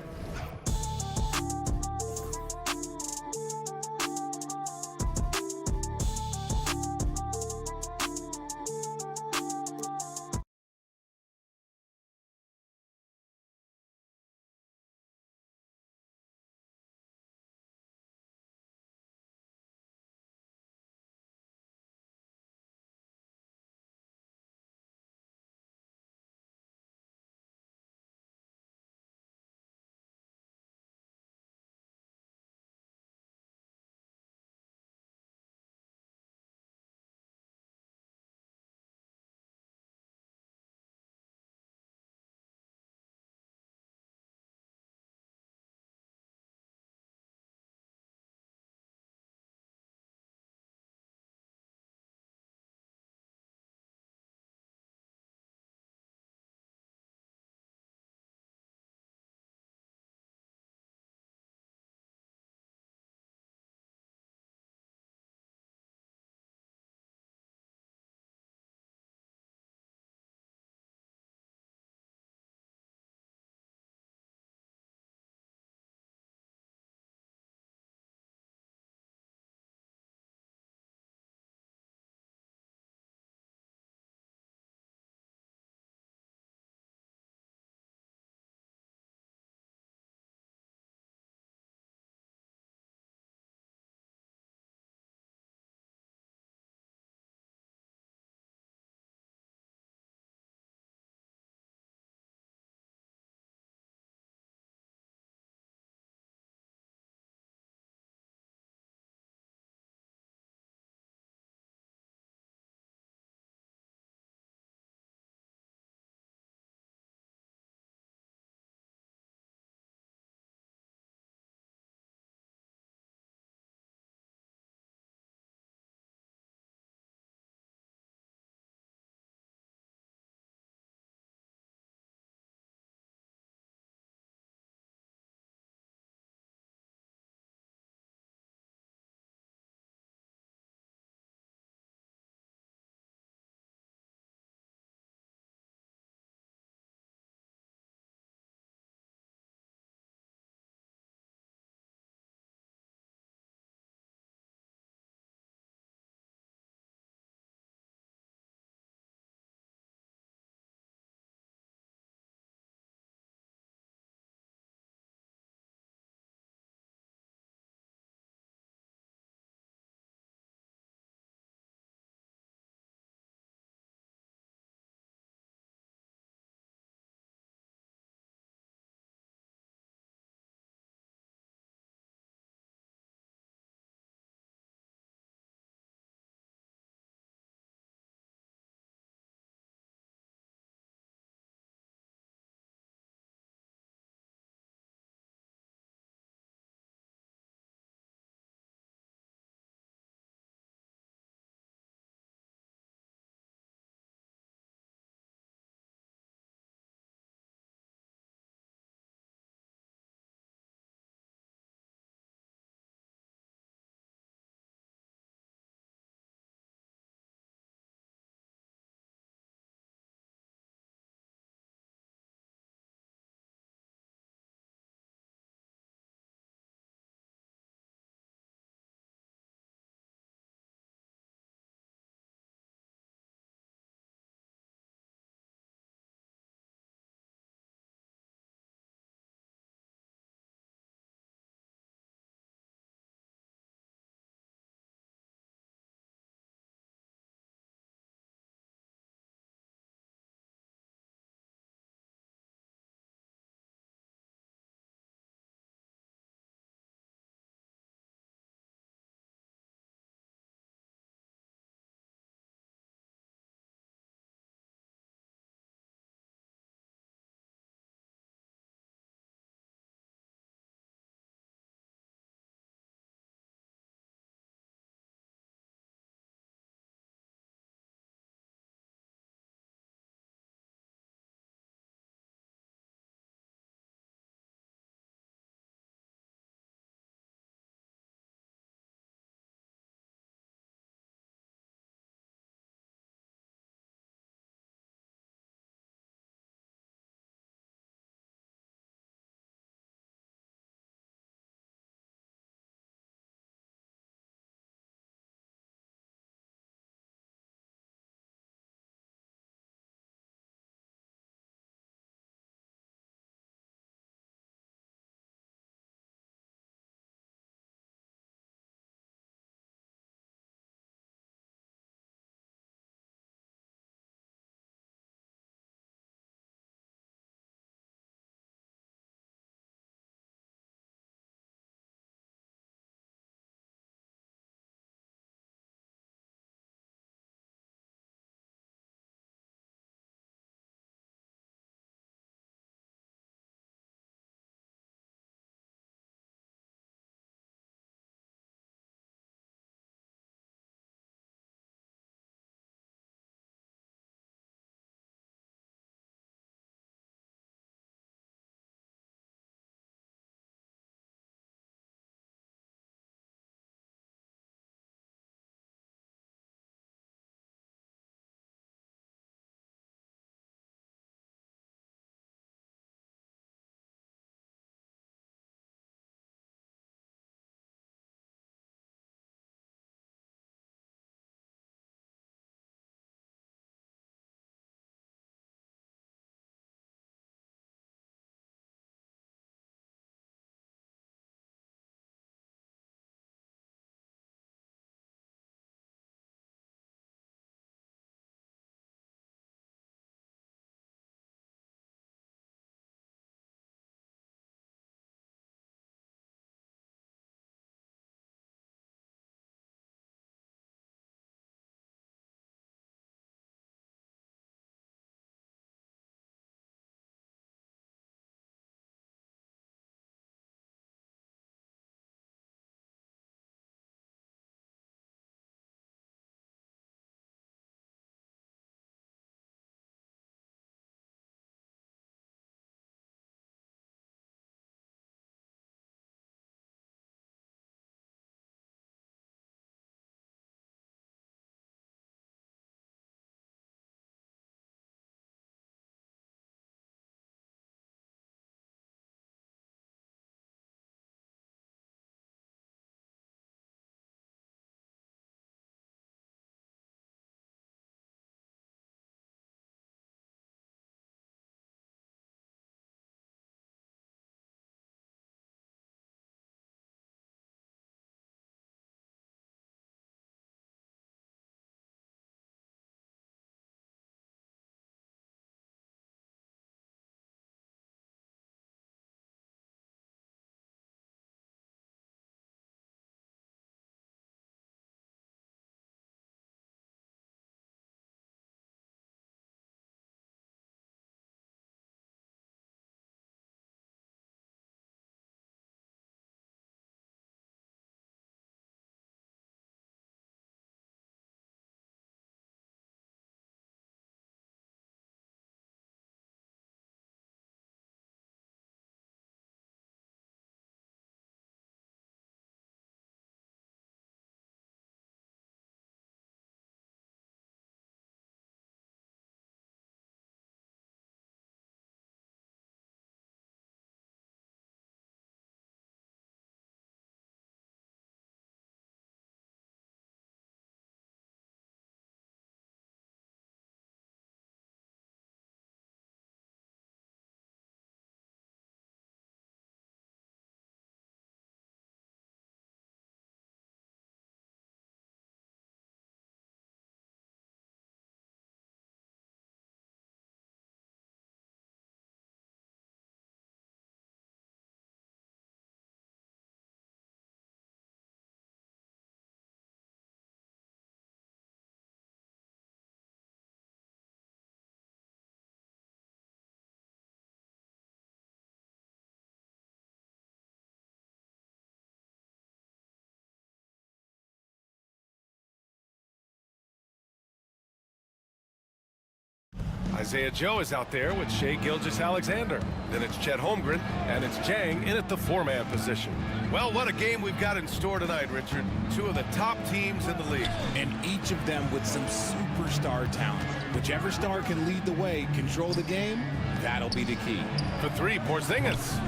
Isaiah Joe is out there with Shai Gilgeous-Alexander. Then it's Chet Holmgren, and it's Jang in at the four-man position. Well, what a game we've got in store tonight, Richard. Two of the top teams in the league. And each of them with some superstar talent. Whichever star can lead the way, control the game, that'll be the key. For three, Porzingis.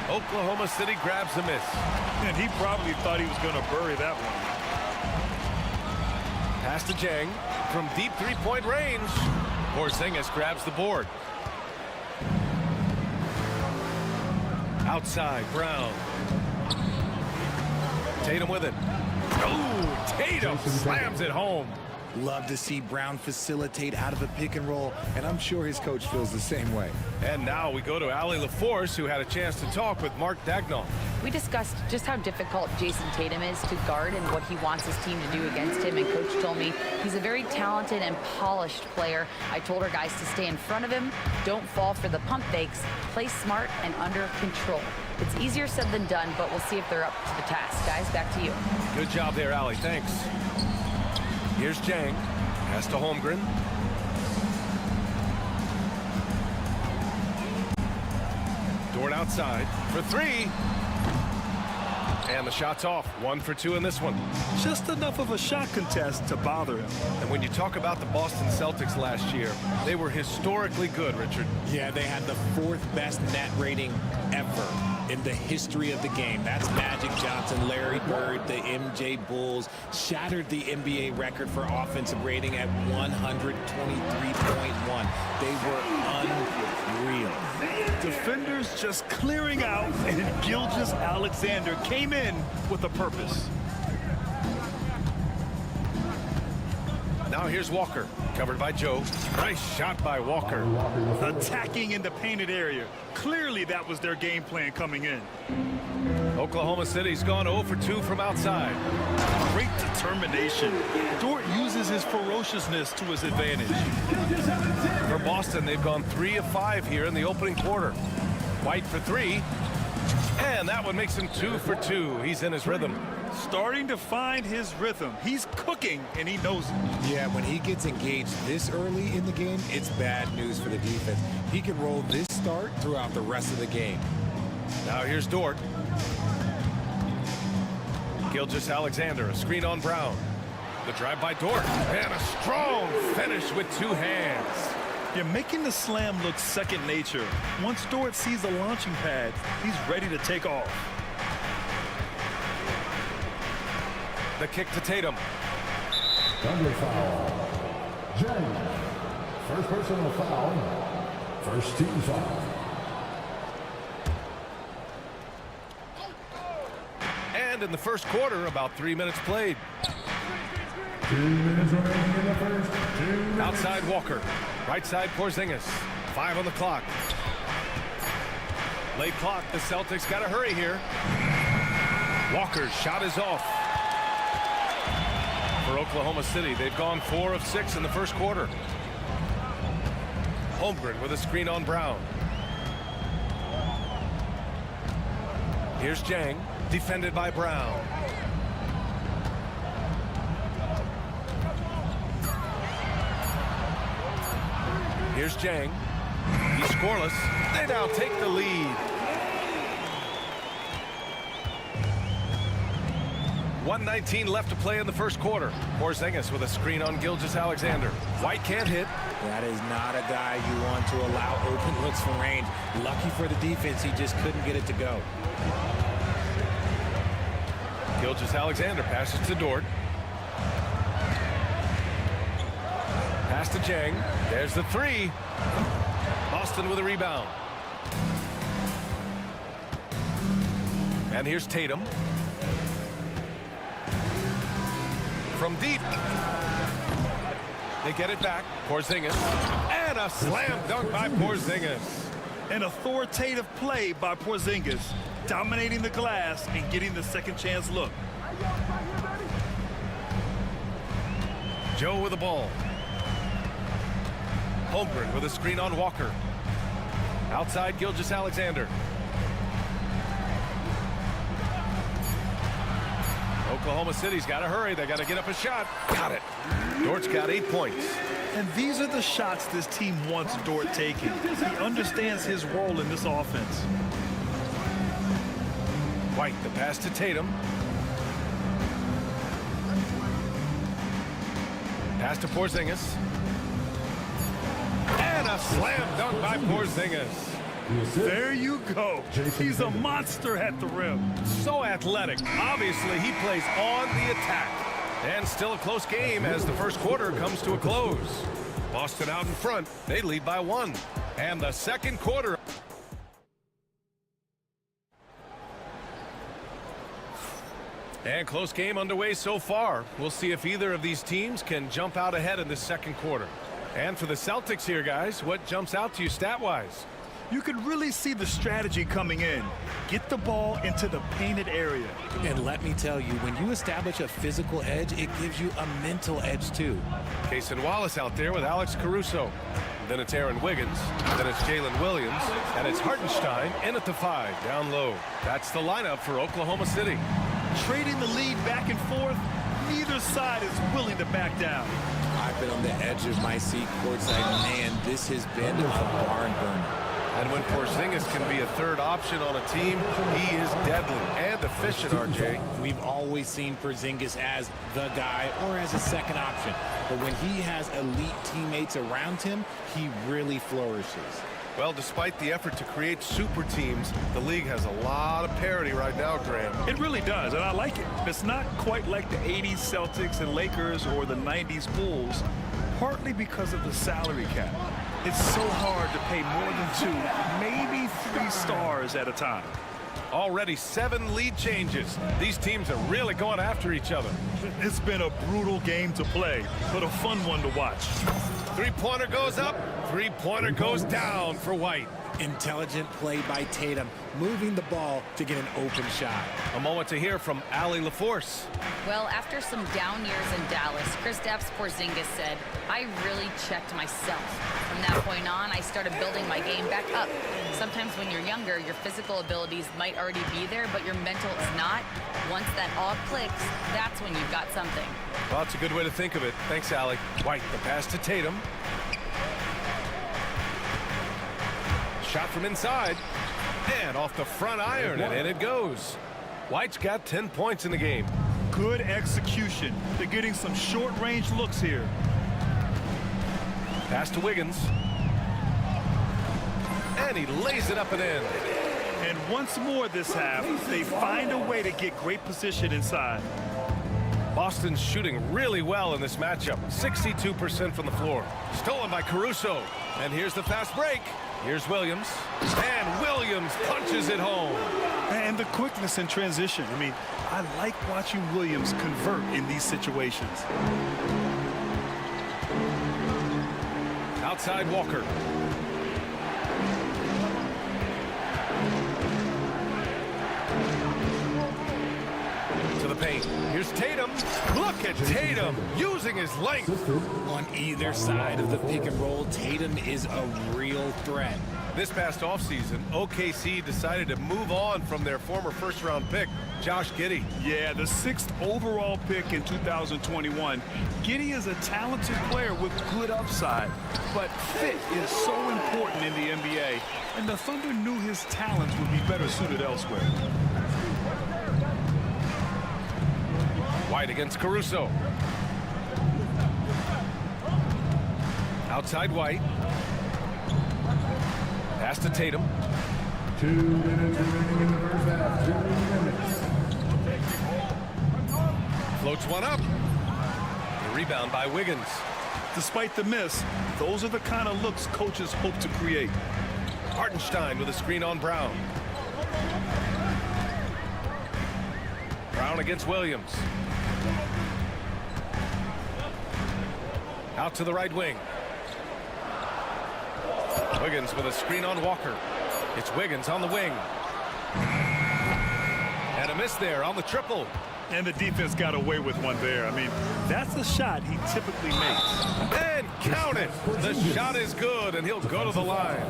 Oklahoma City grabs a miss. And he probably thought he was going to bury that one. Pass to Jang from deep three-point range. Porzingis grabs the board. Outside, Brown. Tatum with it. Oh, Tatum slams it home. Love to see Brown facilitate out of a pick and roll, and I'm sure his coach feels the same way. And now we go to Allie LaForce, who had a chance to talk with Mark Dagnall. We discussed just how difficult Jason Tatum is to guard and what he wants his team to do against him. And Coach told me he's a very talented and polished player. I told our guys to stay in front of him, don't fall for the pump fakes, play smart and under control. It's easier said than done, but we'll see if they're up to the task. Guys, back to you. Good job there, Allie. Thanks. Here's Jang. Pass to Holmgren. Dort outside for three. And the shot's off. 1 for 2 in this one. Just enough of a shot contest to bother him. And when you talk about the Boston Celtics last year, they were historically good, Richard. Yeah, they had the 4th best net rating ever in the history of the game. That's Magic Johnson, Larry Bird, the MJ Bulls, shattered the NBA record for offensive rating at 123.1. They were unreal. Defenders just clearing out, and Gilgeous-Alexander came in with a purpose. Now here's Walker, covered by Joe. Nice shot by Walker. Attacking in the painted area. Clearly that was their game plan coming in. Oklahoma City's gone 0 for 2 from outside. Great determination. Dort uses his ferociousness to his advantage. For Boston, they've gone 3 of 5 here in the opening quarter. White for 3. And that one makes him 2 for 2. He's in his rhythm. Starting to find his rhythm. He's cooking, and he knows it. Yeah, when he gets engaged this early in the game, it's bad news for the defense. He can roll this start throughout the rest of the game. Now here's Dort. Gilgeous-Alexander, a screen on Brown. The drive by Dort, and a strong finish with 2 hands. You're making the slam look second nature. Once Dort sees the launching pad, he's ready to take off. The kick to Tatum. Thunder foul. James. First personal foul. First team foul. And in the first quarter, about 3 minutes played. 2 minutes remaining in the first. 2 minutes. Outside Walker. Right side Porzingis. 5 on the clock. Late clock. The Celtics got to hurry here. Walker's shot is off. For Oklahoma City, they've gone 4 of 6 in the first quarter. Holmgren with a screen on Brown. Here's Jang, defended by Brown. Here's Jang. He's scoreless. They now take the lead. 1:19 left to play in the first quarter. Porzingis with a screen on Gilgeous-Alexander. White can't hit. That is not a guy you want to allow open looks from range. Lucky for the defense, he just couldn't get it to go. Gilgeous-Alexander passes to Dort. Pass to Jang. There's the 3. Boston with a rebound. And here's Tatum. From deep. They get it back. Porzingis. And a slam dunk by Porzingis. An authoritative play by Porzingis, dominating the glass and getting the second chance look. Joe with the ball. Holmgren with a screen on Walker. Outside Gilgeous-Alexander. Oklahoma City's got to hurry. They got to get up a shot. Got it. Dort's got 8 points. And these are the shots this team wants Dort taking. He understands his role in this offense. White, the pass to Tatum. Pass to Porzingis. And a slam dunk by Porzingis. There you go. He's a monster at the rim. So athletic. Obviously, he plays on the attack. And still a close game as the first quarter comes to a close. Boston out in front. They lead by 1. And the second quarter. And close game underway so far. We'll see if either of these teams can jump out ahead in the second quarter. And for the Celtics here, guys, what jumps out to you stat-wise? You could really see the strategy coming in. Get the ball into the painted area. And let me tell you, when you establish a physical edge, it gives you a mental edge too. Cason Wallace out there with Alex Caruso. Then it's Aaron Wiggins. Then it's Jalen Williams. And it's Hartenstein in at the 5, down low. That's the lineup for Oklahoma City. Trading the lead back and forth, neither side is willing to back down. I've been on the edge of my seat courtside. Man, this has been a barn burner. And when Porzingis can be a third option on a team, he is deadly and efficient, RJ. We've always seen Porzingis as the guy or as a second option. But when he has elite teammates around him, he really flourishes. Well, despite the effort to create super teams, the league has a lot of parity right now, Graham. It really does, and I like it. It's not quite like the 80s Celtics and Lakers or the 90s Bulls, partly because of the salary cap. It's so hard to pay more than 2, maybe 3 stars at a time. Already 7 lead changes. These teams are really going after each other. It's been a brutal game to play, but a fun one to watch. Three-pointer goes up, three-pointer goes down for White. Intelligent play by Tatum, moving the ball to get an open shot. A moment to hear from Allie LaForce. Well, after some down years in Dallas, Kristaps Porzingis said, I really checked myself. From that point on, I started building my game back up. Sometimes when you're younger, your physical abilities might already be there, but your mental is not. Once that all clicks, that's when you've got something. Well, that's a good way to think of it. Thanks, Allie. White, the pass to Tatum. Shot from inside. And off the front iron, and in it goes. White's got 10 points in the game. Good execution. They're getting some short-range looks here. Pass to Wiggins. And he lays it up and in. And once more this half, they find a way to get great position inside. Boston's shooting really well in this matchup. 62% from the floor. Stolen by Caruso. And here's the fast break. Here's Williams. And Williams punches it home. And the quickness in transition. I mean, I like watching Williams convert in these situations. Outside Walker. To the paint. Here's Tatum. Look at Tatum using his length. On either side of the pick and roll, Tatum is a real threat. This past offseason, OKC decided to move on from their former first-round pick, Josh Giddey. Yeah, the 6th overall pick in 2021. Giddey is a talented player with good upside, but fit is so important in the NBA, and the Thunder knew his talents would be better suited elsewhere. White against Caruso. Outside White. Pass to Tatum. 2 minutes remaining in the first half. 2 minutes. Floats one up. The rebound by Wiggins. Despite the miss, those are the kind of looks coaches hope to create. Hartenstein with a screen on Brown. Brown against Williams. Out to the right wing. Wiggins with a screen on Walker. It's Wiggins on the wing. And a miss there on the triple. And the defense got away with one there. I mean, that's a shot he typically makes. And count it. The shot is good, and he'll go to the line.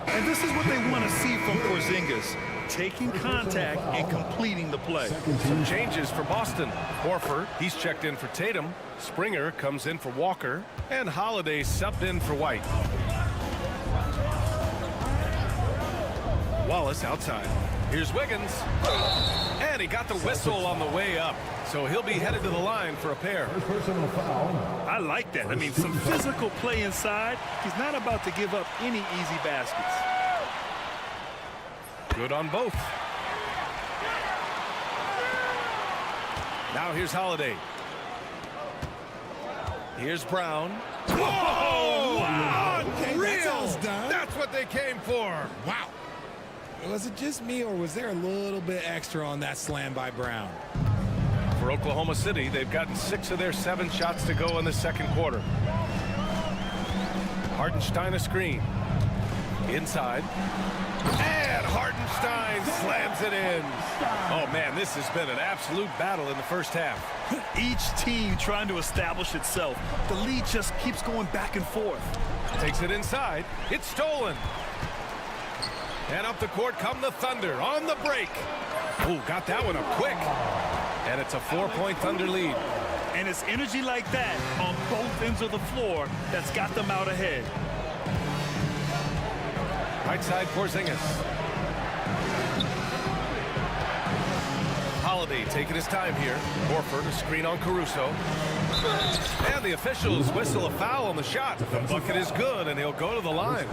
And this is what they want to see from Porzingis, taking contact and completing the play. Some changes for Boston. Horford, he's checked in for Tatum. Springer comes in for Walker. And Holiday subbed in for White. Wallace outside. Here's Wiggins. And he got the whistle on the way up. So he'll be headed to the line for a pair. I like that. I mean, some physical play inside. He's not about to give up any easy baskets. Good on both. Now here's Holiday. Here's Brown. Whoa! Wow! Unreal! That's what they came for. Wow. Was it just me, or was there a little bit extra on that slam by Brown? For Oklahoma City, they've gotten 6 of their 7 shots to go in the second quarter. Hartenstein a screen. Inside. And Hartenstein slams it in. Oh, man, this has been an absolute battle in the first half. Each team trying to establish itself. The lead just keeps going back and forth. Takes it inside. It's stolen. And up the court come the Thunder on the break. Ooh, got that one up quick. And it's a 4-point Thunder lead. And it's energy like that on both ends of the floor that's got them out ahead. Right side Porzingis. Holiday taking his time here. Horford a screen on Caruso. And the officials whistle a foul on the shot. The bucket is good, and he'll go to the line.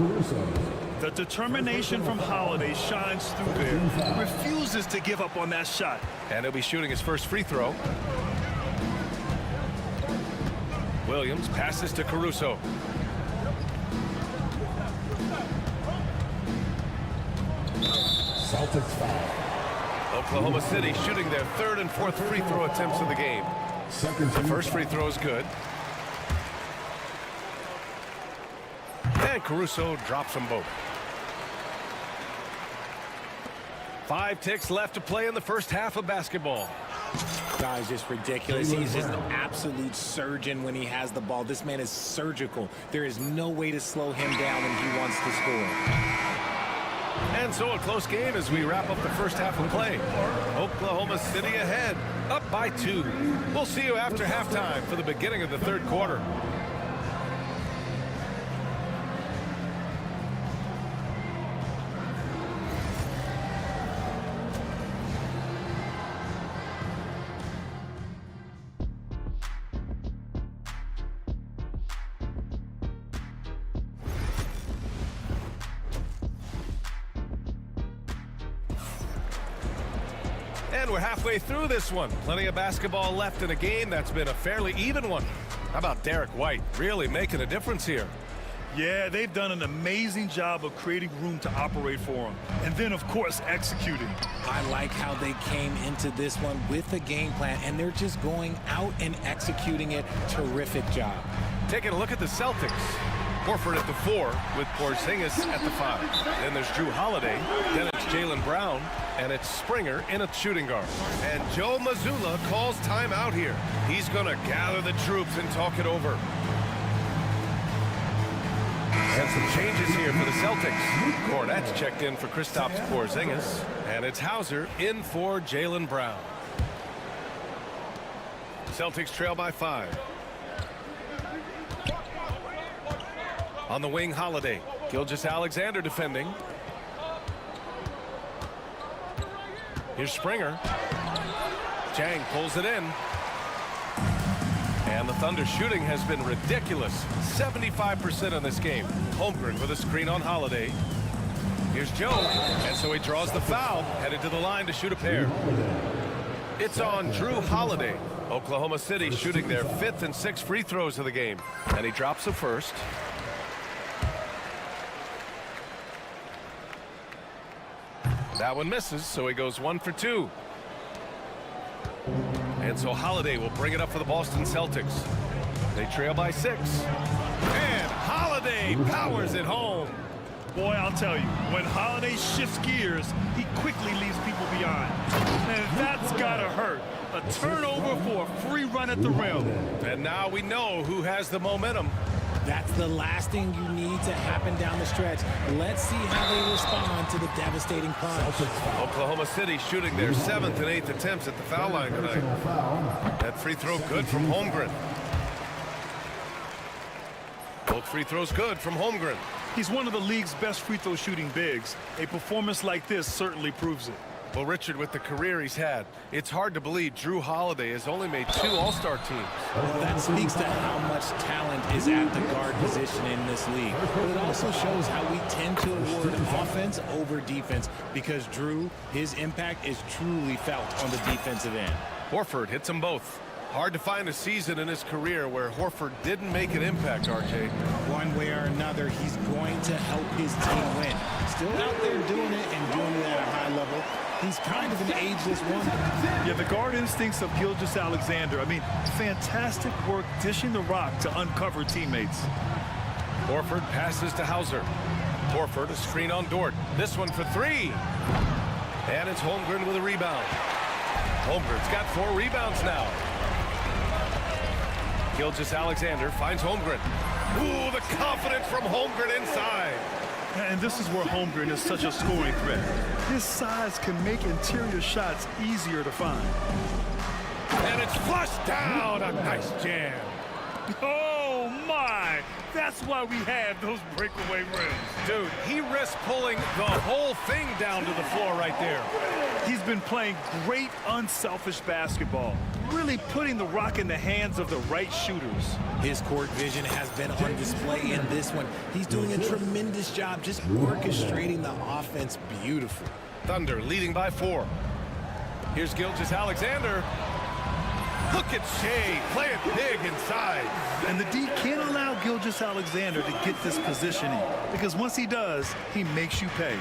The determination from Holiday shines through there. Refuses to give up on that shot. And he'll be shooting his first free throw. Williams passes to Caruso. Celtics foul. Oklahoma City shooting their 3rd and 4th free throw attempts of the game. The first free throw is good. And Caruso drops them both. 5 ticks left to play in the first half of basketball. Guy's just ridiculous. He's just an absolute surgeon when he has the ball. This man is surgical. There is no way to slow him down when he wants to score. And so a close game as we wrap up the first half of play. Oklahoma City ahead, up by 2. We'll see you after halftime for the beginning of the third quarter. And we're halfway through this one. Plenty of basketball left in a game that's been a fairly even one. How about Derek White really making a difference here? Yeah, they've done an amazing job of creating room to operate for him. And then, of course, executing. I like how they came into this one with a game plan, and they're just going out and executing it. Terrific job. Taking a look at the Celtics. Horford at the 4 with Porzingis at the 5. Then there's Drew Holiday. Then it's Jaylen Brown. And it's Springer in a shooting guard. And Joe Mazzulla calls timeout here. He's going to gather the troops and talk it over. And some changes here for the Celtics. Cornette's checked in for Kristaps Porzingis. And it's Hauser in for Jaylen Brown. Celtics trail by 5. On the wing, Holiday. Gilgeous-Alexander defending. Here's Springer. Jang pulls it in. And the Thunder shooting has been ridiculous. 75% in this game. Holmgren with a screen on Holiday. Here's Joe. And so he draws the foul. Headed to the line to shoot a pair. It's on Drew Holiday. Oklahoma City shooting their 5th and 6th free throws of the game. And he drops the first. That one misses, so he goes 1 for 2. And so Holiday will bring it up for the Boston Celtics. They trail by 6. And Holiday powers it home. Boy, I'll tell you, when Holiday shifts gears, he quickly leaves people behind. And that's gotta hurt. A turnover for a free run at the rim. And now we know who has the momentum. That's the last thing you need to happen down the stretch. Let's see how they respond to the devastating punch. Oklahoma City shooting their 7th and 8th attempts at the foul line tonight. That free throw good from Holmgren. Both free throws good from Holmgren. He's one of the league's best free throw shooting bigs. A performance like this certainly proves it. Well, Richard, with the career he's had, it's hard to believe Drew Holiday has only made 2 All-Star teams. Well, that speaks to how much talent is at the guard position in this league. But it also shows how we tend to award offense over defense because Drew, his impact is truly felt on the defensive end. Horford hits them both. Hard to find a season in his career where Horford didn't make an impact, RJ. One way or another, he's going to help his team win. Still out there doing it and doing it at a high level. He's kind of an ageless wonder. Yeah, the guard instincts of Gilgeous-Alexander. I mean, fantastic work dishing the rock to uncover teammates. Horford passes to Hauser. Horford, a screen on Dort. This one for 3. And it's Holmgren with a rebound. Holmgren's got 4 rebounds now. Gilgeous-Alexander finds Holmgren. Ooh, the confidence from Holmgren inside. And this is where Holmgren is such a scoring threat. His size can make interior shots easier to find. And it's flushed down. A nice jam. Oh, my! That's why we have those breakaway rims. Dude, he risked pulling the whole thing down to the floor right there. He's been playing great, unselfish basketball, really putting the rock in the hands of the right shooters. His court vision has been on display in this one. He's doing a tremendous job just orchestrating the offense beautifully. Thunder leading by 4. Here's Gilgeous-Alexander. Look at Shea playing big inside. And the D can't allow Gilgeous-Alexander to get this positioning because once he does, he makes you pay.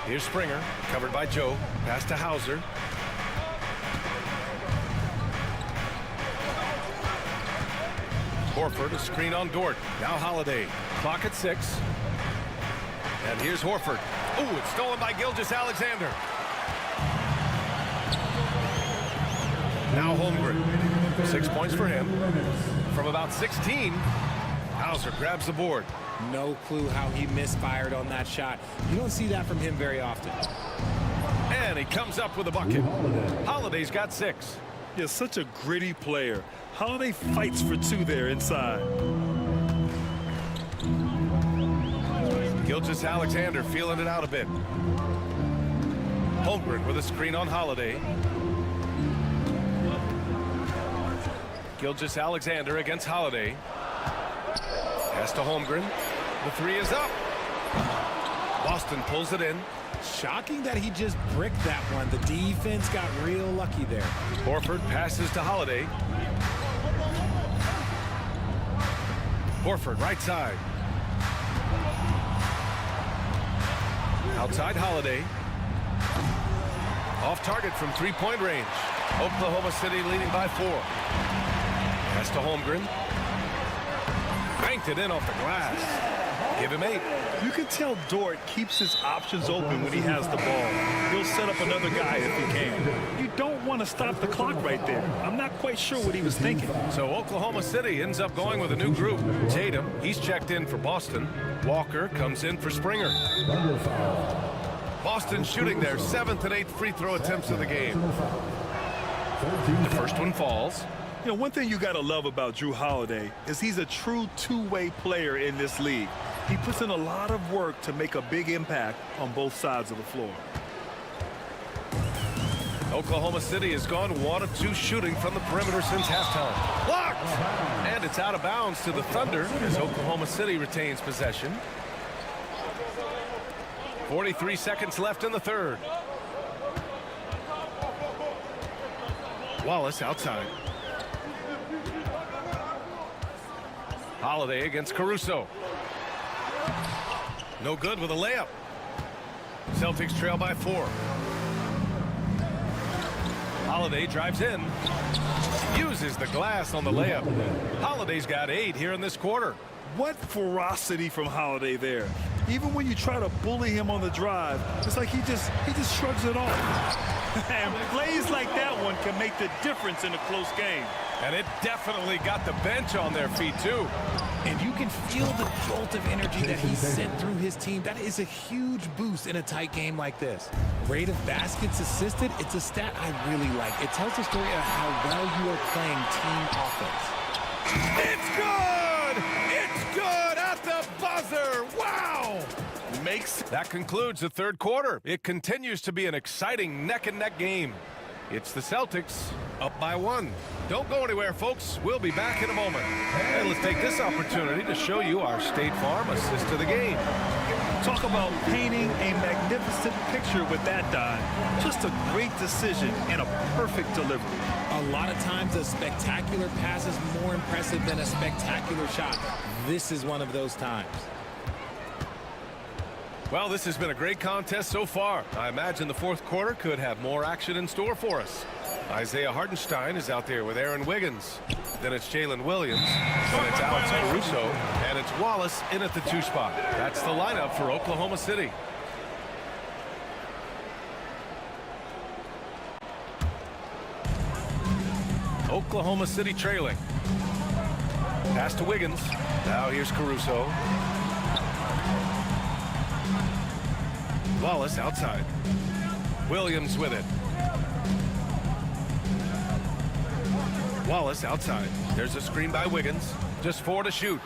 Here's Springer, covered by Joe. Pass to Hauser. Horford, a screen on Dort. Now Holiday. Clock at 6. And here's Horford. Ooh, it's stolen by Gilgeous-Alexander. Now Holmgren. 6 points for him. From about 16, Hauser grabs the board. No clue how he misfired on that shot. You don't see that from him very often. And he comes up with a bucket. Holiday's got 6. Yeah, such a gritty player. Holiday fights for 2 there inside. Gilgeous-Alexander feeling it out a bit. Holmgren with a screen on Holiday. Gilgeous-Alexander against Holiday. Pass to Holmgren. The 3 is up. Boston pulls it in. Shocking that he just bricked that one. The defense got real lucky there. Horford passes to Holiday. Horford right side. Outside Holiday. Off target from 3-point range. Oklahoma City leading by 4. Pass to Holmgren. Banked it in off the glass. Give him 8. You can tell Dort keeps his options open when he has the ball. He'll set up another guy if he can. You don't want to stop the clock right there. I'm not quite sure what he was thinking. So Oklahoma City ends up going with a new group. Tatum, he's checked in for Boston. Walker comes in for Springer. Boston shooting their 7th and 8th free throw attempts of the game. The first one falls. You know, one thing you got to love about Drew Holiday is he's a true two-way player in this league. He puts in a lot of work to make a big impact on both sides of the floor. Oklahoma City has gone 1 of 2 shooting from the perimeter since halftime. Blocked! And it's out of bounds to the Thunder as Oklahoma City retains possession. 43 seconds left in the third. Wallace outside. Holiday against Caruso. No good with a layup. Celtics trail by 4. Holiday drives in. Uses the glass on the layup. Holiday's got 8 here in this quarter. What ferocity from Holiday there. Even when you try to bully him on the drive, it's like he just shrugs it off. And plays like that one can make the difference in a close game. And it definitely got the bench on their feet, too. And you can feel the jolt of energy that he sent through his team. That is a huge boost in a tight game like this. Rate of baskets assisted, it's a stat I really like. It tells the story of how well you are playing team offense. It's good! It's good at the buzzer! Wow! That concludes the third quarter. It continues to be an exciting neck-and-neck game. It's the Celtics up by 1. Don't go anywhere, folks. We'll be back in a moment. And let's take this opportunity to show you our State Farm assist to the game. Talk about painting a magnificent picture with that dive. Just a great decision and a perfect delivery. A lot of times a spectacular pass is more impressive than a spectacular shot. This is one of those times. Well, this has been a great contest so far. I imagine the fourth quarter could have more action in store for us. Isaiah Hartenstein is out there with Aaron Wiggins. Then it's Jalen Williams. Then it's Alex Caruso. And it's Wallace in at the 2 spot. That's the lineup for Oklahoma City. Oklahoma City trailing. Pass to Wiggins. Now here's Caruso. Wallace outside. Williams with it. Wallace outside. There's a screen by Wiggins. Just 4 to shoot.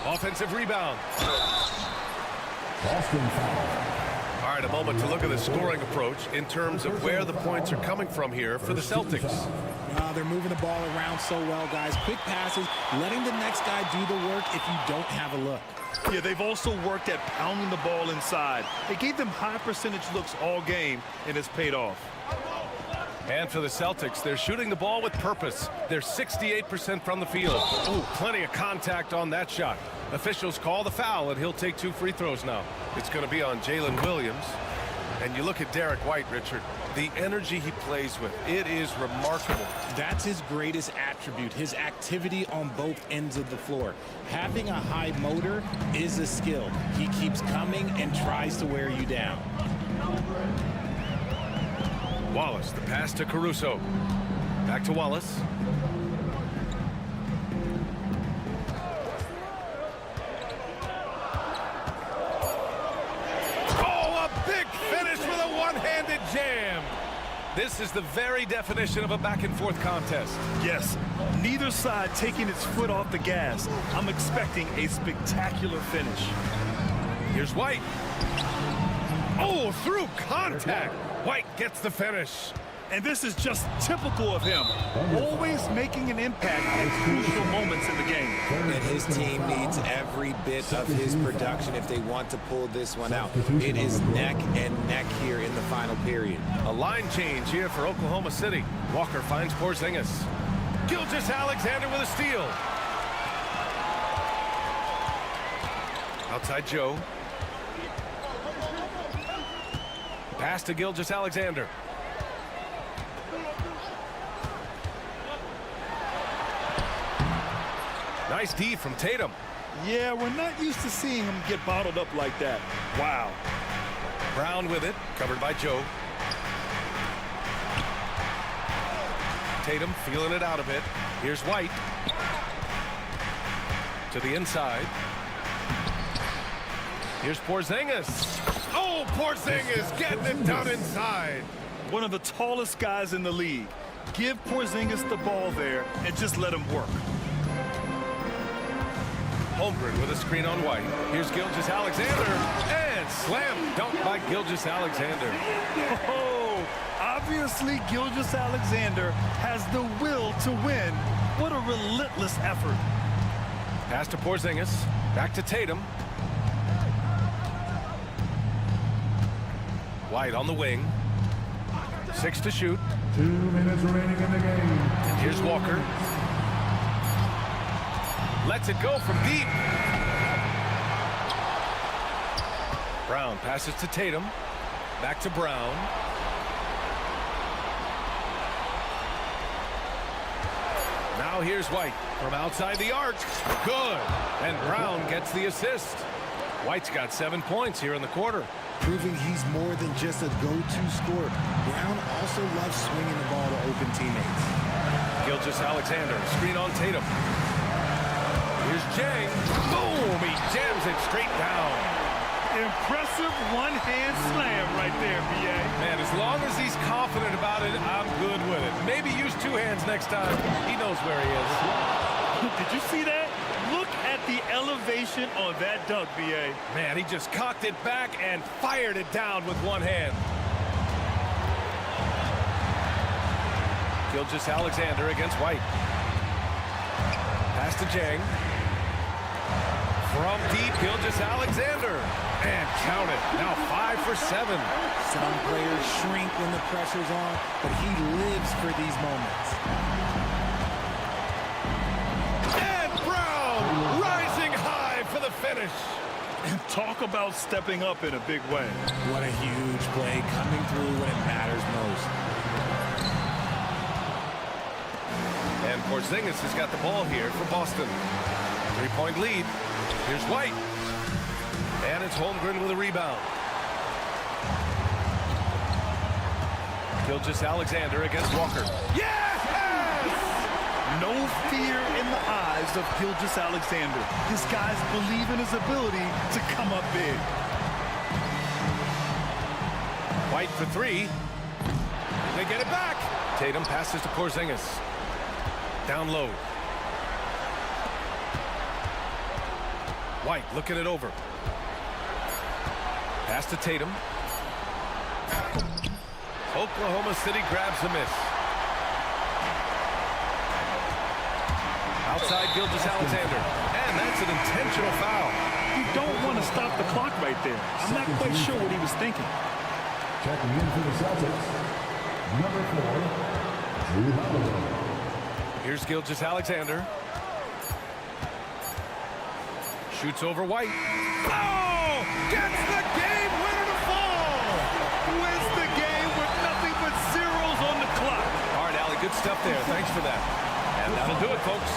Offensive rebound. All right, a moment to look at the scoring approach in terms of where the points are coming from here for the Celtics. They're moving the ball around so well, guys. Quick passes, letting the next guy do the work if you don't have a look. Yeah, they've also worked at pounding the ball inside. They gave them high percentage looks all game, and it's paid off. And for the Celtics, they're shooting the ball with purpose. They're 68% from the field. Ooh, plenty of contact on that shot. Officials call the foul, and he'll take 2 free throws now. It's going to be on Jalen Williams. And you look at Derek White, Richard. The energy he plays with, it is remarkable. That's his greatest attribute, his activity on both ends of the floor. Having a high motor is a skill. He keeps coming and tries to wear you down. Wallace, the pass to Caruso. Back to Wallace. Oh, a big finish with a one-handed jam. This is the very definition of a back-and-forth contest. Yes, neither side taking its foot off the gas. I'm expecting a spectacular finish. Here's White. Oh, through contact. White gets the finish. And this is just typical of him. Always making an impact at crucial moments in the game. And his team needs every bit of his production if they want to pull this one out. It is neck and neck here in the final period. A line change here for Oklahoma City. Walker finds Porzingis. Gilgeous-Alexander with a steal. Outside Joe. Pass to Gilgeous-Alexander. Nice D from Tatum. Yeah, we're not used to seeing him get bottled up like that. Wow. Brown with it, covered by Joe. Tatum feeling it out a bit. Here's White. To the inside. Here's Porzingis. Oh, Porzingis getting it done inside. One of the tallest guys in the league. Give Porzingis the ball there and just let him work. Holmgren with a screen on White. Here's Gilgeous-Alexander. And slam dunk by Gilgeous-Alexander. Oh, obviously Gilgeous-Alexander has the will to win. What a relentless effort. Pass to Porzingis. Back to Tatum. White on the wing. 6 to shoot. 2 minutes remaining in the game. Here's Walker. Lets it go from deep. Brown passes to Tatum. Back to Brown. Now here's White from outside the arc. Good. And Brown gets the assist. White's got 7 points here in the quarter. Proving he's more than just a go-to scorer. Brown also loves swinging the ball to open teammates. Gilgeous-Alexander, screen on Tatum. Here's Jang. Boom! He jams it straight down. Impressive one-hand slam right there, B.A. Man, as long as he's confident about it, I'm good with it. Maybe use 2 hands next time. He knows where he is. Did you see that? Look at the elevation on that dunk, B.A. Man, he just cocked it back and fired it down with 1 hand. Gilgeous-Alexander against White. Pass to Jang. From deep, Gilgeous-Alexander. And count it. Now 5 for 7. Some players shrink when the pressure's on, but he lives for these moments. And Brown rising high for the finish. And talk about stepping up in a big way. What a huge play, coming through when it matters most. And Porzingis has got the ball here for Boston. 3-point lead. Here's White. And it's Holmgren with a rebound. Gilgeous-Alexander against Walker. Yes! No fear in the eyes of Gilgeous-Alexander. This guy's believe in his ability to come up big. White for 3. They get it back. Tatum passes to Porzingis. Down low. White looking it over. Pass to Tatum. Oklahoma City grabs the miss. Outside Gilgeous-Alexander. And that's an intentional foul. You don't want to stop the clock right there. I'm not quite sure what he was thinking. Checking in for the Celtics, number 4, Drew Holiday. Here's Gilgeous-Alexander. Shoots over White. Oh! Gets the game winner to fall! Wins the game with nothing but zeros on the clock. All right, Allie, good stuff there. Thanks for that. And that'll do it, folks.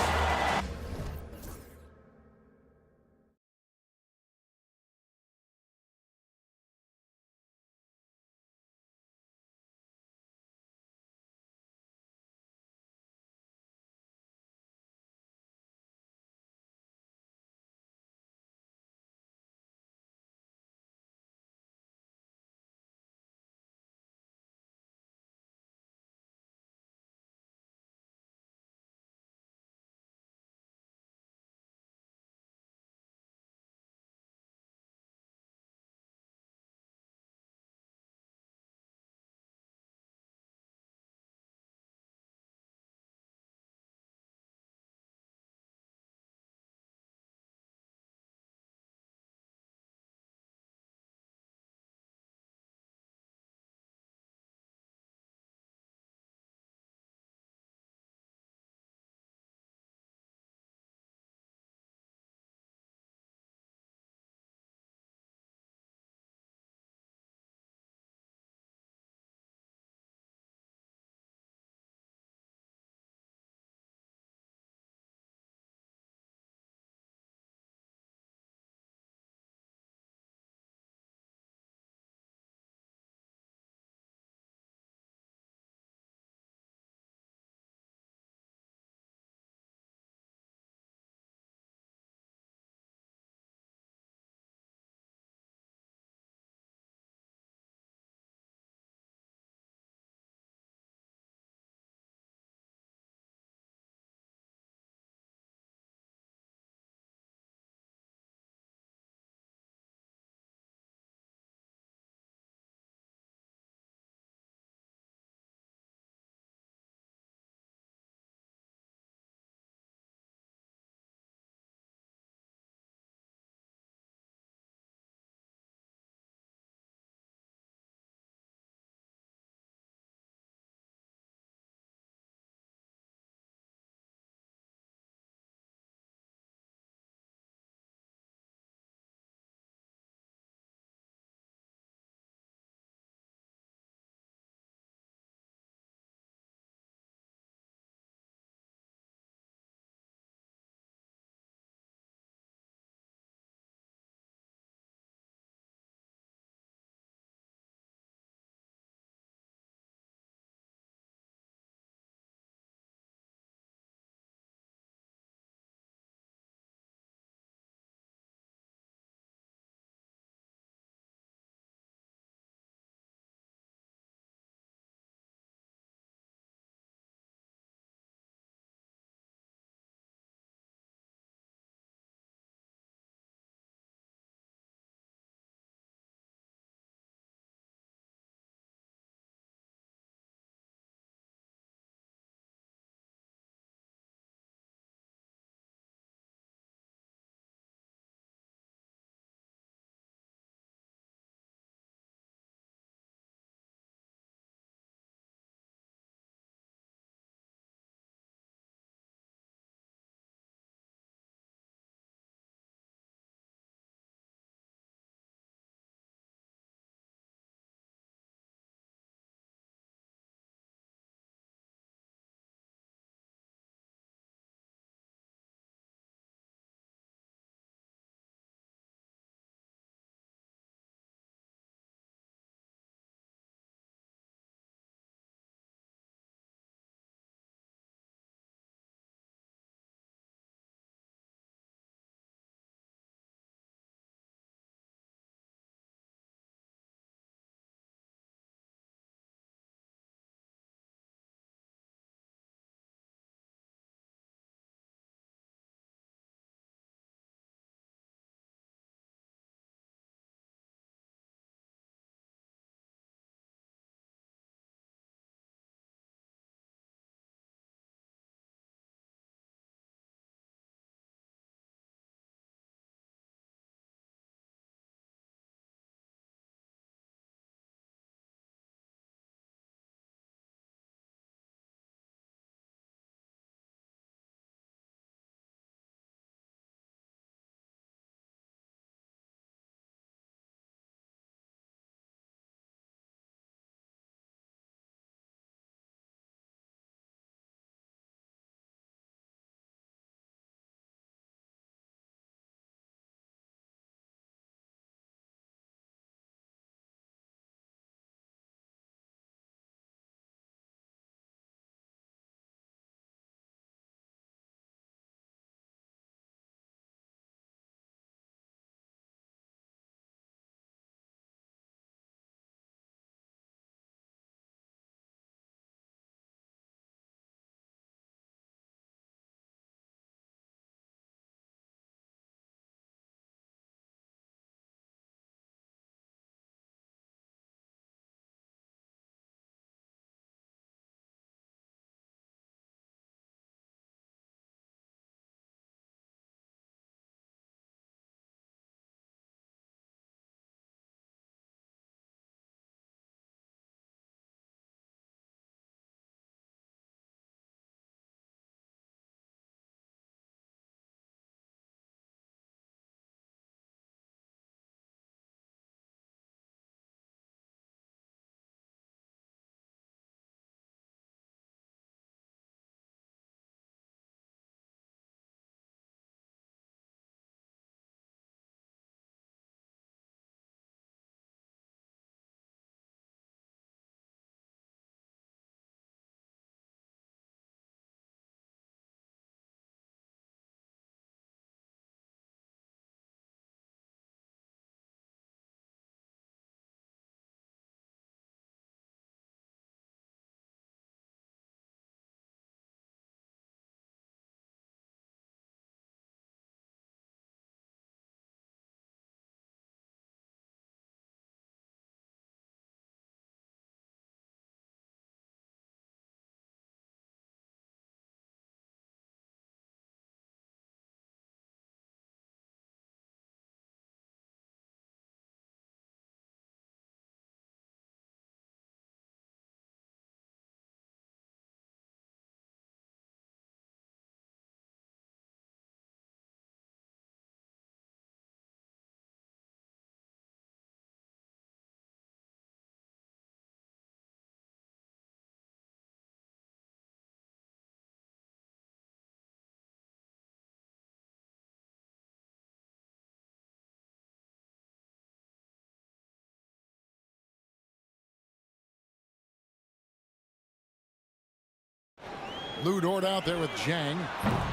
Lou Dort out there with Jang.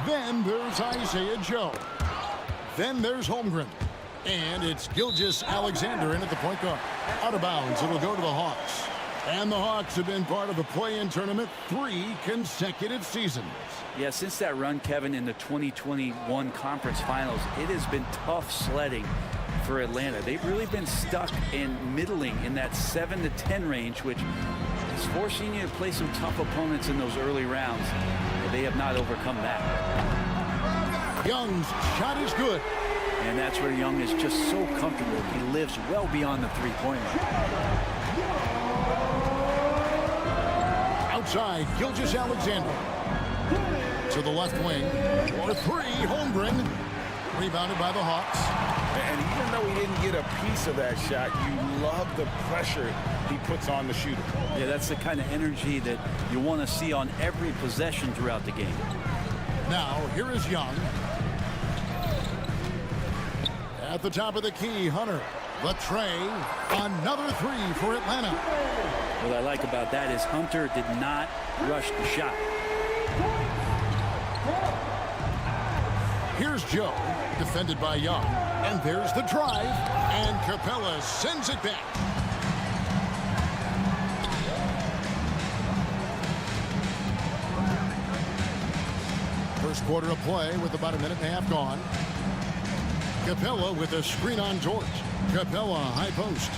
Then there's Isaiah Joe. Then there's Holmgren. And it's Gilgeous Alexander in at the point guard. Out of bounds, it'll go to the Hawks. And the Hawks have been part of the play-in tournament 3 consecutive seasons. Yeah, since that run, Kevin, in the 2021 conference finals, it has been tough sledding for Atlanta. They've really been stuck in middling in that 7 to 10 range, which is forcing you to play some tough opponents in those early rounds. They have not overcome that. Young's shot is good. And that's where Young is just so comfortable. He lives well beyond the three-point line. Outside, Gilgeous Alexander. To the left wing. For 3, Holmgren. Rebounded by the Hawks. And even though he didn't get a piece of that shot, you love the pressure he puts on the shooter. Yeah, that's the kind of energy that you want to see on every possession throughout the game. Now, here is Young. At the top of the key, Hunter. The tray. Another 3 for Atlanta. What I like about that is Hunter did not rush the shot. Here's Joe, defended by Young. And there's the drive. And Capella sends it back. First quarter of play with about a minute and a half gone. Capella with a screen on George. Capella high post.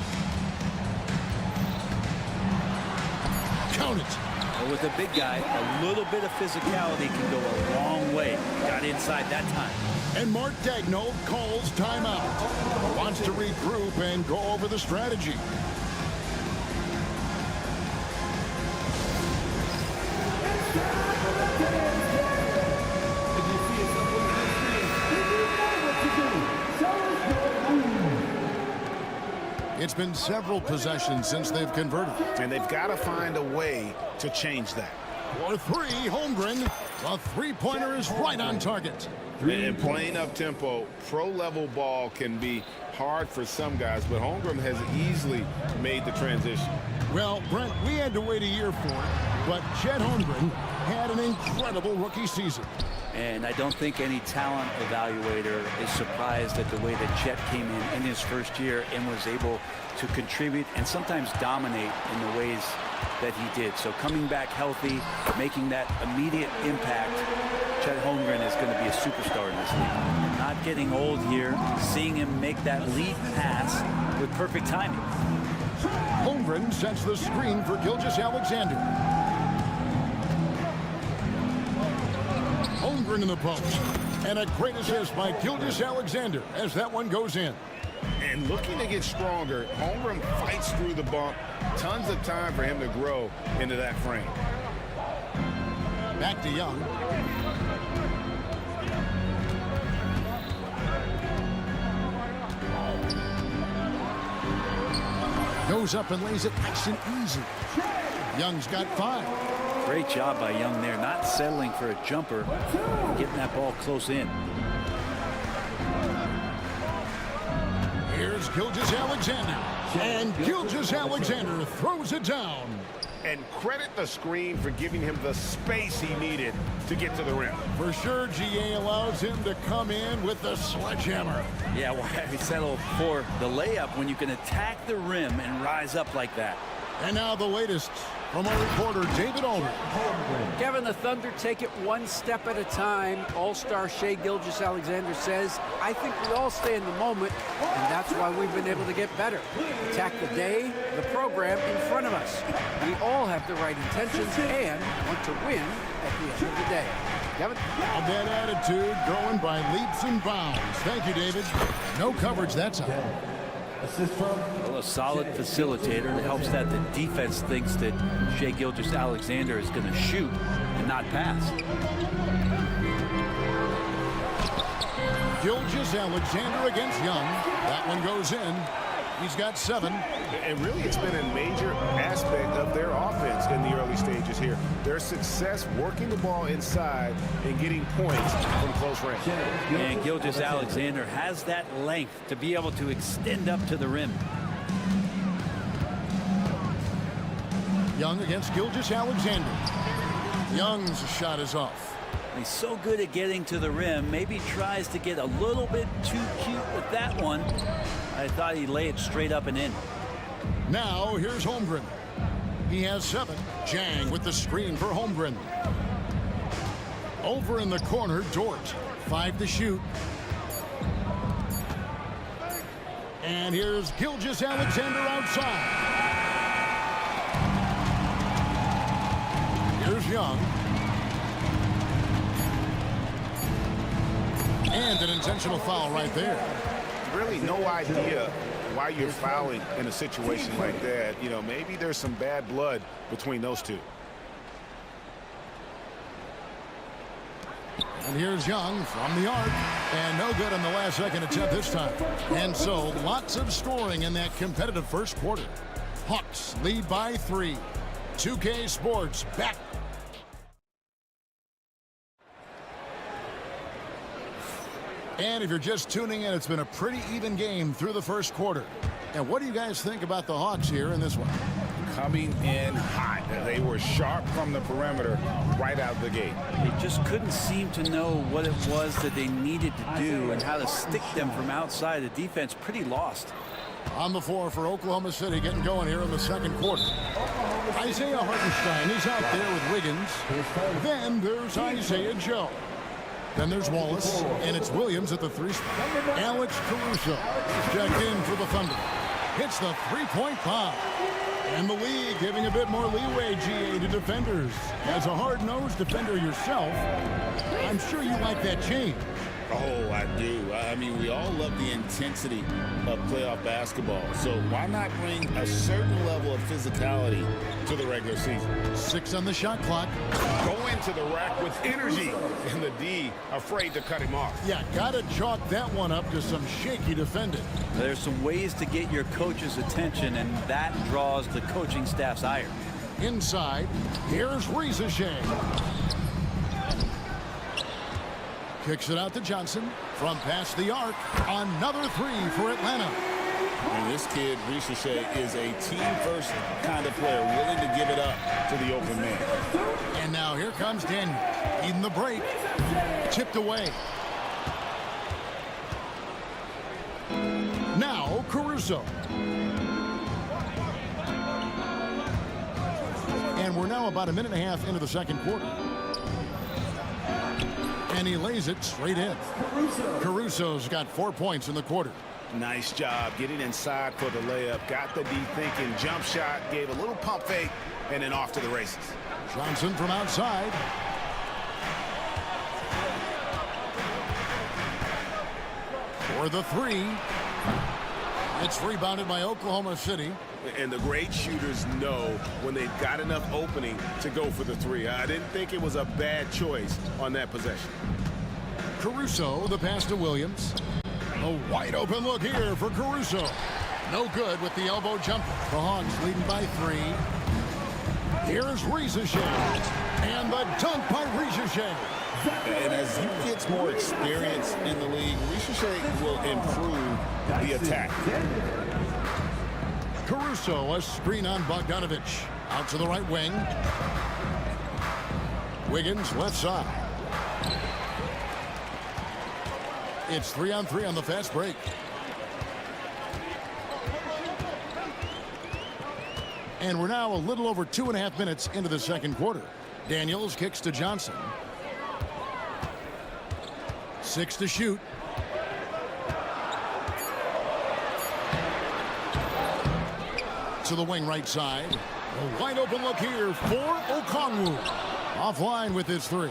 Count it. Well, with a big guy, a little bit of physicality can go a long way. Got inside that time. And Mark Daigneault calls timeout. Wants to regroup and go over the strategy. It's been several possessions since they've converted. And they've got to find a way to change that. For 3, Holmgren. The three-pointer is right on target. And playing up-tempo, pro-level ball can be hard for some guys, but Holmgren has easily made the transition. Well, Brent, we had to wait a year for it, but Chet Holmgren had an incredible rookie season. And I don't think any talent evaluator is surprised at the way that Chet came in his first year and was able to contribute and sometimes dominate in the ways that he did. So coming back healthy, making that immediate impact, Chet Holmgren is going to be a superstar in this league. Not getting old here, seeing him make that lead pass with perfect timing. Holmgren sets the screen for Gilgeous Alexander. Holmgren in the post. And a great assist by Gilgeous Alexander as that one goes in. And looking to get stronger, Holmgren fights through the bump. Tons of time for him to grow into that frame. Back to Young. Goes up and lays it nice and easy. Young's got 5. Great job by Young there, not settling for a jumper, getting that ball close in. Here's Gilgeous Alexander. And Gilgeous Alexander throws it down. And credit the screen for giving him the space he needed to get to the rim. For sure, GA allows him to come in with the sledgehammer. Yeah, why settle for the layup when you can attack the rim and rise up like that? And now the latest from our reporter, David Aldridge. Kevin, the Thunder take it one step at a time. All-star Shai Gilgeous-Alexander says, I think we all stay in the moment, and that's why we've been able to get better. Attack the day, the program in front of us. We all have the right intentions and want to win at the end of the day. Kevin? A bad attitude growing by leaps and bounds. Thank you, David. No coverage that time. Well, a solid facilitator that helps that the defense thinks that Shai Gilgeous-Alexander is going to shoot and not pass. Gilgeous-Alexander against Young. That one goes in. He's got 7. And really, it's been a major aspect of their offense in the early stages here. Their success working the ball inside and getting points from close range. And Gilgeous-Alexander has that length to be able to extend up to the rim. Young against Gilgeous-Alexander. Young's shot is off. He's so good at getting to the rim. Maybe tries to get a little bit too cute with that one. I thought he'd lay it straight up and in. Now here's Holmgren. He has 7. Jang with the screen for Holmgren. Over in the corner, Dort. 5 to shoot. And here's Gilgeous-Alexander outside. Here's Young. And an intentional foul right there. Really no idea why you're fouling in a situation like that. You know, maybe there's some bad blood between those two. And here's Young from the arc. And no good on the last second attempt this time. And so lots of scoring in that competitive first quarter. Hawks lead by 3. 2K Sports back. And if you're just tuning in, it's been a pretty even game through the first quarter. And what do you guys think about the Hawks here in this one? Coming in hot. They were sharp from the perimeter right out of the gate. They just couldn't seem to know what it was that they needed to do and how to stick them from outside. The defense pretty lost. On the floor for Oklahoma City, getting going here in the second quarter. Isaiah Hartenstein, he's out there with Wiggins. Then there's Isaiah Joe. Then there's Wallace, and it's Williams at the 3 spot. Alex Caruso checked in for the Thunder. Hits the three-point bomb. And the league giving a bit more leeway, GA, to defenders. As a hard-nosed defender yourself, I'm sure you like that change. Oh, I do. I mean, we all love the intensity of playoff basketball. So why not bring a certain level of physicality to the regular season? 6 on the shot clock. Go into the rack with energy. And the D afraid to cut him off. Yeah, got to chalk that one up to some shaky defending. There's some ways to get your coach's attention, and that draws the coaching staff's ire. Inside, here's Rieseshay. Kicks it out to Johnson from past the arc. Another 3 for Atlanta. And this kid, Rieseshay, is a team-first kind of player, willing to give it up to the open man. And now here comes Daniel. Even the break. Tipped away. Now Caruso. And we're now about a minute and a half into the second quarter. And he lays it straight in. Caruso's got 4 points in the quarter. Nice job getting inside for the layup. Got the D thinking. Jump shot. Gave a little pump fake. And then off to the races. Johnson from outside. For the 3. It's rebounded by Oklahoma City. And the great shooters know when they've got enough opening to go for the 3. I didn't think it was a bad choice on that possession. Caruso, the pass to Williams. A wide open look here for Caruso. No good with the elbow jumper. The Hawks leading by 3. Here's Rieseshay. And the dunk by Rieseshay. And as he gets more experience in the league, Rieseshay will improve the attack. Caruso, a screen on Bogdanovich. Out to the right wing. Wiggins, left side. It's 3-on-3 on the fast break. And we're now a little over 2.5 minutes into the second quarter. Daniels kicks to Johnson. 6 to shoot. To the wing right side. A wide open look here for Okongwu. Offline with his 3.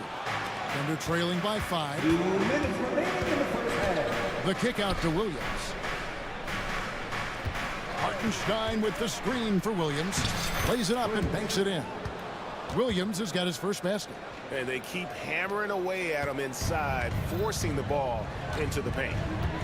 Thunder trailing by 5. 2 minutes remaining in the first half. The kick out to Williams. Hartenstein with the screen for Williams. Plays it up and banks it in. Williams has got his first basket. And they keep hammering away at him inside, forcing the ball into the paint.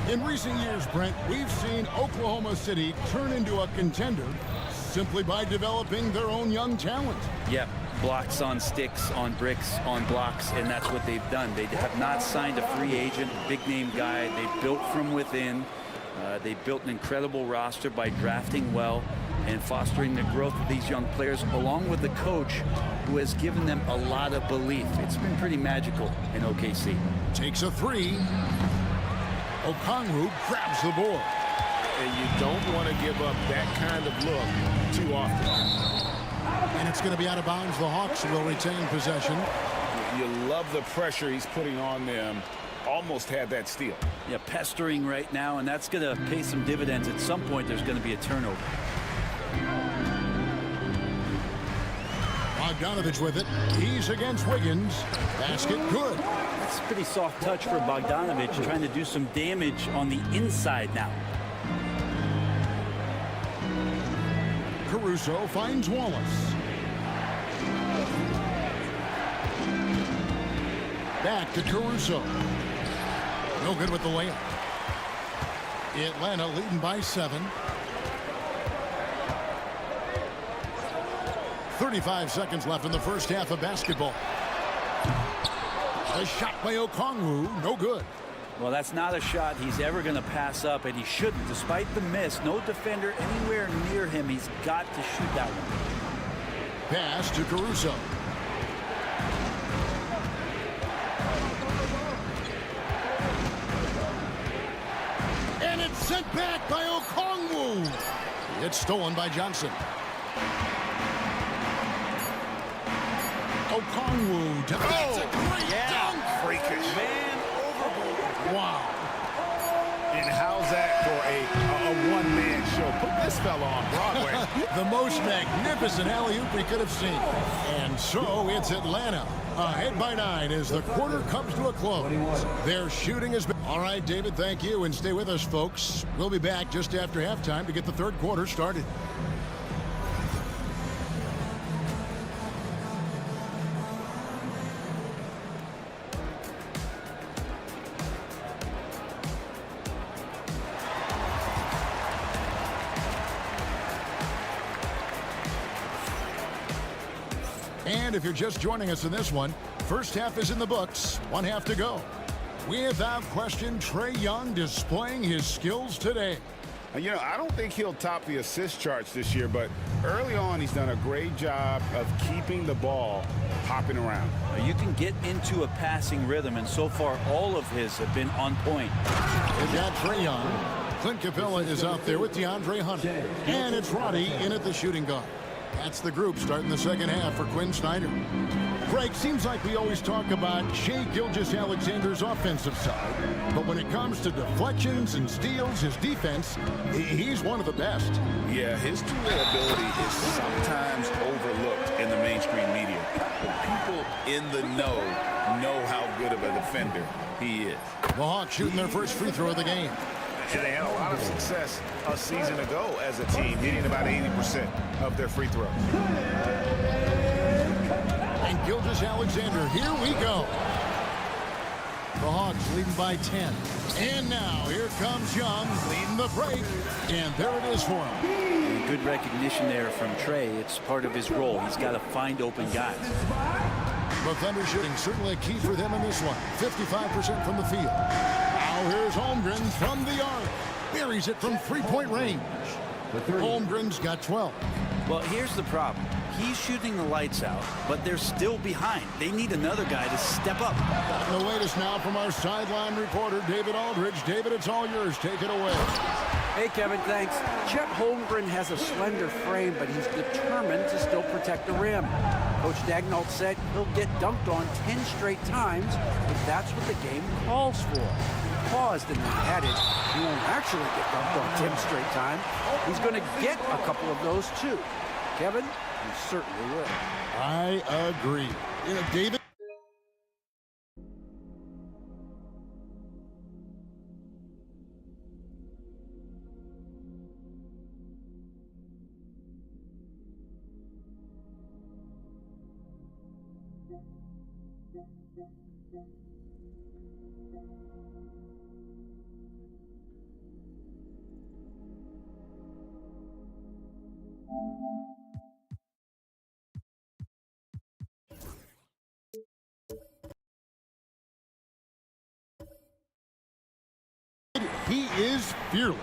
In recent years, Brent, we've seen Oklahoma City turn into a contender simply by developing their own young talent. Yep, blocks on sticks, on bricks, on blocks, and that's what they've done. They have not signed a free agent, big-name guy. They built from within. They built an incredible roster by drafting well. and fostering the growth of these young players, along with the coach who has given them a lot of belief. It's been pretty magical in OKC. Takes a three. Okongwu grabs the board. And you don't want to give up that kind of look too often. And it's going to be out of bounds. The Hawks will retain possession. You love the pressure he's putting on them. Almost had that steal. Yeah, pestering right now, and that's going to pay some dividends. At some point, there's going to be a turnover. Bogdanovich with it. He's against Wiggins. Basket good. That's a pretty soft touch for Bogdanovich, trying to do some damage on the inside now. Caruso finds Wallace. Back to Caruso. No good with the layup. Atlanta leading by 7. 35 seconds left in the first half of basketball. A shot by Okongwu, no good. Well, that's not a shot he's ever going to pass up, and he shouldn't. Despite the miss, no defender anywhere near him. He's got to shoot that one. Pass to Caruso. And it's sent back by Okongwu. It's stolen by Johnson. Okongwu. That's a great dunk. Freakish. Man overboard. Wow. And how's that for a one-man show? Put this fella on Broadway. The most magnificent alley-oop we could have seen. And so it's Atlanta ahead by 9 as the quarter comes to a close. Their shooting has been... All right, David, thank you. And stay with us, folks. We'll be back just after halftime to get the third quarter started. And if you're just joining us in this one, first half is in the books, one half to go. Without question, Trae Young displaying his skills today. You know, I don't think he'll top the assist charts this year, but early on he's done a great job of keeping the ball hopping around. You can get into a passing rhythm, and so far all of his have been on point. They've got Trae Young. Clint Capella is out there with DeAndre Hunter. And it's Roddy in at the shooting guard. That's the group starting the second half for Quinn Snyder. Greg, seems like we always talk about Shai Gilgeous-Alexander's offensive side, but when it comes to deflections and steals, his defense, he's one of the best. Yeah, his two-way ability is sometimes overlooked in the mainstream media. But people in the know how good of a defender he is. The Hawks shooting their first free throw of the game. And they had a lot of success a season ago as a team, hitting about 80% of their free throws. And Gilgeous-Alexander, here we go. The Hawks leading by 10. And now here comes Young leading the break. And there it is for him. Good recognition there from Trae. It's part of his role. He's got to find open guys. The Thunder shooting certainly a key for them in this one. 55% from the field. Now here's Holmgren from the arc. Buries it from three-point range. Holmgren's got 12. Well, here's the problem. He's shooting the lights out, but they're still behind. They need another guy to step up. And the latest now from our sideline reporter, David Aldridge. David, it's all yours. Take it away. Hey, Kevin, thanks. Chet Holmgren has a slender frame, but he's determined to still protect the rim. Coach Dagnall said he'll get dunked on 10 straight times if that's what the game calls for. He paused and then added, he won't actually get dunked on 10 straight times. He's going to get a couple of those, too. Kevin, he certainly will. I agree. You know, David. He is fearless.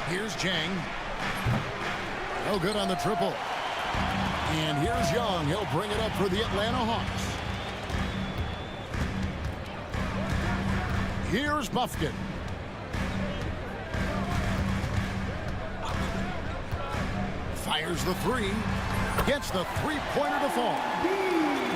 Here's Jang. No good on the triple. And here's Young. He'll bring it up for the Atlanta Hawks. Here's Buffkin. Fires the three. Gets the three-pointer to fall.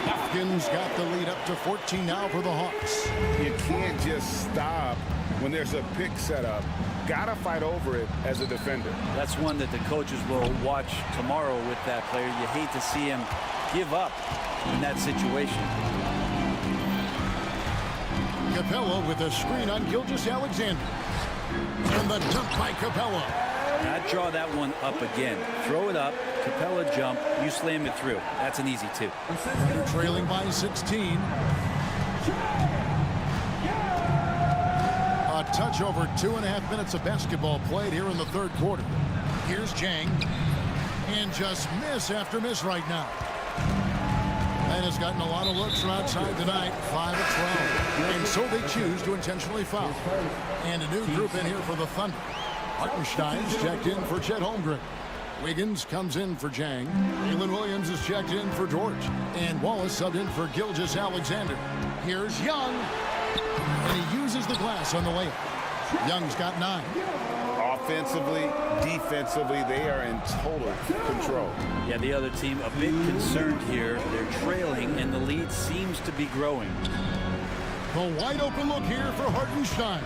Buffkin's got the lead up to 14 now for the Hawks. You can't just stop when there's a pick set up. Gotta fight over it as a defender. That's one that the coaches will watch tomorrow with that player. You hate to see him give up in that situation. Capella with a screen on Gilgeous-Alexander. And the dunk by Capella. I'd draw that one up again. Throw it up, Capella jump, you slam it through. That's an easy two. They're trailing by 16. A touch over 2.5 minutes of basketball played here in the third quarter. Here's Jang. And just miss after miss right now. And has gotten a lot of looks from outside tonight, 5 of 12. And so they choose to intentionally foul. And a new group in here for the Thunder. Hartenstein's checked in for Chet Holmgren. Wiggins comes in for Jang. Jalen Williams is checked in for George. And Wallace subbed in for Gilgeous-Alexander. Here's Young. And he uses the glass on the layup. Young's got 9. Offensively, defensively, they are in total control. Yeah, the other team a bit concerned here. They're trailing, and the lead seems to be growing. The wide open look here for Hartenstein.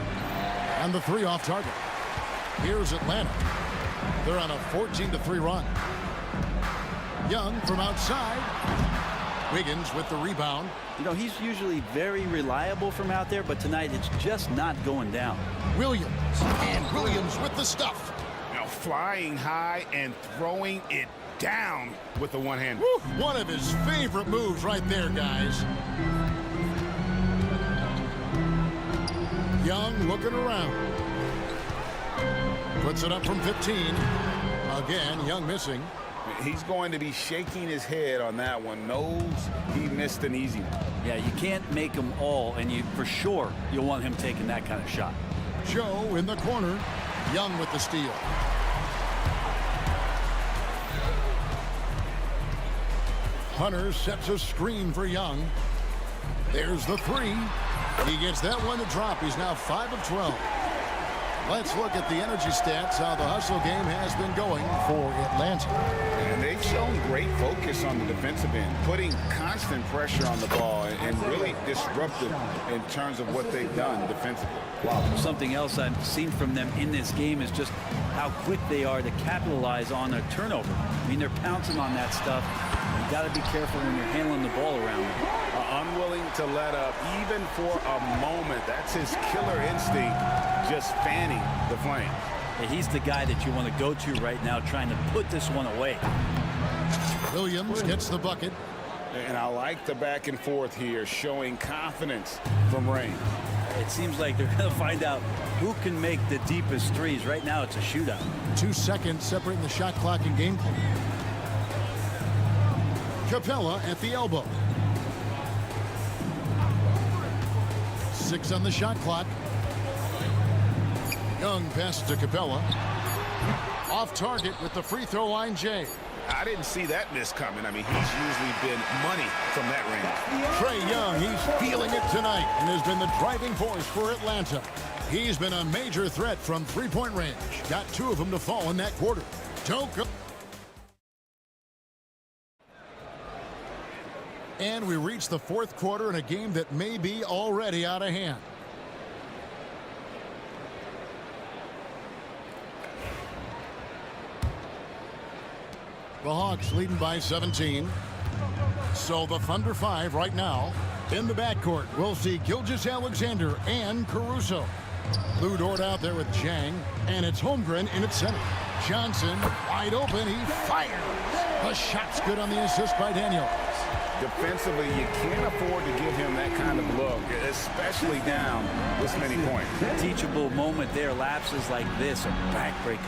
And the three off target. Here's Atlanta. They're on a 14-3 run. Young from outside. Wiggins with the rebound. You know, he's usually very reliable from out there, but tonight it's just not going down. Williams. And Williams with the stuff. Now flying high and throwing it down with the one-hand. One of his favorite moves right there, guys. Young looking around. Puts it up from 15. Again, Young missing. He's going to be shaking his head on that one. Knows he missed an easy one. Yeah, you can't make them all, and you for sure you'll want him taking that kind of shot. Joe in the corner. Young with the steal. Hunter sets a screen for Young. There's the three. He gets that one to drop. He's now 5 of 12. Let's look at the energy stats, how the hustle game has been going for Atlanta. And they've shown great focus on the defensive end, putting constant pressure on the ball and really disruptive in terms of what they've done defensively. Wow. Something else I've seen from them in this game is just how quick they are to capitalize on a turnover. I mean, they're pouncing on that stuff. You got to be careful when you're handling the ball around them. Unwilling to let up even for a moment. That's his killer instinct, just fanning the flame. Yeah, he's the guy that you want to go to right now, trying to put this one away. Williams gets the bucket. And I like the back and forth here, showing confidence from Rain. It seems like they're going to find out who can make the deepest threes. Right now, it's a shootout. 2 seconds separating the shot clock and game clock. Capella at the elbow. 6 on the shot clock. Young passes to Capella. Off target with the free throw line, Jay. I didn't see that miss coming. I mean, he's usually been money from that range. Trae Young, he's feeling it tonight and has been the driving force for Atlanta. He's been a major threat from three-point range. Got 2 of them to fall in that quarter. Don't go. And we reach the fourth quarter in a game that may be already out of hand. The Hawks leading by 17. So the Thunder 5 right now. In the backcourt, we'll see Gilgeous-Alexander and Caruso. Lou Dort out there with Jang, and it's Holmgren in its center. Johnson wide open, he fires. The shot's good on the assist by Daniel. Defensively, you can't afford to give him that kind of look, especially down this many points. Teachable moment there. Lapses like this are backbreakers.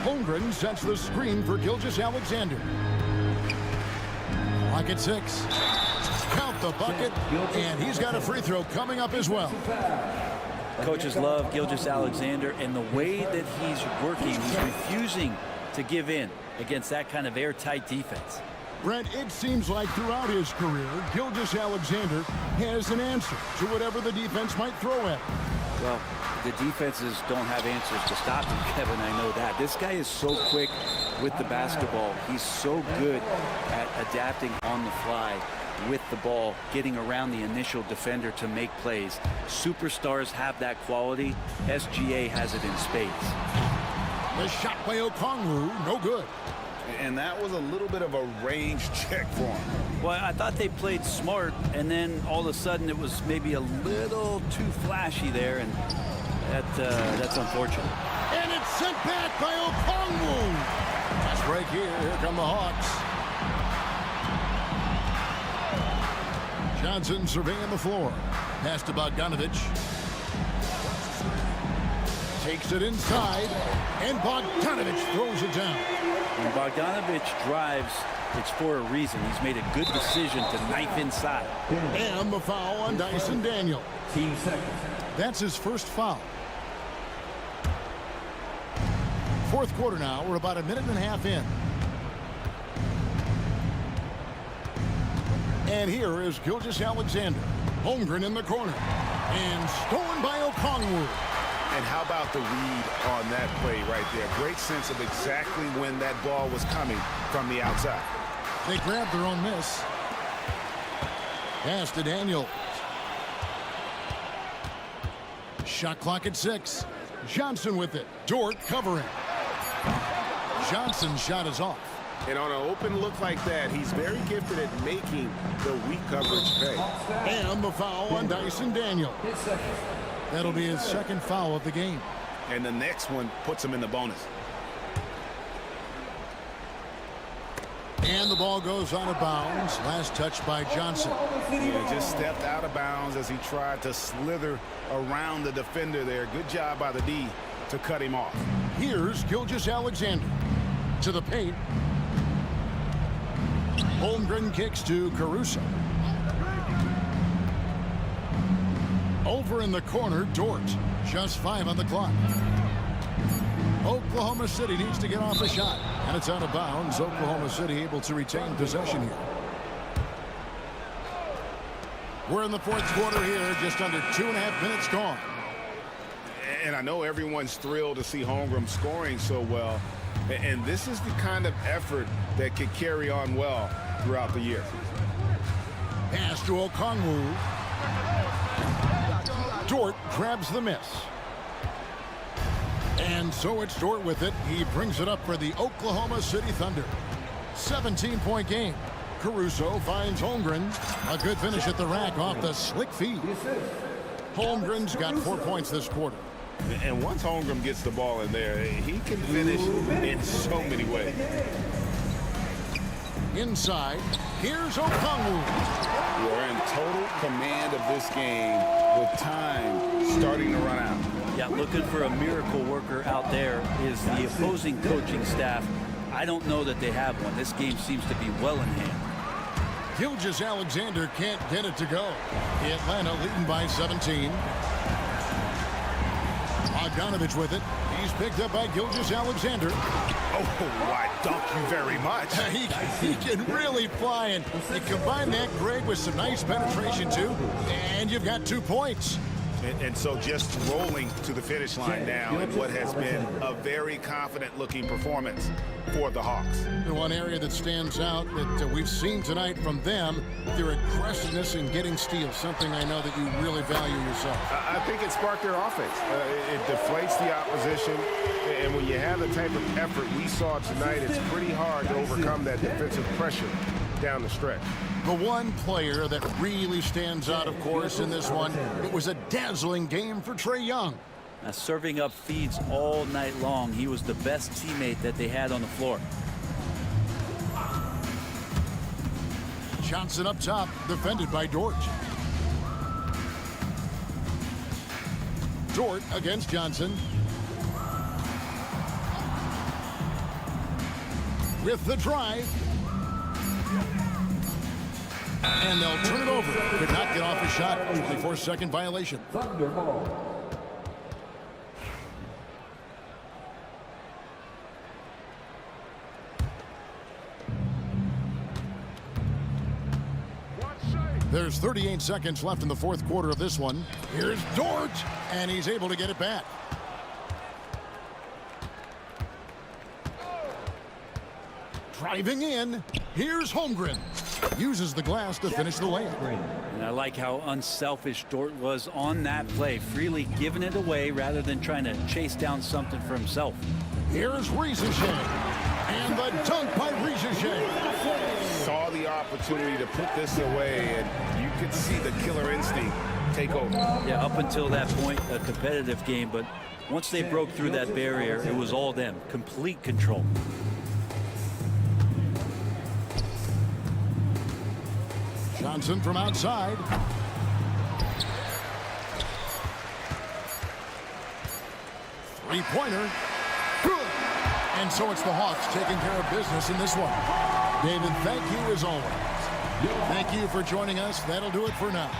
Holmgren sets the screen for Gilgeous-Alexander. Clock at 6. Count the bucket, and he's got a free throw coming up as well. Coaches love Gilgeous-Alexander, and the way that he's working, he's refusing to give in against that kind of airtight defense. Brent, it seems like throughout his career, Gilgeous-Alexander has an answer to whatever the defense might throw at him. Well, the defenses don't have answers to stop him, Kevin. I know that. This guy is so quick with the basketball. He's so good at adapting on the fly with the ball, getting around the initial defender to make plays. Superstars have that quality. SGA has it in spades. The shot by Okongwu, no good. And that was a little bit of a range check for him. Well, I thought they played smart, and then all of a sudden it was maybe a little too flashy there, and that's unfortunate. And it's sent back by Okongwu. That's right here. Here come the Hawks. Johnson surveying the floor. Pass to Bogdanovich. Takes it inside, and Bogdanovich throws it down. When Bogdanovich drives, it's for a reason. He's made a good decision to knife inside. And the foul on Dyson Daniel. That's his first foul. Fourth quarter now. We're about a minute and a half in. And here is Gilgeous-Alexander. Holmgren in the corner. And stolen by Okongwu. And how about the read on that play right there? Great sense of exactly when that ball was coming from the outside. They grabbed their own miss. Pass to Daniel. Shot clock at 6. Johnson with it. Dort covering. Johnson's shot is off. And on an open look like that, he's very gifted at making the weak coverage pay. And the foul on Dyson Daniel. That'll be his second foul of the game. And the next one puts him in the bonus. And the ball goes out of bounds. Last touch by Johnson. Yeah, just stepped out of bounds as he tried to slither around the defender there. Good job by the D to cut him off. Here's Gilgeous-Alexander to the paint. Holmgren kicks to Caruso. Over in the corner, Dort. Just 5 on the clock. Oklahoma City needs to get off a shot. And it's out of bounds. Oklahoma City able to retain possession here. We're in the fourth quarter here. Just under 2.5 minutes gone. And I know everyone's thrilled to see Holmgren scoring so well. And this is the kind of effort that could carry on well throughout the year. Pass to Okongwu. Dort grabs the miss. And so it's Dort with it. He brings it up for the Oklahoma City Thunder. 17-point game. Caruso finds Holmgren. A good finish at the rack off the slick feed. Holmgren's got 4 points this quarter. And once Holmgren gets the ball in there, he can finish in so many ways. Inside, here's Okongwu. We're in total command of this game with time starting to run out. Yeah, looking for a miracle worker out there is the opposing coaching staff. I don't know that they have one. This game seems to be well in hand. Gilgeous-Alexander can't get it to go. Atlanta leading by 17. Bogdanovich with it. He's picked up by Gilgeous-Alexander. Oh, why, thank you very much. He can really fly, and you combine that, Greg, with some nice penetration, too, and you've got 2 points. And so just rolling to the finish line now in what has been a very confident-looking performance for the Hawks. The one area that stands out that we've seen tonight from them, their aggressiveness in getting steals, something I know that you really value yourself. I think it sparked their offense. It deflates the opposition, and when you have the type of effort we saw tonight, it's pretty hard to overcome that defensive pressure down the stretch. The one player that really stands out, of course, in this one, it was a dazzling game for Trae Young. Now, serving up feeds all night long, he was the best teammate that they had on the floor. Johnson up top, defended by Dort. Dort against Johnson. With the drive. And they'll turn it over. Could not get off a shot. 24-second violation. There's 38 seconds left in the fourth quarter of this one. Here's Dort, and he's able to get it back. Driving in, here's Holmgren. Uses the glass to finish the layup. And I like how unselfish Dort was on that play, freely giving it away rather than trying to chase down something for himself. Here's Rieseshay, and the dunk by Rieseshay. Saw the opportunity to put this away, and you could see the killer instinct take over. Yeah, up until that point, a competitive game, but once they broke through that barrier, it was all them, complete control. Johnson from outside. Three-pointer. Good. And so it's the Hawks taking care of business in this one. David, thank you as always. Thank you for joining us. That'll do it for now.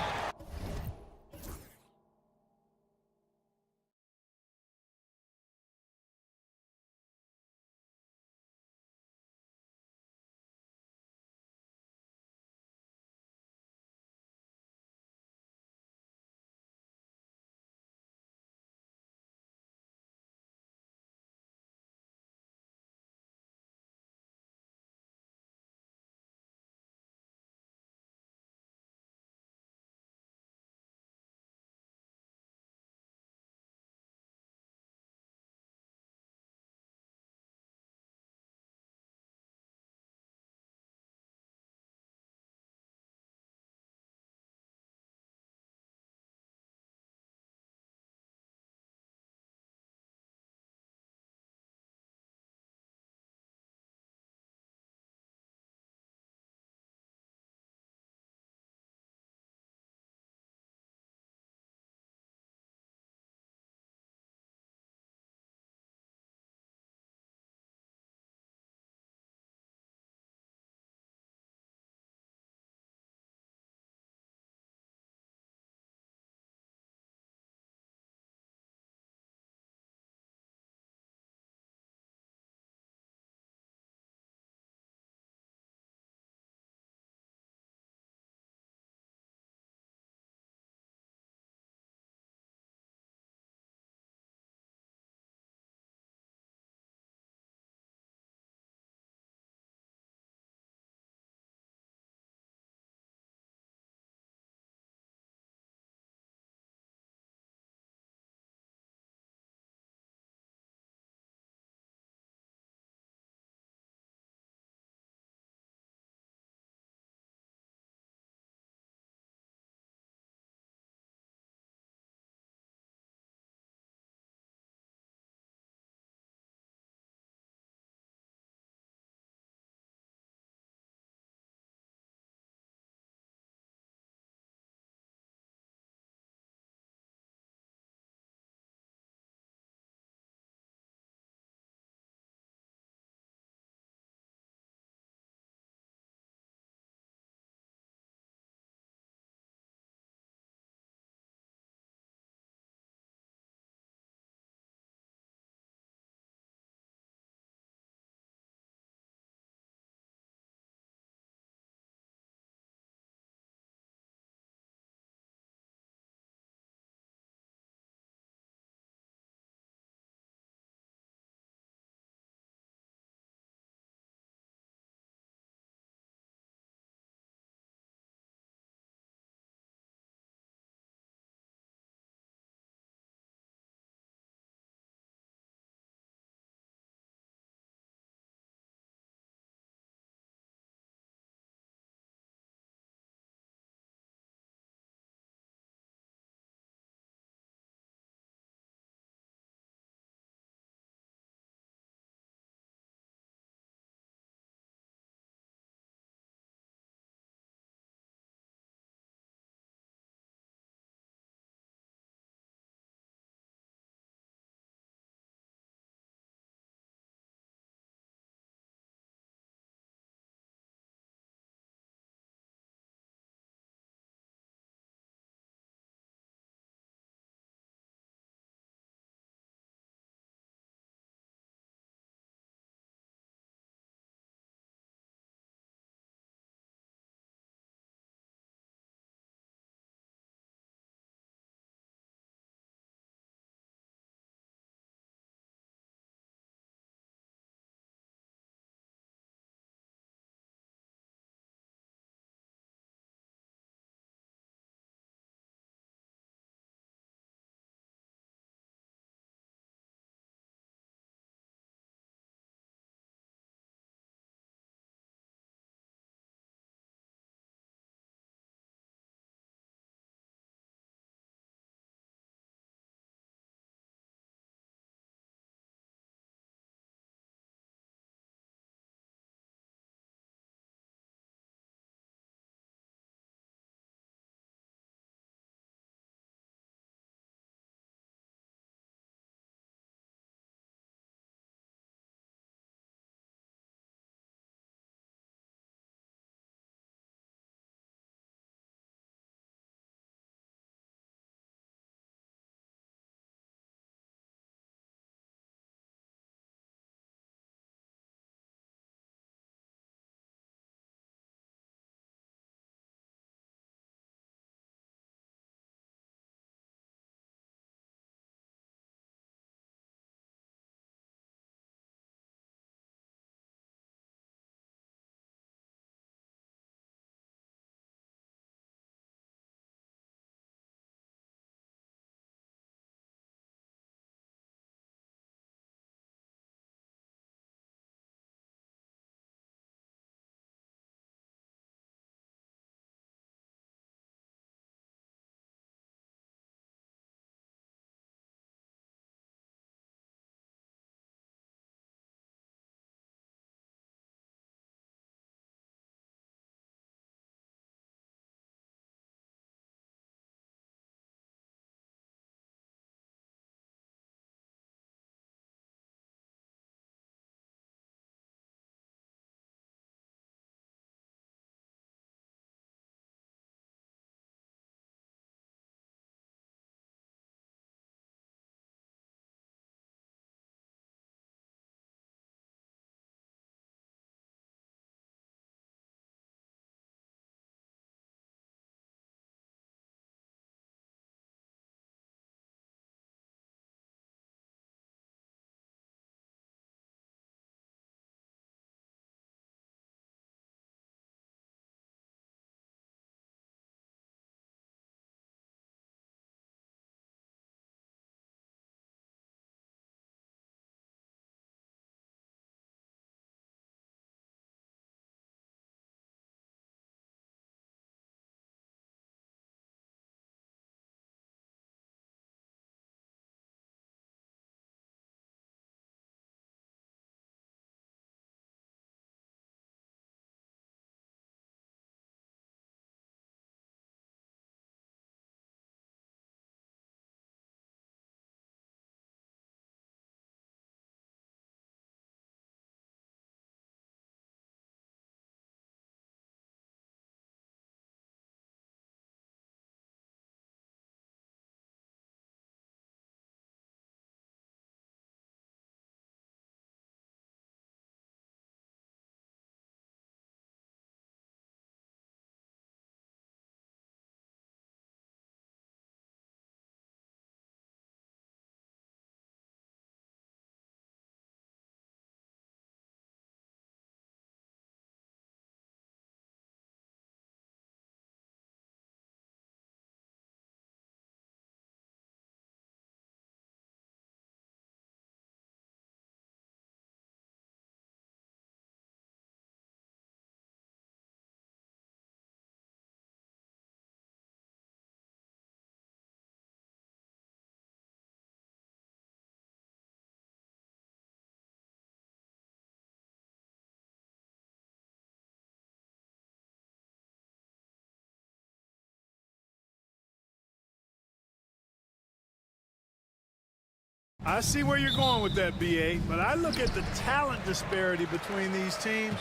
I see where you're going with that, BA, but I look at the talent disparity between these teams.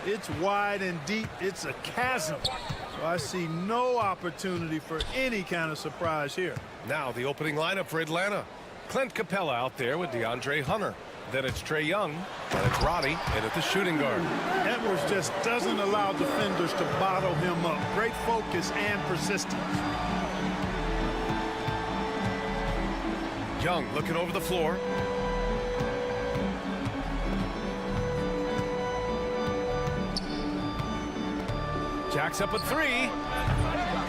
It's wide and deep. It's a chasm. So I see no opportunity for any kind of surprise here. Now the opening lineup for Atlanta. Clint Capella out there with DeAndre Hunter. Then it's Trae Young, and it's Roddy in at the shooting guard. Edwards just doesn't allow defenders to bottle him up. Great focus and persistence. Young looking over the floor. Jacks up at three.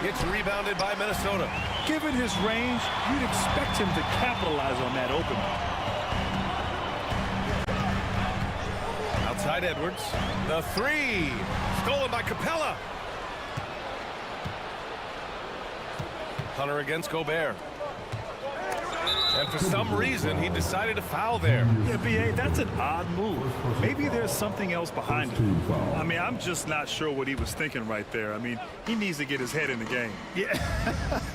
It's rebounded by Minnesota. Given his range, you'd expect him to capitalize on that opening. Outside Edwards. The three. Stolen by Capella. Hunter against Gobert. And for some reason, he decided to foul there. Yeah, B.A., that's an odd move. Maybe there's something else behind it. I mean, I'm just not sure what he was thinking right there. I mean, he needs to get his head in the game. Yeah,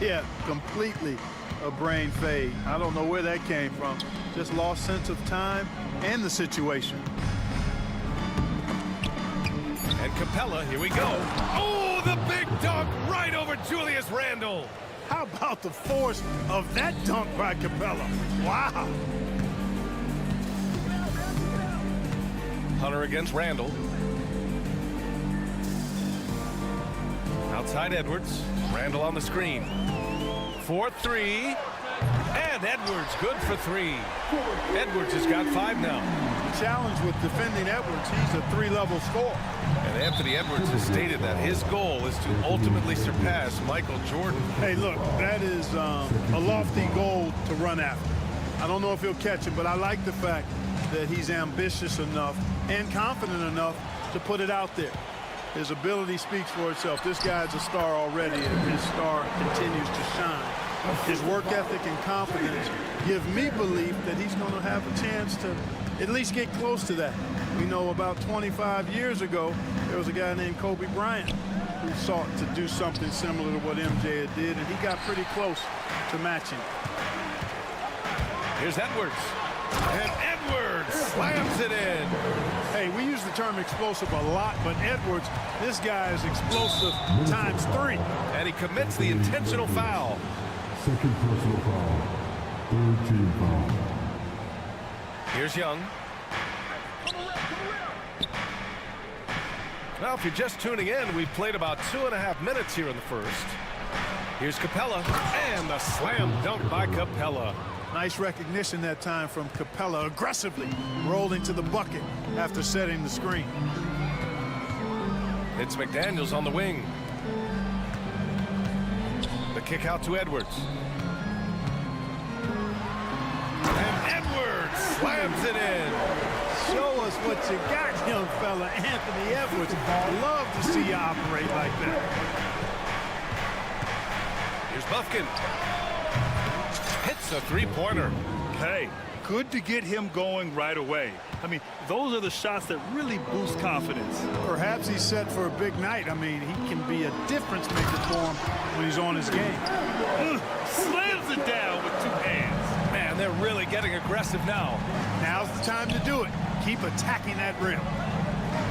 yeah, completely a brain fade. I don't know where that came from. Just lost sense of time and the situation. And Capella, here we go. Oh, the big dunk right over Julius Randle. How about the force of that dunk by Capella? Wow. Hunter against Randle. Outside Edwards. Randle on the screen. 4-3. And Edwards good for three. Edwards has got 5 now. The challenge with defending Edwards, he's a 3-level scorer. And Anthony Edwards has stated that his goal is to ultimately surpass Michael Jordan. Hey, look, that is a lofty goal to run after. I don't know if he'll catch it, but I like the fact that he's ambitious enough and confident enough to put it out there. His ability speaks for itself. This guy's a star already, and his star continues to shine. His work ethic and confidence give me belief that he's going to have a chance to at least get close to that. We know about 25 years ago, there was a guy named Kobe Bryant who sought to do something similar to what MJ had did, and he got pretty close to matching. Here's Edwards. And Edwards slams it in. Hey, we use the term explosive a lot, but Edwards, this guy is explosive times 3. And he commits the intentional foul. Second personal foul. Third team foul. Here's Young. Now, if you're just tuning in, we've played about 2.5 minutes here in the first. Here's Capella, and the slam dunk by Capella. Nice recognition that time from Capella, aggressively rolling to the bucket after setting the screen. It's McDaniels on the wing. The kick out to Edwards. And Edwards slams it in. Show us what you got, young fella. Anthony Edwards. Love to see you operate like that. Here's Buffkin. Hits a three-pointer. Hey, good to get him going right away. I mean, those are the shots that really boost confidence. Perhaps he's set for a big night. I mean, he can be a difference maker for him when he's on his game. Slams it down with 2 hands. Man, they're really getting aggressive now. Now's the time to do it. Keep attacking that rim.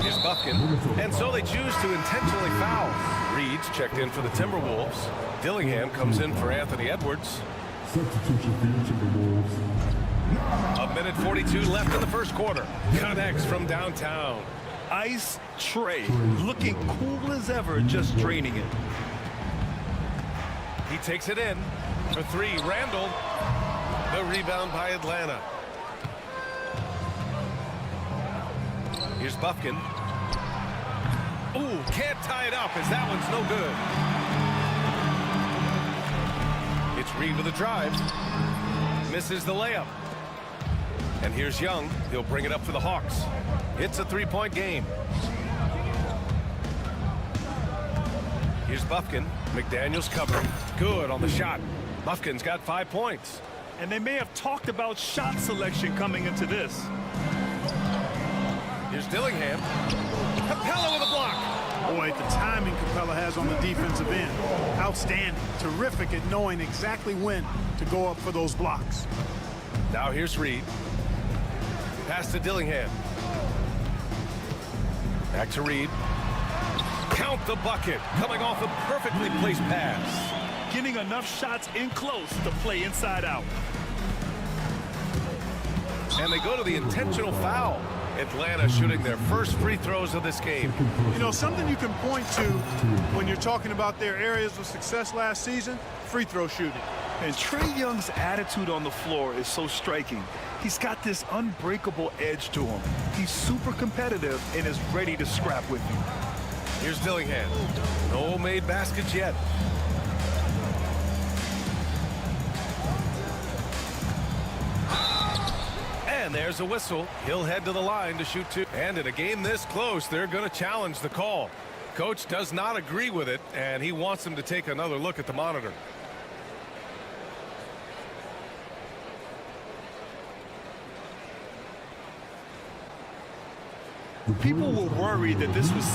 Here's Buffkin. And so they choose to intentionally foul. Reed's checked in for the Timberwolves. Dillingham comes in for Anthony Edwards. Substitution for each of the Wolves. A minute 42 left in the first quarter. Connects from downtown. Ice Trae, looking cool as ever, just draining it. He takes it in for 3. Randle. The rebound by Atlanta. Here's Buffkin. Ooh, can't tie it up as that one's no good. It's Reed with a drive. Misses the layup. And here's Young. He'll bring it up for the Hawks. It's a 3-point game. Here's Buffkin. McDaniels covering. Good on the shot. Buffkin's got 5 points. And they may have talked about shot selection coming into this. Here's Dillingham. Capella with a block. Boy, the timing Capella has on the defensive end. Outstanding. Terrific at knowing exactly when to go up for those blocks. Now here's Reed. Pass to Dillingham. Back to Reed. Count the bucket. Coming off a perfectly placed pass. Getting enough shots in close to play inside out. And they go to the intentional foul. Atlanta shooting their first free throws of this game. You know, something you can point to when you're talking about their areas of success last season, free throw shooting. And Trae Young's attitude on the floor is so striking. He's got this unbreakable edge to him. He's super competitive and is ready to scrap with you. Here's Dillingham. No made baskets yet. And there's a whistle. He'll head to the line to shoot two. And in a game this close, they're going to challenge the call. Coach does not agree with it, and he wants him to take another look at the monitor. People were worried that this was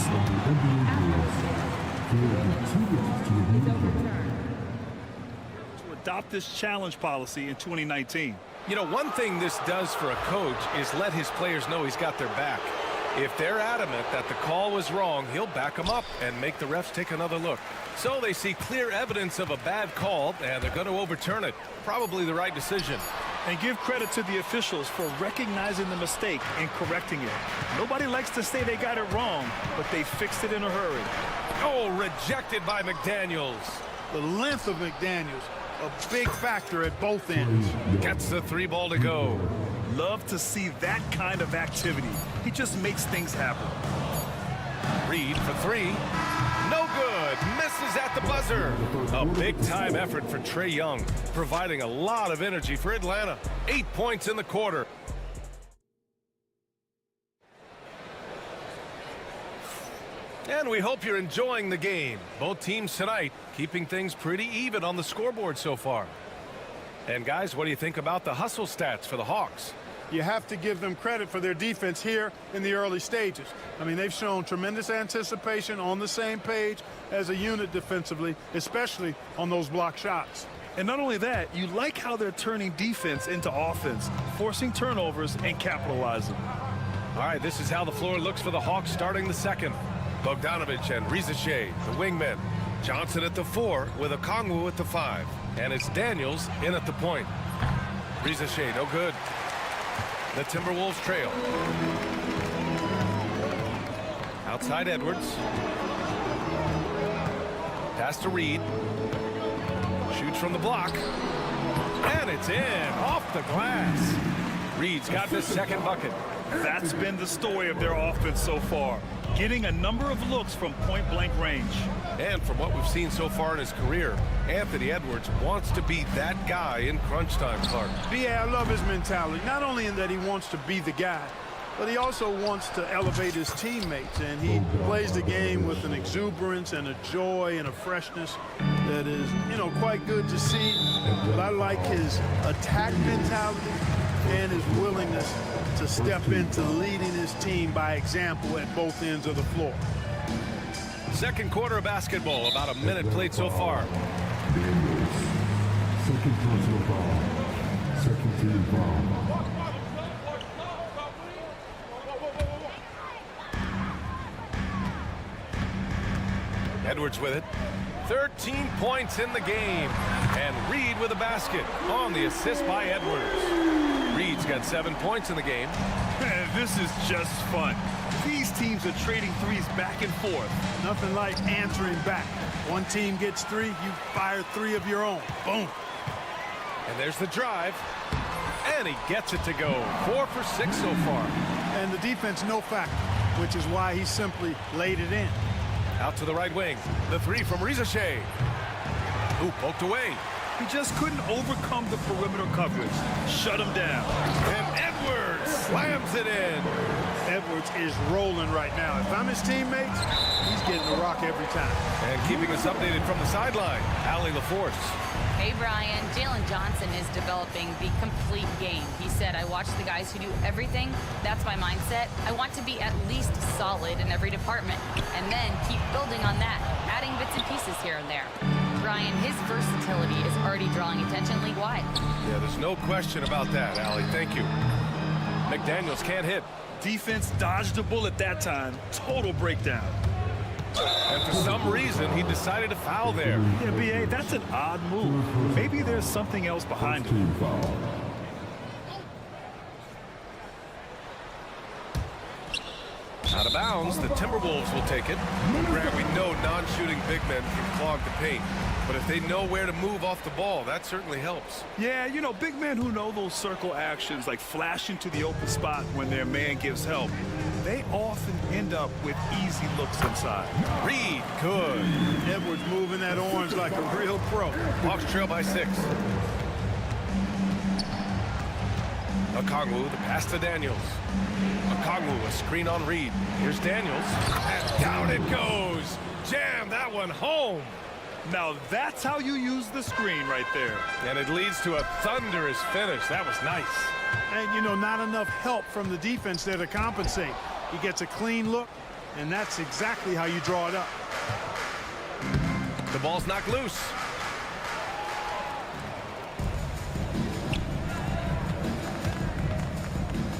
to adopt this challenge policy in 2019. You know, one thing this does for a coach is let his players know he's got their back. If they're adamant that the call was wrong, he'll back them up and make the refs take another look. So they see clear evidence of a bad call, and they're going to overturn it. Probably the right decision. And give credit to the officials for recognizing the mistake and correcting it. Nobody likes to say they got it wrong, but they fixed it in a hurry. Oh, rejected by McDaniels. The length of McDaniels, a big factor at both ends. Gets the three ball to go. Love to see that kind of activity. He just makes things happen. Reed for three. No good. Misses at the buzzer. A big-time effort for Trae Young, providing a lot of energy for Atlanta. 8 points in the quarter. And we hope you're enjoying the game. Both teams tonight keeping things pretty even on the scoreboard so far. And guys, what do you think about the hustle stats for the Hawks? You have to give them credit for their defense here in the early stages. I mean, they've shown tremendous anticipation, on the same page as a unit defensively, especially on those block shots. And not only that, you like how they're turning defense into offense, forcing turnovers and capitalizing. All right, this is how the floor looks for the Hawks starting the second. Bogdanovich and Rizashea, the wingmen. Johnson at the 4 with Okongwu at the 5. And it's Daniels in at the point. Rizashea, no good. The Timberwolves trail. Outside Edwards. Pass to Reed. Shoots from the block. And it's in, off the glass. Reed's got the second bucket. That's been the story of their offense so far, getting a number of looks from point-blank range. And from what we've seen so far in his career, Anthony Edwards wants to be that guy in crunch time, Clark. Yeah, I love his mentality. Not only in that he wants to be the guy, but he also wants to elevate his teammates. And he plays the game with an exuberance and a joy and a freshness that is, you know, quite good to see. But I like his attack mentality and his willingness to step into leading his team by example at both ends of the floor. Second quarter of basketball, about a minute played so far. Second personal ball. Second team ball. Edwards with it. 13 points in the game. And Reed with a basket on the assist by Edwards. Reed's got 7 points in the game. This is just fun. These teams are trading threes back and forth. Nothing like answering back. One team gets 3, you fire 3 of your own. Boom. And there's the drive. And he gets it to go. 4 for 6 so far. And the defense no factor, which is why he simply laid it in. Out to the right wing. The 3 from Rizashea. Who poked away. He just couldn't overcome the perimeter coverage. Shut him down. And Edwards slams it in. Edwards is rolling right now. If I'm his teammates, he's getting the rock every time. And keeping us updated from the sideline, Allie LaForce. Hey, Brian. Jalen Johnson is developing the complete game. He said, I watch the guys who do everything. That's my mindset. I want to be at least solid in every department and then keep building on that, adding bits and pieces here and there. Ryan, his versatility is already drawing attention league-wide. Yeah, there's no question about that, Allie. Thank you. McDaniels can't hit. Defense dodged a bullet that time. Total breakdown. And for some reason, he decided to foul there. Yeah, B.A., that's an odd move. Maybe there's something else behind it. Out of bounds, the Timberwolves will take it. Grant, we know non-shooting big men can clog the paint, but if they know where to move off the ball, that certainly helps. Yeah, you know, big men who know those circle actions, like flashing to the open spot when their man gives help, they often end up with easy looks inside. Reed, good. Edwards moving that orange like a real pro. Hawks trail by 6. Okongwu, the pass to Daniels. Okongwu, a screen on Reed. Here's Daniels, and down it goes. Jam that one home. Now that's how you use the screen right there. And it leads to a thunderous finish. That was nice. And, you know, not enough help from the defense there to compensate. He gets a clean look, and that's exactly how you draw it up. The ball's knocked loose.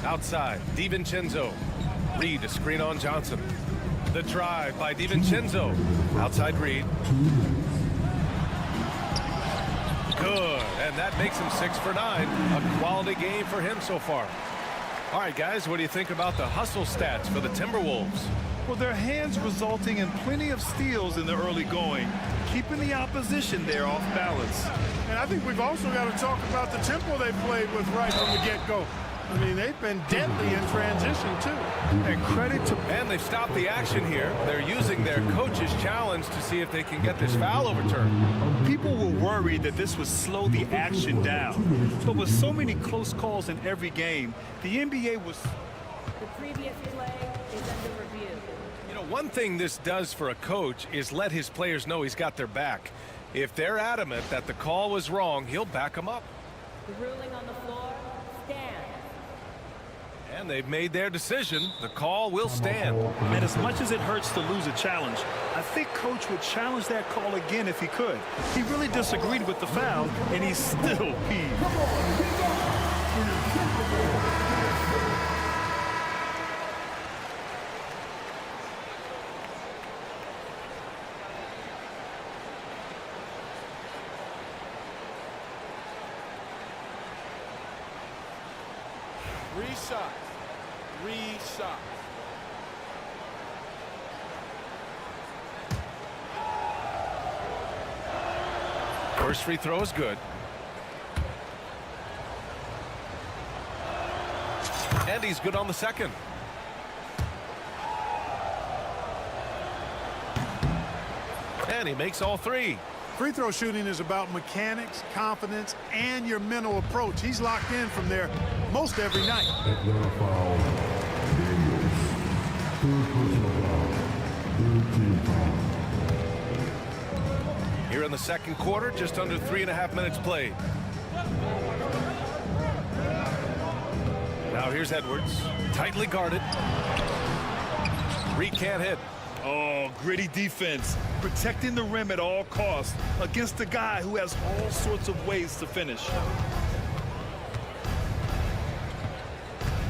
Outside, DiVincenzo. Reed, a screen on Johnson. The drive by DiVincenzo. Outside Reed. Good, and that makes him 6 for 9. A quality game for him so far. All right, guys, what do you think about the hustle stats for the Timberwolves? Well, their hands resulting in plenty of steals in the early going, keeping the opposition there off balance. And I think we've also got to talk about the tempo they played with right from the get-go. I mean, they've been deadly in transition, too. And credit to... And they've stopped the action here. They're using their coach's challenge to see if they can get this foul overturned. People were worried that this would slow the action down. But with so many close calls in every game, the NBA was... The previous play is under review. You know, one thing this does for a coach is let his players know he's got their back. If they're adamant that the call was wrong, he'll back them up. The ruling on the floor stands. And they've made their decision. The call will stand. And as much as it hurts to lose a challenge, I think Coach would challenge that call again if he could. He really disagreed with the foul, and he's still peeved. Three shots. First free throw is good. And he's good on the second. And he makes all 3. Free throw shooting is about mechanics, confidence, and your mental approach. He's locked in from there most every night. Here in the second quarter, just under 3.5 minutes played. Now here's Edwards, tightly guarded. Reed can't hit. Oh, gritty defense, protecting the rim at all costs against a guy who has all sorts of ways to finish.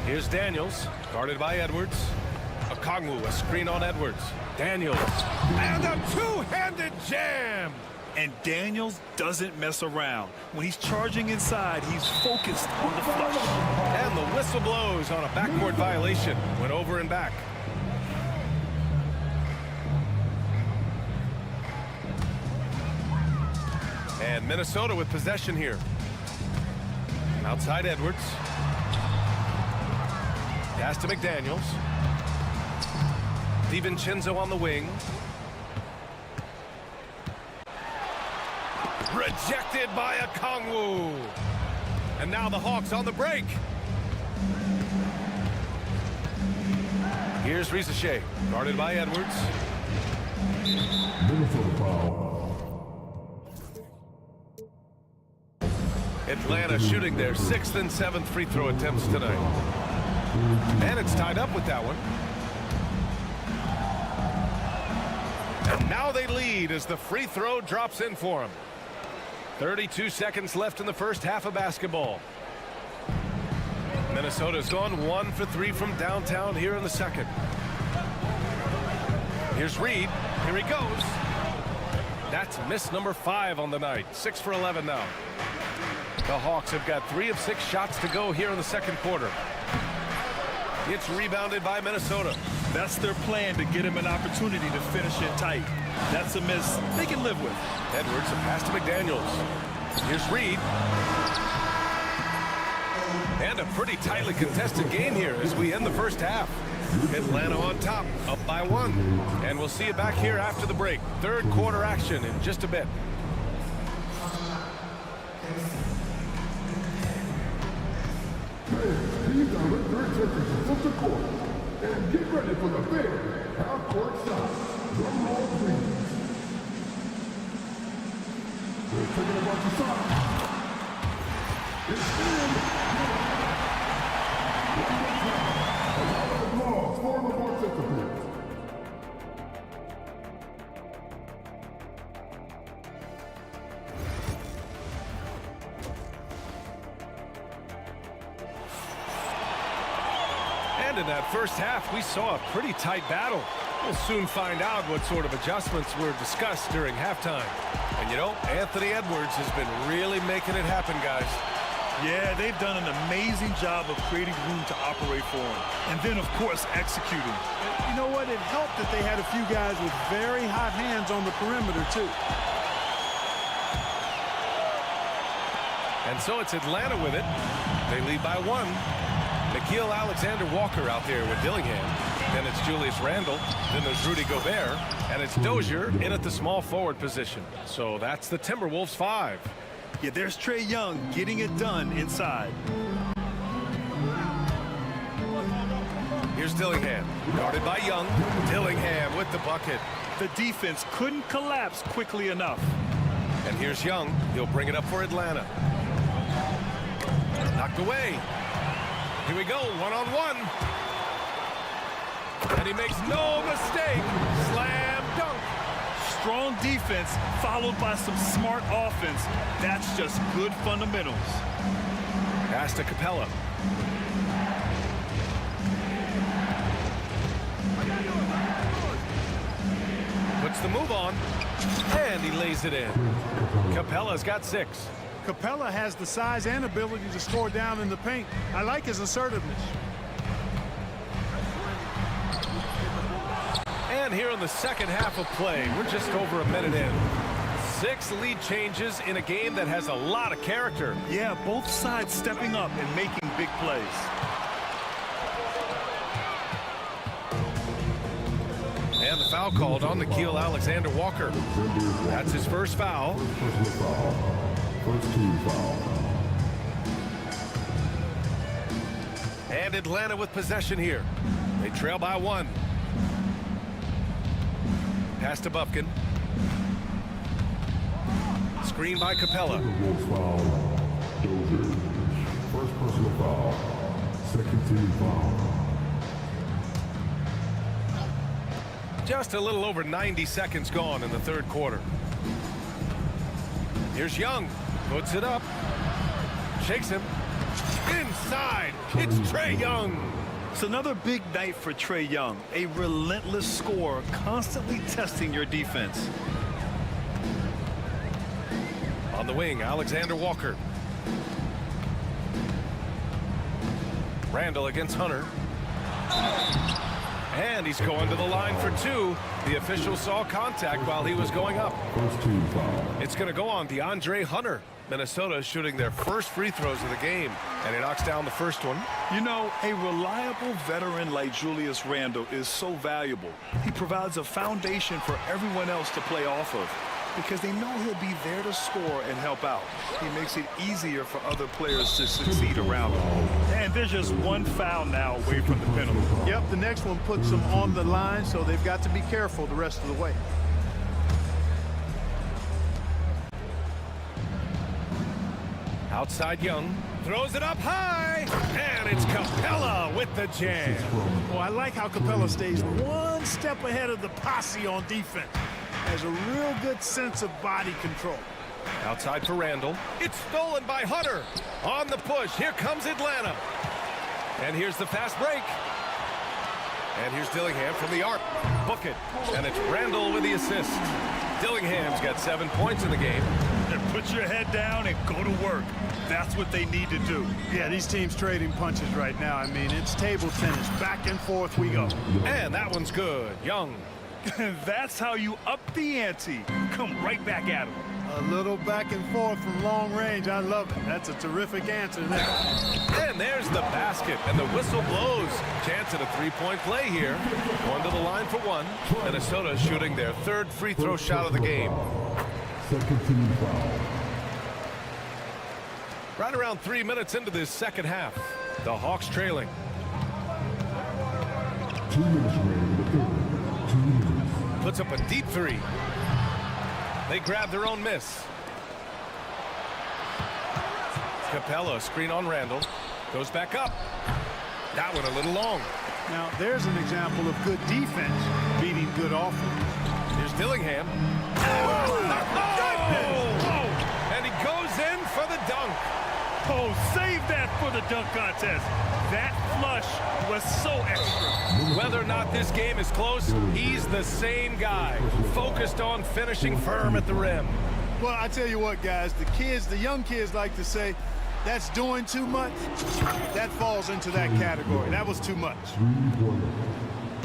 Here's Daniels, guarded by Edwards. Okongwu, a screen on Edwards. Daniels, and a two-handed jam! And Daniels doesn't mess around. When he's charging inside, he's focused on the flush. And the whistle blows on a backcourt violation. Went over and back. And Minnesota with possession here. Outside Edwards. Pass to McDaniels. DiVincenzo on the wing. Rejected by Okongwu. And now the Hawks on the break. Here's Risache, guarded by Edwards. Atlanta shooting their 6th and 7th free throw attempts tonight. And it's tied up with that one. And now they lead as the free throw drops in for him. 32 seconds left in the first half of basketball. Minnesota's gone 1 for 3 from downtown here in the second. Here's Reed. Here he goes. That's miss number 5 on the night. 6 for 11 now. The Hawks have got 3 of 6 shots to go here in the second quarter. It's rebounded by Minnesota. That's their plan, to get him an opportunity to finish it tight. That's a miss they can live with. Edwards, a pass to McDaniels. Here's Reed. And a pretty tightly contested game here as we end the first half. Atlanta on top, up by 1. And we'll see you back here after the break. Third quarter action in just a bit. Teams are with their attention to the court. And get ready for the big half-court shot. Drum roll, please. They're taking a bunch of shots. It's in. A lot of applause for the participants. And in that first half, we saw a pretty tight battle. We'll soon find out what sort of adjustments were discussed during halftime. And you know, Anthony Edwards has been really making it happen, guys. Yeah, they've done an amazing job of creating room to operate for him. And then, of course, executing. You know what? It helped that they had a few guys with very hot hands on the perimeter, too. And so it's Atlanta with it. They lead by 1. Nickeil Alexander-Walker out there with Dillingham. Then it's Julius Randle. Then there's Rudy Gobert. And it's Dozier in at the small forward position. So that's the Timberwolves 5. Yeah, there's Trae Young getting it done inside. Here's Dillingham, guarded by Young. Dillingham with the bucket. The defense couldn't collapse quickly enough. And here's Young. He'll bring it up for Atlanta. Knocked away. Here we go, one-on-one. And he makes no mistake. Slam dunk. Strong defense followed by some smart offense. That's just good fundamentals. Pass to Capella. Puts the move on. And he lays it in. Capella's got 6. Capella has the size and ability to score down in the paint. I like his assertiveness. And here in the second half of play, we're just over a minute in. 6 lead changes in a game that has a lot of character. Yeah, both sides stepping up and making big plays. And the foul called on Nickeil Alexander-Walker. That's his first foul. First team foul. And Atlanta with possession here. They trail by 1. Pass to Bufkin. Screen by Capella. Foul. Dozier. First personal foul. Second team foul. Just a little over 90 seconds gone in the third quarter. Here's Young. Puts it up. Shakes him. Inside. It's Trae Young. It's another big night for Trae Young. A relentless scorer, constantly testing your defense. On the wing, Alexander-Walker. Randle against Hunter. And he's going to the line for 2. The official saw contact while he was going up. First team foul. It's going to go on DeAndre Hunter. Minnesota is shooting their first free throws of the game. And he knocks down the first one. You know, a reliable veteran like Julius Randle is so valuable. He provides a foundation for everyone else to play off of, because they know he'll be there to score and help out. He makes it easier for other players to succeed around him. And there's just one foul now away from the penalty. Yep, the next one puts them on the line, so they've got to be careful the rest of the way. Outside Young. Throws it up high. And it's Capella with the jam. Well, I like how Capella stays one step ahead of the posse on defense. has a real good sense of body control. Outside for Randall. It's stolen by Hunter. On the push. Here comes Atlanta. And here's the fast break. And here's Dillingham from the arc. Book it. And it's Randall with the assist. Dillingham's got 7 points in the game. And put your head down and go to work. That's what they need to do. Yeah, these teams trading punches right now. I mean, it's table tennis. Back and forth we go. And that one's good. Young. That's how you up the ante. Come right back at him. A little back and forth from long range. I love it. That's a terrific answer there. And there's the basket, and the whistle blows. Chance at a three-point play here. Going to the line for one. Minnesota shooting their third free throw shot of the game. Second team foul. Right around 3 minutes into this second half. The Hawks trailing. 2 minutes remaining in the third. 2 minutes. Puts up a deep three. They grab their own miss. Capella, screen on Randall. Goes back up. That one a little long. Now, there's an example of good defense beating good offense. Here's Dillingham. And he goes in for the dunk. Oh, save that for the dunk contest. That flush was so extra. Whether or not this game is close, he's the same guy, focused on finishing firm at the rim. Well, I tell you what, guys, the young kids like to say, that's doing too much. That falls into that category. That was too much.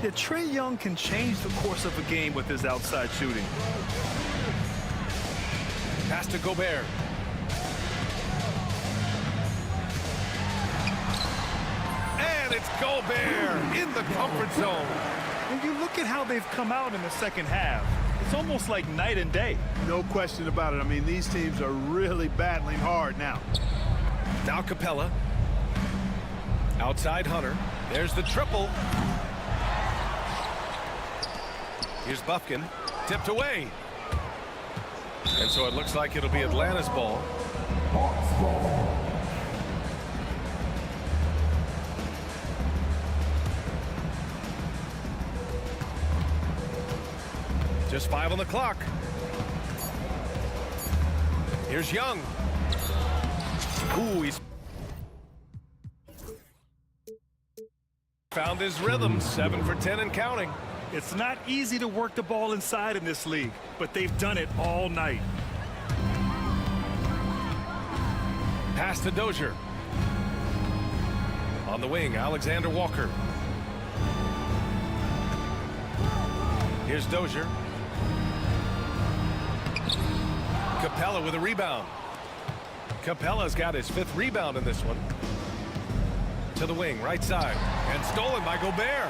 Yeah, Trae Young can change the course of a game with his outside shooting. Pass to Gobert. And it's Gobert in the comfort zone. When you look at how they've come out in the second half, it's almost like night and day. No question about it. I mean, these teams are really battling hard now. Now Capella. Outside Hunter. There's the triple. Here's Bufkin. Tipped away. And so it looks like it'll be Atlanta's ball. Just 5 on the clock. Here's Young. Ooh, he's found his rhythm. 7 for 10 and counting. It's not easy to work the ball inside in this league, but they've done it all night. Pass to Dozier. On the wing, Alexander Walker. Here's Dozier. Capella with a rebound. Capella's got his 5th rebound in this one. To the wing, right side. And stolen by Gobert.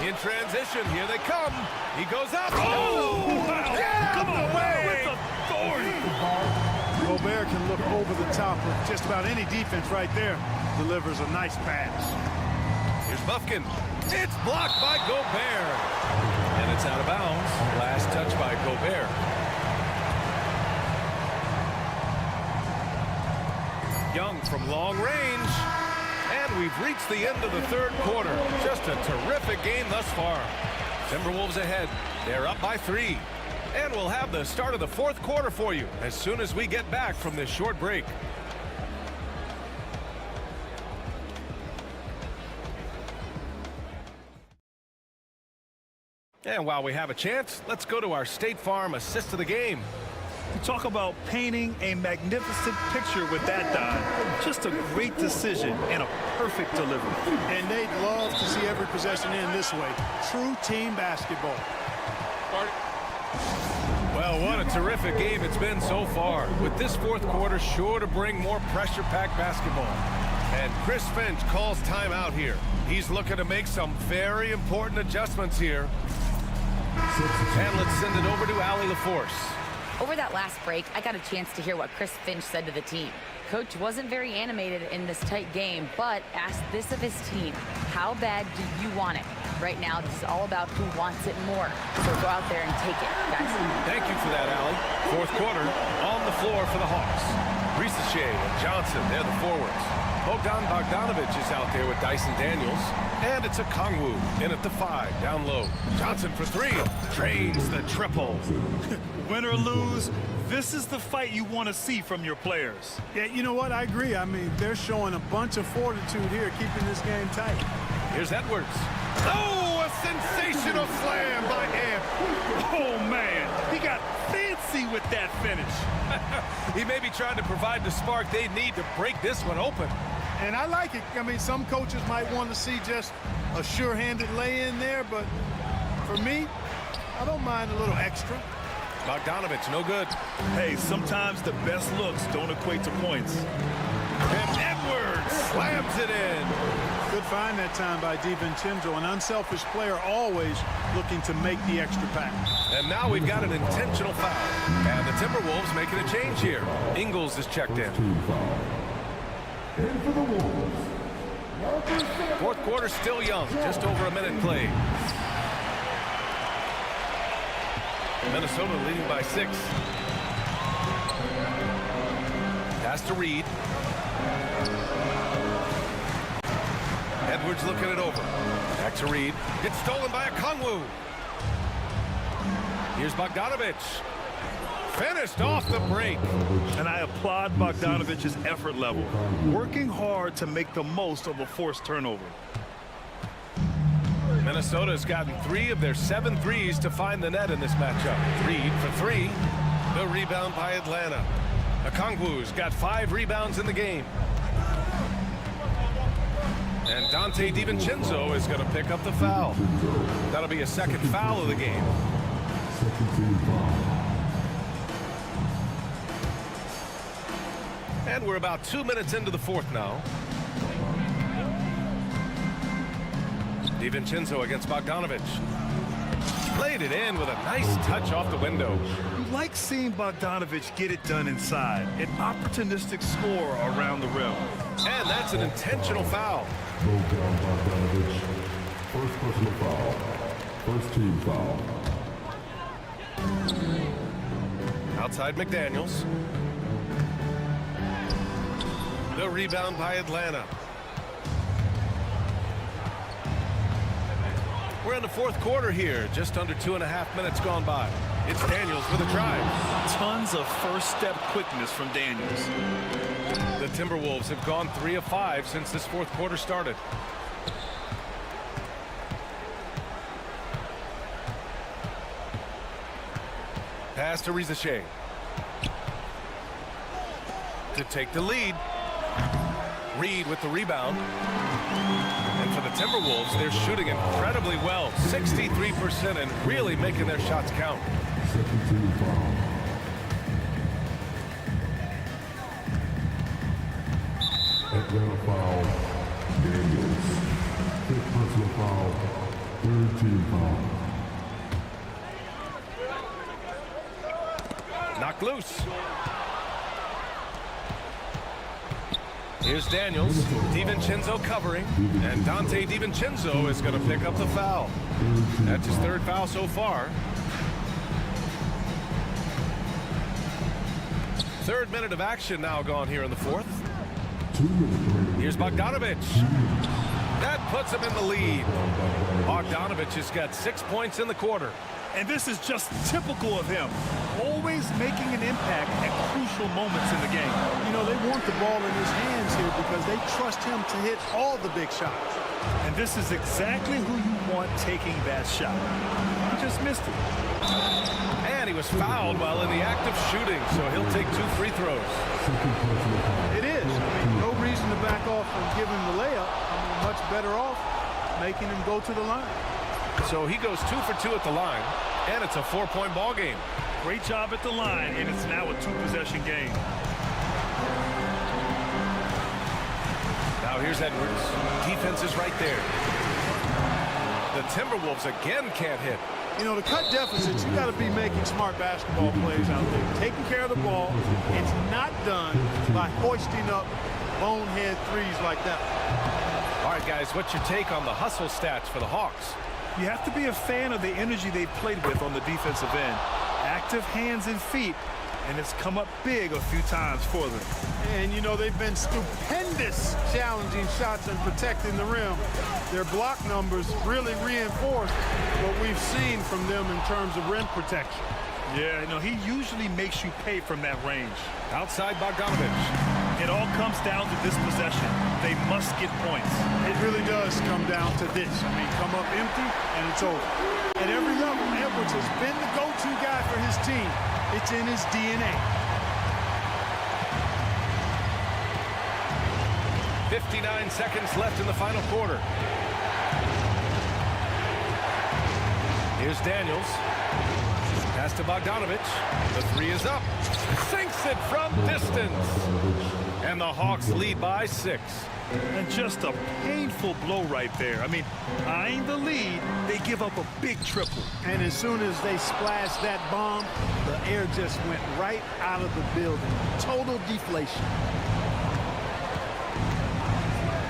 In transition, here they come. He goes up. Oh! Wow. Come on, with authority. Gobert can look over the top of just about any defense right there. Delivers a nice pass. Here's Bufkin. It's blocked by Gobert. And it's out of bounds. Last touch by Gobert. Young from long range. And we've reached the end of the third quarter. Just a terrific game thus far. Timberwolves ahead. They're up by 3. And we'll have the start of the fourth quarter for you as soon as we get back from this short break. And while we have a chance, let's go to our State Farm assist of the game. You talk about painting a magnificent picture with that dive. Just a great decision and a perfect delivery. And they'd love to see every possession in this way. True team basketball. Well, what a terrific game it's been so far. With this fourth quarter sure to bring more pressure-packed basketball. And Chris Finch calls timeout here. He's looking to make some very important adjustments here. And let's send it over to Allie LaForce. Over that last break, I got a chance to hear what Chris Finch said to the team. Coach wasn't very animated in this tight game, but asked this of his team: how bad do you want it? Right now, this is all about who wants it more. So go out there and take it, guys. Thank you for that, Allie. Fourth quarter, on the floor for the Hawks. Reese and Johnson, they're the forwards. Bogdanovich is out there with Dyson Daniels. And it's a Kongwu in at the 5, down low. Johnson for 3, drains the triple. Win or lose, this is the fight you want to see from your players. Yeah, you know what? I agree. I mean, they're showing a bunch of fortitude here, keeping this game tight. Here's Edwards. Oh, a sensational slam by Ed. Oh, man, he got fancy with that finish. He may be trying to provide the spark they need to break this one open. And I like it. I mean, some coaches might want to see just a sure-handed lay-in there, but for me, I don't mind a little extra. Bogdanovich, no good. Hey, sometimes the best looks don't equate to points. And Edwards slams it in. Good find that time by DiVincenzo, an unselfish player always looking to make the extra pass. And now we've got an intentional foul. And the Timberwolves making a change here. Ingles is checked in. Fourth quarter still young, just over a minute played. Minnesota leading by 6. Pass to Reed. Edwards looking it over. Back to Reed. Gets stolen by a Kongwu. Here's Bogdanovich. Finished off the break. And I applaud Bogdanovich's effort level, working hard to make the most of a forced turnover. Minnesota has gotten 3 of their 7 threes to find the net in this matchup. Reed for 3. The rebound by Atlanta. Okongwu's got 5 rebounds in the game. And Dante DiVincenzo is going to pick up the foul. That'll be a second foul of the game. And we're about 2 minutes into the fourth now. DiVincenzo against Bogdanovich. Played it in with a nice touch off the window. You like seeing Bogdanovich get it done inside. An opportunistic score around the rim. And that's an intentional foul. Bogdanovich. First personal foul. First team foul. Outside McDaniels. The rebound by Atlanta. We're in the fourth quarter here, just under 2.5 minutes gone by. It's Daniels with a drive. Tons of first step quickness from Daniels. The Timberwolves have gone 3 of 5 since this fourth quarter started. Pass to Rizachet. To take the lead. Reed with the rebound. And for the Timberwolves, they're shooting incredibly well. 63% and really making their shots count. Second team foul. Atlanta foul. Daniels. Fifth personal foul. Third team foul. Knocked loose. Here's Daniels. DiVincenzo covering. And Dante DiVincenzo is going to pick up the foul. That's his 3rd foul so far. 3rd minute of action now gone here in the 4th. Here's Bogdanovich. That puts him in the lead. Bogdanovich has got 6 points in the quarter. And this is just typical of him. Always making an impact at crucial moments in the game. You know, they want the ball in his hands here because they trust him to hit all the big shots. And this is exactly who you want taking that shot. He just missed it. And he was fouled while in the act of shooting, so he'll take 2 free throws. It is. I mean, no reason to back off and give him the layup. I mean, much better off making him go to the line. So he goes 2 for 2 at the line, and it's a 4-point ball game. Great job at the line, and it's now a 2-possession game. Now here's Edwards. Defense is right there. The Timberwolves again can't hit. You know, to cut deficits, you got to be making smart basketball plays out there. Taking care of the ball. It's not done by hoisting up bonehead threes like that. All right, guys, what's your take on the hustle stats for the Hawks? You have to be a fan of the energy they've played with on the defensive end. Active hands and feet, and it's come up big a few times for them. And, you know, they've been stupendous challenging shots and protecting the rim. Their block numbers really reinforce what we've seen from them in terms of rim protection. Yeah, you know, he usually makes you pay from that range. Outside Bogdanovich. It all comes down to this possession. They must get points. It really does come down to this. I mean, come up empty, and it's over. At every level, Edwards has been the go-to guy for his team. It's in his DNA. 59 seconds left in the final quarter. Here's Daniels. Pass to Bogdanovich. The three is up. Sinks it from distance. And the Hawks lead by 6. And just a painful blow right there. I mean, eyeing the lead, they give up a big triple. And as soon as they splashed that bomb, the air just went right out of the building. Total deflation.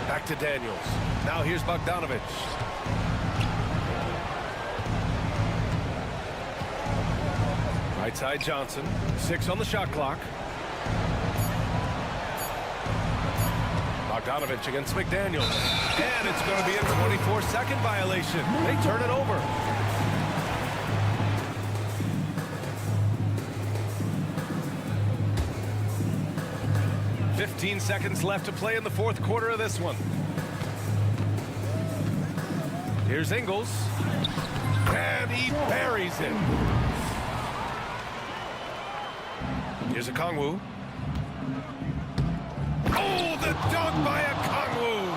Back to Daniels. Now here's Bogdanovich. Right side Johnson. 6 on the shot clock. Bogdanovich against McDaniels. And it's going to be a 24-second violation. They turn it over. "15 seconds left to play in the fourth quarter of this one. Here's Ingles. And he buries it. Here's a Kongwu. Oh, the dunk by a Kongwu.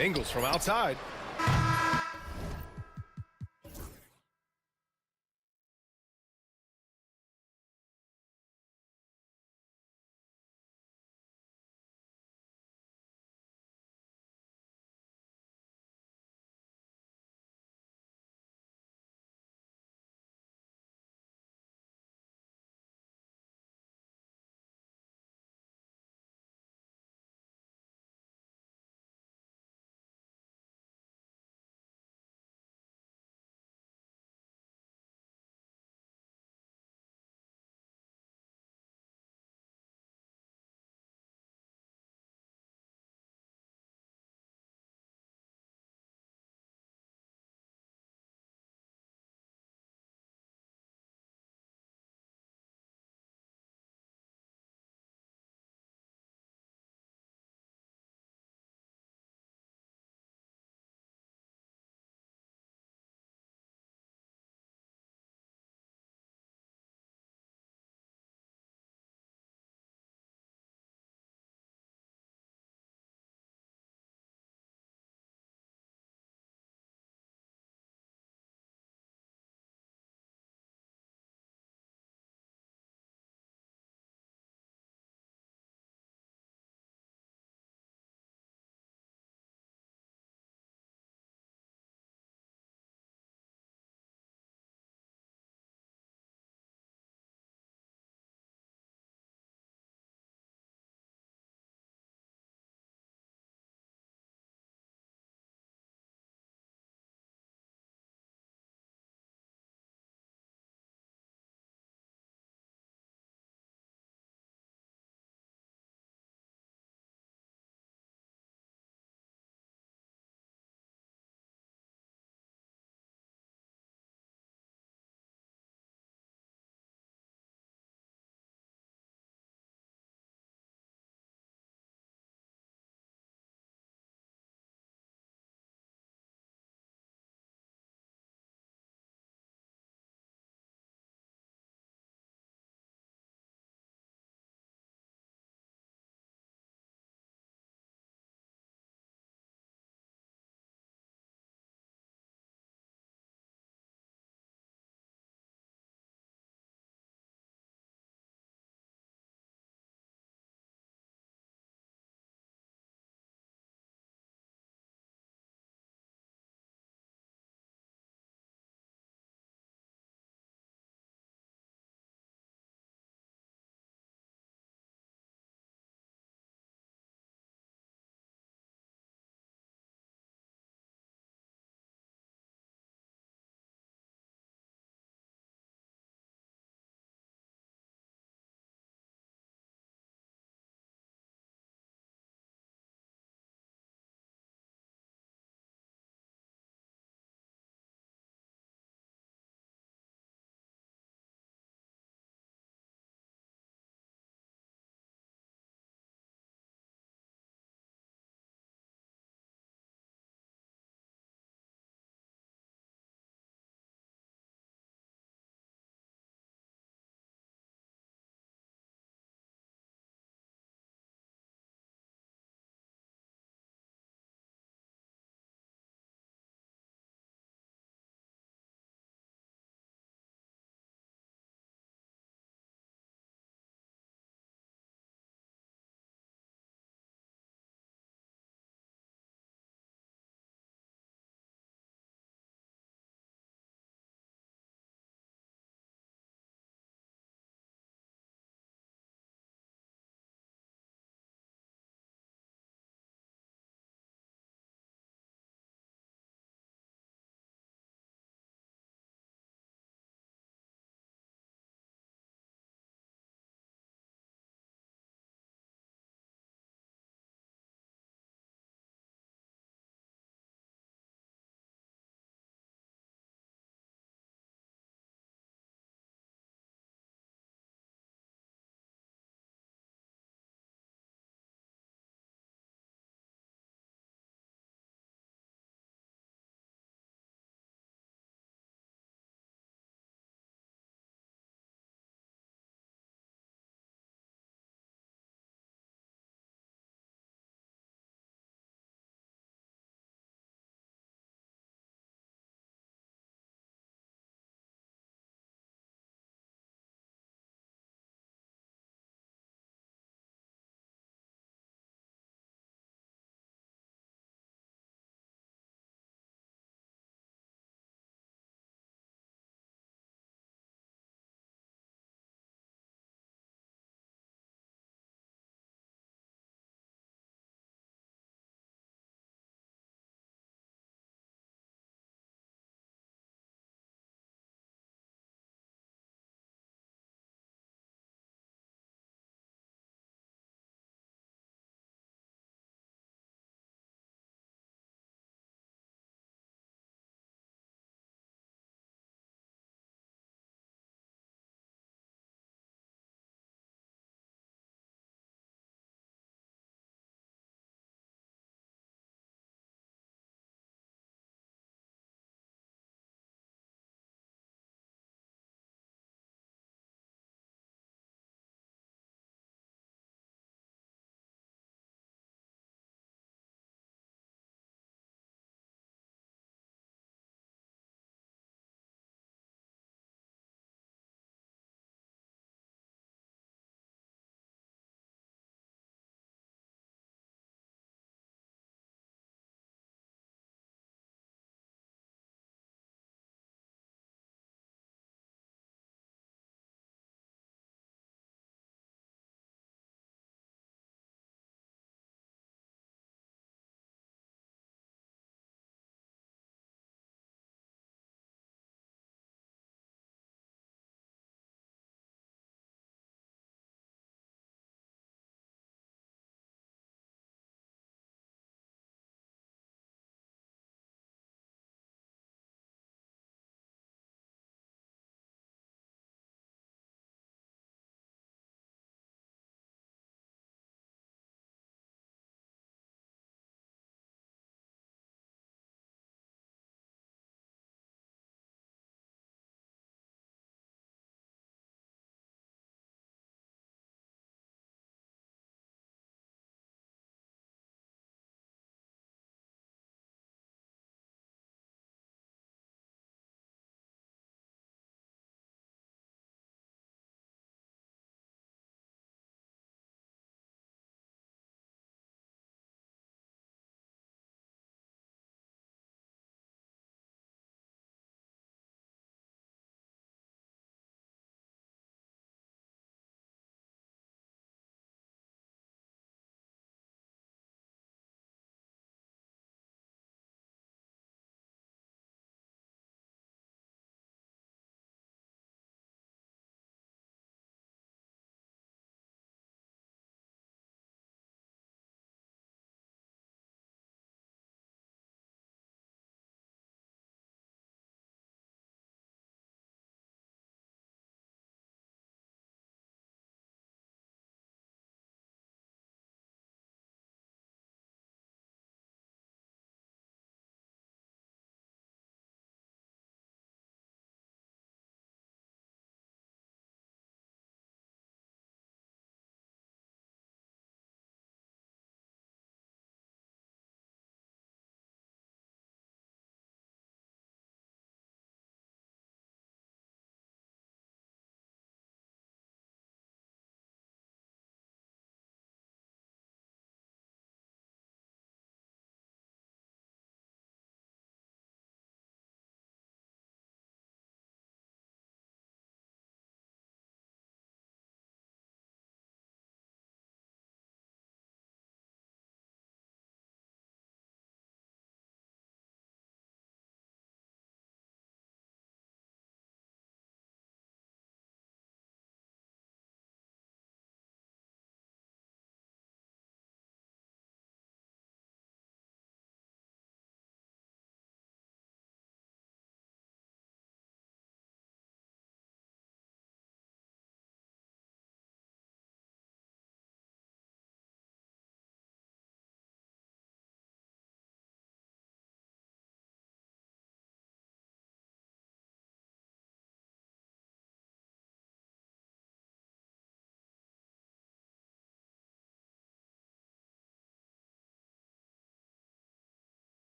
Ingles from outside.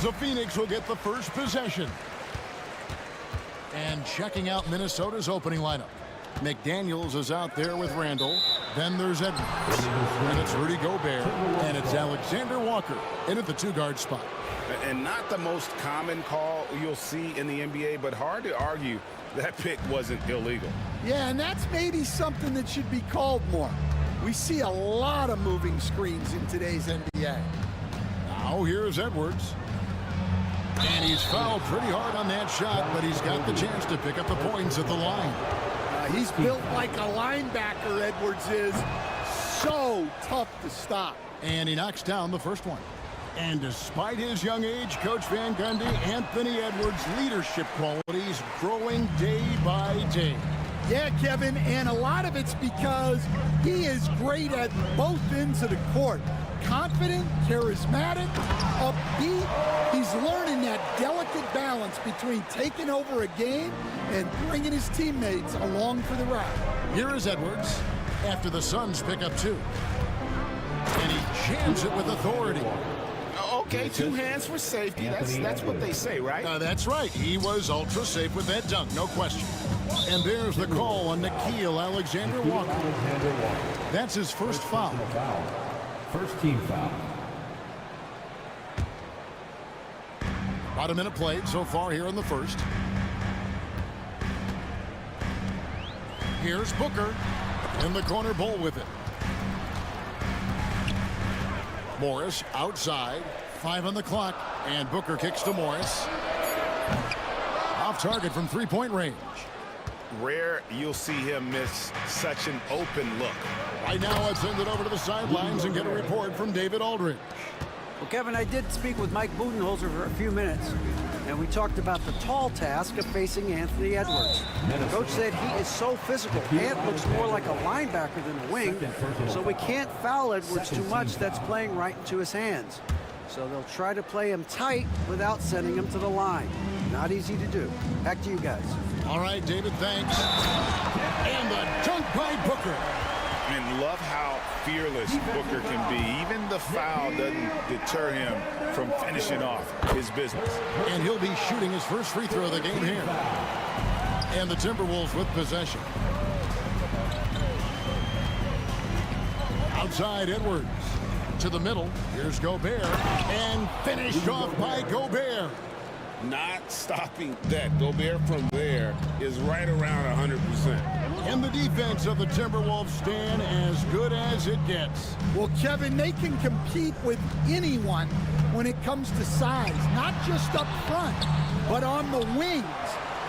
the Phoenix will get the first possession. And checking out Minnesota's opening lineup. McDaniels is out there with Randall. Then there's Edwards. And it's Rudy Gobert. And it's Alexander Walker in at the two-guard spot. And not the most common call you'll see in the NBA, but hard to argue that pick wasn't illegal. Yeah, and that's maybe something that should be called more. We see a lot of moving screens in today's NBA. Now here's Edwards. And he's fouled pretty hard on that shot, but he's got the chance to pick up the points at the line. He's built like a linebacker, Edwards is. So tough to stop. And he knocks down the first one. And despite his young age, Coach Van Gundy, Anthony Edwards' leadership qualities growing day by day. Yeah, Kevin, and a lot of it's because he is great at both ends of the court. Confident, charismatic, upbeat. He's learning that delicate balance between taking over a game and bringing his teammates along for the ride. Here is Edwards after the Suns pick up two. And he jams it with authority. Okay, two hands for safety. That's what they say, right? That's right. He was ultra safe with that dunk, no question. And there's the call on Nickeil Alexander Walker. That's his first foul. First team foul. About a minute played so far here in the first. Here's Booker in the corner, Bull with it. Morris outside, 5 on the clock, and Booker kicks to Morris. Off target from three-point range. Rare you'll see him miss such an open look. Right now, let's send it over to the sidelines and get a report from David Aldridge. Well, Kevin, I did speak with Mike Budenholzer for a few minutes, and we talked about the tall task of facing Anthony Edwards. The coach said he is so physical. Ant looks more like a linebacker than a wing, so we can't foul Edwards too much. That's playing right into his hands. So they'll try to play him tight without sending him to the line. Not easy to do. Back to you guys. All right, David, thanks. And the dunk by Booker. And love how fearless Booker can be. Even the foul doesn't deter him from finishing off his business. And he'll be shooting his first free throw of the game here. And the Timberwolves with possession. Outside Edwards. To the middle. Here's Gobert. And finished off by Gobert. Not stopping that. Gobert from there is right around 100%. And the defense of the Timberwolves stand as good as it gets. Well, Kevin, they can compete with anyone when it comes to size, not just up front, but on the wings.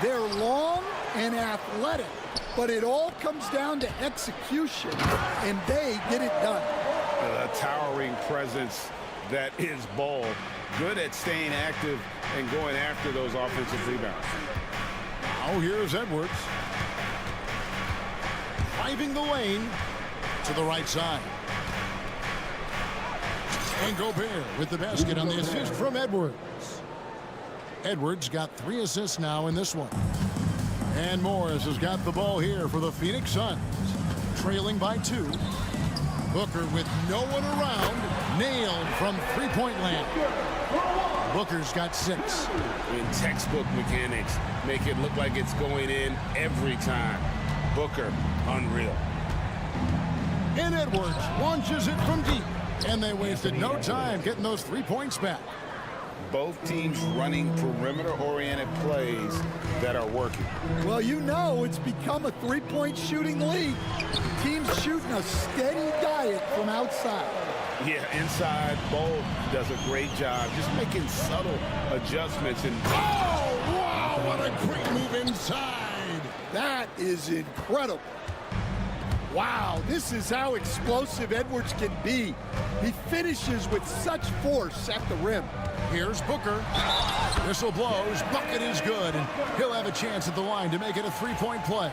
They're long and athletic, but it all comes down to execution, and they get it done. A towering presence that is Ball. Good at staying active and going after those offensive rebounds. Now here's Edwards. Driving the lane to the right side. And Gobert with the basket on the assist from Edwards. Edwards got 3 assists now in this one. And Morris has got the ball here for the Phoenix Suns. Trailing by 2. Booker with no one around. Nailed from three-point land. Booker's got 6. In textbook mechanics, make it look like it's going in every time. Booker, unreal. And Edwards launches it from deep. And they wasted no time getting those 3 points back. Both teams running perimeter-oriented plays that are working. Well, you know it's become a three-point shooting league. Teams shooting a steady diet from outside. Yeah, inside, Ball does a great job just making subtle adjustments. And oh, wow, what a great move inside. That is incredible. Wow, this is how explosive Edwards can be. He finishes with such force at the rim. Here's Booker. Whistle blows. Bucket is good. And he'll have a chance at the line to make it a 3-point play.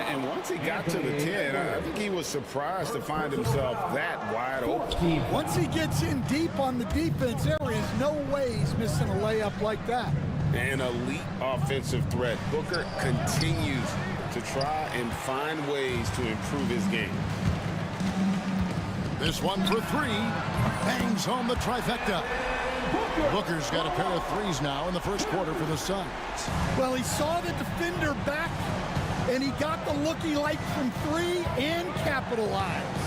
And once he got to the 10, I think he was surprised to find himself that wide open. Once he gets in deep on the defense, there is no way he's missing a layup like that. An elite offensive threat. Booker continues to try and find ways to improve his game. This one for 3. Bangs home the trifecta. Booker's got a pair of threes now in the first quarter for the Suns. Well, he saw the defender back, and he got the look he liked from three and capitalized.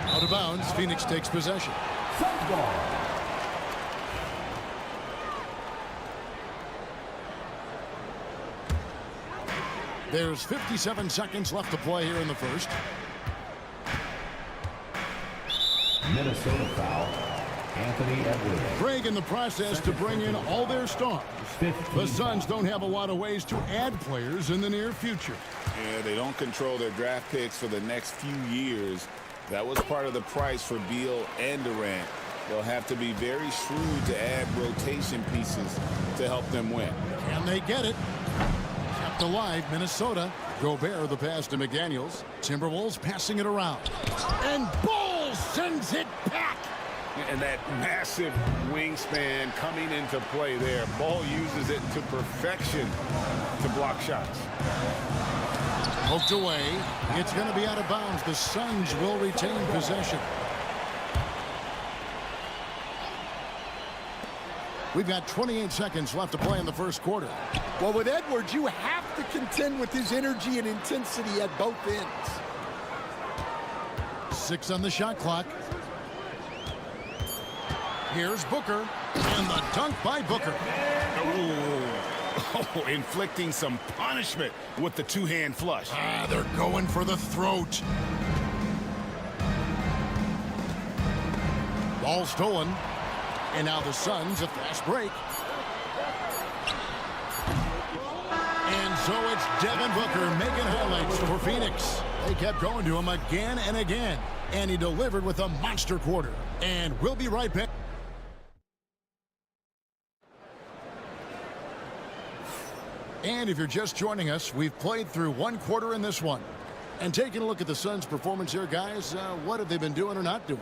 Out of bounds, Phoenix takes possession. Suns ball. There's 57 seconds left to play here in the first. Minnesota foul. Anthony Edwards. Craig in the process to bring in all their stars. The Suns don't have a lot of ways to add players in the near future. Yeah, they don't control their draft picks for the next few years. That was part of the price for Beal and Durant. They'll have to be very shrewd to add rotation pieces to help them win. Can they get it? Kept alive, Minnesota. Gobert the pass to McDaniels. Timberwolves passing it around. And Ball sends it back. And that massive wingspan coming into play there. Ball uses it to perfection to block shots. Poked away. It's going to be out of bounds. The Suns will retain possession. We've got 28 seconds left to play in the first quarter. Well, with Edwards, you have to contend with his energy and intensity at both ends. 6 on the shot clock. Here's Booker. And the dunk by Booker. Oh, inflicting some punishment with the two-hand flush. They're going for the throat. Ball stolen. And now the Suns, a fast break. And so it's Devin Booker making highlights for Phoenix. They kept going to him again and again. And he delivered with a monster quarter. And we'll be right back. And if you're just joining us, we've played through one quarter in this one. And taking a look at the Suns' performance here, guys, what have they been doing or not doing?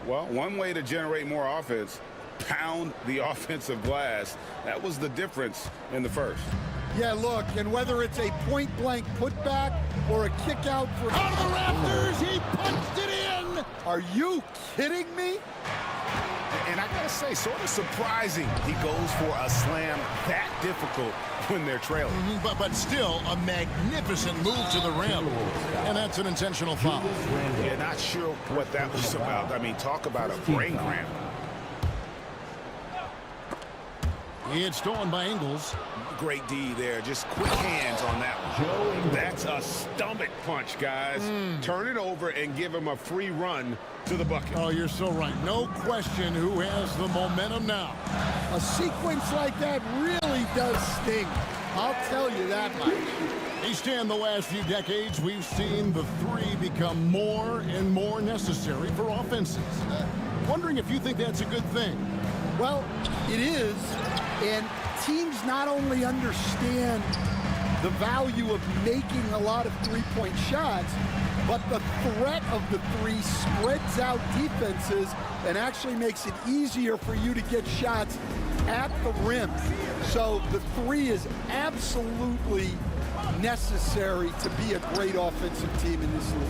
Well, one way to generate more offense, pound the offensive glass. That was the difference in the first. Yeah, look, and whether it's a point-blank putback or a kick out for... Out of the rafters, he punched it in! Are you kidding me? And I gotta say, sort of surprising he goes for a slam that difficult when they're trailing. But still, a magnificent move to the rim. And that's an intentional foul. Yeah, not sure what that was about. I mean, talk about a brain cramp. It's stolen by Ingles. Great D there. Just quick hands on that one. That's a stomach punch, guys. Turn it over and give him a free run to the bucket. Oh, you're so right. No question who has the momentum now. A sequence like that really does sting. I'll tell you that much. Each in the last few decades, we've seen the three become more and more necessary for offenses. Wondering if you think that's a good thing. Well, it is. And teams not only understand the value of making a lot of three-point shots, but the threat of the three spreads out defenses and actually makes it easier for you to get shots at the rim. So the three is absolutely necessary to be a great offensive team in this league.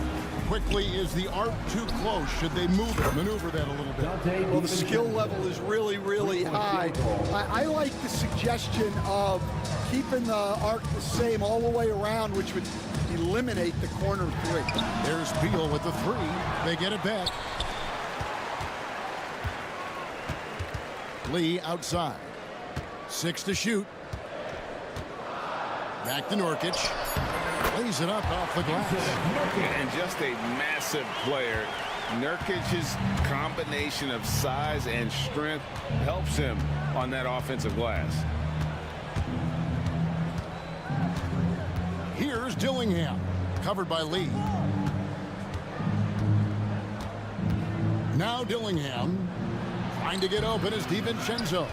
Quickly, is the arc too close? Should they maneuver that a little bit? Well, the skill level is really, really high. I like the suggestion of keeping the arc the same all the way around, which would eliminate the corner three. There's Beal with the three. They get it back. Lee outside. 6 to shoot. Back to Nurkic. Lays it up off the glass. And just a massive player. Nurkic's combination of size and strength helps him on that offensive glass. Here's Dillingham. Covered by Lee. Now Dillingham. Trying to get open is DiVincenzo.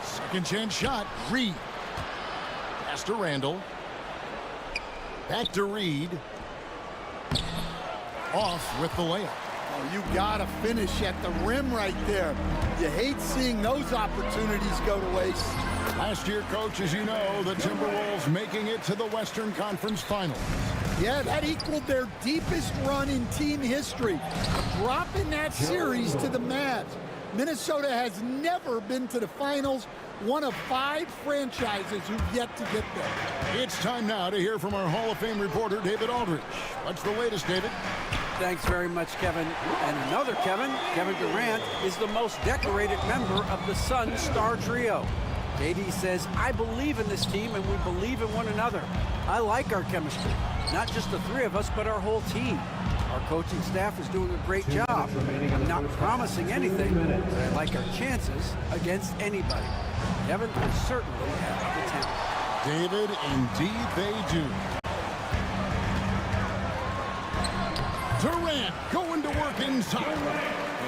Second chance shot. Reed. Pass to Randall. Back to Reed. Off with the layup. Oh, you gotta finish at the rim right there. You hate seeing those opportunities go to waste. Last year, Coach, as you know, the Timberwolves making it to the Western Conference Finals. Yeah, that equaled their deepest run in team history, dropping that series to the Mavs. Minnesota has never been to the finals, one of 5 franchises who've yet to get there. It's time now to hear from our Hall of Fame reporter, David Aldridge. What's the latest, David? Thanks very much, Kevin. And another Kevin, Kevin Durant, is the most decorated member of the Suns star trio. KD says, I believe in this team and we believe in one another. I like our chemistry. Not just the 3 of us, but our whole team. Our coaching staff is doing a great job. I'm not promising anything, but I like our chances against anybody. Kevin, they certainly have the talent. David, indeed they do. Durant going to work inside.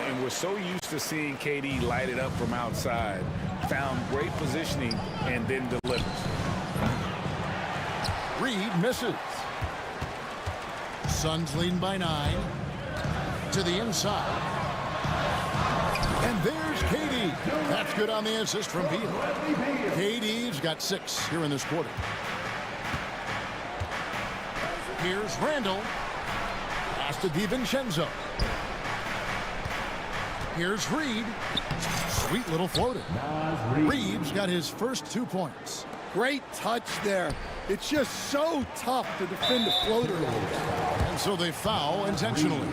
And we're so used to seeing KD light it up from outside. Found great positioning and then delivers. Reed misses. Suns leading by 9. To the inside. And there's KD. That's good on the assist from Beal. KD's got 6 here in this quarter. Here's Randall. Pass to DiVincenzo. Here's Reed. Sweet little floater. Reed's got his first 2 points. Great touch there. It's just so tough to defend a floater like that. And so they foul intentionally.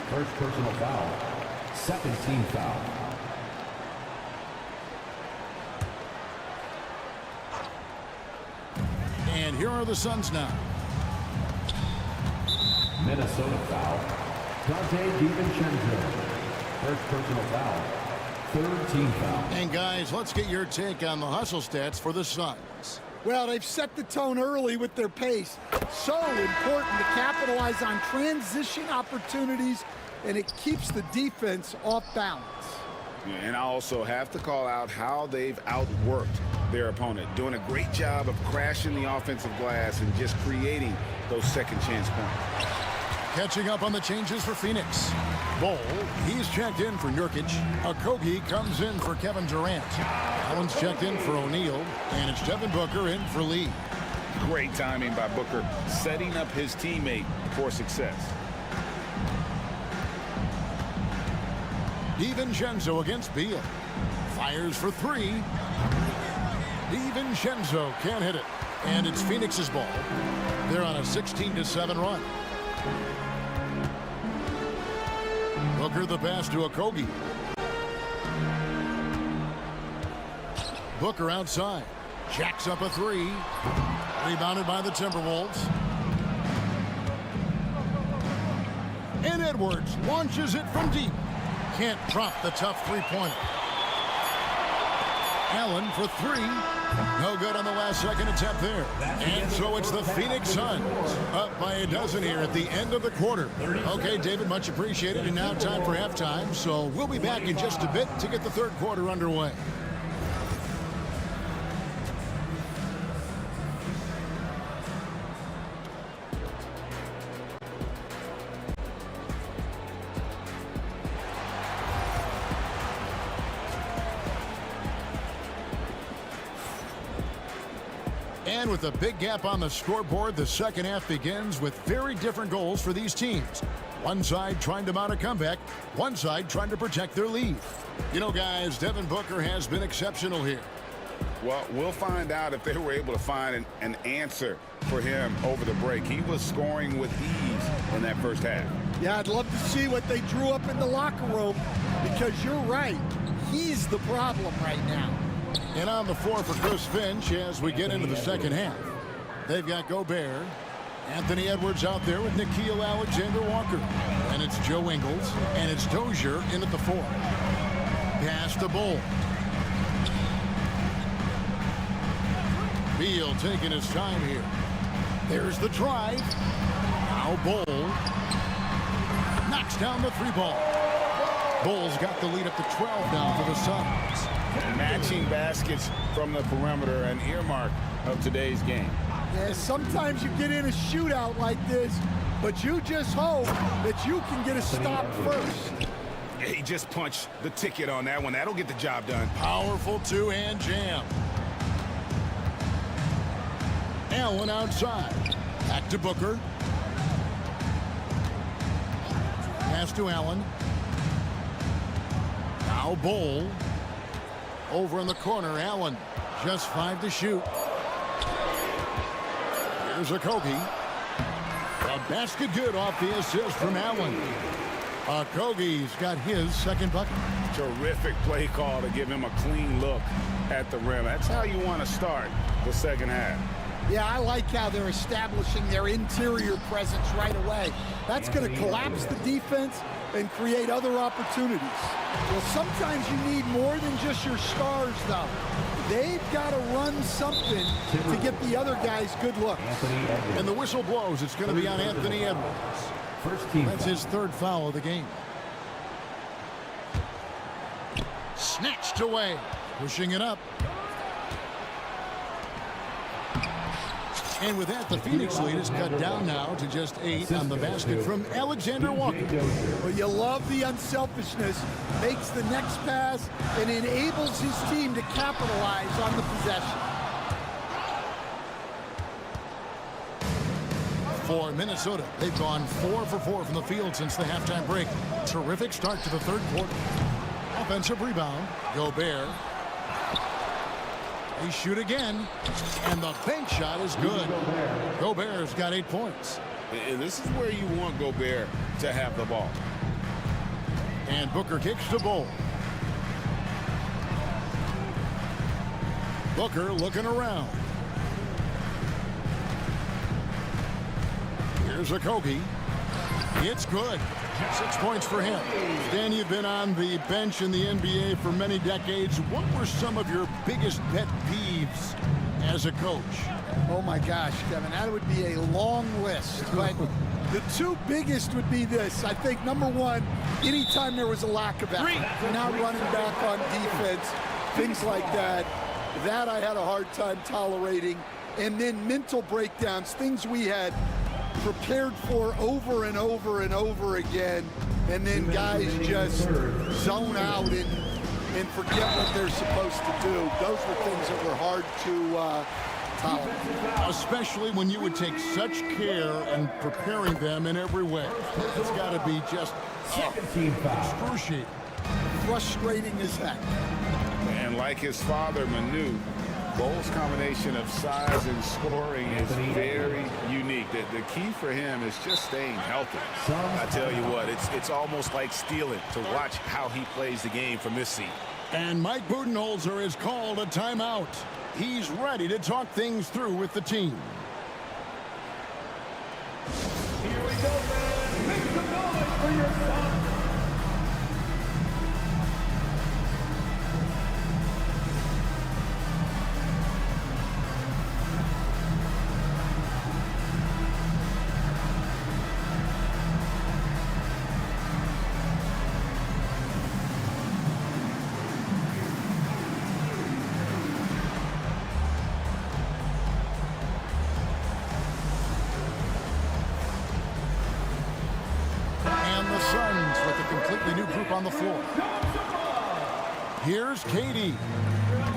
First personal foul. Second team foul. And here are the Suns now. Minnesota foul. Dante DiVincenzo. First personal foul. Third team foul. And guys, let's get your take on the hustle stats for the Suns. Well, they've set the tone early with their pace. So important to capitalize on transition opportunities, and it keeps the defense off balance. And I also have to call out how they've outworked their opponent, doing a great job of crashing the offensive glass and just creating those second chance points. Catching up on the changes for Phoenix. Bol, he's checked in for Nurkic. Okogie comes in for Kevin Durant. Allen's checked in for O'Neal, and it's Devin Booker in for Lee. Great timing by Booker, setting up his teammate for success. DiVincenzo against Beal. Fires for 3. DiVincenzo can't hit it. And it's Phoenix's ball. They're on a 16-7 run. Booker the pass to Okogie. Booker outside. Jacks up a 3. Rebounded by the Timberwolves. And Edwards launches it from deep. Can't drop the tough 3-pointer. Allen for 3. No good on the last second attempt there. And so it's the Phoenix Suns up by a dozen here at the end of the quarter. Okay, David, much appreciated. And now time for halftime. So we'll be back in just a bit to get the third quarter underway. And with a big gap on the scoreboard, the second half begins with very different goals for these teams. One side trying to mount a comeback, one side trying to protect their lead. You know, guys, Devin Booker has been exceptional here. Well, we'll find out if they were able to find an answer for him over the break. He was scoring with ease in that first half. Yeah, I'd love to see what they drew up in the locker room, because you're right. He's the problem right now. And on the floor for Chris Finch as we get into the second half. They've got Gobert. Anthony Edwards out there with Nickeil Alexander-Walker. And it's Joe Ingles. And it's Dozier in at the 4. Pass to Bol. Beal taking his time here. There's the drive. Now Bol. Knocks down the 3-ball. Bol's got the lead up to 12 now for the Suns. Matching baskets from the perimeter, an earmark of today's game. Yeah, sometimes you get in a shootout like this, but you just hope that you can get a stop first. Yeah, he just punched the ticket on that one. That'll get the job done. Powerful two-hand jam. Allen outside. Back to Booker. pass to Allen. Now Bowl. Over in the corner, Allen. Just 5 to shoot. Here's Okogie. A basket good off the assist from Allen. Okogie's got his second bucket. Terrific play call to give him a clean look at the rim. That's how you want to start the second half. Yeah, I like how they're establishing their interior presence right away. That's going to collapse the defense and create other opportunities. Well, sometimes you need more than just your stars, though. They've got to run something to get the other guys good looks. And the whistle blows. It's going to be on Anthony Edwards. That's his third foul of the game. Snatched away. Pushing it up. And with that, the Phoenix lead is cut down now to just 8 on the basket from Alexander Walker. Well, you love the unselfishness, makes the next pass, and enables his team to capitalize on the possession. For Minnesota, they've gone 4 for 4 from the field since the halftime break. Terrific start to the third quarter. Offensive rebound, Gobert. They shoot again, and the bank shot is good. Gobert's got 8 points. And this is where you want Gobert to have the ball. And Booker kicks the Bowl. Booker looking around. Here's Okogie. It's good. 6 points for him. Dan, you've been on the bench in the NBA for many decades. What were some of your biggest pet peeves as a coach? Oh my gosh, Kevin, that would be a long list. But the 2 biggest would be this. I think number 1, anytime there was a lack of effort, not running back on defense, things like that, that I had a hard time tolerating. And then mental breakdowns, things we had prepared for over and over and over again, and then guys just zone out and forget what they're supposed to do. Those were things that were hard to tolerate. Especially when you would take such care in preparing them in every way. It's got to be just excruciating. Frustrating as heck. And like his father, Manu, Bowl's combination of size and scoring is very unique. The key for him is just staying healthy. I tell you what, it's almost like stealing to watch how he plays the game from this seat. And Mike Budenholzer has called a timeout. He's ready to talk things through with the team. Here we go, man. Make some noise for your son. On the floor. Here's KD.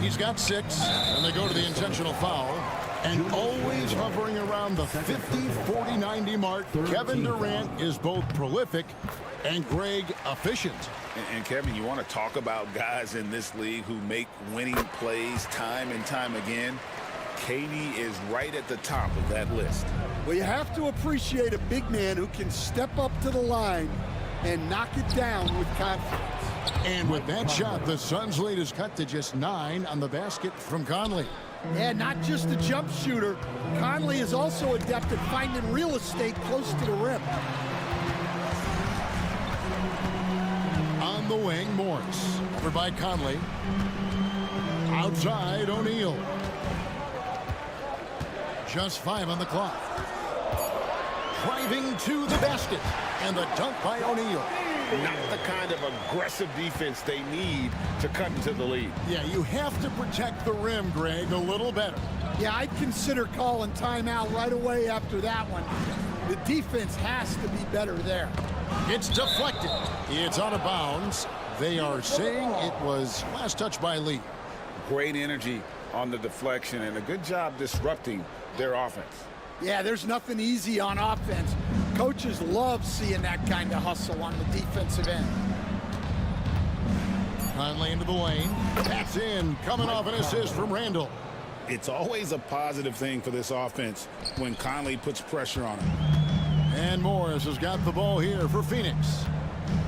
He's got 6, and they go to the intentional foul. And always hovering around the 50, 40, 90 mark, Kevin Durant is both prolific and Greg efficient. And Kevin, you want to talk about guys in this league who make winning plays time and time again? KD is right at the top of that list. Well, you have to appreciate a big man who can step up to the line and knock it down with confidence. And with that shot, the Suns' lead is cut to just 9 on the basket from Conley. Yeah, not just a jump shooter. Conley is also adept at finding real estate close to the rim. On the wing, Morris. Over by Conley. Outside, O'Neal. Just 5 on the clock. Driving to the basket. And the dunk by O'Neal. Not the kind of aggressive defense they need to cut into the lead. Yeah, you have to protect the rim, Greg, a little better. Yeah, I'd consider calling timeout right away after that one. The defense has to be better there. It's deflected. It's out of bounds. They are saying it was last touch by Lee. Great energy on the deflection and a good job disrupting their offense. Yeah, there's nothing easy on offense. Coaches love seeing that kind of hustle on the defensive end. Conley into the lane. That's in. Coming off an assist from Randall. It's always a positive thing for this offense when Conley puts pressure on him. And Morris has got the ball here for Phoenix.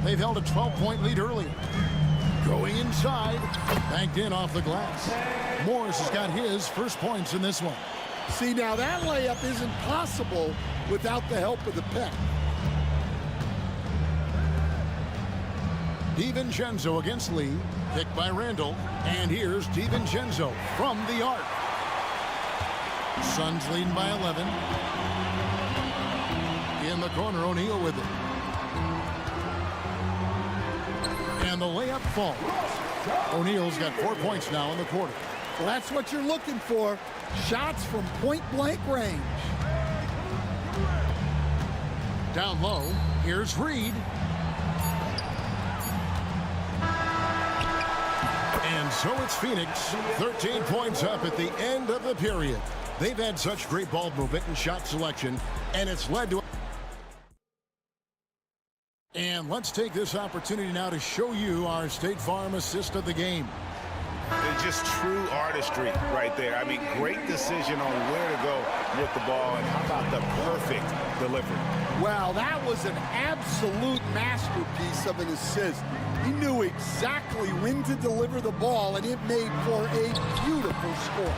They've held a 12-point lead earlier. Going inside. Banked in off the glass. Morris has got his first points in this one. See, now that layup isn't possible without the help of the pick. DiVincenzo against Lee. Picked by Randall. And here's DiVincenzo from the arc. Suns leading by 11. In the corner, O'Neal with it. And the layup falls. O'Neal's got 4 points now in the quarter. Well, that's what you're looking for. Shots from point-blank range. Down low, here's Reed. And so it's Phoenix, 13 points up at the end of the period. They've had such great ball movement and shot selection, and it's led to... And let's take this opportunity now to show you our State Farm assist of the game. It's just true artistry right there. I mean, great decision on where to go with the ball, and how about the perfect delivery? Well, that was an absolute masterpiece of an assist. He knew exactly when to deliver the ball, and it made for a beautiful score.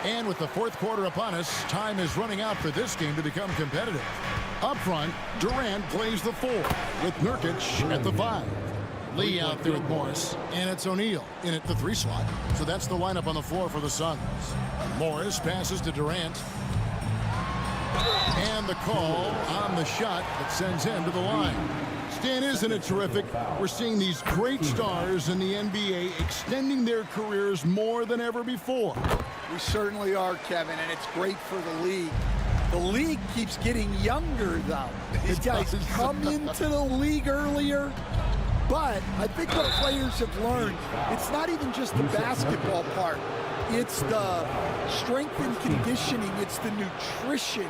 And with the fourth quarter upon us, time is running out for this game to become competitive. Up front, Durant plays the 4 with Nurkic at the 5. Lee out there with Morris, and it's O'Neal in at the 3 slot. So that's the lineup on the floor for the Suns. Morris passes to Durant. And the call on the shot that sends him to the line. Stan, isn't it terrific? We're seeing these great stars in the NBA extending their careers more than ever before. We certainly are, Kevin, and it's great for the league. The league keeps getting younger, though. These guys come into the league earlier. But I think what players have learned, it's not even just the basketball part. It's the strength and conditioning. It's the nutrition.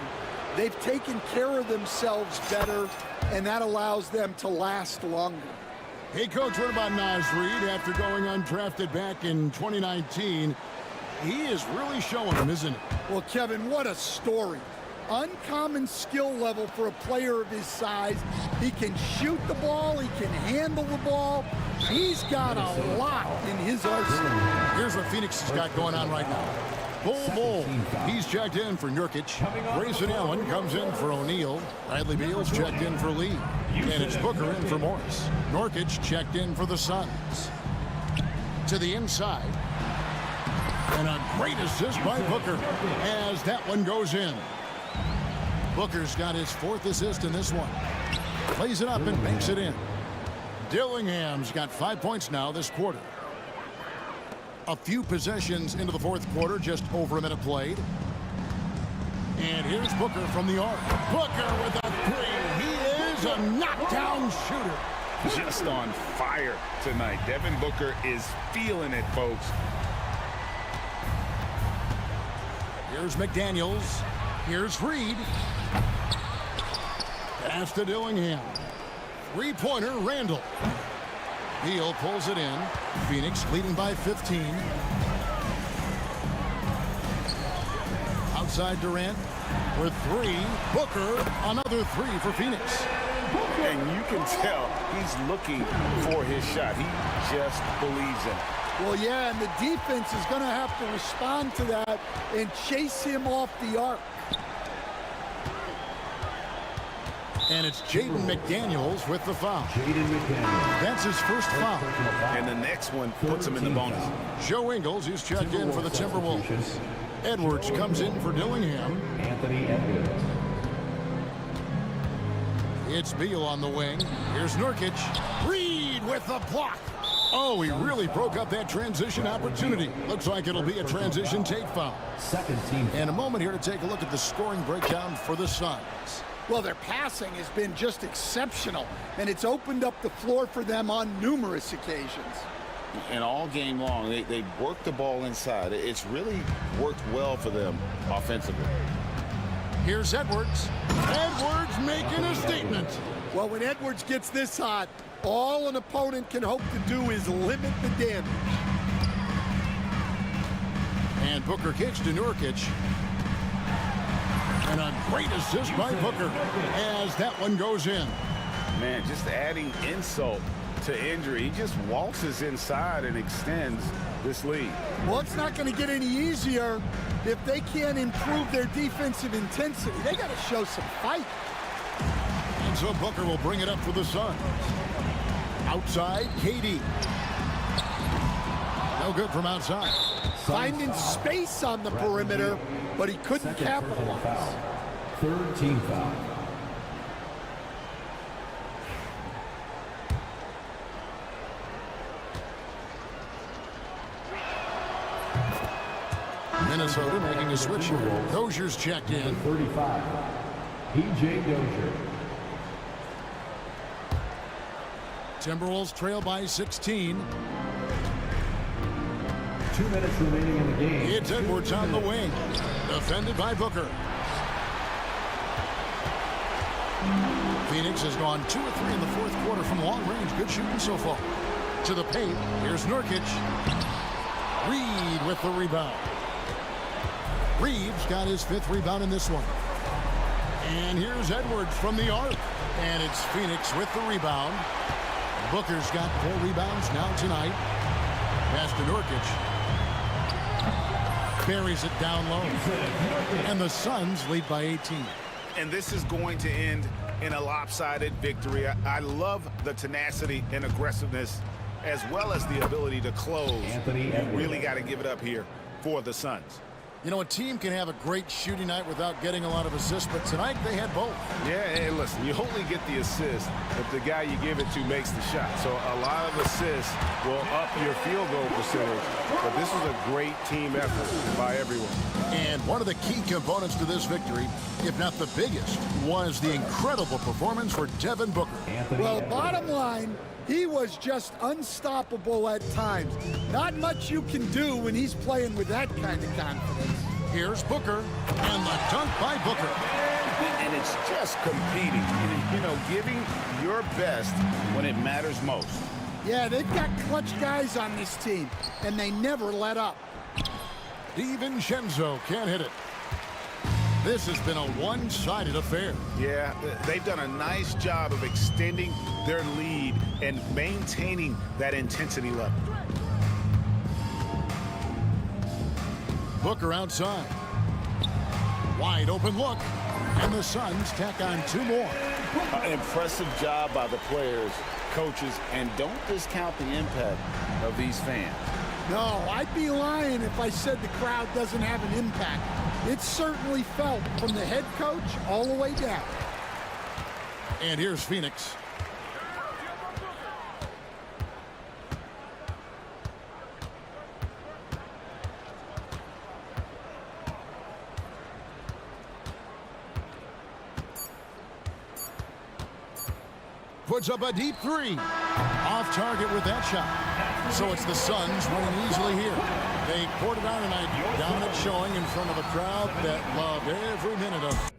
They've taken care of themselves better, and that allows them to last longer. Hey, Coach, what about Naz Reid after going undrafted back in 2019? He is really showing them, isn't he? Well, Kevin, what a story. Uncommon skill level for a player of his size. He can shoot the ball. He can handle the ball. He's got a lot in his arsenal. Here's what Phoenix has got going on right now. Bull. He's checked in for Nurkic. Grayson Allen comes in for O'Neal. Bradley Beal's checked in for Lee. And it's Booker in for Morris. Nurkic checked in for the Suns. To the inside. And a great assist by Booker as that one goes in. Booker's got his 4th assist in this one. Plays it up and banks it in. Dillingham's got 5 points now this quarter. A few possessions into the 4th quarter, just over a minute played. And here's Booker from the arc. Booker with a 3. He is a knockdown shooter. Just on fire tonight. Devin Booker is feeling it, folks. Here's McDaniels. Here's Reed. Pass to Dillingham. 3-pointer, Randall. Beal pulls it in. Phoenix leading by 15. Outside Durant with 3. Booker, another 3 for Phoenix. And you can tell he's looking for his shot. He just believes in it. Well, yeah, and the defense is going to have to respond to that and chase him off the arc. And it's Jaden McDaniels with the foul. That's his first foul. And the next one puts him in the bonus. Joe Ingles, who's checked in for the Timberwolves. Edwards comes in for Dillingham. Anthony Edwards. It's Beal on the wing. Here's Nurkic. Reed with the block. Oh, he really broke up that transition opportunity. Looks like it'll be a transition take foul. Second team. And a moment here to take a look at the scoring breakdown for the Suns. Well, their passing has been just exceptional, and it's opened up the floor for them on numerous occasions. And all game long, they worked the ball inside. It's really worked well for them offensively. Here's Edwards. Edwards making a statement. Well, when Edwards gets this hot, all an opponent can hope to do is limit the damage. And Booker kicks to Nurkic. And a great assist by Booker as that one goes in. Man, just adding insult to injury. He just waltzes inside and extends this lead. Well, it's not going to get any easier if they can't improve their defensive intensity. They got to show some fight. And so Booker will bring it up for the Suns. Outside, KD. No good from outside. Finding space on the perimeter, but he couldn't capitalize. Third team foul. Minnesota making a switch here. Dozier's checked in. 35. P.J. Dozier. Timberwolves trail by 16. 2 minutes remaining in the game. It's Edwards on the wing. Defended by Booker. Phoenix has gone 2 of 3 in the fourth quarter from long range. Good shooting so far. To the paint. Here's Nurkic. Reed with the rebound. Reeves got his 5th rebound in this one. And here's Edwards from the arc. And it's Phoenix with the rebound. Booker's got 4 rebounds now tonight. Pass to Nurkic. Buries it down low. And the Suns lead by 18. And this is going to end in a lopsided victory. I love the tenacity and aggressiveness as well as the ability to close. You really got to give it up here for the Suns. You know, a team can have a great shooting night without getting a lot of assists, but tonight they had both. Yeah, and listen, you only get the assist if the guy you give it to makes the shot. So a lot of assists will up your field goal percentage, but this was a great team effort by everyone. And one of the key components to this victory, if not the biggest, was the incredible performance for Devin Booker. Well, bottom line, he was just unstoppable at times. Not much you can do when he's playing with that kind of confidence. Here's Booker, and the dunk by Booker. And it's just competing, you know, giving your best when it matters most. Yeah, they've got clutch guys on this team, and they never let up. DiVincenzo can't hit it. This has been a one-sided affair. Yeah, they've done a nice job of extending their lead and maintaining that intensity level. Booker outside. Wide open look. And the Suns tack on 2 more. An impressive job by the players, coaches, and don't discount the impact of these fans. No, I'd be lying if I said the crowd doesn't have an impact. It's certainly felt from the head coach all the way down. And here's Phoenix. Puts up a deep 3. Off target with that shot. So it's the Suns winning easily here. They poured it on tonight. Dominant showing in front of a crowd that loved every minute of it.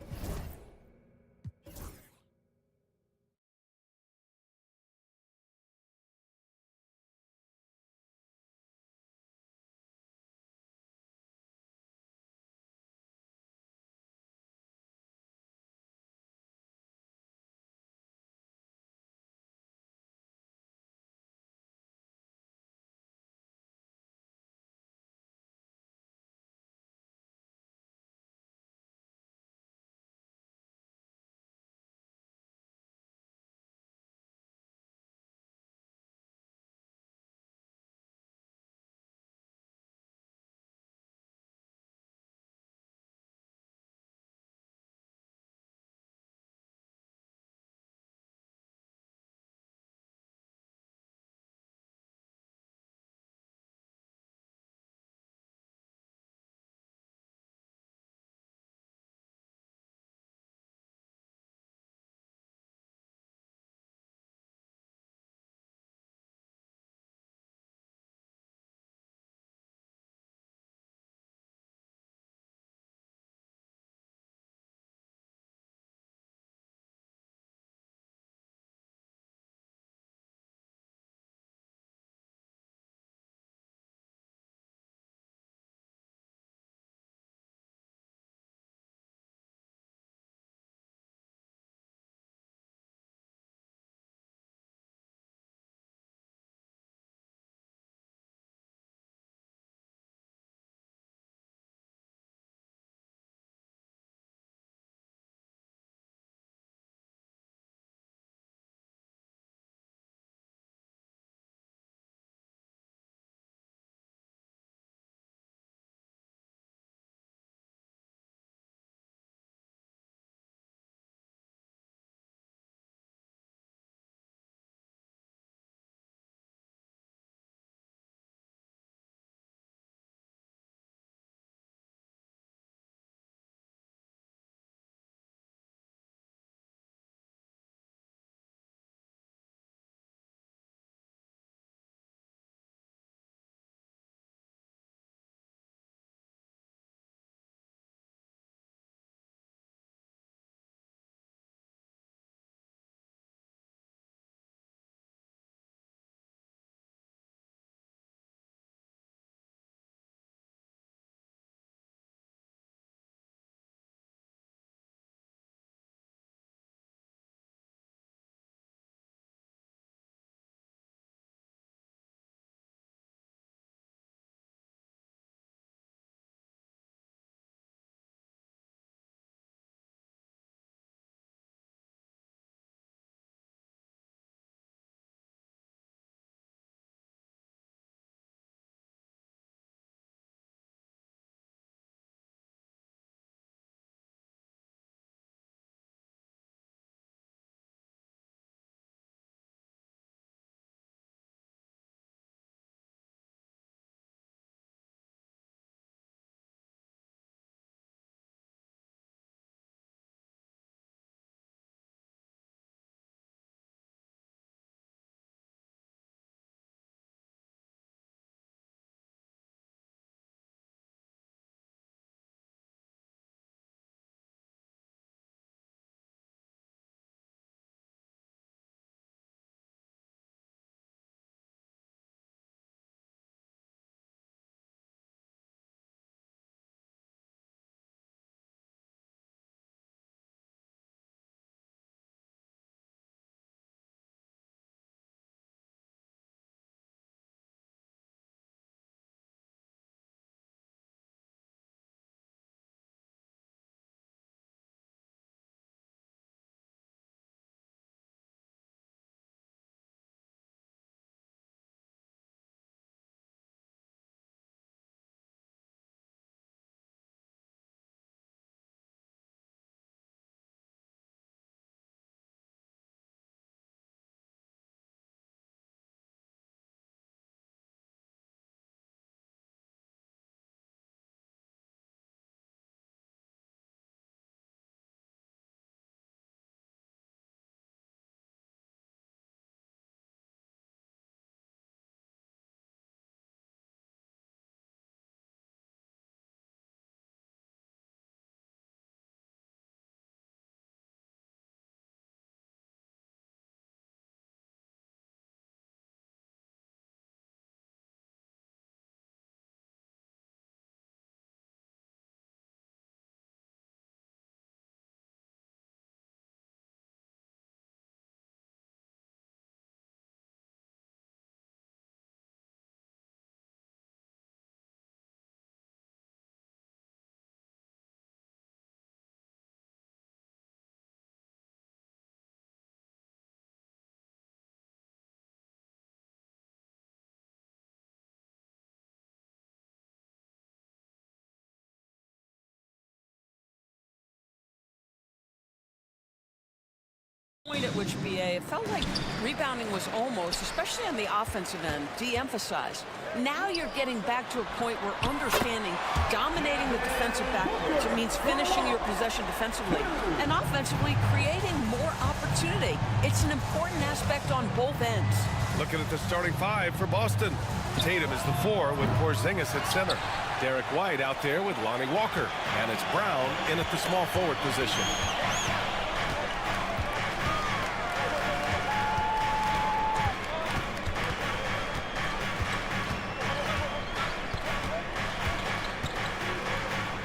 Point at which BA, it felt like rebounding was almost, especially on the offensive end, de-emphasized. Now you're getting back to a point where understanding dominating the defensive backboards, it means finishing your possession defensively and offensively creating more opportunity. It's an important aspect on both ends. Looking at the starting five for Boston. Tatum is the 4 with Porzingis at center. Derek White out there with Lonnie Walker. And it's Brown in at the small forward position.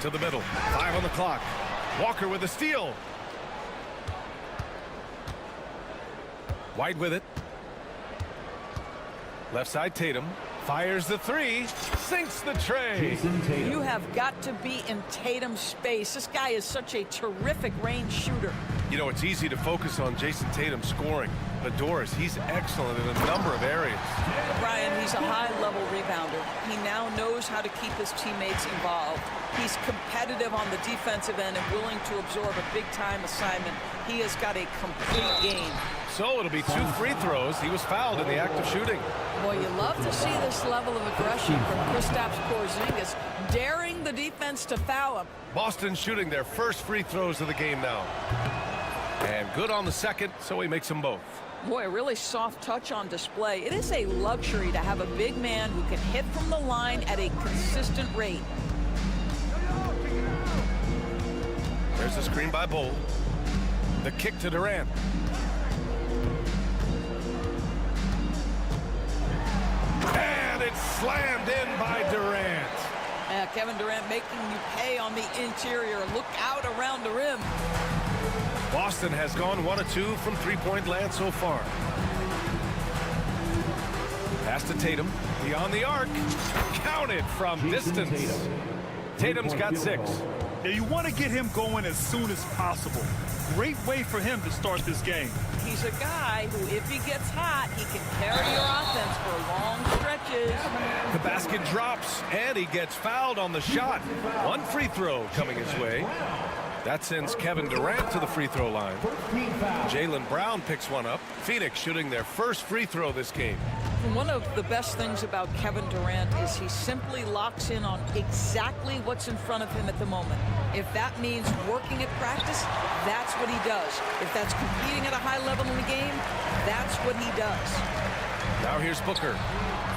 To the middle, 5 on the clock. Walker with a steal. White with it. Left side Tatum. Fires the 3. Sinks the tray. You have got to be in Tatum's space. This guy is such a terrific range shooter. You know, it's easy to focus on Jason Tatum scoring. But Doris, he's excellent in a number of areas. Brian, he's a high-level rebounder. He now knows how to keep his teammates involved. He's competitive on the defensive end and willing to absorb a big-time assignment. He has got a complete game. So it'll be 2 free throws. He was fouled in the act of shooting. Boy, you love to see this level of aggression from Kristaps Porzingis, daring the defense to foul him. Boston shooting their first free throws of the game now. And good on the second, so he makes them both. Boy, a really soft touch on display. It is a luxury to have a big man who can hit from the line at a consistent rate. There's the screen by Bull. The kick to Durant. And it's slammed in by Durant. Kevin Durant making you pay on the interior. Look out around the rim. Boston has gone 1 of 2 from three-point land so far. Pass to Tatum. Beyond the arc. Counted from distance. Tatum's got 6. Now you want to get him going as soon as possible. Great way for him to start this game. He's a guy who, if he gets hot, he can carry your offense for long stretches. The basket drops, and he gets fouled on the shot. 1 free throw coming his way. That sends Kevin Durant to the free throw line. Jaylen Brown picks one up. Phoenix shooting their first free throw this game. One of the best things about Kevin Durant is he simply locks in on exactly what's in front of him at the moment. If that means working at practice, that's what he does. If that's competing at a high level in the game, that's what he does. Now here's Booker.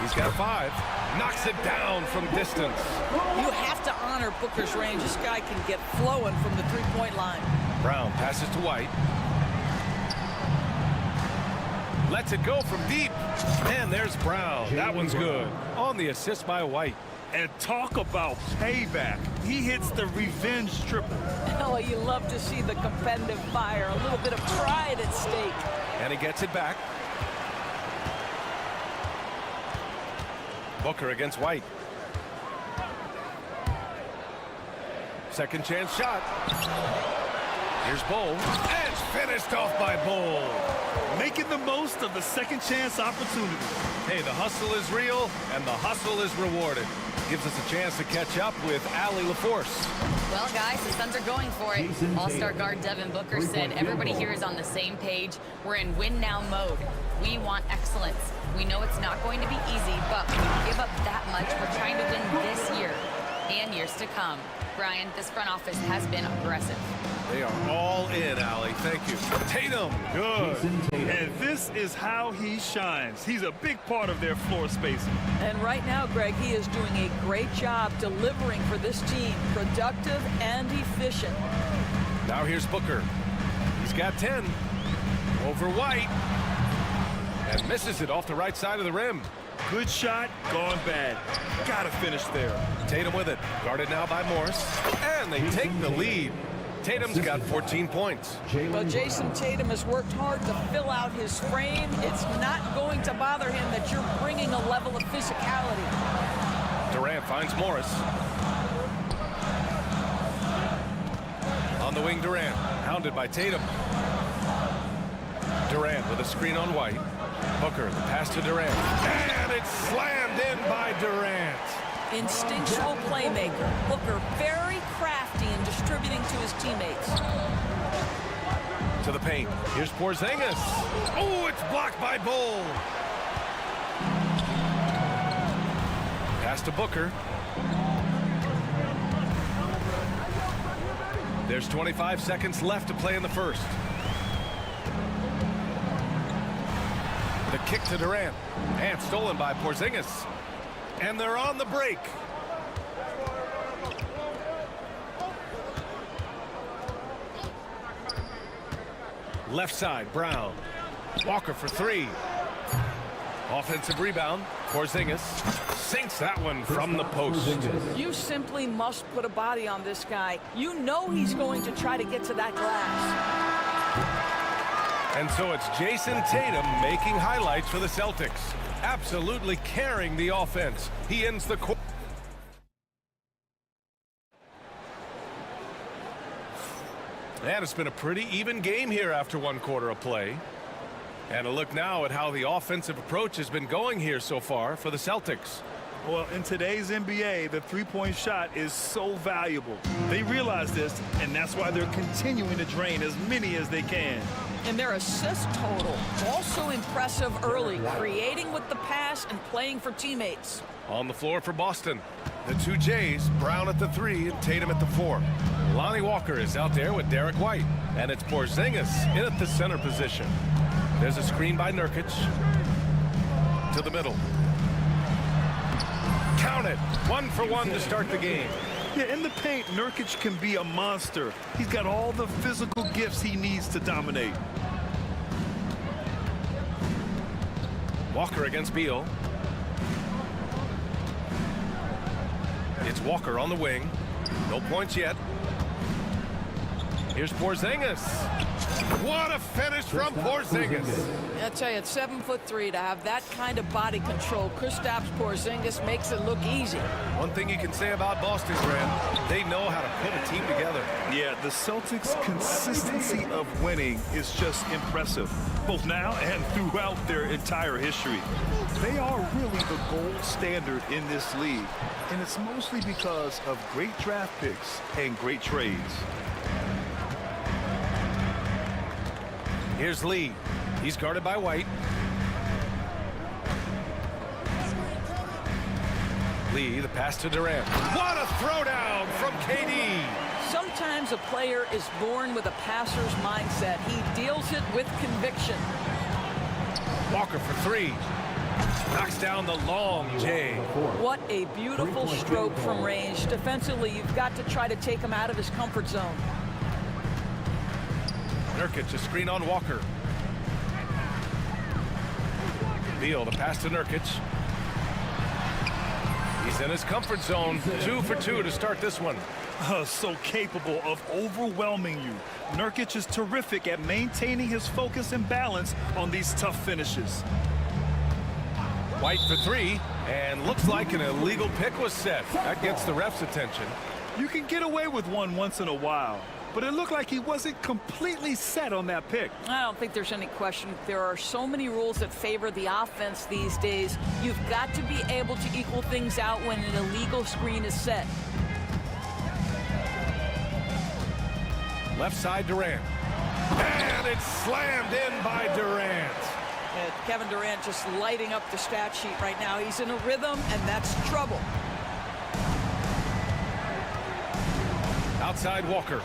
He's got 5. Knocks it down from distance. You have to honor Booker's range. This guy can get flowing from the three-point line. Brown passes to White. Lets it go from deep. And there's Brown. That one's good. On the assist by White. And talk about payback. He hits the revenge triple. Oh, you love to see the competitive fire. A little bit of pride at stake. And he gets it back. Booker against White. Second chance shot. Here's Bull. And it's finished off by Bull. Making the most of the second chance opportunity. Hey, the hustle is real, and the hustle is rewarded. Gives us a chance to catch up with Allie LaForce. Well, guys, the Suns are going for it. All-star guard Devin Booker said everybody here is on the same page. We're in win-now mode. We want excellence. We know it's not going to be easy, but when you give up that much, we're trying to win this year and years to come. Brian, this front office has been aggressive. They are all in, Allie. Thank you. Tatum, good. And this is how he shines. He's a big part of their floor spacing. And right now, Greg, he is doing a great job delivering for this team. Productive and efficient. Now here's Booker. He's got 10. Over White. And misses it off the right side of the rim. Good shot, gone bad. Gotta finish there. Tatum with it. Guarded now by Morris. And they take the lead. Tatum's got 14 points. But Jason Tatum has worked hard to fill out his frame. It's not going to bother him that you're bringing a level of physicality. Durant finds Morris. On the wing, Durant. Hounded by Tatum. Durant with a screen on White. Booker, the pass to Durant. And it's slammed in by Durant. Instinctual playmaker. Booker very crafty in distributing to his teammates. To the paint. Here's Porzingis. Oh, it's blocked by Bull. Pass to Booker. There's 25 seconds left to play in the first. The kick to Durant. And stolen by Porzingis. And they're on the break. Left side, Brown. Walker for three. Offensive rebound. Porzingis sinks that one from the post. You simply must put a body on this guy. You know he's going to try to get to that glass. And so it's Jason Tatum making highlights for the Celtics. Absolutely carrying the offense. He ends the quarter. And it's been a pretty even game here after one quarter of play. And a look now at how the offensive approach has been going here so far for the Celtics. Well, in today's NBA, the three-point shot is so valuable. They realize this, and that's why they're continuing to drain as many as they can. And their assist total, also impressive early, creating with the pass and playing for teammates. On the floor for Boston, the two Jays, Brown at the 3 and Tatum at the 4. Lonnie Walker is out there with Derek White, and it's Porzingis in at the center position. There's a screen by Nurkic. To the middle. Count it. 1 for 1 to start the game. Yeah, in the paint, Nurkic can be a monster. He's got all the physical gifts he needs to dominate. Walker against Beal. It's Walker on the wing. No points yet. Here's Porzingis. What a finish from Porzingis. I tell you, at 7'3", to have that kind of body control, Kristaps Porzingis makes it look easy. One thing you can say about Boston, Grant, they know how to put a team together. Yeah, the Celtics' consistency of winning is just impressive, both now and throughout their entire history. They are really the gold standard in this league, and it's mostly because of great draft picks and great trades. Here's Lee. He's guarded by White. Lee, the pass to Durant. What a throwdown from KD. Sometimes a player is born with a passer's mindset. He deals it with conviction. Walker for 3. Knocks down the long J. What a beautiful stroke from range. Defensively, you've got to try to take him out of his comfort zone. Nurkic, a screen on Walker. Beal, the pass to Nurkic. He's in his comfort zone. 2 for 2 to start this one. So capable of overwhelming you. Nurkic is terrific at maintaining his focus and balance on these tough finishes. White for 3, and looks like an illegal pick was set. That gets the ref's attention. You can get away with one once in a while, but it looked like he wasn't completely set on that pick. I don't think there's any question. There are so many rules that favor the offense these days. You've got to be able to equal things out when an illegal screen is set. Left side, Durant. And it's slammed in by Durant. Kevin Durant just lighting up the stat sheet right now. He's in a rhythm, and that's trouble. Outside Walker.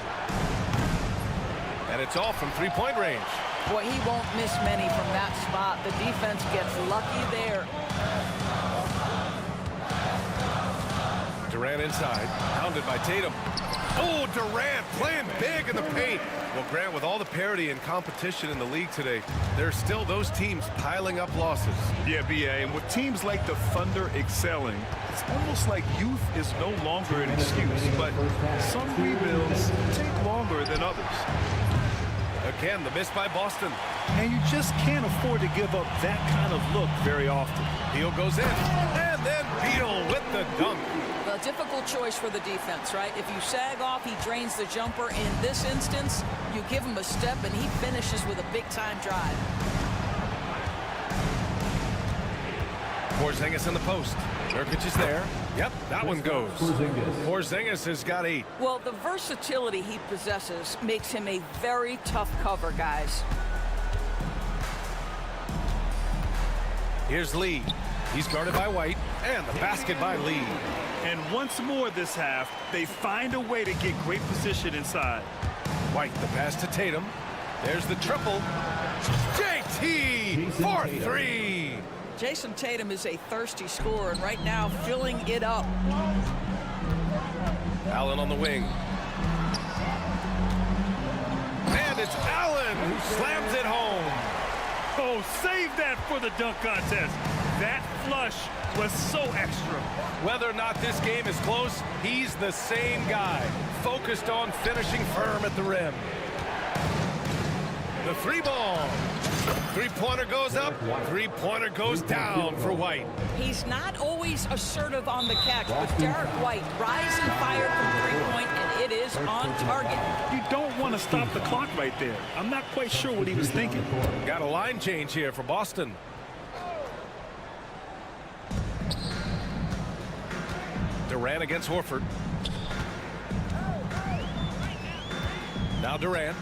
And it's off from three-point range. Boy, he won't miss many from that spot. The defense gets lucky there. Durant inside, hounded by Tatum. Oh, Durant playing big in the paint. Well, Grant, with all the parity and competition in the league today, there's still those teams piling up losses. Yeah, BA, and with teams like the Thunder excelling, it's almost like youth is no longer an excuse, but some rebuilds take longer than others. Again, the miss by Boston. And you just can't afford to give up that kind of look very often. Beal goes in, and then Beal with the dunk. A difficult choice for the defense, right? If you sag off, he drains the jumper. In this instance, you give him a step, and he finishes with a big-time drive. Porzingis in the post. Nurkic is there. Yep, that one goes. Porzingis has got 8. Well, the versatility he possesses makes him a very tough cover, guys. Here's Lee. He's guarded by White, and the basket by Lee. And once more this half, they find a way to get great position inside. White, the pass to Tatum. There's the triple. JT for 3. Jason Tatum is a thirsty scorer, and right now filling it up. Allen on the wing. And it's Allen who slams it home. Oh, save that for the dunk contest. That flush was so extra. Whether or not this game is close, he's the same guy, focused on finishing firm at the rim. The 3-ball. Three-pointer goes up, three-pointer goes down for White. He's not always assertive on the catch, but Derek White rising fire from three-point, and it is on target. You don't want to stop the clock right there. I'm not quite sure what he was thinking. Got a line change here for Boston. Durant against Horford. Now Durant.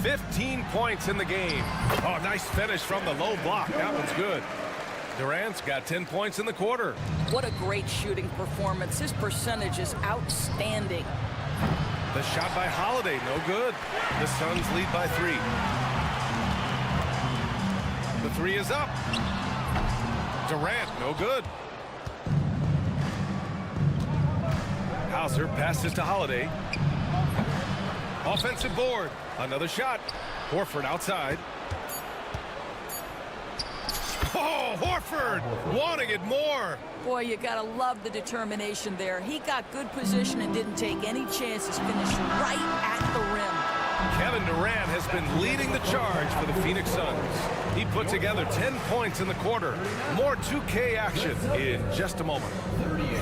15 points in the game. Oh, nice finish from the low block. That one's good. Durant's got 10 points in the quarter. What a great shooting performance. His percentage is outstanding. The shot by Holiday, no good. The Suns lead by 3. The 3 is up. Durant, no good. Hauser passes to Holiday. Offensive board. Another shot. Horford outside. Oh, Horford wanting it more. Boy, you gotta love the determination there. He got good position and didn't take any chances. Finished right at the rim. Kevin Durant has been leading the charge for the Phoenix Suns. He put together 10 points in the quarter. More 2K action in just a moment. 38.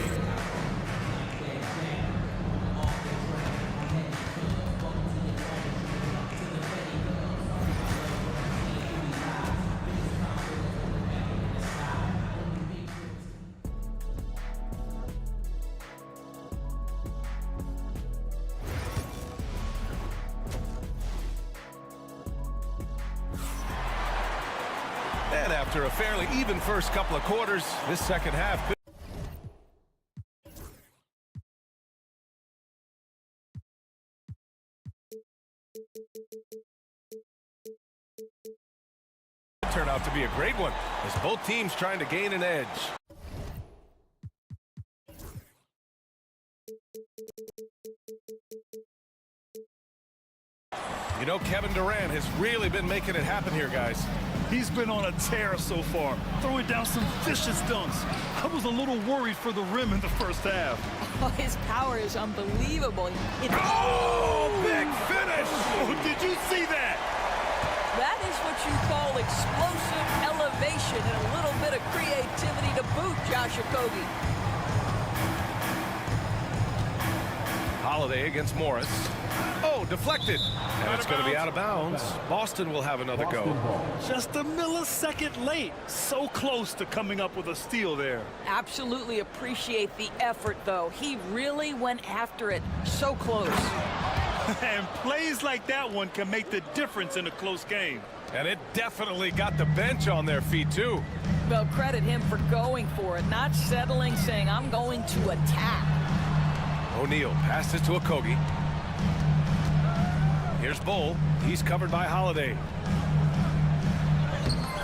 And after a fairly even first couple of quarters, this second half could turn out to be a great one, as both teams trying to gain an edge. You know, Kevin Durant has really been making it happen here, guys. He's been on a tear so far, throwing down some vicious dunks. I was a little worried for the rim in the first half. Oh, his power is unbelievable. Oh, big finish! Oh, did you see that? That is what you call explosive elevation and a little bit of creativity to boot, Josh Okogie. Holiday against Morris. Oh, deflected. And it's going to be out of bounds. Boston will have another go. Just a millisecond late. So close to coming up with a steal there. Absolutely appreciate the effort, though. He really went after it. So close. And plays like that one can make the difference in a close game. And it definitely got the bench on their feet, too. Well, credit him for going for it, not settling, saying, I'm going to attack. O'Neal passes to Okogie. Here's Bull. He's covered by Holiday.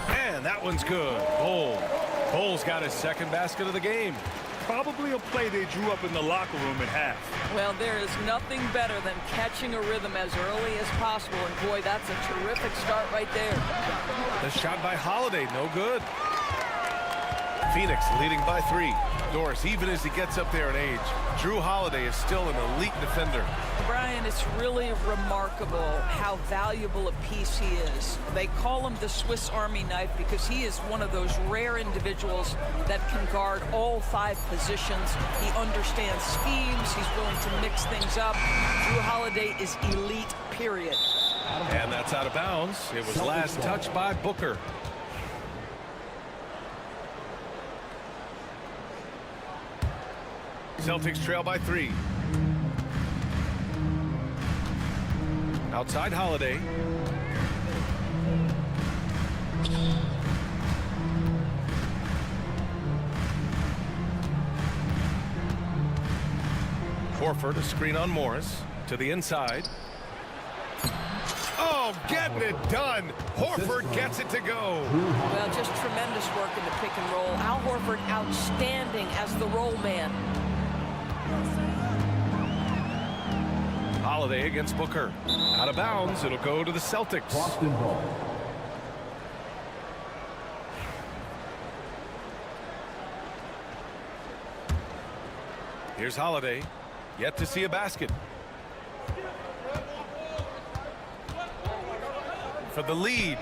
And that one's good. Bull's got his second basket of the game. Probably a play they drew up in the locker room at half. Well, there is nothing better than catching a rhythm as early as possible. And boy, that's a terrific start right there. The shot by Holiday, no good. Phoenix leading by 3. Doris, even as he gets up there in age, Drew Holiday is still an elite defender. Brian, it's really remarkable how valuable a piece he is. They call him the Swiss Army knife because he is one of those rare individuals that can guard all 5 positions. He understands schemes. He's willing to mix things up. Drew Holiday is elite, period. And that's out of bounds. It was last touched by Booker. Celtics trail by 3. Outside Holiday. Horford, a screen on Morris. To the inside. Oh, getting it done. Horford gets it to go. Well, just tremendous work in the pick and roll. Al Horford outstanding as the roll man. Holiday against Booker. Out of bounds. It'll go to the Celtics. Boston ball. Here's Holiday. Yet to see a basket. For the lead.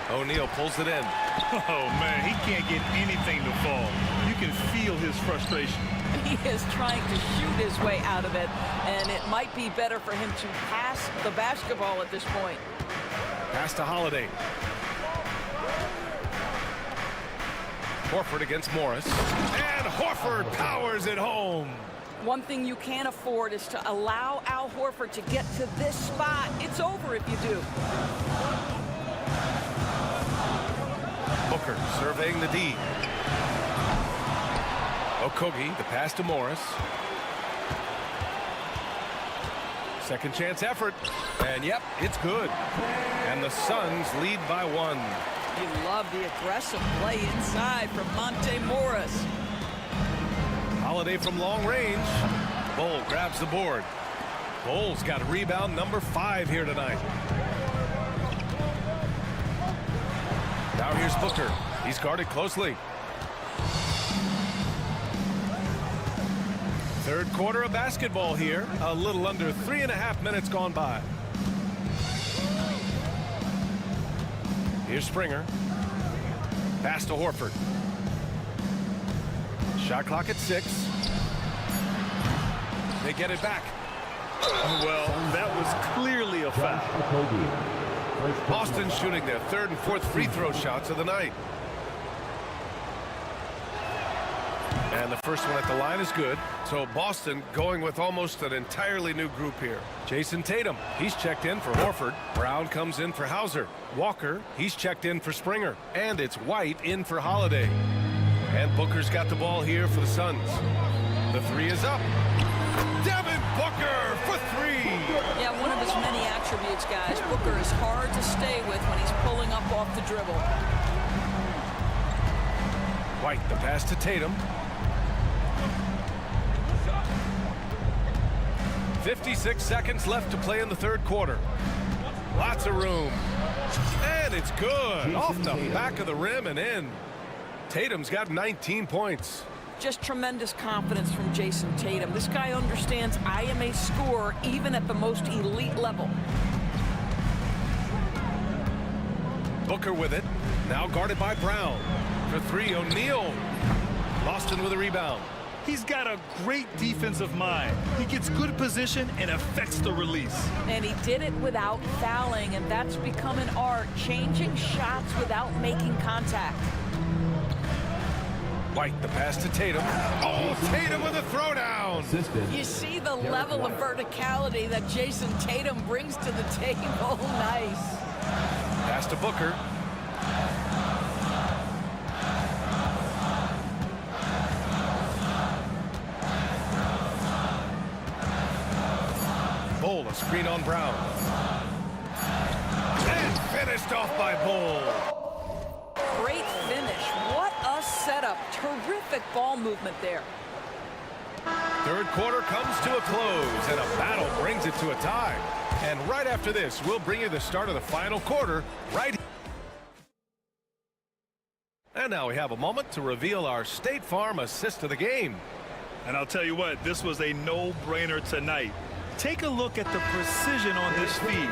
O'Neal pulls it in. Oh, man, he can't get anything to fall. You can feel his frustration. He is trying to shoot his way out of it, and it might be better for him to pass the basketball at this point. Pass to Holiday. Horford against Morris. And Horford powers it home. One thing you can't afford is to allow Al Horford to get to this spot. It's over if you do. Booker surveying the D. Okogie, the pass to Morris. Second chance effort. And yep, it's good. And the Suns lead by 1. You love the aggressive play inside from Monte Morris. Holiday from long range. Bull grabs the board. Bull's got rebound number 5 here tonight. Now here's Booker. He's guarded closely. Third quarter of basketball here. A little under 3.5 minutes gone by. Here's Springer. Pass to Horford. Shot clock at 6. They get it back. Well, that was clearly a foul. Boston shooting their 3rd and 4th free throw shots of the night. And the first one at the line is good. So Boston going with almost an entirely new group here. Jason Tatum, he's checked in for Horford. Brown comes in for Hauser. Walker, he's checked in for Springer. And it's White in for Holiday. And Booker's got the ball here for the Suns. The 3 is up. Devin Booker for 3. Yeah, one of his many attributes, guys. Booker is hard to stay with when he's pulling up off the dribble. White, the pass to Tatum. 56 seconds left to play in the 3rd quarter. Lots of room. And it's good. Off the back of the rim and in. Tatum's got 19 points. Just tremendous confidence from Jason Tatum. This guy understands I am a scorer even at the most elite level. Booker with it. Now guarded by Brown. For 3, O'Neal. Boston with a rebound. He's got a great defensive mind. He gets good position and affects the release. And he did it without fouling, and that's become an art, changing shots without making contact. White, the pass to Tatum. Oh, Tatum with a throwdown. You see the level of verticality that Jason Tatum brings to the table. Nice. Pass to Booker. Bull, a screen on Brown. And finished off by Bull. Great finish. What a setup. Terrific ball movement there. 3rd quarter comes to a close, and a battle brings it to a tie. And right after this, we'll bring you the start of the final quarter right here. And now we have a moment to reveal our State Farm assist of the game. And I'll tell you what, this was a no-brainer tonight. Take a look at the precision on this feed.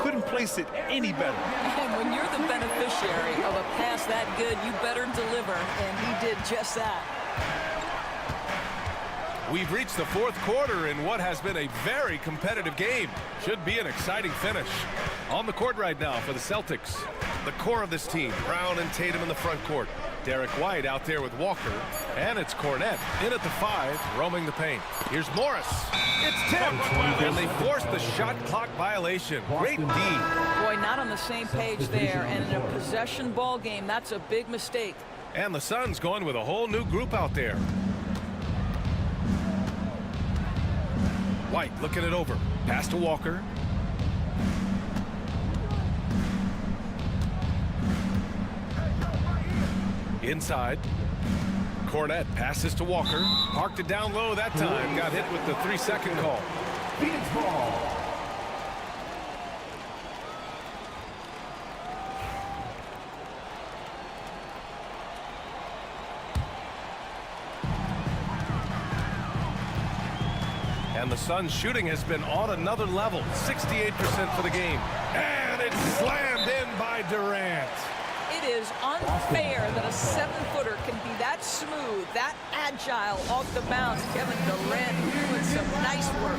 Couldn't place it any better. And when you're the beneficiary of a pass that good, you better deliver, and he did just that. We've reached the 4th quarter in what has been a very competitive game. Should be an exciting finish. On the court right now for the Celtics. The core of this team, Brown and Tatum in the front court. Derek White out there with Walker. And it's Cornette in at the 5, roaming the paint. Here's Morris. It's tipped. And they forced the shot clock violation. Great D. Boy, not on the same page there. And in a possession ball game, that's a big mistake. And the Suns going with a whole new group out there. White looking it over. Pass to Walker. Inside. Cornette passes to Walker. Parked it down low that time. Got hit with the 3-second call. Phoenix ball. And the Suns' shooting has been on another level. 68% for the game. And it's slammed in by Durant. It is unfair that a 7-footer can be that smooth, that agile off the bounce. Kevin Durant doing some nice work.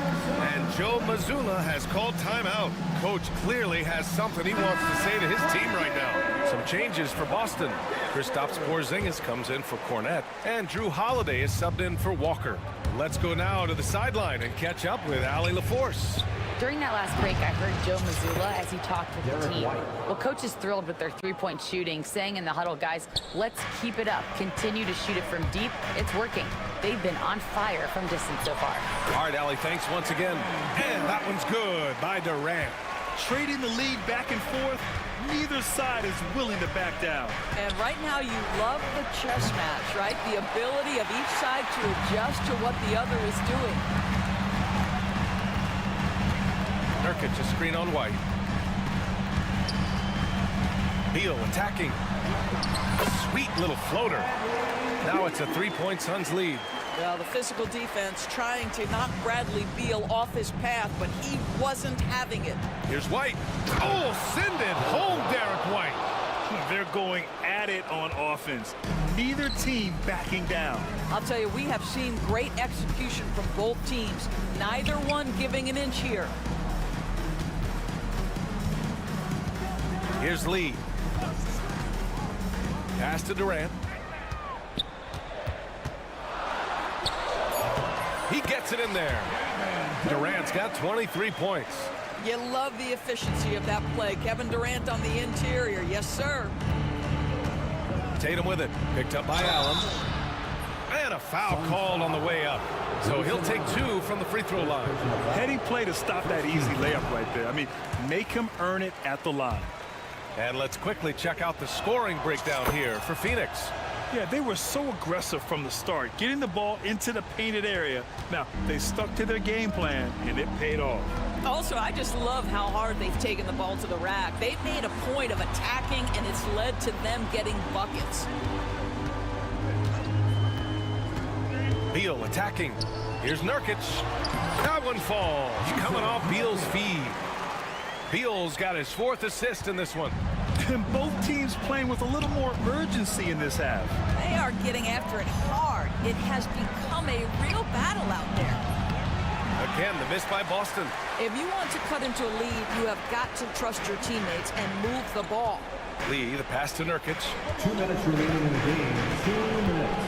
And Joe Mazzulla has called timeout. Coach clearly has something he wants to say to his team right now. Some changes for Boston. Kristaps Porzingis comes in for Cornette. And Drew Holiday is subbed in for Walker. Let's go now to the sideline and catch up with Allie LaForce. During that last break, I heard Joe Mazzulla as he talked with the team. Well, coach is thrilled with their three-point shooting, saying in the huddle, guys, let's keep it up. Continue to shoot it from deep. It's working. They've been on fire from distance so far. All right, Allie, thanks once again. And that one's good by Durant. Trading the lead back and forth, neither side is willing to back down. And right now you love the chess match, right? The ability of each side to adjust to what the other is doing. Nurkic, a screen on White. Beal attacking. Sweet little floater. Now it's a 3-point Suns lead. Well, the physical defense trying to knock Bradley Beal off his path, but he wasn't having it. Here's White. Oh, send it home, Derek White. They're going at it on offense. Neither team backing down. I'll tell you, we have seen great execution from both teams. Neither one giving an inch here. Here's Lee. Pass to Durant. He gets it in there. Durant's got 23 points. You love the efficiency of that play. Kevin Durant on the interior. Yes, sir. Tatum with it. Picked up by Allen. And a foul called on the way up. So he'll take 2 from the free throw line. Heady play to stop that easy layup right there. I mean, make him earn it at the line. And let's quickly check out the scoring breakdown here for Phoenix. Yeah, they were so aggressive from the start, getting the ball into the painted area. Now, they stuck to their game plan, and it paid off. Also, I just love how hard they've taken the ball to the rack. They've made a point of attacking, and it's led to them getting buckets. Beal attacking. Here's Nurkic. That one falls. Coming off Beal's feed. Beal's got his 4th assist in this one. And both teams playing with a little more urgency in this half. They are getting after it hard. It has become a real battle out there. Again, the miss by Boston. If you want to cut into a lead, you have got to trust your teammates and move the ball. Lee, the pass to Nurkic. 2 minutes remaining in the game. 2 minutes.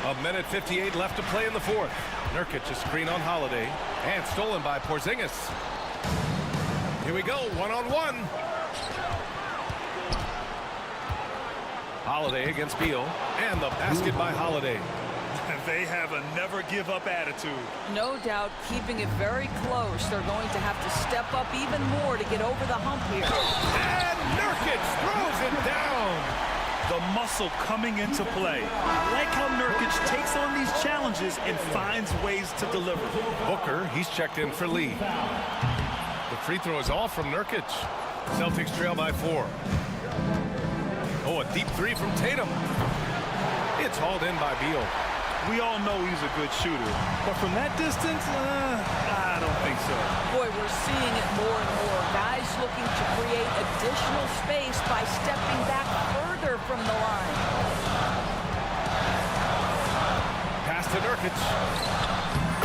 1:58 left to play in the 4th. Nurkic, a screen on Holiday. And stolen by Porzingis. Here we go, one-on-one. Holiday against Beal. And the basket by Holiday. They have a never-give-up attitude. No doubt, keeping it very close. They're going to have to step up even more to get over the hump here. And Nurkic throws it down. The muscle coming into play. I like how Nurkic takes on these challenges and finds ways to deliver. Booker, he's checked in for Lee. The free throw is off from Nurkic. Celtics trail by 4. Oh, a deep 3 from Tatum. It's hauled in by Beal. We all know he's a good shooter, but from that distance, I don't think so. Boy, we're seeing it more and more. Guys looking to create additional space by stepping back further from the line. Pass to Nurkic.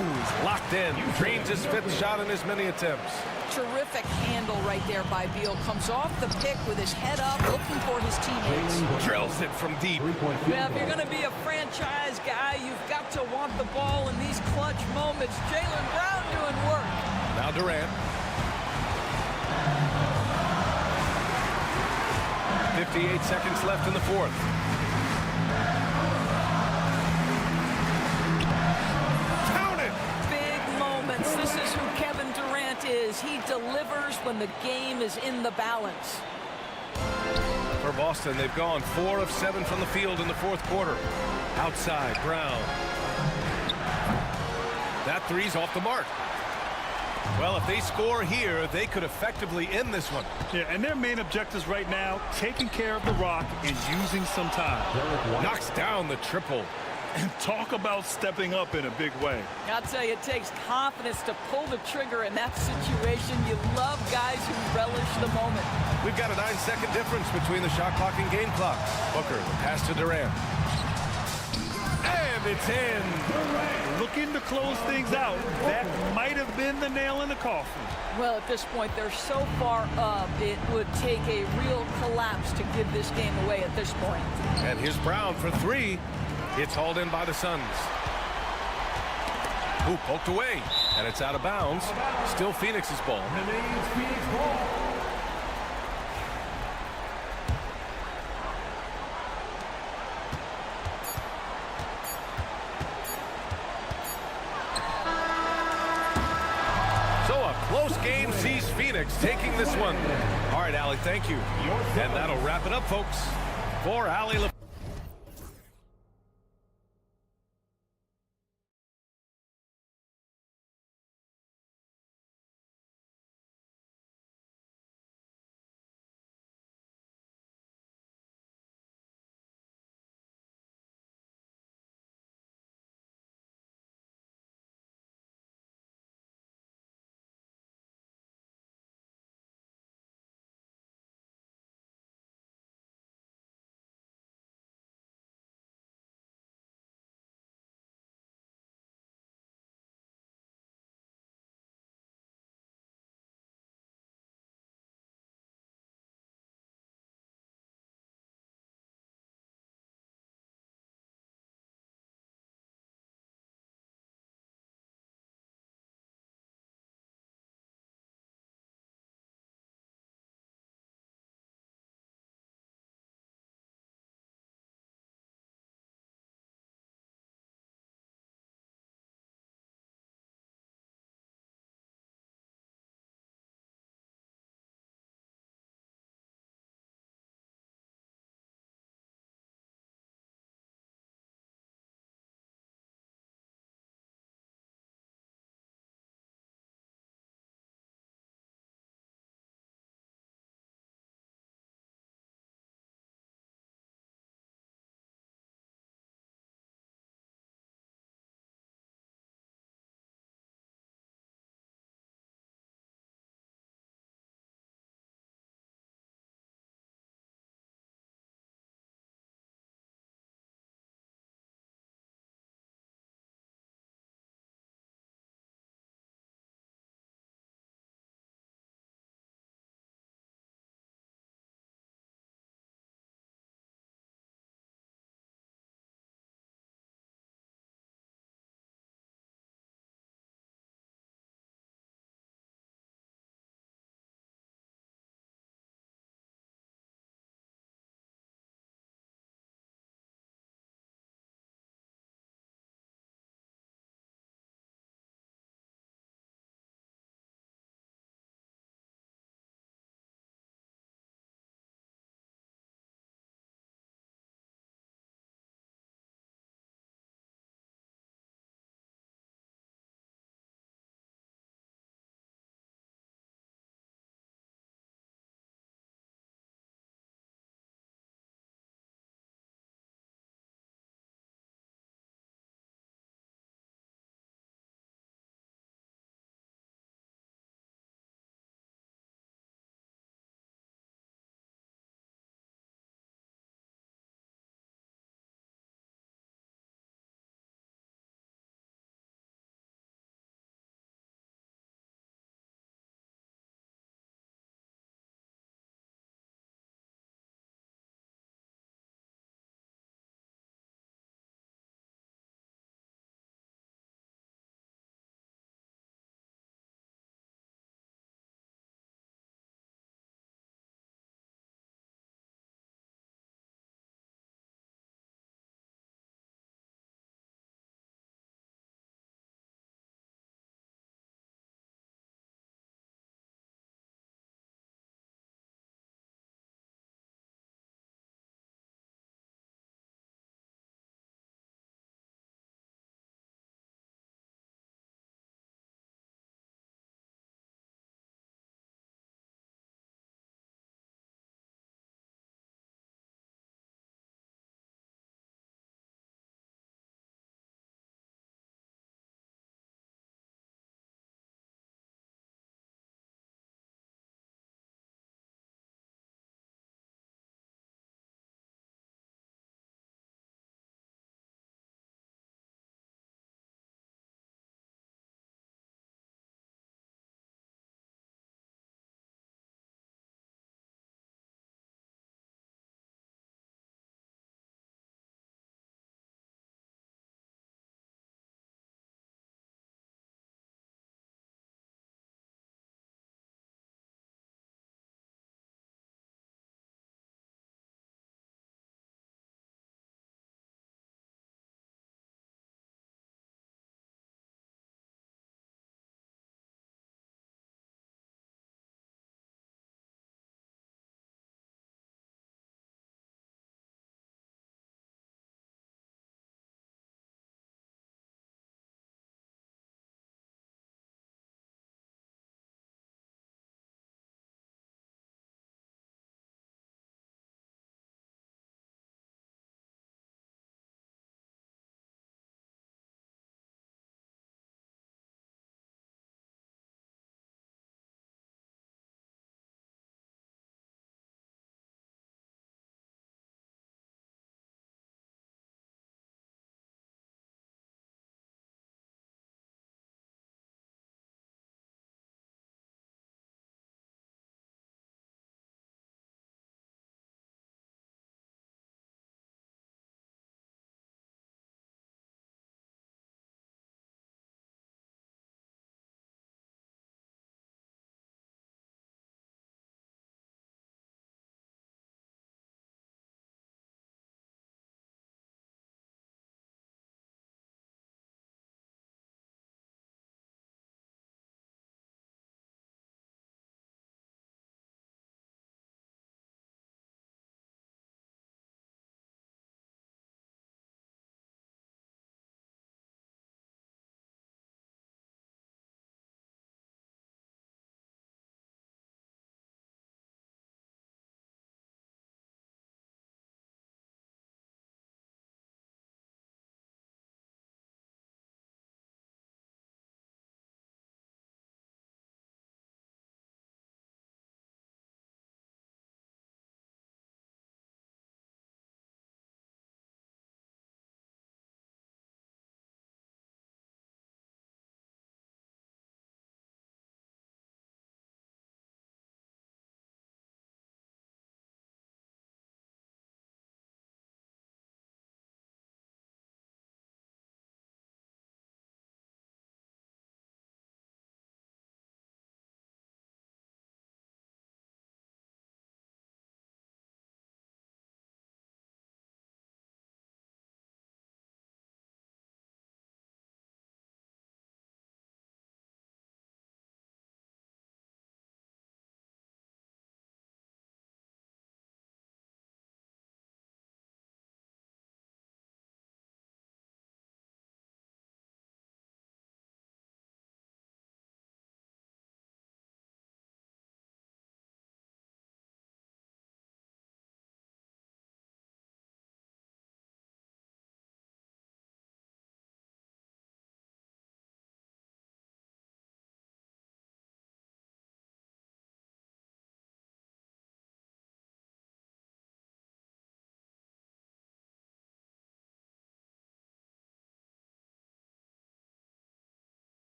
He's locked in. Drains his fifth shot in as many attempts. Terrific handle right there by Beal. Comes off the pick with his head up, looking for his teammates. Drills it from deep. Yeah, if you're going to be a franchise guy, you've got to want the ball in these clutch moments. Jaylen Brown doing work. Now Durant. 58 seconds left in the fourth. Count it! Big moments. This is who Kevin Durant is. He delivers when the game is in the balance. For Boston, they've gone 4 of 7 from the field in the fourth quarter. Outside, Brown. That three's off the mark. Well, if they score here, they could effectively end this one. Yeah, and their main objectives right now, taking care of the rock and using some time. Knocks down the triple. And talk about stepping up in a big way. I'll tell you, it takes confidence to pull the trigger in that situation. You love guys who relish the moment. We've got a 9-second difference between the shot clock and game clock. Booker, the pass to Durant. And it's in. Looking to close things out. That might have been the nail in the coffin. Well, at this point, they're so far up, it would take a real collapse to give this game away at this point. And here's Brown for three. It's hauled in by the Suns. Ooh, poked away. And it's out of bounds. Still Phoenix's ball. So a close game sees Phoenix taking this one. All right, Allie, thank you. And that'll wrap it up, folks. For Allie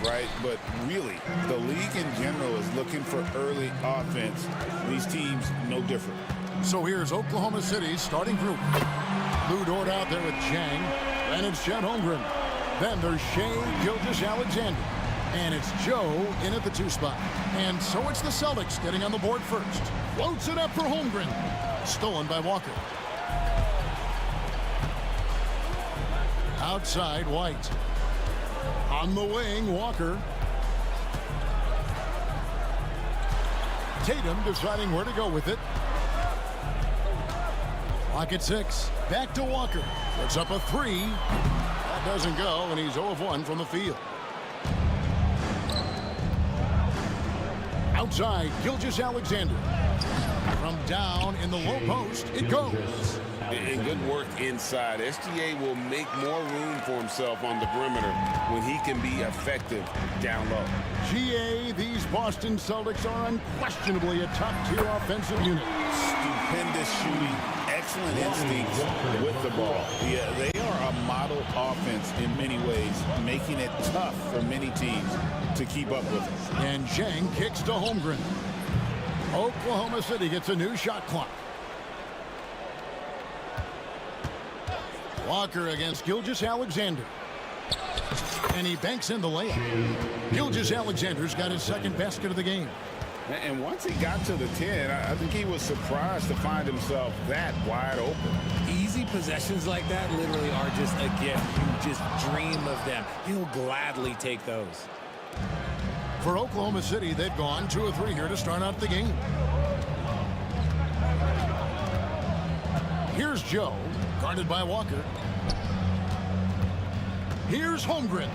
right? But really, the league in general is looking for early offense. These teams, no different. So here's Oklahoma City's starting group. Lou Dort out there with Chang. Then it's Chet Holmgren. Then there's Shea Gilgeous-Alexander. And it's Joe in at the 2 spot. And so it's the Celtics getting on the board first. Floats it up for Holmgren. Stolen by Walker. Outside, White. On the wing, Walker. Tatum deciding where to go with it. Clock at 6. Back to Walker. Puts up a 3. That doesn't go, and he's 0 of 1 from the field. Outside, Gilgeous-Alexander. From down in the low post, it goes. And good work inside. SGA will make more room for himself on the perimeter when he can be effective down low. GA, these Boston Celtics are unquestionably a top-tier offensive unit. Stupendous shooting, excellent instincts with the ball. Yeah, they are a model offense in many ways, making it tough for many teams to keep up with it. And Zhang kicks to Holmgren. Oklahoma City gets a new shot clock. Walker against Gilgeous-Alexander. And he banks in the layup. Gilgeous-Alexander's got his second basket of the game. And once he got to the 10, I think he was surprised to find himself that wide open. Easy possessions like that literally are just a gift. You just dream of them. He'll gladly take those. For Oklahoma City, they've gone 2 of 3 here to start out the game. Here's Joe, guarded by Walker. Here's Holmgren.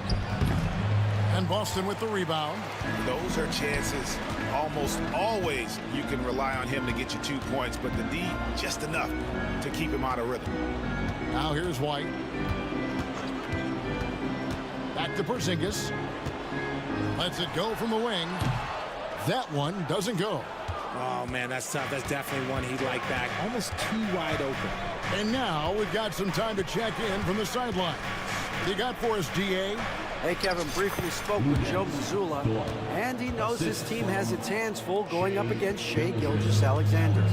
And Boston with the rebound. Those are chances. Almost always you can rely on him to get you 2 points, but the D just enough to keep him out of rhythm. Now here's White. Back to Porzingis. Lets it go from the wing. That one doesn't go. Oh, man, that's tough. That's definitely one he'd like back. Almost too wide open. And now we've got some time to check in from the sideline. What do you got for us, GA? Hey, Kevin, briefly spoke with Joe Mazzulla, and he knows his team has its hands full going up against Shea Gilgeous-Alexander.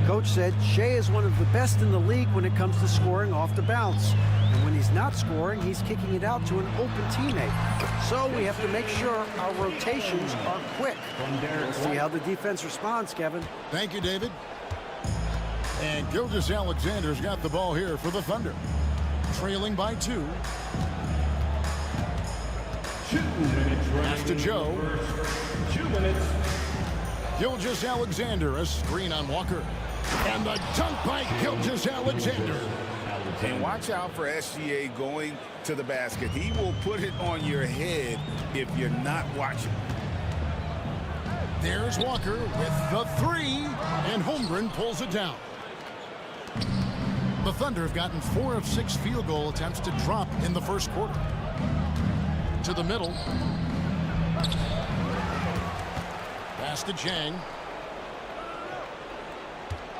Coach said Shea is one of the best in the league when it comes to scoring off the bounce. And when he's not scoring, he's kicking it out to an open teammate. So we have to make sure our rotations are quick. We'll see how the defense responds, Kevin. Thank you, David. And Gilgeous-Alexander's got the ball here for the Thunder. Trailing by 2. 2 minutes. Pass to Joe. 2 minutes. Gilgeous-Alexander, a screen on Walker. And the dunk by Gilgeous-Alexander. And watch out for SGA going to the basket. He will put it on your head if you're not watching. There's Walker with the 3, and Holmgren pulls it down. The Thunder have gotten 4 of 6 field goal attempts to drop in the first quarter. To the middle. Pass to Chang.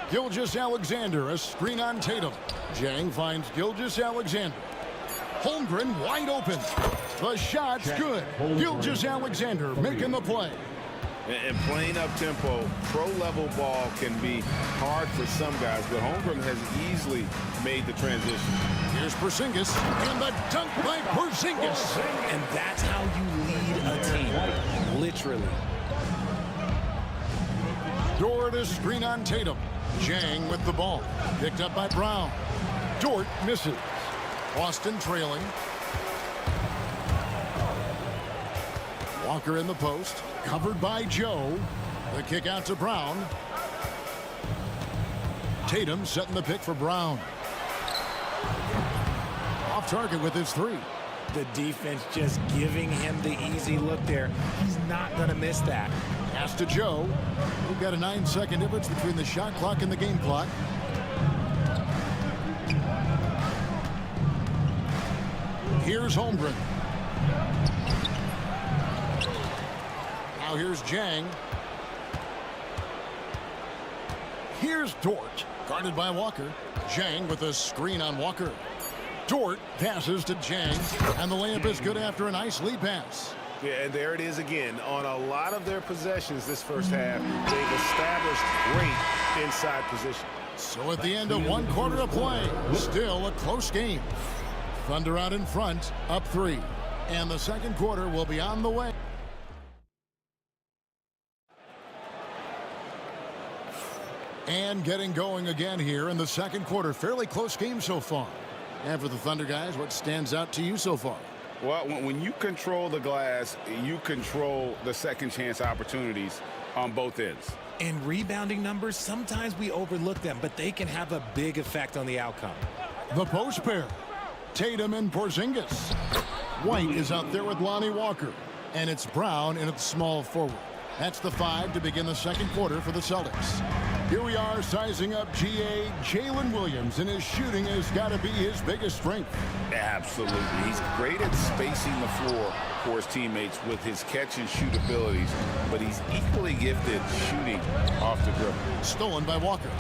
Gilgeous-Alexander, a screen on Tatum. Chang finds Gilgeous-Alexander. Holmgren wide open. The shot's good. Gilgeous-Alexander making the play. And playing up tempo, pro-level ball can be hard for some guys, but Holmgren has easily made the transition. Here's Porzingis, and the dunk by Porzingis. And that's how you lead a team, literally. Dort is screen on Tatum. Chang with the ball. Picked up by Brown. Dort misses. Boston trailing. Walker in the post. Covered by Joe. The kick out to Brown. Tatum setting the pick for Brown. Off target with his 3. The defense just giving him the easy look there. He's not going to miss that. Pass to Joe. We've got a 9-second difference between the shot clock and the game clock. Here's Holmgren. Now here's Zhang. Here's Dort, guarded by Walker. Zhang with a screen on Walker. Dort passes to Zhang, and the layup is good after a nice lead pass. Yeah, and there it is again. On a lot of their possessions this first half, they've established great inside position. So at the end of one quarter of play, still a close game. Thunder out in front, up 3. And the second quarter will be on the way. And getting going again here in the second quarter. Fairly close game so far. And for the Thunder guys, what stands out to you so far? Well, when you control the glass, you control the second chance opportunities on both ends. And rebounding numbers, sometimes we overlook them, but they can have a big effect on the outcome. The post pair. Tatum and Porzingis. White is out there with Lonnie Walker. And it's Brown in at small forward. That's the 5 to begin the second quarter for the Celtics. Here we are sizing up GA Jalen Williams, and his shooting has got to be his biggest strength. Absolutely. He's great at spacing the floor for his teammates with his catch and shoot abilities, but he's equally gifted shooting off the dribble. Stolen by Walker.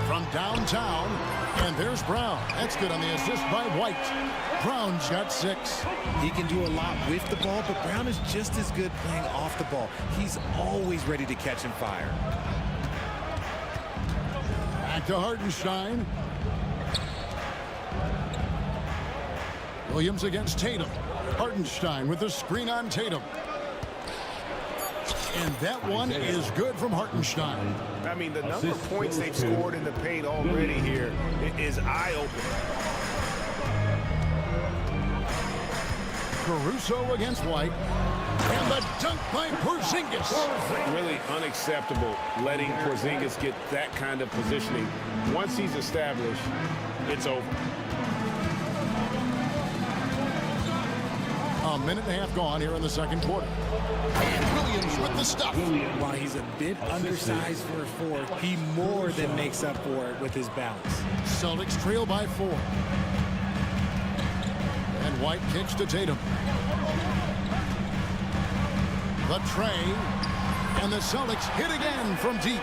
From downtown, and there's Brown. That's good on the assist by White. Brown's got 6. He can do a lot with the ball, but Brown is just as good playing off the ball. He's always ready to catch and fire. Back to Hartenstein. Williams against Tatum. Hartenstein with the screen on Tatum. And that one is good from Hartenstein. I mean, the number of points they've scored in the paint already here is eye-opening. Caruso against White. And the dunk by Porzingis. Really unacceptable letting Porzingis get that kind of positioning. Once he's established, it's over. A minute and a half gone here in the second quarter. And Williams with the stuff. While he's a bit undersized for a 4, he more than makes up for it with his bounce. Celtics trail by 4. And White kicks to Tatum. The tray. And the Celtics hit again from deep.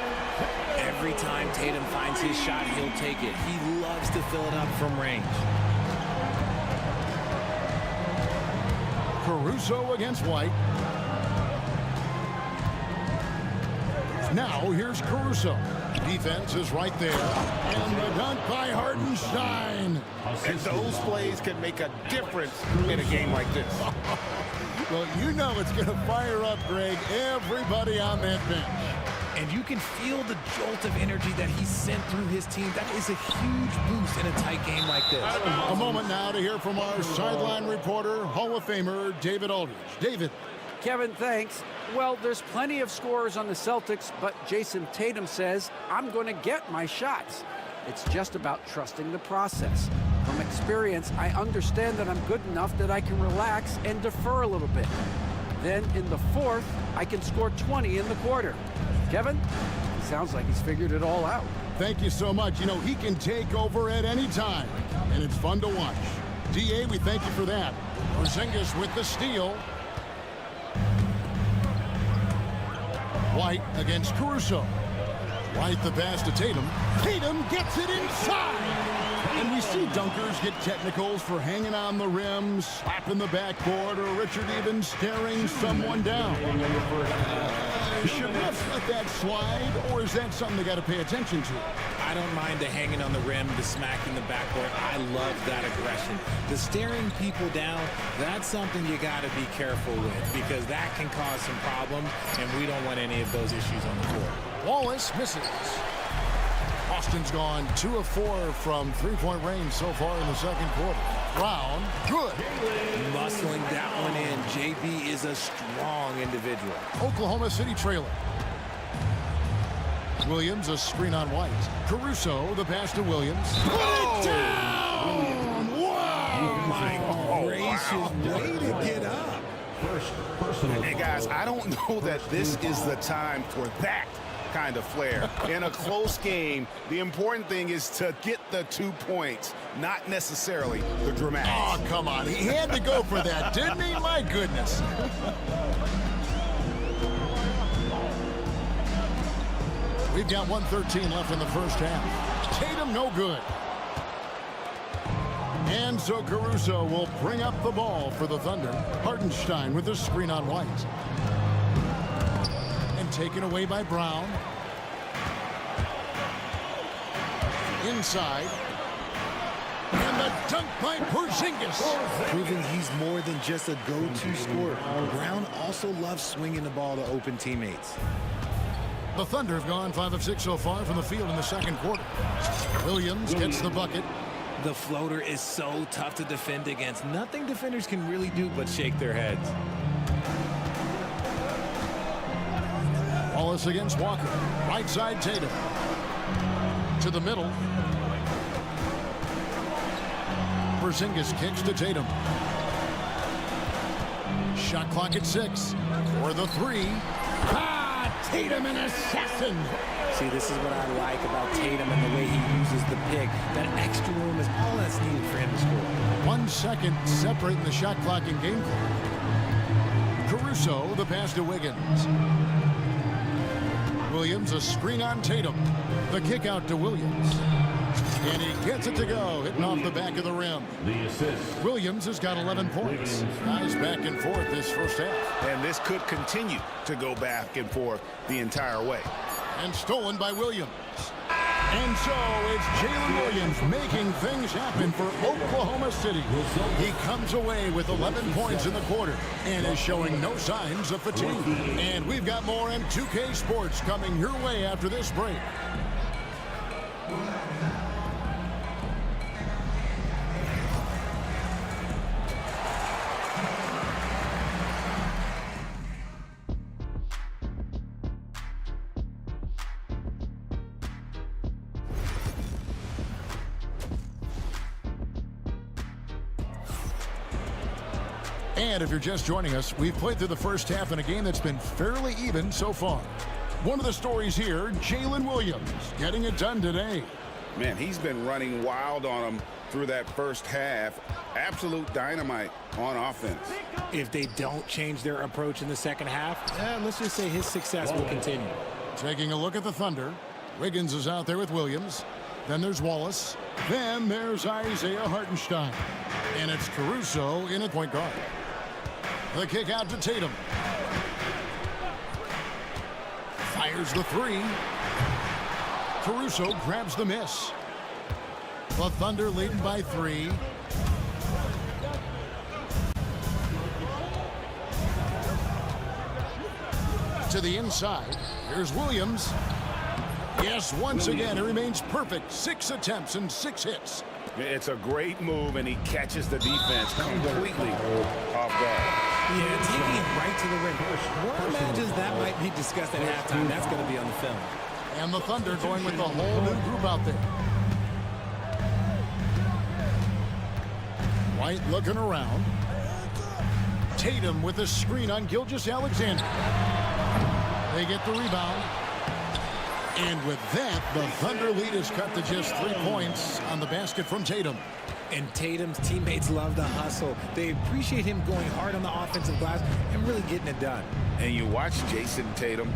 Every time Tatum finds his shot, he'll take it. He loves to fill it up from range. Caruso against White. Now here's Caruso. Defense is right there. And the dunk by Hartenstein. And those plays can make a difference in a game like this. Well, you know it's going to fire up, Greg, everybody on that bench. And you can feel the jolt of energy that he sent through his team. That is a huge boost in a tight game like this. A moment now to hear from our sideline reporter, Hall of Famer David Aldridge. David. Kevin, thanks. Well, there's plenty of scorers on the Celtics, but Jason Tatum says, I'm going to get my shots. It's just about trusting the process. From experience, I understand that I'm good enough that I can relax and defer a little bit. Then in the fourth, I can score 20 in the quarter. Kevin, he sounds like he's figured it all out. Thank you so much. You know, he can take over at any time, and it's fun to watch. DA, we thank you for that. Porzingis with the steal. White against Caruso. White the pass to Tatum. Tatum gets it inside. And we see dunkers get technicals for hanging on the rim, slapping the backboard, or Richard even staring someone down. Should refs let that slide, or is that something they got to pay attention to? I don't mind the hanging on the rim, the smacking the backboard. I love that aggression. The staring people down, that's something you got to be careful with because that can cause some problems, and we don't want any of those issues on the court. Wallace misses. Austin's gone 2 of 4 from three-point range so far in the second quarter. Brown, good. Muscling that one in. JB is a strong individual. Oklahoma City trailer. Williams, a screen on White. Caruso, the pass to Williams. Put it down! Wow! My gracious, way to get up. Hey, guys, I don't know that this is the time for that kind of flair. In a close game, the important thing is to get the 2 points, not necessarily the dramatics. Oh, come on. He had to go for that, didn't he? My goodness. We've got 1:13 left in the first half. Tatum, no good. And so Caruso will bring up the ball for the Thunder. Hartenstein with the screen on White. And taken away by Brown. Inside. And the dunk by Porzingis. Proving he's more than just a go-to scorer. Brown also loves swinging the ball to open teammates. The Thunder have gone 5 of 6 so far from the field in the second quarter. Williams gets the bucket. The floater is so tough to defend against. Nothing defenders can really do but shake their heads. Wallace against Walker. Right side Tatum. To the middle. Porzingis kicks to Tatum. Shot clock at 6. For the 3. Tatum, an assassin. See, this is what I like about Tatum and the way he uses the pick. That extra room is all that's needed for him to score. 1 second separating the shot clock and game clock. Caruso, the pass to Wiggins. Williams, a screen on Tatum. The kick out to Williams. And he gets it to go, hitting off the back of the rim. The assist. Williams has got 11 points. Guys back and forth this first half. And this could continue to go back and forth the entire way. And stolen by Williams. And so it's Jalen Williams making things happen for Oklahoma City. He comes away with 11 points in the quarter and is showing no signs of fatigue. And we've got more M2K Sports coming your way after this break. And if you're just joining us, we've played through the first half in a game that's been fairly even so far. One of the stories here, Jalen Williams getting it done today. Man, he's been running wild on him through that first half. Absolute dynamite on offense. If they don't change their approach in the second half, let's just say his success will continue. Taking a look at the Thunder. Wiggins is out there with Williams. Then there's Wallace. Then there's Isaiah Hartenstein. And it's Caruso in at point guard. The kick out to Tatum. Fires the 3. Caruso grabs the miss. The Thunder leading by 3. To the inside. Here's Williams. Yes, once again, it remains perfect. 6 attempts and 6 hits. It's a great move, and he catches the defense completely off guard. Yeah, taking it right to the rim. One imagines that might be discussed at halftime. That's going to be on the film. And the Thunder going with the whole new group out there. White looking around. Tatum with a screen on Gilgeous-Alexander. They get the rebound. And with that, the Thunder lead is cut to just 3 points on the basket from Tatum. And Tatum's teammates love the hustle. They appreciate him going hard on the offensive glass and really getting it done. And you watch Jason Tatum,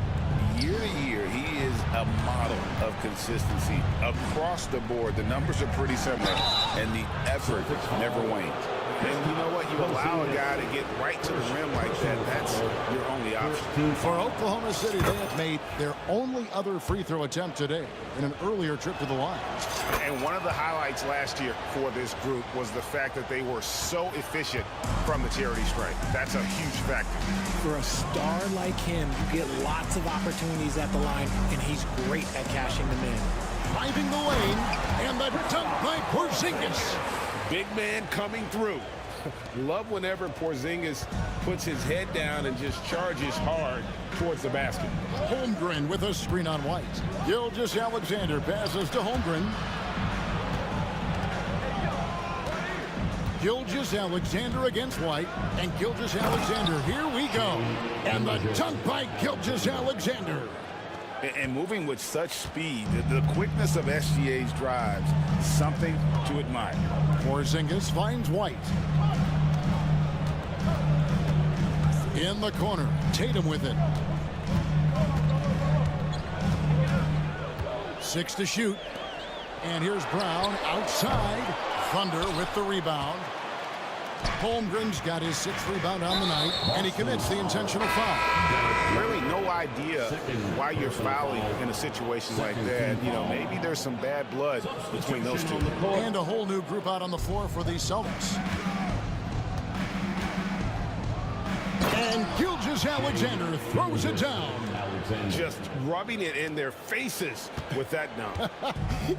year to year, he is a model of consistency across the board. The numbers are pretty similar, and the effort never wanes. And you know what? You allow a guy to get right to the rim like that, that's your only option. For Oklahoma City, they have made their only other free throw attempt today in an earlier trip to the line. And one of the highlights last year for this group was the fact that they were so efficient from the charity stripe. That's a huge factor. For a star like him, you get lots of opportunities at the line, and he's great at cashing them in. Driving the lane, and the dunk by Porzingis. Big man coming through. Love whenever Porzingis puts his head down and just charges hard towards the basket. Holmgren with a screen on White. Gilgeous-Alexander passes to Holmgren. Gilgeous-Alexander against White. And Gilgeous-Alexander, here we go. And the dunk by Gilgeous-Alexander. And moving with such speed, the quickness of SGA's drives, something to admire. Porzingis finds White. In the corner, Tatum with it. 6 to shoot. And here's Brown outside. Thunder with the rebound. Holmgren's got his 6th rebound on the night, and he commits the intentional foul. Really no idea why you're fouling in a situation like that. You know, maybe there's some bad blood between those two. And a whole new group out on the floor for the Celtics. And Gilgeous-Alexander throws it down. Just rubbing it in their faces with that dunk.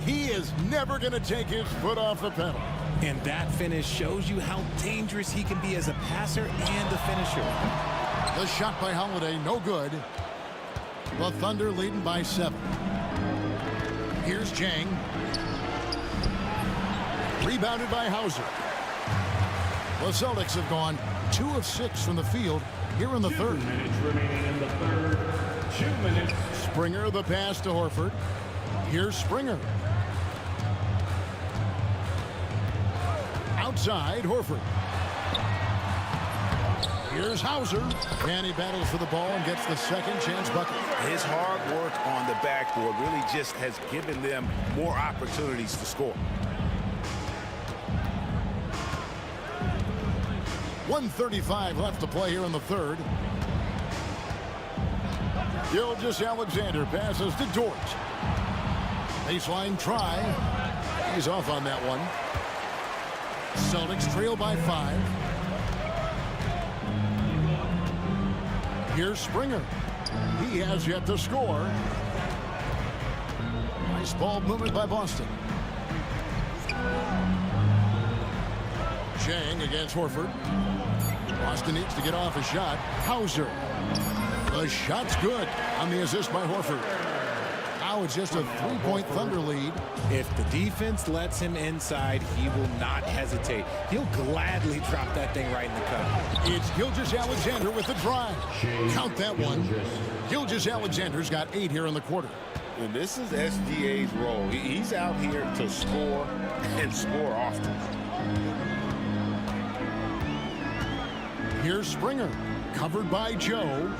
He is never going to take his foot off the pedal. And that finish shows you how dangerous he can be as a passer and a finisher. The shot by Holiday, no good. The Thunder leading by 7. Here's Jang. Rebounded by Hauser. The Celtics have gone 2 of 6 from the field here in the third. 2 minutes remaining in the third. 2 minutes. Springer the pass to Horford. Here's Springer. Outside, Horford. Here's Hauser. And he battles for the ball and gets the second chance bucket. His hard work on the backboard really just has given them more opportunities to score. 1:35 left to play here in the third. Gilgeous-Alexander passes to Dort. Baseline try. He's off on that one. Celtics trail by 5. Here's Springer. He has yet to score. Nice ball movement by Boston. Jang against Horford. Boston needs to get off a shot. Hauser. The shot's good on the assist by Horford. Now it's just a 3-point Thunder lead. If the defense lets him inside, he will not hesitate. He'll gladly drop that thing right in the cup. It's Gilgeous-Alexander with the drive. Count that one. Gilgeous-Alexander's got 8 here in the quarter. And this is SGA's role. He's out here to score and score often. Here's Springer, covered by Joe.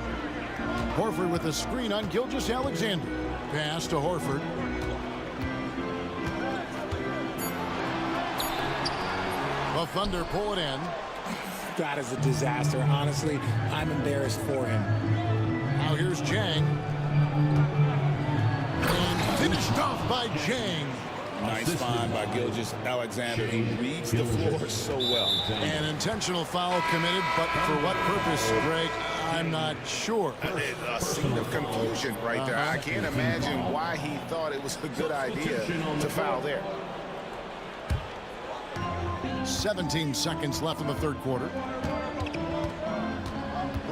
Horford with a screen on Gilgeous-Alexander. Pass to Horford. The Thunder pull it in. That is a disaster. Honestly, I'm embarrassed for him. Now here's Jang. And finished off by Jang. Nice find by Gilgeous-Alexander. He reads the floor so well. An intentional foul committed, but for what purpose, Greg? I'm not sure. A scene of confusion right there. I can't imagine why he thought it was a good idea to foul there. 17 seconds left in the third quarter.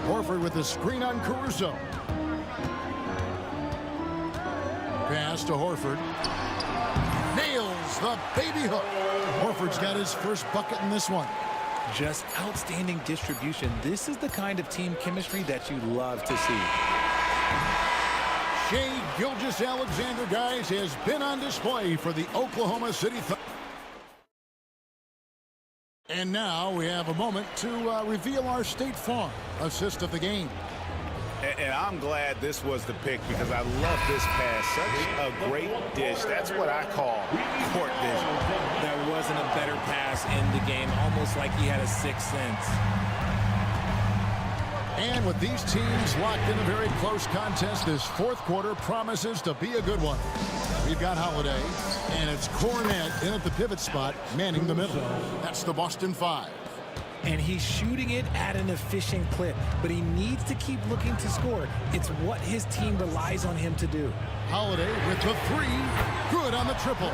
Horford with the screen on Caruso. Pass to Horford. Nails the baby hook. Horford's got his first bucket in this one. Just outstanding distribution. This is the kind of team chemistry that you love to see. Shai Gilgeous-Alexander, guys, has been on display for the Oklahoma City Thunder. And now we have a moment to reveal our State Farm assist of the game. And I'm glad this was the pick because I love this pass. Such a great dish. That's what I call court vision. There wasn't a better pass in the game, almost like he had a sixth sense. And with these teams locked in a very close contest, this fourth quarter promises to be a good one. We've got Holiday, and it's Cornette in at the pivot spot, manning the middle. That's the Boston 5. And he's shooting it at an efficient clip, but he needs to keep looking to score. It's what his team relies on him to do. Holiday with the 3, good on the triple.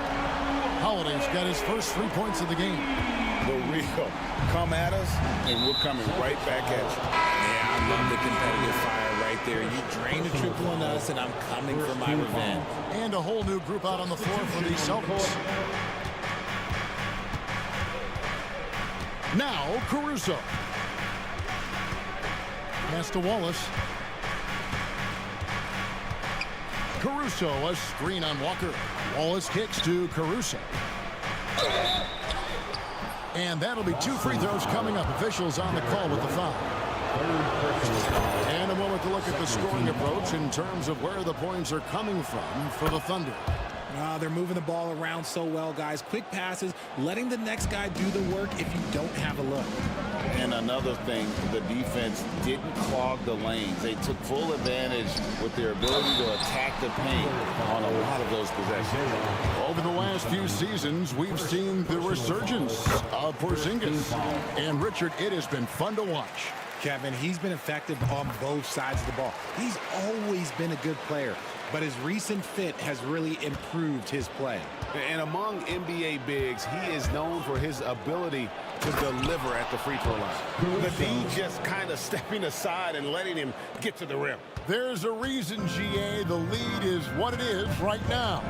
Holiday's got his first 3 points of the game. The real come at us, and we're coming right back at you. Yeah, I love the competitive fire right there. You drain a triple on us, and I'm coming for my revenge. And a whole new group out on the floor for the Celtics. Now, Caruso. Pass to Wallace. Caruso, a screen on Walker. Wallace kicks to Caruso. And that'll be 2 free throws coming up. Officials on the call with the foul. And a moment to look at the scoring approach in terms of where the points are coming from for the Thunder. They're moving the ball around so well, guys. Quick passes, letting the next guy do the work if you don't have a look. And another thing, the defense didn't clog the lanes. They took full advantage with their ability to attack the paint on a lot of those possessions. Over the last few seasons, we've seen the resurgence of Porzingis. And Richard, it has been fun to watch. Kevin, he's been effective on both sides of the ball. He's always been a good player, but his recent fit has really improved his play. And among NBA bigs, he is known for his ability to deliver at the free throw line. The D just kind of stepping aside and letting him get to the rim. There's a reason, GA, the lead is what it is right now.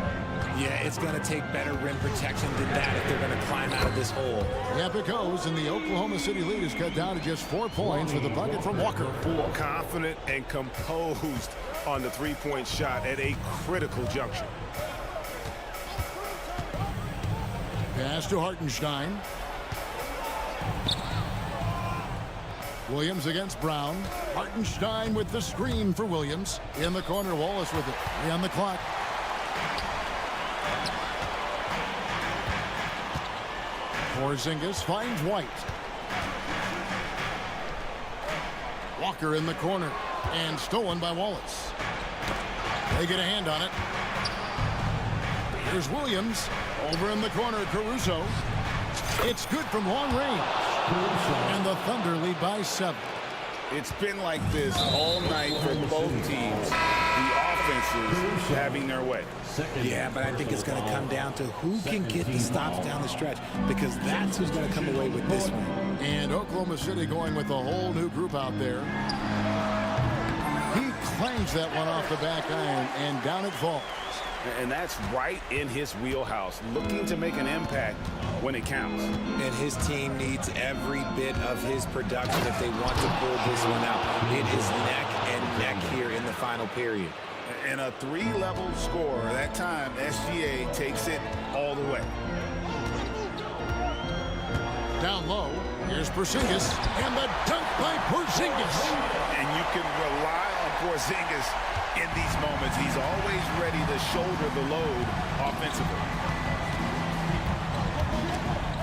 Yeah, it's going to take better rim protection than that if they're going to climb out of this hole. Yep, it goes, and the Oklahoma City lead is cut down to just 4 points with a bucket from Walker. Confident and composed on the three-point shot at a critical juncture. Pass to Hartenstein. Williams against Brown. Hartenstein with the screen for Williams. In the corner, Wallace with it. 3 on the clock. Porzingis finds White. Walker in the corner. And stolen by Wallace. They get a hand on it. Here's Williams. Over in the corner, Caruso. It's good from long range. And the Thunder lead by 7. It's been like this all night for both teams. The offenses having their way. Yeah, but I think it's going to come down to who can get the stops down the stretch, because that's who's going to come away with this one. And Oklahoma City going with a whole new group out there. He clangs that one off the back iron, and down it falls. And that's right in his wheelhouse, looking to make an impact when it counts. And his team needs every bit of his production if they want to pull this one out. It is neck and neck here in the final period. And a 3-level score. That time, SGA takes it all the way. Down low, here's Porzingis, and the dunk by Porzingis. And you can rely on Porzingis in these moments. He's always ready to shoulder the load offensively.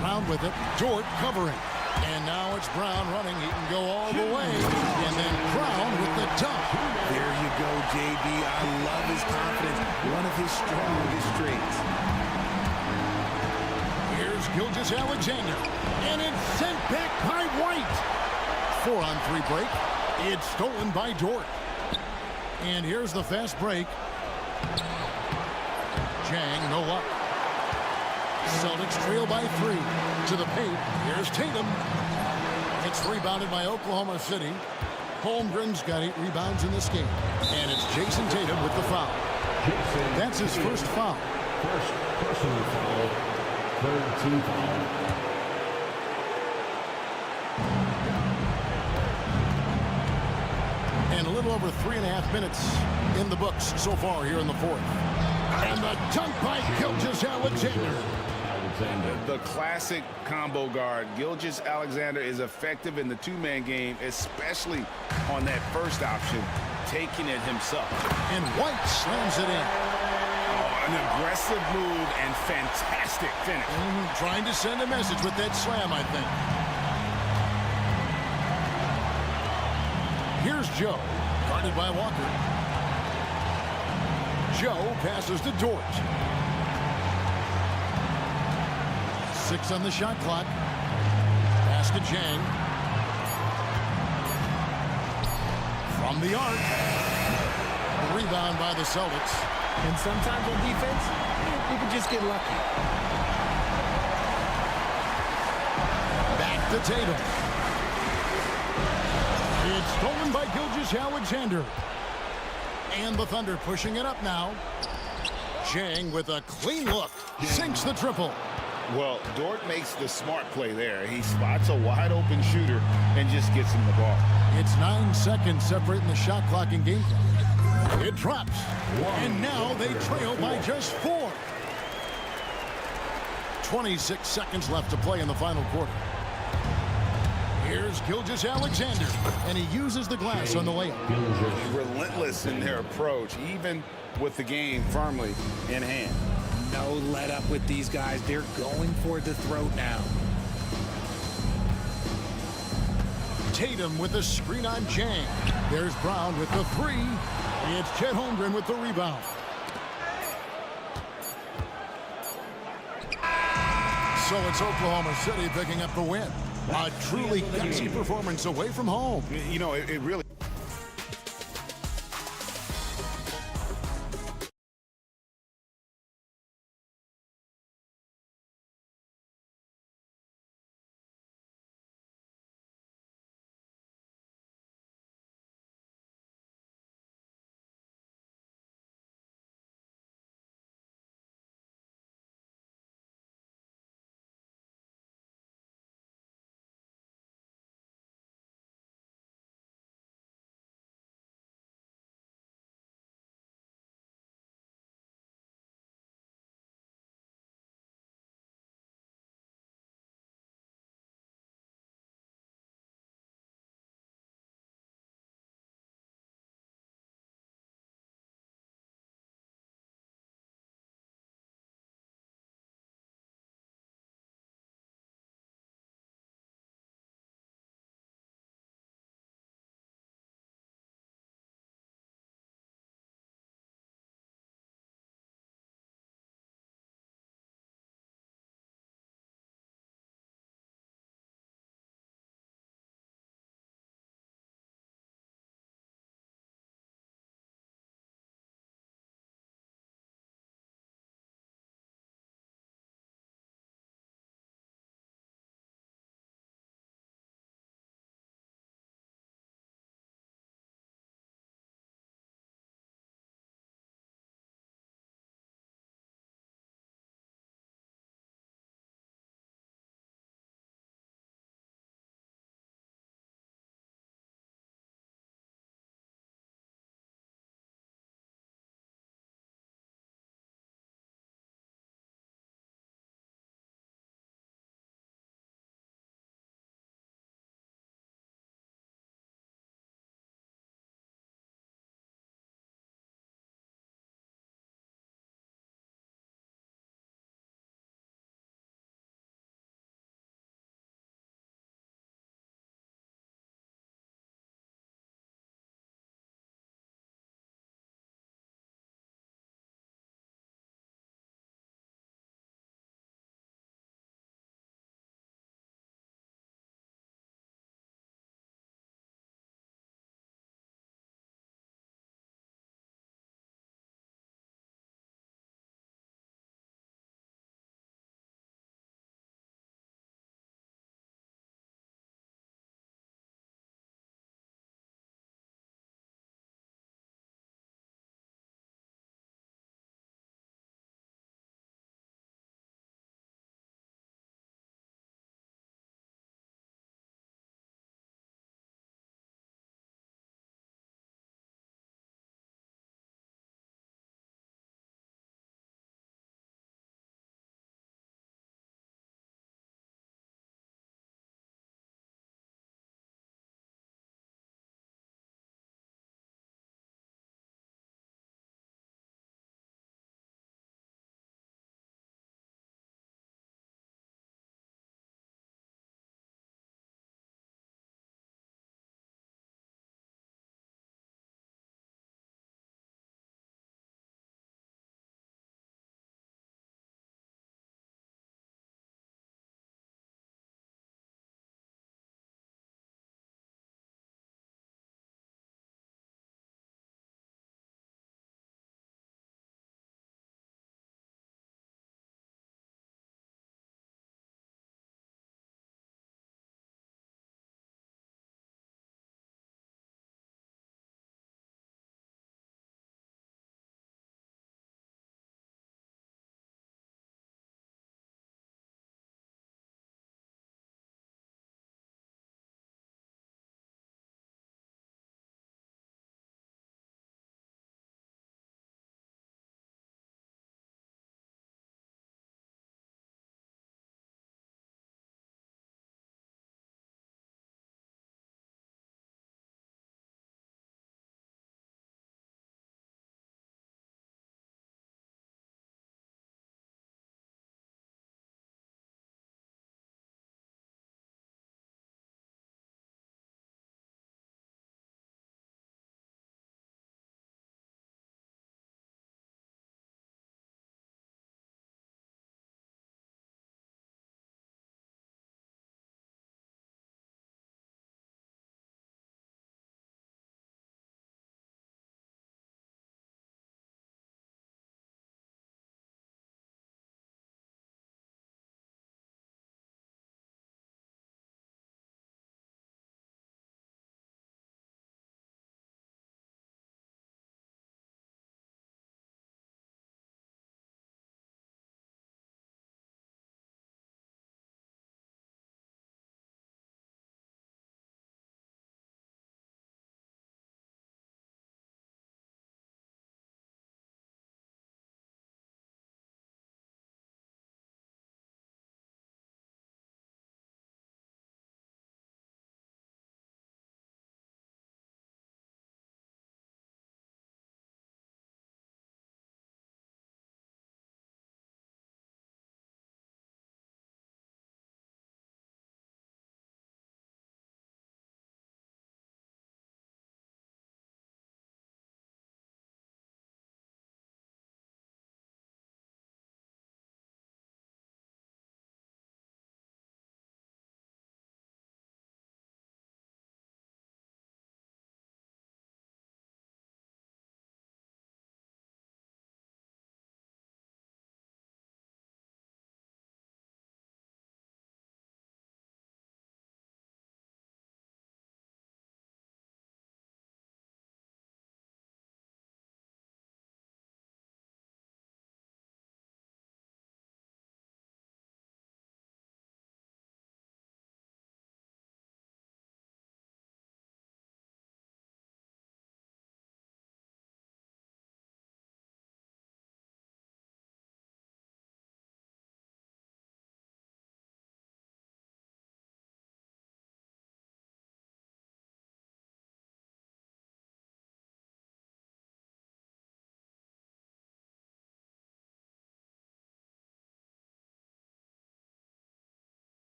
Brown with it, Dort covering. And now it's Brown running. He can go all the way. And then Brown with the dunk. There you go, JB. I love his confidence. One of his strongest traits. Here's Gilgeous-Alexander. And it's sent back by White. 4-on-3 break. It's stolen by Dort. And here's the fast break. Jang, no luck. Celtics trail by 3. To the paint. Here's Tatum. It's rebounded by Oklahoma City. Holmgren's got 8 rebounds in this game. And it's Jason Tatum with the foul. That's his first foul. First personal foul. Third team foul. And a little over 3.5 minutes in the books so far here in the fourth. And the dunk by Gilgeous-Alexander. The classic combo guard. Gilgeous-Alexander is effective in the two-man game, especially on that first option, taking it himself. And White slams it in. Oh, an aggressive move and fantastic finish. Trying to send a message with that slam, I think. Here's Joe, guarded by Walker. Joe passes to Dort. 6 on the shot clock. Pass to Jang. From the arc. Rebound by the Celtics. And sometimes on defense, you can just get lucky. Back to Tatum. It's stolen by Gilgeous-Alexander. And the Thunder pushing it up now. Jang with a clean look. Sinks the triple. Well, Dort makes the smart play there. He spots a wide open shooter and just gets him the ball. It's 9 seconds separating the shot clock and game clock. It drops. And now they trail by just 4. 26 seconds left to play in the final quarter. Here's Gilgeous-Alexander, and he uses the glass on the layup. Relentless in their approach, even with the game firmly in hand. No let up with these guys. They're going for the throat now. Tatum with the screen on Jang. There's Brown with the three. It's Chet Holmgren with the rebound. So it's Oklahoma City picking up the win. A truly gutsy performance away from home. You know, it really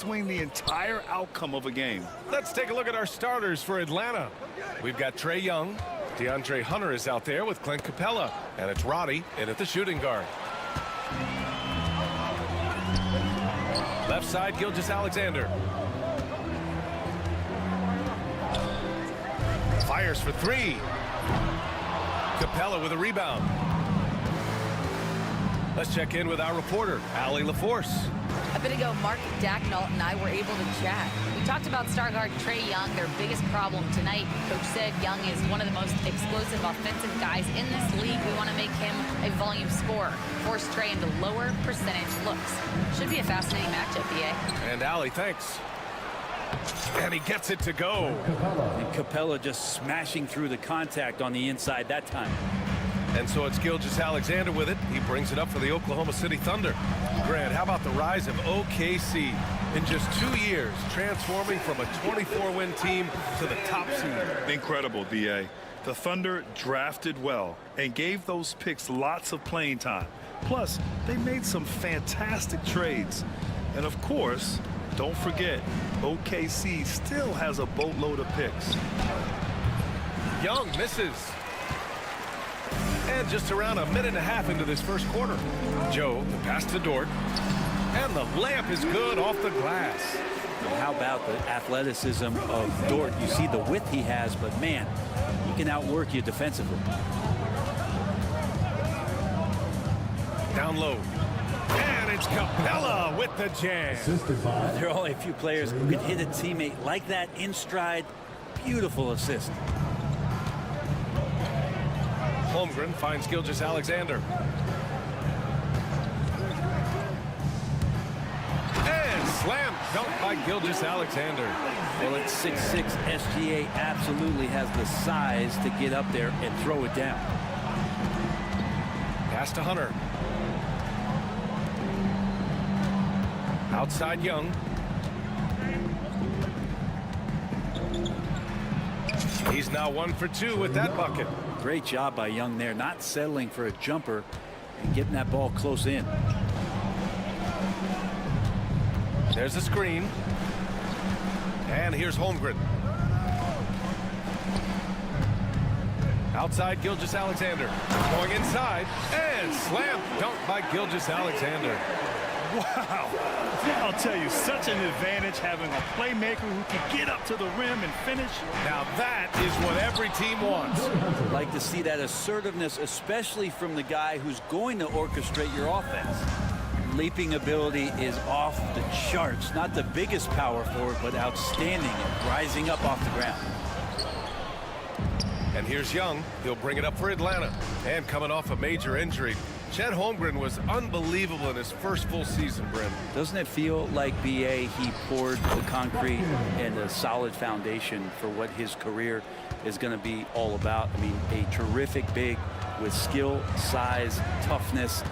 swing the entire outcome of a game. Let's take a look at our starters for Atlanta. We've got Trae Young. DeAndre Hunter is out there with Clint Capella. And it's Roddy in at the shooting guard. Left side, Gilgeous-Alexander. Fires for three. Capella with a rebound. Let's check in with our reporter, Allie LaForce. A bit ago, Mark Dacknault and I were able to chat. We talked about star guard Trae Young, their biggest problem tonight. Coach said Young is one of the most explosive offensive guys in this league. We want to make him a volume scorer, force Trae into lower percentage looks. Should be a fascinating matchup, BA. And Allie, thanks. And he gets it to go. And Capella just smashing through the contact on the inside that time. And so it's Gilgeous-Alexander with it. He brings it up for the Oklahoma City Thunder. Grant, how about the rise of OKC in just 2 years, transforming from a 24-win team to the top seed? Incredible, B.A. The Thunder drafted well and gave those picks lots of playing time. Plus, they made some fantastic trades. And of course, don't forget, OKC still has a boatload of picks. Young misses. And just around a minute and a half into this first quarter. Joe, the pass to Dort. And the layup is good off the glass. And how about the athleticism of Dort? You see the width he has, but man, he can outwork you defensively. Down low. And it's Capella with the jam. There are only a few players who can hit a teammate like that in stride. Beautiful assist. Holmgren finds Gilgeous-Alexander. And slam dunk by Gilgeous-Alexander. Well, at 6'6", SGA absolutely has the size to get up there and throw it down. Pass to Hunter. Outside Young. He's now 1 for 2 with that bucket. Great job by Young there, not settling for a jumper and getting that ball close in. There's a screen. And here's Holmgren. Outside Gilgeous-Alexander. Going inside. And slam dunk by Gilgeous-Alexander. Wow. I'll tell you, such an advantage having a playmaker who can get up to the rim and finish. Now that is what every team wants. I'd like to see that assertiveness, especially from the guy who's going to orchestrate your offense. Leaping ability is off the charts. Not the biggest power forward, but outstanding at rising up off the ground. And here's Young. He'll bring it up for Atlanta. And coming off a major injury, Chet Holmgren was unbelievable in his first full season, Bryn. Doesn't it feel like, B.A., he poured the concrete and a solid foundation for what his career is going to be all about? I mean, a terrific big with skill, size, toughness.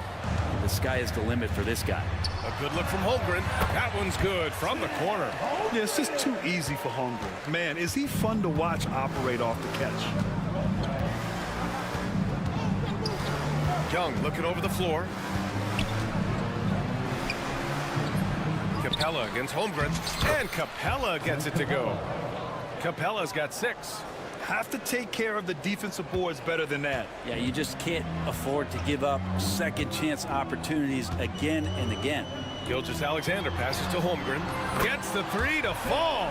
The sky is the limit for this guy. A good look from Holmgren. That one's good from the corner. Yeah, it's just too easy for Holmgren. Man, is he fun to watch operate off the catch. Young looking over the floor. Capella against Holmgren. And Capella gets it to go. Capella's got 6. Have to take care of the defensive boards better than that. Yeah, you just can't afford to give up second chance opportunities again and again. Gilgeous-Alexander passes to Holmgren. Gets the 3 to fall.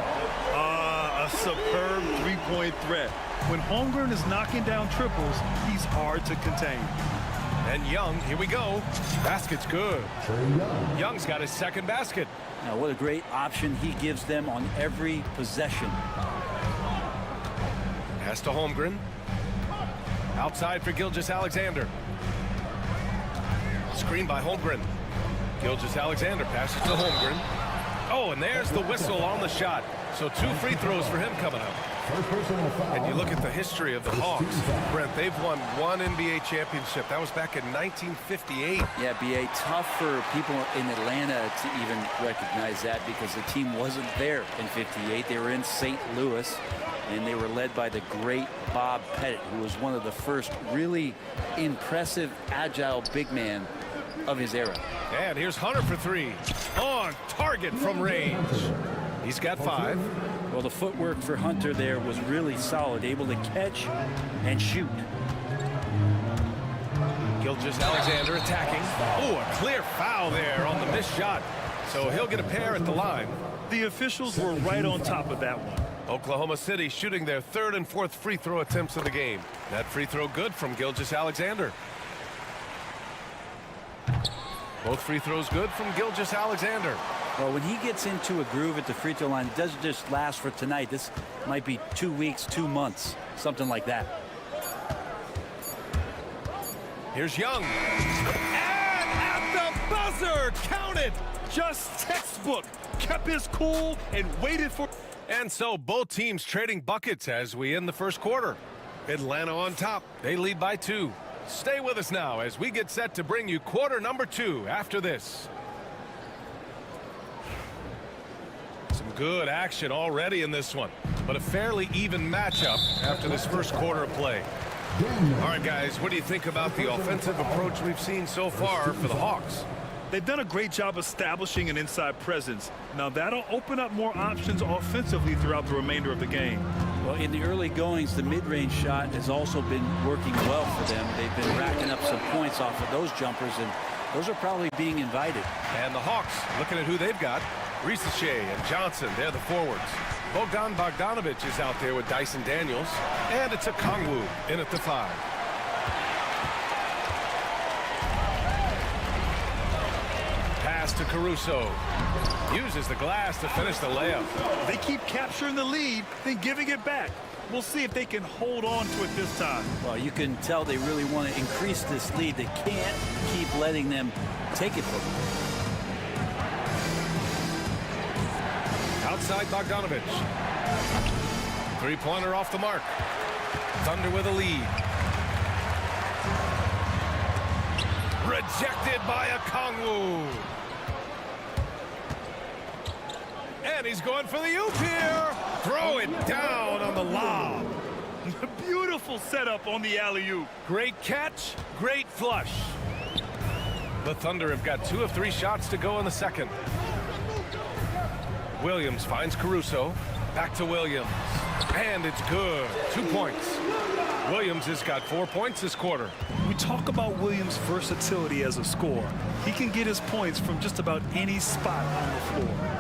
A superb three-point threat. When Holmgren is knocking down triples, he's hard to contain. And Young, here we go. Basket's good. Young's got his second basket. Now, what a great option he gives them on every possession. Pass to Holmgren. Outside for Gilgeous-Alexander. Screen by Holmgren. Gilgeous-Alexander passes to Holmgren. Oh, and there's the whistle on the shot. So 2 free throws for him coming up. And you look at the history of the Hawks. Brent, they've won 1 NBA championship. That was back in 1958. Yeah, B.A., tough for people in Atlanta to even recognize that because the team wasn't there in 58. They were in St. Louis, and they were led by the great Bob Pettit, who was one of the first really impressive, agile big men of his era. And here's Hunter for three. On target from range. He's got 5. Well, the footwork for Hunter there was really solid, able to catch and shoot. Gilgeous-Alexander attacking. Oh, a clear foul there on the missed shot. So he'll get a pair at the line. The officials were right on top of that one. Oklahoma City shooting their 3rd and 4th free throw attempts of the game. That free throw good from Gilgeous-Alexander. Both free throws good from Gilgeous-Alexander. Well, when he gets into a groove at the free throw line, it doesn't just last for tonight. This might be 2 weeks, 2 months, something like that. Here's Young. And at the buzzer, count it. Just textbook. Kept his cool and waited for... And so both teams trading buckets as we end the first quarter. Atlanta on top. They lead by 2. Stay with us now as we get set to bring you quarter number 2 after this. Some good action already in this one, but a fairly even matchup after this first quarter of play. All right, guys, what do you think about the offensive approach we've seen so far for the Hawks? They've done a great job establishing an inside presence. Now that'll open up more options offensively throughout the remainder of the game. Well, in the early goings, the mid-range shot has also been working well for them. They've been racking up some points off of those jumpers, and those are probably being invited. And the Hawks, looking at who they've got, Ricochet and Johnson, they're the forwards. Bogdan Bogdanovic is out there with Dyson Daniels, and it's a Kongwu in at the 5. Pass to Caruso. Uses the glass to finish the layup. They keep capturing the lead, then giving it back. We'll see if they can hold on to it this time. Well, you can tell they really want to increase this lead. They can't keep letting them take it from them. Outside Bogdanovic. Three-pointer off the mark. Thunder with a lead. Rejected by a Kongwu. And he's going for the oop here. Throw it down on the lob. Beautiful setup on the alley-oop. Great catch, great flush. The Thunder have got 2 of 3 shots to go in the second. Williams finds Caruso. Back to Williams. And it's good. 2 points. Williams has got 4 points this quarter. We talk about Williams' versatility as a scorer. He can get his points from just about any spot on the floor.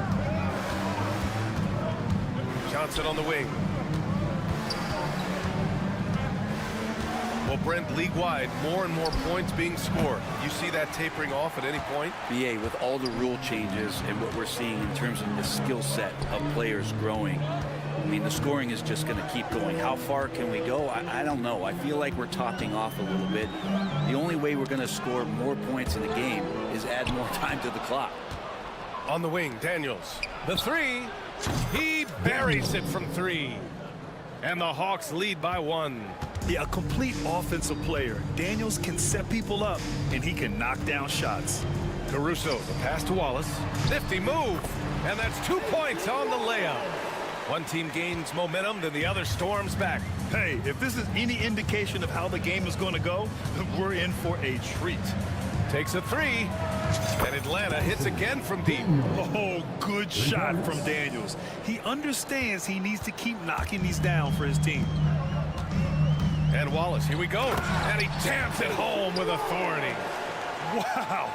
Johnson on the wing. Well, Brent, league-wide, more and more points being scored. You see that tapering off at any point? BA, with all the rule changes and what we're seeing in terms of the skill set of players growing, I mean, the scoring is just going to keep going. How far can we go? I don't know. I feel like we're topping off a little bit. The only way we're going to score more points in the game is add more time to the clock. On the wing, Daniels. The 3. He buries it from 3. And the Hawks lead by 1. Yeah, a complete offensive player. Daniels can set people up, and he can knock down shots. Caruso, the pass to Wallace. Nifty move. And that's 2 points on the layup. One team gains momentum, then the other storms back. Hey, if this is any indication of how the game is going to go, we're in for a treat. Takes a 3. And Atlanta hits again from deep. Oh, good shot from Daniels. He understands he needs to keep knocking these down for his team. And Wallace, here we go. And he jams it home with authority. Wow.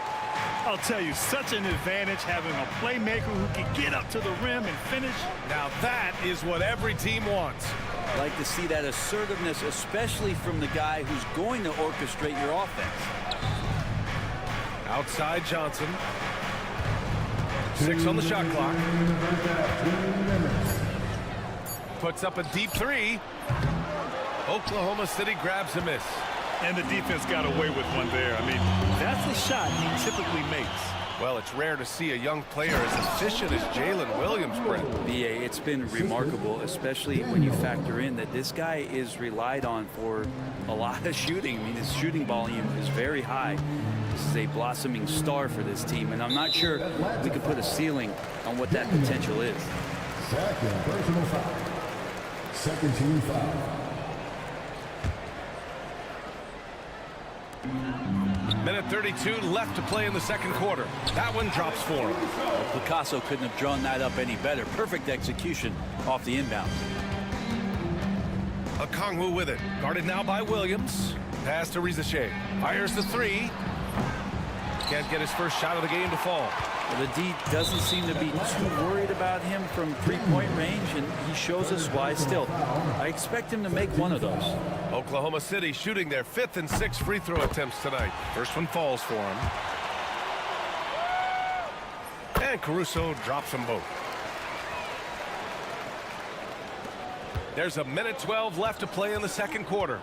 I'll tell you, such an advantage having a playmaker who can get up to the rim and finish. Now that is what every team wants. I'd like to see that assertiveness, especially from the guy who's going to orchestrate your offense. Outside Johnson. 6 on the shot clock. Puts up a deep 3. Oklahoma City grabs a miss. And the defense got away with one there. I mean, that's the shot he typically makes. Well, it's rare to see a young player as efficient as Jalen Williams, Brent. BA, it's been remarkable, especially when you factor in that this guy is relied on for a lot of shooting. I mean, his shooting volume is very high. This is a blossoming star for this team, and I'm not sure we can put a ceiling on what that potential is. Second personal foul. Second team foul. Minute 32 left to play in the second quarter. That one drops for him. Well, Picasso couldn't have drawn that up any better. Perfect execution off the inbound. Okongwu with it. Guarded now by Williams. Pass to Rizashe. Fires the three. Can't get his first shot of the game to fall. Well, the D doesn't seem to be too worried about him from three-point range, and he shows us why still. I expect him to make one of those. Oklahoma City shooting their 5th and 6th free throw attempts tonight. First one falls for him. And Caruso drops them both. There's a minute 12 left to play in the second quarter.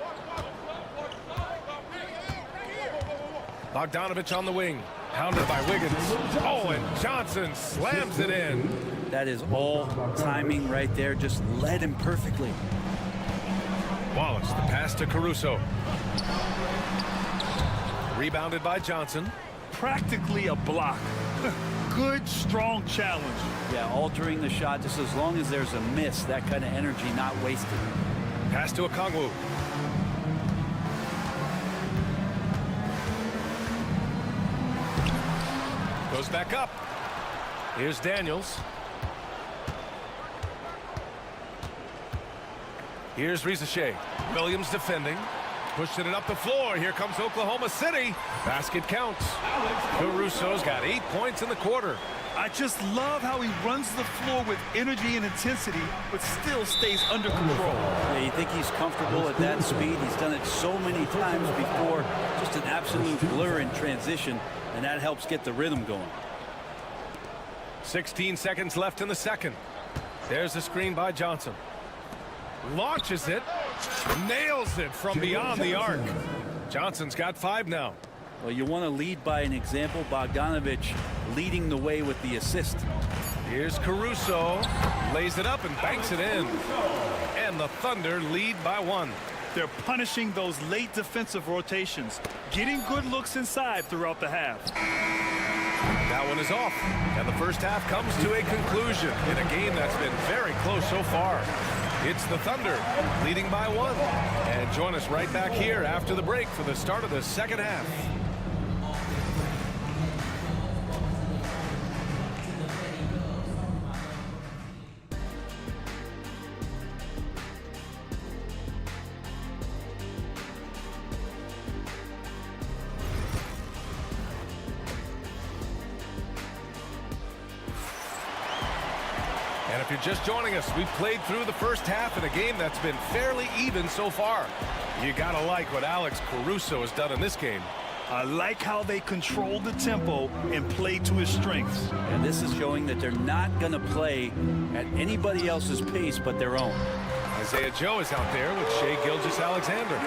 Bogdanovich on the wing. Hounded by Wiggins. Oh, and Johnson slams it in. That is all timing right there. Just led him perfectly. Wallace, the pass to Caruso. Rebounded by Johnson. Practically a block. Good, strong challenge. Yeah, altering the shot just as long as there's a miss. That kind of energy not wasted. Pass to Okongwu. Goes back up. Here's Daniels. Here's Rizashe. Williams defending. Pushing it up the floor. Here comes Oklahoma City. Basket counts. Caruso's got 8 points in the quarter. I just love how he runs the floor with energy and intensity, but still stays under control. Yeah, you think he's comfortable at that speed. He's done it so many times before. Just an absolute blur in transition, and that helps get the rhythm going. 16 seconds left in the second. There's the screen by Johnson. Launches it. Nails it from beyond the arc. Johnson's got 5 now. Well, you want to lead by an example. Bogdanovich leading the way with the assist. Here's Caruso. Lays it up and banks it in. And the Thunder lead by 1. They're punishing those late defensive rotations, getting good looks inside throughout the half. That one is off. And the first half comes to a conclusion in a game that's been very close so far. It's the Thunder leading by 1. And join us right back here after the break for the start of the second half. And if you're just joining us, we've played through the first half in a game that's been fairly even so far. You gotta like what Alex Caruso has done in this game. I like how they control the tempo and play to his strengths. And this is showing that they're not going to play at anybody else's pace but their own. Isaiah Joe is out there with Shai Gilgeous-Alexander.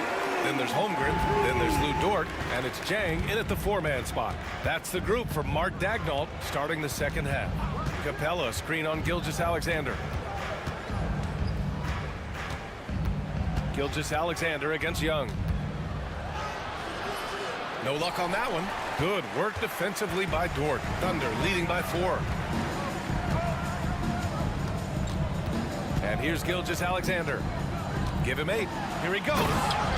Then there's Holmgren, then there's Lou Dort, and it's Jang in at the 4-man spot. That's the group for Mark Daignault starting the second half. Capella screen on Gilgeous-Alexander. Gilgeous-Alexander against Young. No luck on that one. Good work defensively by Dort. Thunder leading by 4. And here's Gilgeous-Alexander. Give him 8. Here he goes.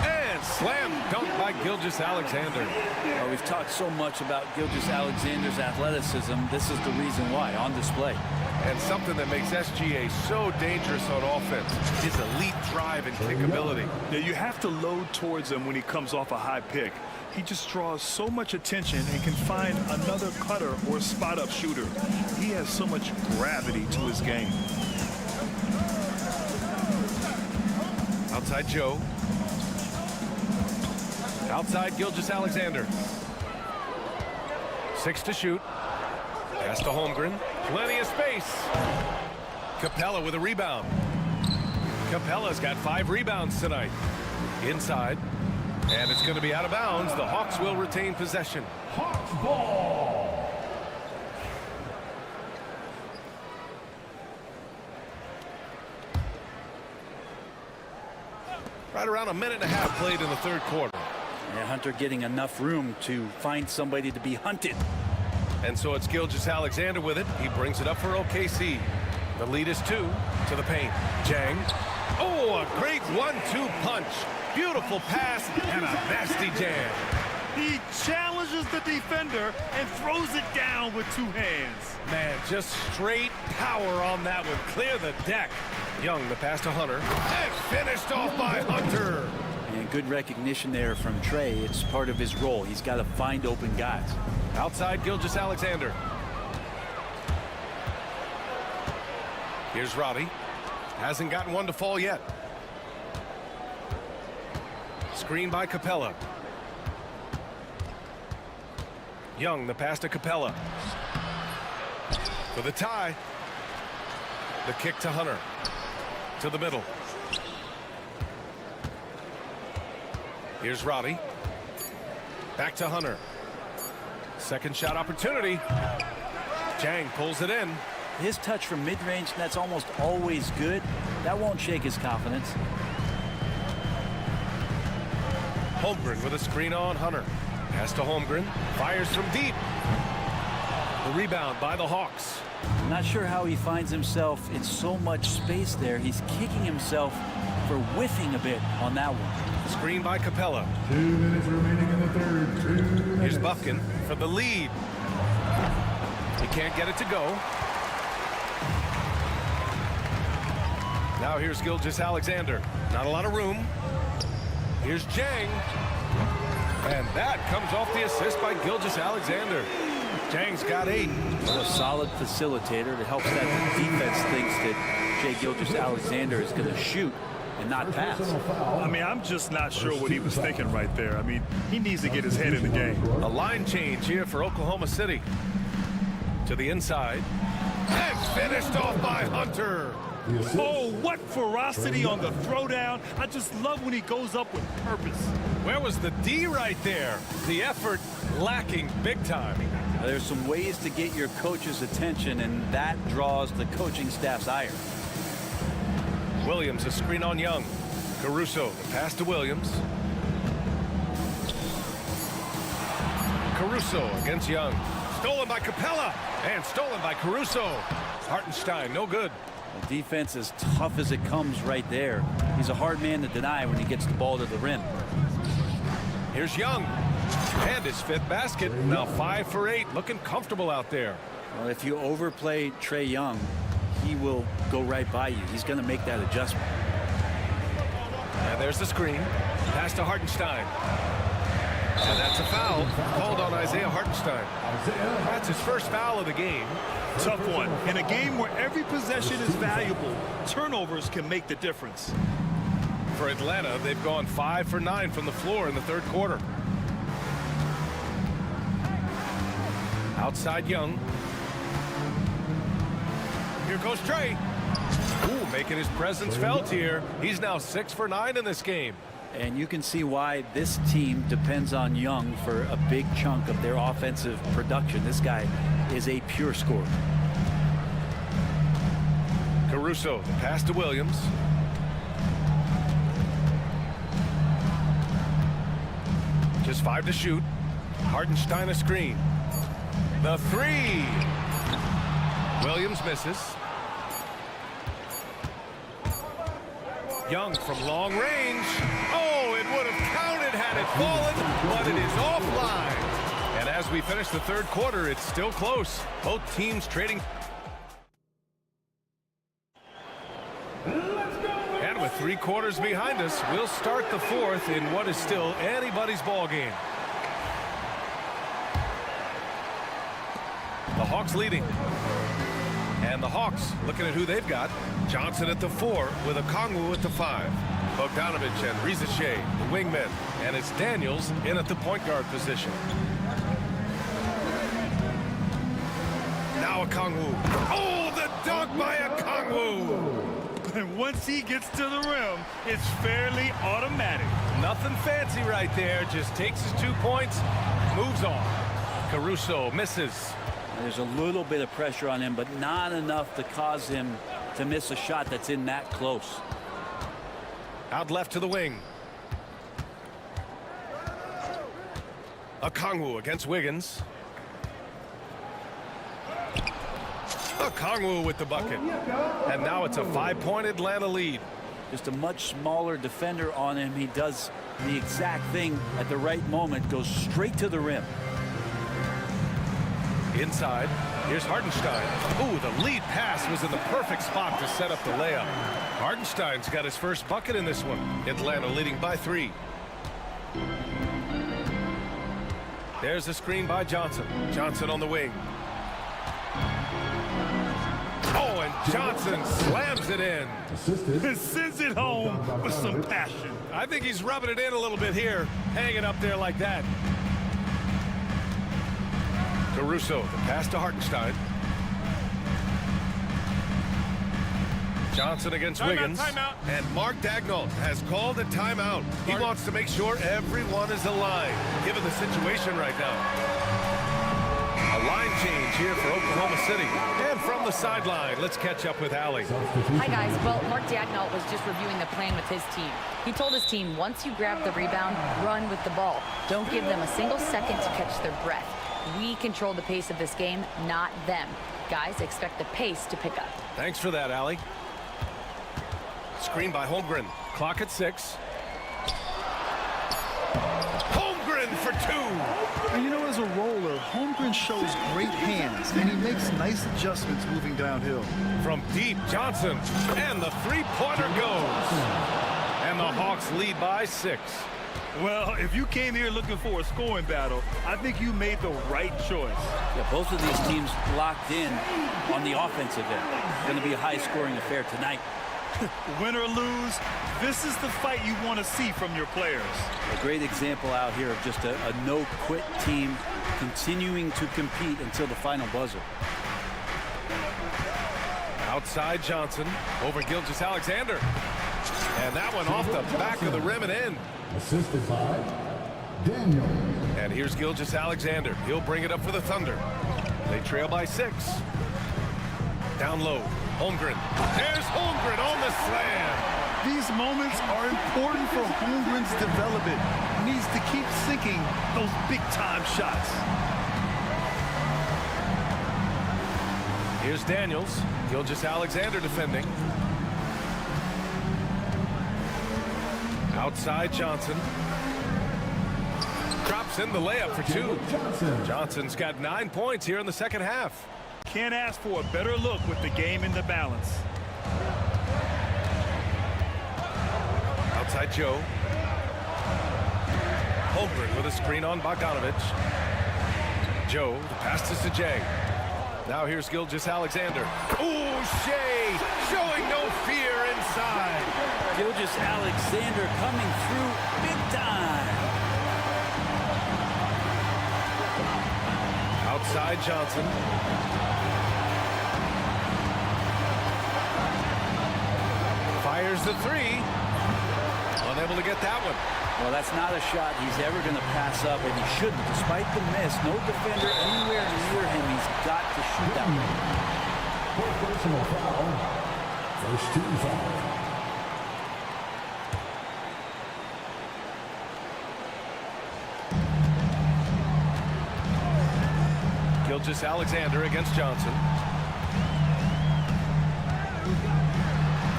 And slam dunk by Gilgeous-Alexander. Well, we've talked so much about Gilgeous-Alexander's athleticism. This is the reason why, on display. And something that makes SGA so dangerous on offense is elite drive and kickability. Now you have to load towards him when he comes off a high pick. He just draws so much attention and can find another cutter or spot-up shooter. He has so much gravity to his game. Outside Joe. Outside Gilgeous-Alexander. 6 to shoot. Pass to Holmgren. Plenty of space. Capella with a rebound. Capella's got 5 rebounds tonight. Inside. And it's going to be out of bounds. The Hawks will retain possession. Hawks ball. Right around a minute and a half played in the third quarter. And Hunter getting enough room to find somebody to be hunted. And so it's Gilgeous-Alexander with it. He brings it up for OKC. The lead is 2 to the paint. Jang. Oh, a great 1-2 punch. Beautiful pass and a nasty jam. He challenges the defender and throws it down with two hands. Man, just straight power on that one. Clear the deck. Young, the pass to Hunter. And finished off by Hunter. And good recognition there from Trey. It's part of his role. He's got to find open guys. Outside Gilgeous-Alexander. Here's Roddy. Hasn't gotten one to fall yet. Screen by Capella. Young, the pass to Capella. For the tie. The kick to Hunter. To the middle. Here's Roddy. Back to Hunter. Second shot opportunity. Jang pulls it in. His touch from mid-range, that's almost always good. That won't shake his confidence. Holmgren with a screen on Hunter. Pass to Holmgren. Fires from deep. The rebound by the Hawks. Not sure how he finds himself in so much space there. He's kicking himself for whiffing a bit on that one. Screen by Capella. 2 minutes remaining in the third. 2 minutes. Here's Buffkin for the lead. He can't get it to go. Now here's Gilgeous-Alexander. Not a lot of room. Here's Jang. And that comes off the assist by Gilgeous-Alexander. Jang's got 8. A solid facilitator that helps that defense thinks that Jay Gilgeous-Alexander is going to shoot and not pass. I mean, I'm just not sure what he was thinking right there. I mean, he needs to get his head in the game. A line change here for Oklahoma City. To the inside. And finished off by Hunter. Oh, what ferocity on the throwdown. I just love when he goes up with purpose. Where was the D right there? The effort lacking big time. There's some ways to get your coach's attention, and that draws the coaching staff's ire. Williams, a screen on Young. Caruso, the pass to Williams. Caruso against Young. Stolen by Capella, and stolen by Caruso. Hartenstein, no good. The defense is tough as it comes right there. He's a hard man to deny when he gets the ball to the rim. Here's Young. And his 5th basket. Now 5 for 8. Looking comfortable out there. Well, if you overplay Trey Young, he will go right by you. He's going to make that adjustment. And there's the screen. Pass to Hartenstein. And that's a foul called on Isaiah Hartenstein. That's his first foul of the game. Tough one. In a game where every possession is valuable, turnovers can make the difference. For Atlanta, they've gone 5 for 9 from the floor in the 3rd quarter. Outside Young. Here goes Trey. Ooh, making his presence felt here. He's now 6 for 9 in this game. And you can see why this team depends on Young for a big chunk of their offensive production. This guy is a pure scorer. Caruso, the pass to Williams. Just 5 to shoot. Hartenstein a screen. The 3. Williams misses. Young from long range. Oh, it would have counted had it fallen, but it is offline. And as we finish the 3rd quarter, it's still close. Both teams trading. And with 3 quarters behind us, we'll start the 4th in what is still anybody's ball game. The Hawks leading. And the Hawks looking at who they've got. Johnson at the 4 with Okongwu at the 5. Bogdanovich and Rizache, the wingmen. And it's Daniels in at the point guard position. Now Okongwu. Oh, the dunk by Okongwu! And once he gets to the rim, it's fairly automatic. Nothing fancy right there. Just takes his 2 points, moves on. Caruso misses. There's a little bit of pressure on him, but not enough to cause him to miss a shot that's in that close. Out left to the wing. Okongwu against Wiggins. Okongwu with the bucket. And now it's a 5-point Atlanta lead. just a much smaller defender on him. He does the exact thing at the right moment, goes straight to the rim. Inside, here's Hartenstein. Ooh, the lead pass was in the perfect spot to set up the layup. Hartenstein's got his first bucket in this one. Atlanta leading by 3. There's a screen by Johnson. Johnson on the wing. Oh, and Johnson slams it in. Sends it home with some passion. I think he's rubbing it in a little bit here, hanging up there like that. Caruso, the pass to Hartenstein. Johnson against Wiggins. Timeout. And Mark Daigneault has called a timeout. He wants to make sure everyone is aligned, given the situation right now. A line change here for Oklahoma City. And from the sideline, let's catch up with Allie. Hi, guys. Well, Mark Daigneault was just reviewing the plan with his team. He told his team, once you grab the rebound, run with the ball. Don't give them a single second to catch their breath. We control the pace of this game, not them. Guys, expect the pace to pick up. Thanks for that, Allie. Screen by Holmgren. Clock at 6. Holmgren for 2. And you know, as a roller, Holmgren shows great hands, and he makes nice adjustments moving downhill. From deep, Johnson, and the three-pointer goes. And the Hawks lead by 6. Well, if you came here looking for a scoring battle, I think you made the right choice. Yeah, both of these teams locked in on the offensive end. It's going to be a high-scoring affair tonight. Win or lose, this is the fight you want to see from your players. A great example out here of just a no-quit team continuing to compete until the final buzzer. Outside Johnson, over Gilgeous-Alexander. And that one off the back of the rim and in. Assisted by Daniel. And here's Gilgeous-Alexander. He'll bring it up for the Thunder. They trail by 6. Down low, Holmgren. There's Holmgren on the slam. These moments are important for Holmgren's development. He needs to keep sinking those big-time shots. Here's Daniels. Gilgeous-Alexander defending. Outside Johnson. Drops in the layup for 2. Johnson's got 9 points here in the second half. Can't ask for a better look with the game in the balance. Outside Joe. Holmgren with a screen on Bogdanovich. Joe, the pass to Sajay. Now here's Gilgeous-Alexander. Ooh, Shea showing no fear inside. Gilgeous-Alexander coming through big time. Outside Johnson. Fires the 3. Unable to get that one. Well, that's not a shot he's ever going to pass up, and he shouldn't. Despite the miss, no defender anywhere near him. He's got to shoot that one. Personal foul. First team foul. Gilgeous-Alexander against Johnson.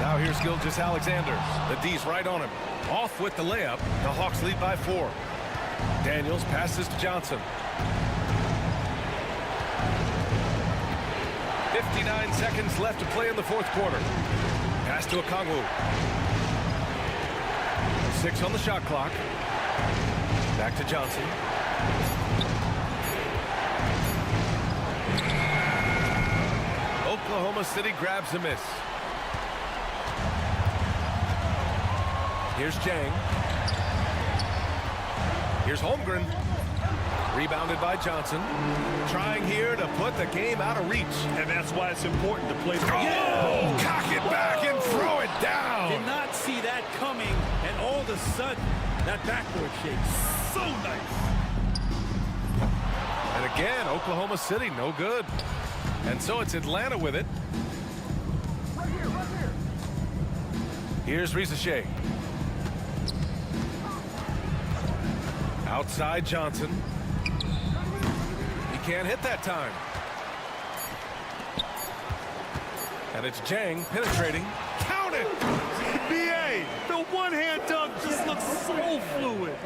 Now here's Gilgeous-Alexander. The D's right on him. Off with the layup. The Hawks lead by 4. Daniels passes to Johnson. 59 seconds left to play in the fourth quarter. Pass to Okongwu. 6 on the shot clock. Back to Johnson. Oklahoma City grabs a miss. Here's Jang. Here's Holmgren. Rebounded by Johnson. Trying here to put the game out of reach. And that's why it's important to play. Oh, cock it back and throw it down. Did not see that coming, and all of a sudden, that backboard shake. So nice. And again, Oklahoma City, no good. And so it's Atlanta with it. Right here, right here. Here's Rizachet. Outside Johnson. He can't hit that time. And it's Jang penetrating. Count it! NBA!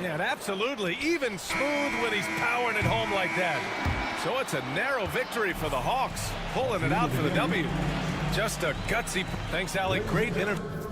Yeah, and absolutely even smooth when he's powering it home like that. So it's a narrow victory for the Hawks, pulling it out for the W. Just a gutsy. Thanks, Allie. Great interview.